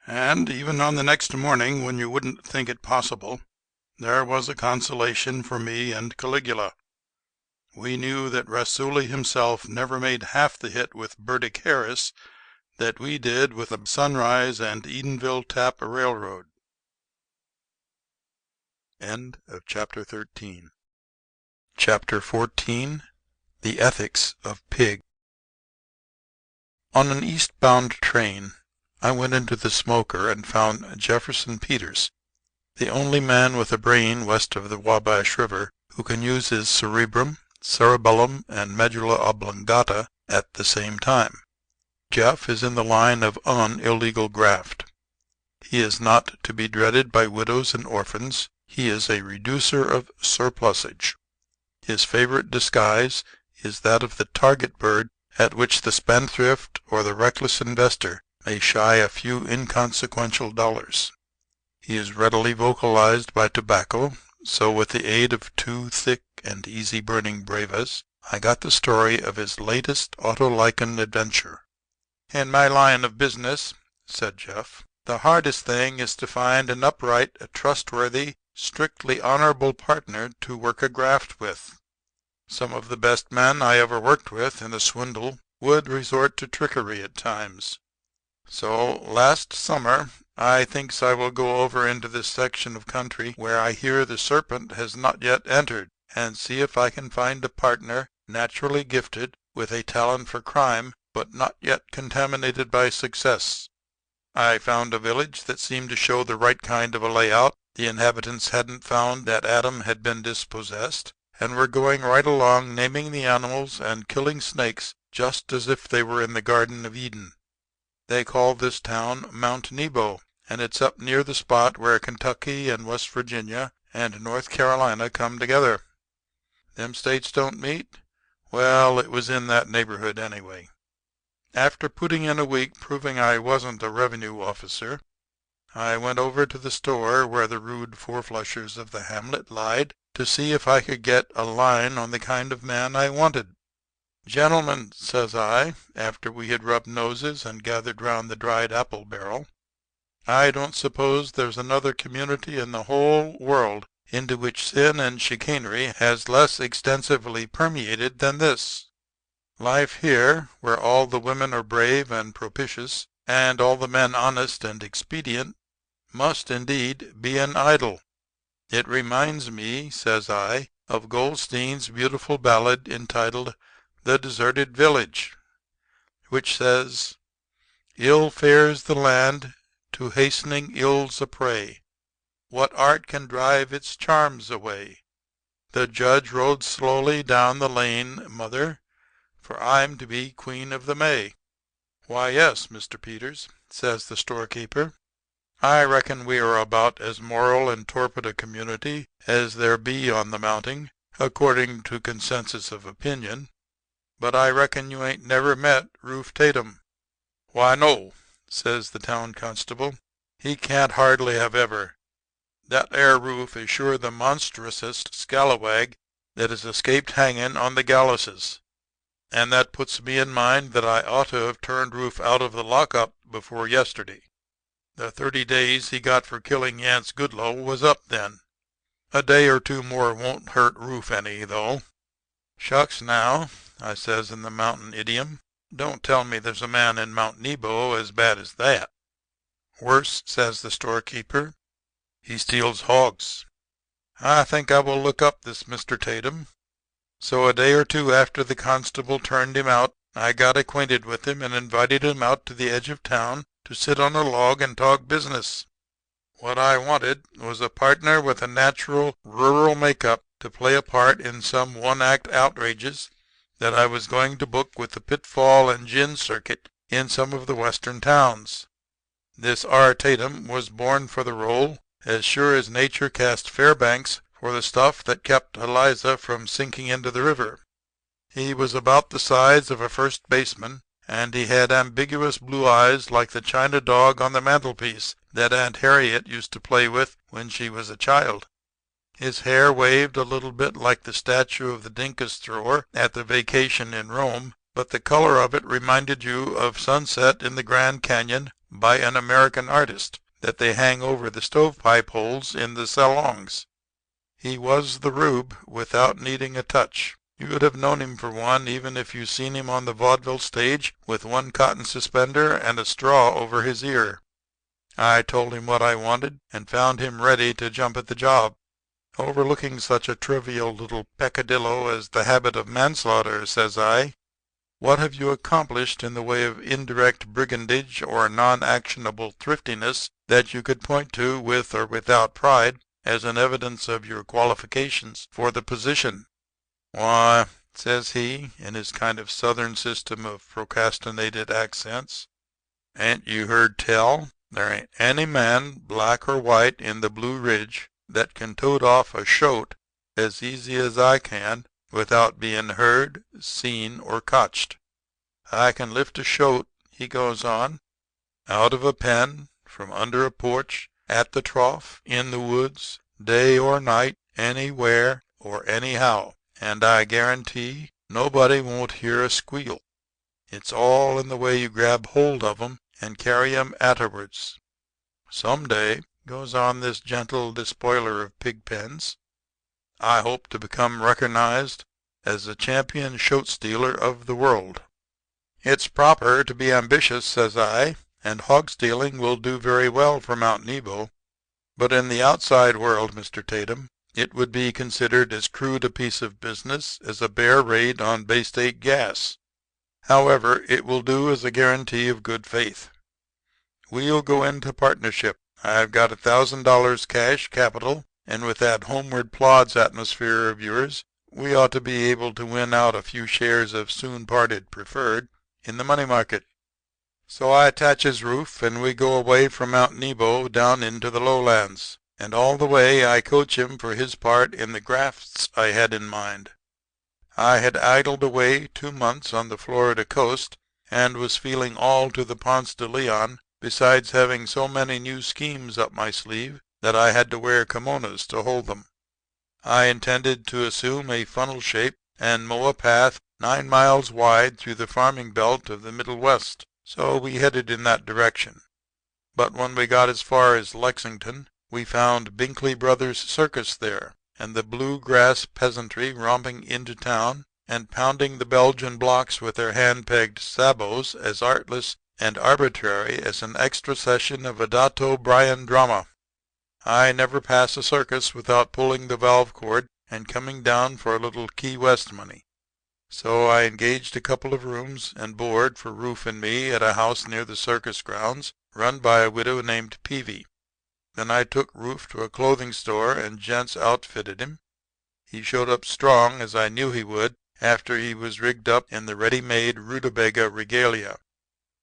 Speaker 1: And even on the next morning, when you wouldn't think it possible, there was a consolation for me and Caligula. We knew that Rasooli himself never made half the hit with Burdick Harris that we did with the Sunrise and Edenville Tap Railroad. End of Chapter 13. Chapter 14. The Ethics of Pig. On an eastbound train, I went into the smoker and found Jefferson Peters, the only man with a brain west of the Wabash River who can use his cerebrum, cerebellum, and medulla oblongata at the same time. Jeff is in the line of illegal graft. He is not to be dreaded by widows and orphans. He is a reducer of surplusage. His favorite disguise is that of the target bird at which the spendthrift or the reckless investor may shy a few inconsequential dollars. He is readily vocalized by tobacco, so with the aid of 2 thick and easy-burning bravas, I got the story of his latest autolycan adventure. In my line of business, said Jeff, the hardest thing is to find an upright, a trustworthy, strictly honorable partner to work a graft with. Some of the best men I ever worked with in a swindle would resort to trickery at times. So last summer I thinks I will go over into this section of country where I hear the serpent has not yet entered, and see if I can find a partner naturally gifted with a talent for crime, but not yet contaminated by success. I found a village that seemed to show the right kind of a layout. The inhabitants hadn't found that Adam had been dispossessed, and were going right along naming the animals and killing snakes just as if they were in the Garden of Eden. They call this town Mount Nebo, and it's up near the spot where Kentucky and West Virginia and North Carolina come together. Them states don't meet? Well, it was in that neighborhood anyway. After putting in a week proving I wasn't a revenue officer, I went over to the store where the rude four-flushers of the hamlet lied to see if I could get a line on the kind of man I wanted. Gentlemen, says I, after we had rubbed noses and gathered round the dried apple barrel, I don't suppose there's another community in the whole world into which sin and chicanery has less extensively permeated than this. Life here, where all the women are brave and propitious, and all the men honest and expedient, must indeed be an idyll. It reminds me, says I, of Goldstein's beautiful ballad entitled The Deserted Village, which says, "Ill fares the land to hastening ills a prey. What art can drive its charms away? The judge rode slowly down the lane, mother, for I'm to be Queen of the May." "Why, yes, Mr. Peters," says the storekeeper. "I reckon we are about as moral and torpid a community as there be on the mounting, according to consensus of opinion. But I reckon you ain't never met Rufe Tatum." "Why, no," says the town constable. "He can't hardly have ever. That 'ere Rufe is sure the monstrousest scalawag that has escaped hanging on the galluses. And that puts me in mind that I ought to have turned Rufe out of the lockup before yesterday. The 30 days he got for killing Yance Goodloe was up then. A day or two more won't hurt Rufe any, though." "Shucks now," I says in the mountain idiom. "Don't tell me there's a man in Mount Nebo as bad as that." "Worse," says the storekeeper. "He steals hogs. I think I will look up this Mr. Tatum." So a day or two after the constable turned him out I got acquainted with him and invited him out to the edge of town to sit on a log and talk business. What I wanted was a partner with a natural rural make-up to play a part in some one-act outrages that I was going to book with the pitfall and gin circuit in some of the western towns. This R. Tatum was born for the role as sure as nature cast Fairbanks for the stuff that kept Eliza from sinking into the river. He was about the size of a first baseman, and he had ambiguous blue eyes like the china dog on the mantelpiece that Aunt Harriet used to play with when she was a child. His hair waved a little bit like the statue of the dinkus thrower at the Vacation in Rome, but the color of it reminded you of sunset in the Grand Canyon by an American artist that they hang over the stovepipe holes in the salons. He was the Rube without needing a touch. You would have known him for one even if you seen him on the vaudeville stage with one cotton suspender and a straw over his ear. I told him what I wanted and found him ready to jump at the job. Overlooking such a trivial little peccadillo as the habit of manslaughter, says I, "What have you accomplished in the way of indirect brigandage or non-actionable thriftiness that you could point to with or without pride as an evidence of your qualifications for the position?" "Why," says he, in his kind of southern system of procrastinated accents, "ain't you heard tell? There ain't any man, black or white, in the Blue Ridge that can tote off a shoat as easy as I can without being heard, seen, or cotched. I can lift a shoat," he goes on, "out of a pen, from under a porch, at the trough, in the woods, day or night, anywhere or anyhow, and I guarantee nobody won't hear a squeal. It's all in the way you grab hold of 'em and carry 'em atterwards. Some day," goes on this gentle despoiler of pig pens, "I hope to become recognized as the champion shoat stealer of the world." "It's proper to be ambitious," says I, "and hog stealing will do very well for Mount Nebo. But in the outside world, Mr. Tatum, it would be considered as crude a piece of business as a bear raid on Bay State Gas. However, it will do as a guarantee of good faith. We'll go into partnership. I've got $1,000 cash capital, and with that homeward plods atmosphere of yours we ought to be able to win out a few shares of soon parted preferred in the money market." So I attaches Rufe, and we go away from Mount Nebo down into the lowlands. And all the way I coach him for his part in the grafts I had in mind. I had idled away 2 months on the Florida coast and was feeling all to the Ponce de Leon, besides having so many new schemes up my sleeve that I had to wear kimonos to hold them. I intended to assume a funnel shape and mow a path 9 miles wide through the farming belt of the Middle West. So we headed in that direction. But when we got as far as Lexington, we found Binkley Brothers Circus there, and the blue grass peasantry romping into town and pounding the Belgian blocks with their hand-pegged sabots as artless and arbitrary as an extra session of a Dato Bryan drama. I never pass a circus without pulling the valve cord and coming down for a little Key West money. So I engaged a couple of rooms and board for Rufe and me at a house near the circus grounds run by a widow named Peavy. Then I took Rufe to a clothing store and gents outfitted him. He showed up strong, as I knew he would, after he was rigged up in the ready-made rutabaga regalia.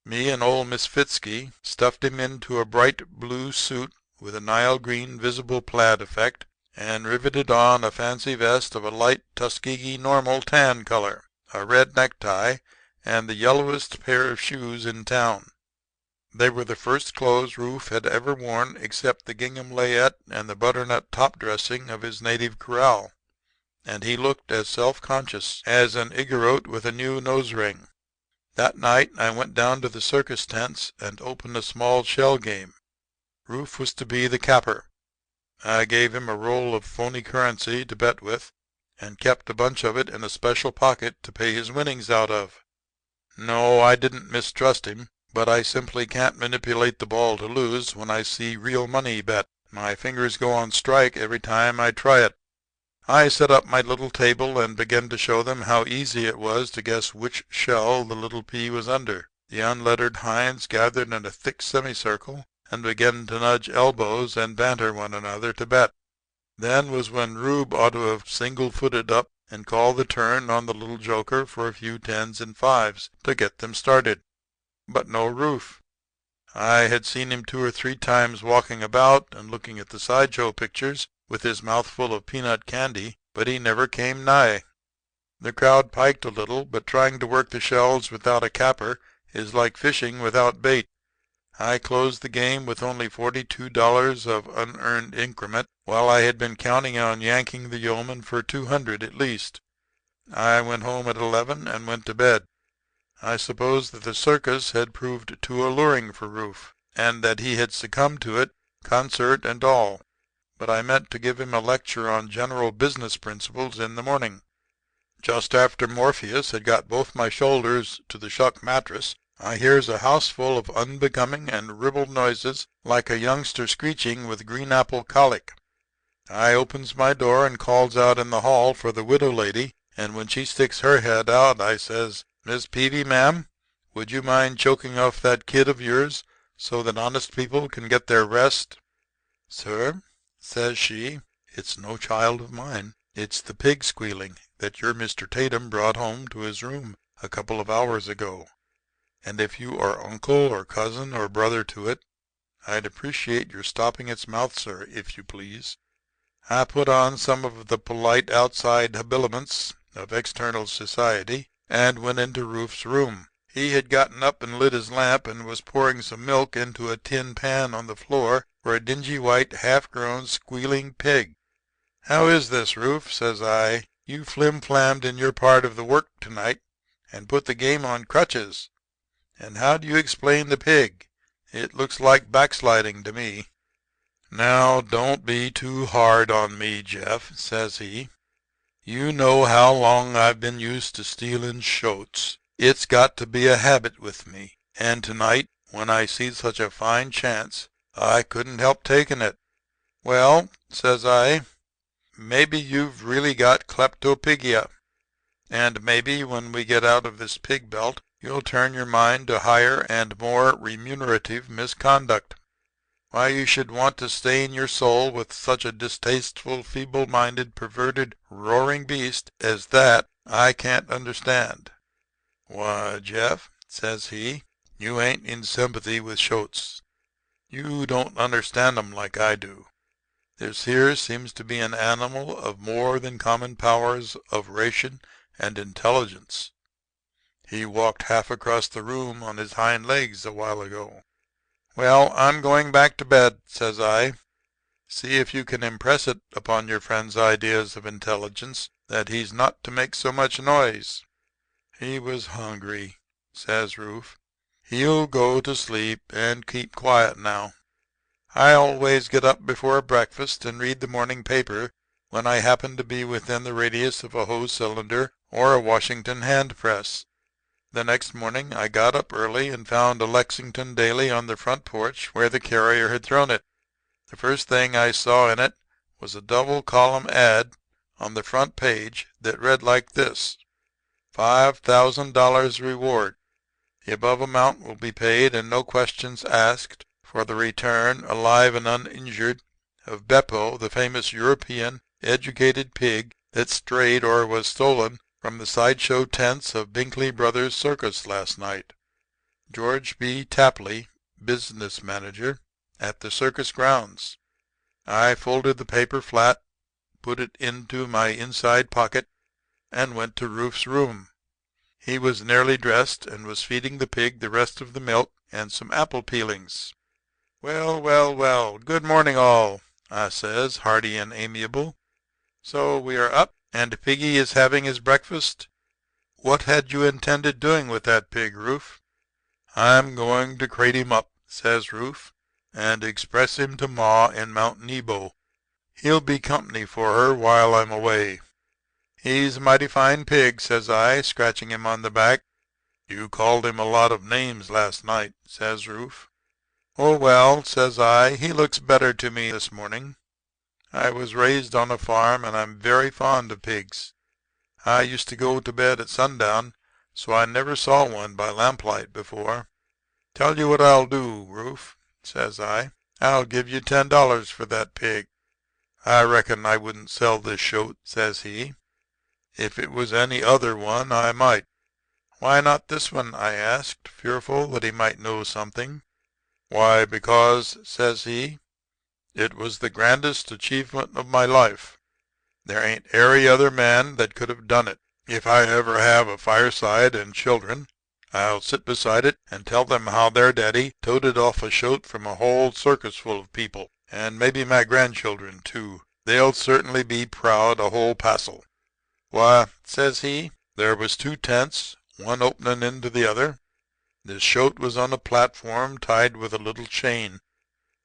Speaker 1: Me and old Miss Fitzky stuffed him into a bright blue suit with a Nile green visible plaid effect, and riveted on a fancy vest of a light Tuskegee normal tan color, a red necktie, and the yellowest pair of shoes in town. They were the first clothes Rufe had ever worn except the gingham layette and the butternut top dressing of his native corral, and he looked as self-conscious as an Igorrote with a new nose ring. That night I went down to the circus tents and opened a small shell game. Rufe was to be the capper. I gave him a roll of phony currency to bet with, and kept a bunch of it in a special pocket to pay his winnings out of. No, I didn't mistrust him, but I simply can't manipulate the ball to lose when I see real money bet. My fingers go on strike every time I try it. I set up my little table and began to show them how easy it was to guess which shell the little pea was under. The unlettered hinds gathered in a thick semicircle and began to nudge elbows and banter one another to bet. Then was when Rube ought to have single-footed up and called the turn on the little joker for a few tens and fives to get them started. But no Rufe. I had seen him 2 or 3 times walking about and looking at the sideshow pictures with his mouth full of peanut candy, but he never came nigh. The crowd piked a little, but trying to work the shells without a capper is like fishing without bait. I closed the game with only $42 of unearned increment, while I had been counting on yanking the yeoman for 200 at least. I went home at 11 and went to bed. I supposed that the circus had proved too alluring for Rufe, and that he had succumbed to it, concert and all. But I meant to give him a lecture on general business principles in the morning. Just after Morpheus had got both my shoulders to the shuck mattress, I hears a house full of unbecoming and ribald noises like a youngster screeching with green apple colic. I opens my door and calls out in the hall for the widow lady, and when she sticks her head out, I says, "Miss Peavy, ma'am, would you mind choking off that kid of yours so that honest people can get their rest?" "Sir," says she, "it's no child of mine. It's the pig squealing that your Mr. Tatum brought home to his room a couple of hours ago. And if you are uncle or cousin or brother to it, I'd appreciate your stopping its mouth, sir, if you please." I put on some of the polite outside habiliments of external society and went into Rufe's room. He had gotten up and lit his lamp and was pouring some milk into a tin pan on the floor for a dingy white half-grown squealing pig. "How is this, Rufe?" says I. "You flim-flammed in your part of the work to night and put the game on crutches. And how do you explain the pig? It looks like backsliding to me." "Now, don't be too hard on me, Jeff," says he. "You know how long I've been used to stealing shoats. It's got to be a habit with me. And tonight, when I see such a fine chance, I couldn't help taking it." "Well," says I, "maybe you've really got kleptopigia. And maybe when we get out of this pig belt you'll turn your mind to higher and more remunerative misconduct. Why you should want to stain your soul with such a distasteful, feeble-minded, perverted, roaring beast as that I can't understand." "Why, Jeff," says he, "you ain't in sympathy with shoats. You don't understand 'em like I do. This here seems to be an animal of more than common powers of ration and intelligence. He walked half across the room on his hind legs a while ago." "Well, I'm going back to bed," says I. "See if you can impress it upon your friend's ideas of intelligence that he's not to make so much noise." "He was hungry," says Rufe. "He'll go to sleep and keep quiet now. I always get up before breakfast and read the morning paper when I happen to be within the radius of a hose cylinder or a Washington hand press. The next morning I got up early and found a Lexington daily on the front porch where the carrier had thrown it. The first thing I saw in it was a double column ad on the front page that read like this: $5,000 reward. The above amount will be paid and no questions asked for the return, alive and uninjured, of Beppo, the famous European educated pig that strayed or was stolen from the sideshow tents of Binkley Brothers Circus last night." George B. Tapley, business manager, at the circus grounds. I folded the paper flat, put it into my inside pocket, and went to Rufe's room. He was nearly dressed and was feeding the pig the rest of the milk and some apple peelings. "Well, well, well, good morning all," I says, hearty and amiable. "So we are up, and Piggy is having his breakfast. What had you intended doing with that pig, Rufe?" "I'm going to crate him up," says Rufe, "and express him to Ma in Mount Nebo. He'll be company for her while I'm away." "He's a mighty fine pig," says I, scratching him on the back. "You called him a lot of names last night," says Rufe. "Oh, well," says I, "he looks better to me this morning. I was raised on a farm, and I'm very fond of pigs. I used to go to bed at sundown, so I never saw one by lamplight before. Tell you what I'll do, Rufe," says I. "I'll give you $10 for that pig." "I reckon I wouldn't sell this shoat," says he. "If it was any other one I might." "Why not this one?" I asked, fearful that he might know something. "Why, because," says he, "it was the grandest achievement of my life. There ain't ary other man that could have done it. If I ever have a fireside and children, I'll sit beside it and tell them how their daddy toted off a shoat from a whole circus full of people, and maybe my grandchildren, too. They'll certainly be proud, a whole passel. Why," says he, "there was 2 tents, one opening into the other. This shoat was on a platform tied with a little chain.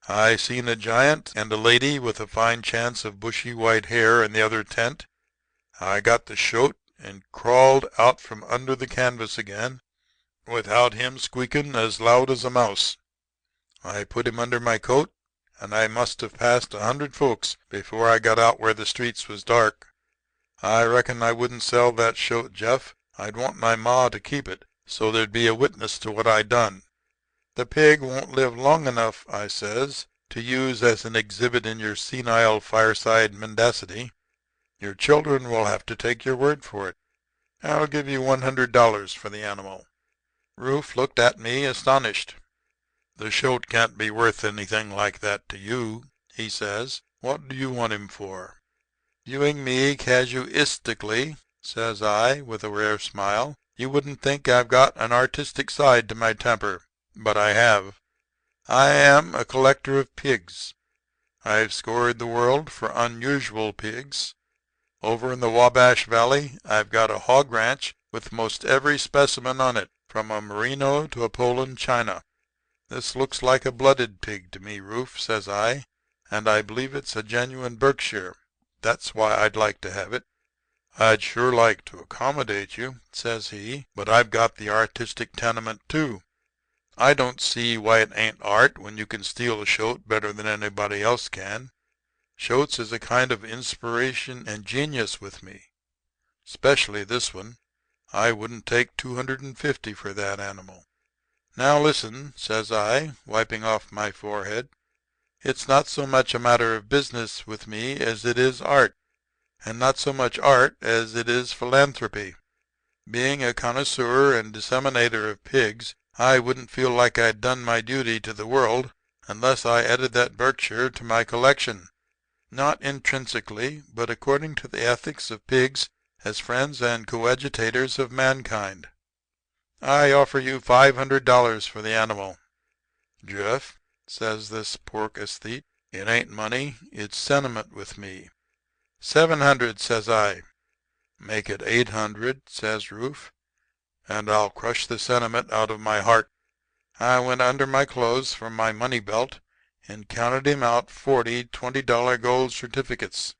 Speaker 1: I seen a giant and a lady with a fine chance of bushy white hair in the other tent. I got the shoat and crawled out from under the canvas again without him squeaking as loud as a mouse. I put him under my coat, and I must have passed 100 folks before I got out where the streets was dark. I reckon I wouldn't sell that shoat, Jeff. I'd want my ma to keep it, so there'd be a witness to what I done." "The pig won't live long enough," I says, "to use as an exhibit in your senile fireside mendacity. Your children will have to take your word for it. I'll give you $100 for the animal." Rufe looked at me astonished. "The shoat can't be worth anything like that to you," he says. "What do you want him for?" "Viewing me casuistically," says I, with a rare smile, "you wouldn't think I've got an artistic side to my temper. But I have. I am a collector of pigs. I've scoured the world for unusual pigs. Over in the Wabash Valley I've got a hog ranch with most every specimen on it, from a Merino to a Poland China. This looks like a blooded pig to me, Rufe," says I, "and I believe it's a genuine Berkshire. That's why I'd like to have it." "I'd sure like to accommodate you," says he, "but I've got the artistic tenement, too. I don't see why it ain't art when you can steal a shoat better than anybody else can. Shoats is a kind of inspiration and genius with me. 'Specially this one. I wouldn't take $250 for that animal. Now listen," says I, wiping off my forehead. "It's not so much a matter of business with me as it is art, and not so much art as it is philanthropy. Being a connoisseur and disseminator of pigs, I wouldn't feel like I'd done my duty to the world unless I added that Berkshire to my collection. Not intrinsically, but according to the ethics of pigs as friends and coadjutors of mankind. I offer you $500 for the animal." "Jeff," says this pork aesthete, "it ain't money. It's sentiment with me." "700," says I. "Make it 800," says Rufe, "and I'll crush the sentiment out of my heart." I went under my clothes for my money belt and counted him out 40 $20 gold certificates.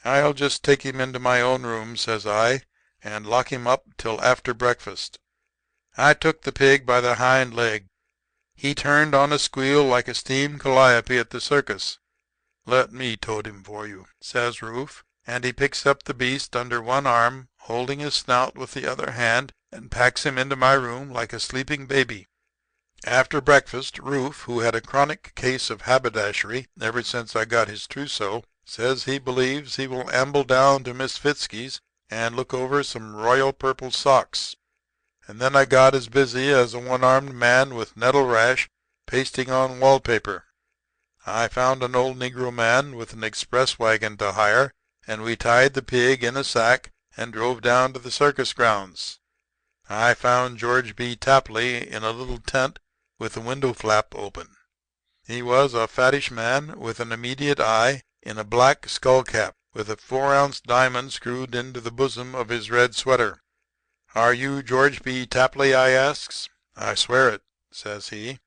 Speaker 1: "I'll just take him into my own room," says I, "and lock him up till after breakfast." I took the pig by the hind leg. He turned on a squeal like a steam calliope at the circus. "Let me tote him for you," says Rufe, and he picks up the beast under one arm, holding his snout with the other hand, and packs him into my room like a sleeping baby. After breakfast, Rufe, who had a chronic case of haberdashery ever since I got his trousseau, says he believes he will amble down to Miss Fitzky's and look over some royal purple socks. and then I got as busy as a one-armed man with nettle rash pasting on wallpaper. I found an old negro man with an express wagon to hire, and we tied the pig in a sack and drove down to the circus grounds. I found George B. Tapley in a little tent with the window flap open. He was a fattish man with an immediate eye in a black skull cap with a 4-ounce diamond screwed into the bosom of his red sweater. "Are you George B. Tapley?" I asks. "I swear it," says he.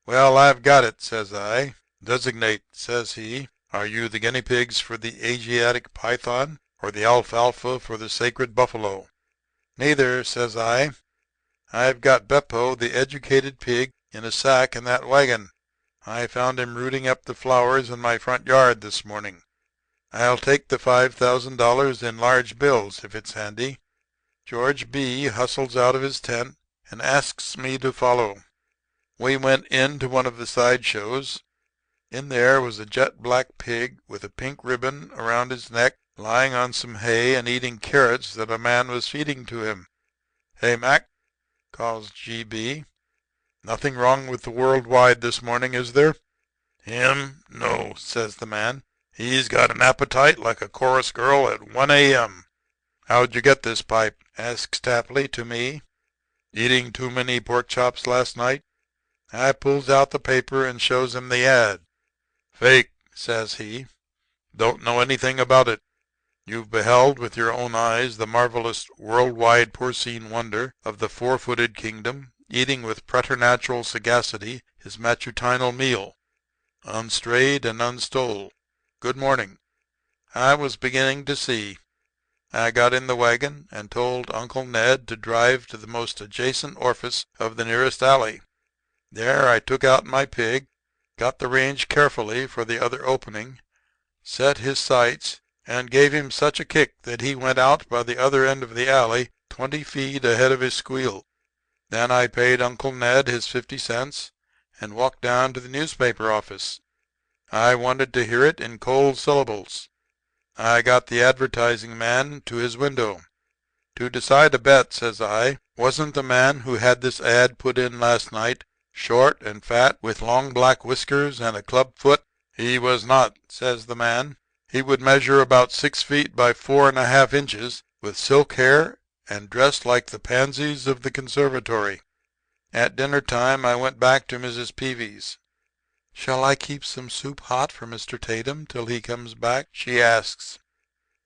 Speaker 1: "Well, I've got it," says I. "Designate," says he. "Are you the guinea pigs for the Asiatic python or the alfalfa for the sacred buffalo?" "Neither," says I. "I've got Beppo, the educated pig, in a sack in that wagon. I found him rooting up the flowers in my front yard this morning. I'll take the $5,000 in large bills if it's handy." George B. hustles out of his tent and asks me to follow. We went into one of the side shows. In there was a jet black pig with a pink ribbon around his neck, lying on some hay and eating carrots that a man was feeding to him. "Hey, Mac," calls G.B., "nothing wrong with the Worldwide this morning, is there?" "Him? No," says the man. "He's got an appetite like a chorus girl at 1 a.m." "How'd you get this pipe?" asks Tapley to me. "Eating too many pork chops last night?" I pulls out the paper and shows him the ad. "Fake," says he. "Don't know anything about it. You've beheld with your own eyes the marvelous worldwide porcine wonder of the 4-footed kingdom eating with preternatural sagacity his matutinal meal, unstrayed and unstole. Good morning." I was beginning to see. I got in the wagon and told Uncle Ned to drive to the most adjacent orifice of the nearest alley. There I took out my pig, got the range carefully for the other opening, set his sights, and gave him such a kick that he went out by the other end of the alley 20 feet ahead of his squeal. Then I paid Uncle Ned his 50 cents and walked down to the newspaper office. I wanted to hear it in cold syllables. I got the advertising man to his window. "To decide a bet," says I, "wasn't the man who had this ad put in last night short and fat with long black whiskers and a club foot?" "He was not," says the man. "He would measure about 6 feet by 4½ inches, with silk hair, and dressed like the pansies of the conservatory." At dinner time I went back to Mrs. Peavy's. "Shall I keep some soup hot for Mr. Tatum till he comes back?" she asks.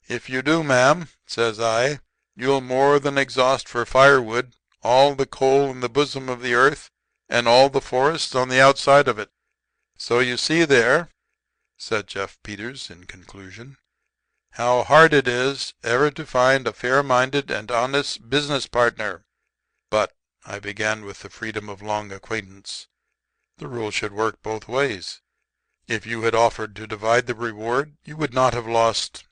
Speaker 1: "If you do, ma'am," says I, "you'll more than exhaust for firewood all the coal in the bosom of the earth and all the forests on the outside of it. So you see there," said Jeff Peters in conclusion, "how hard it is ever to find a fair-minded and honest business partner. But," I began with the freedom of long acquaintance, "the rule should work both ways. If you had offered to divide the reward you would not have lost."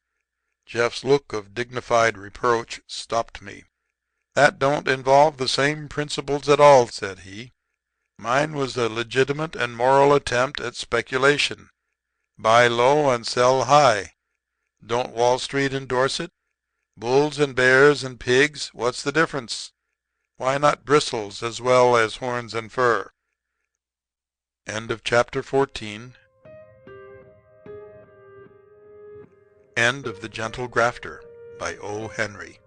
Speaker 1: Jeff's look of dignified reproach stopped me. "That don't involve the same principles at all," said he. "Mine was a legitimate and moral attempt at speculation. Buy low and sell high. Don't Wall Street endorse it? Bulls and bears and pigs, what's the difference? Why not bristles as well as horns and fur?" End of chapter 14. End of The Gentle Grafter by O. Henry.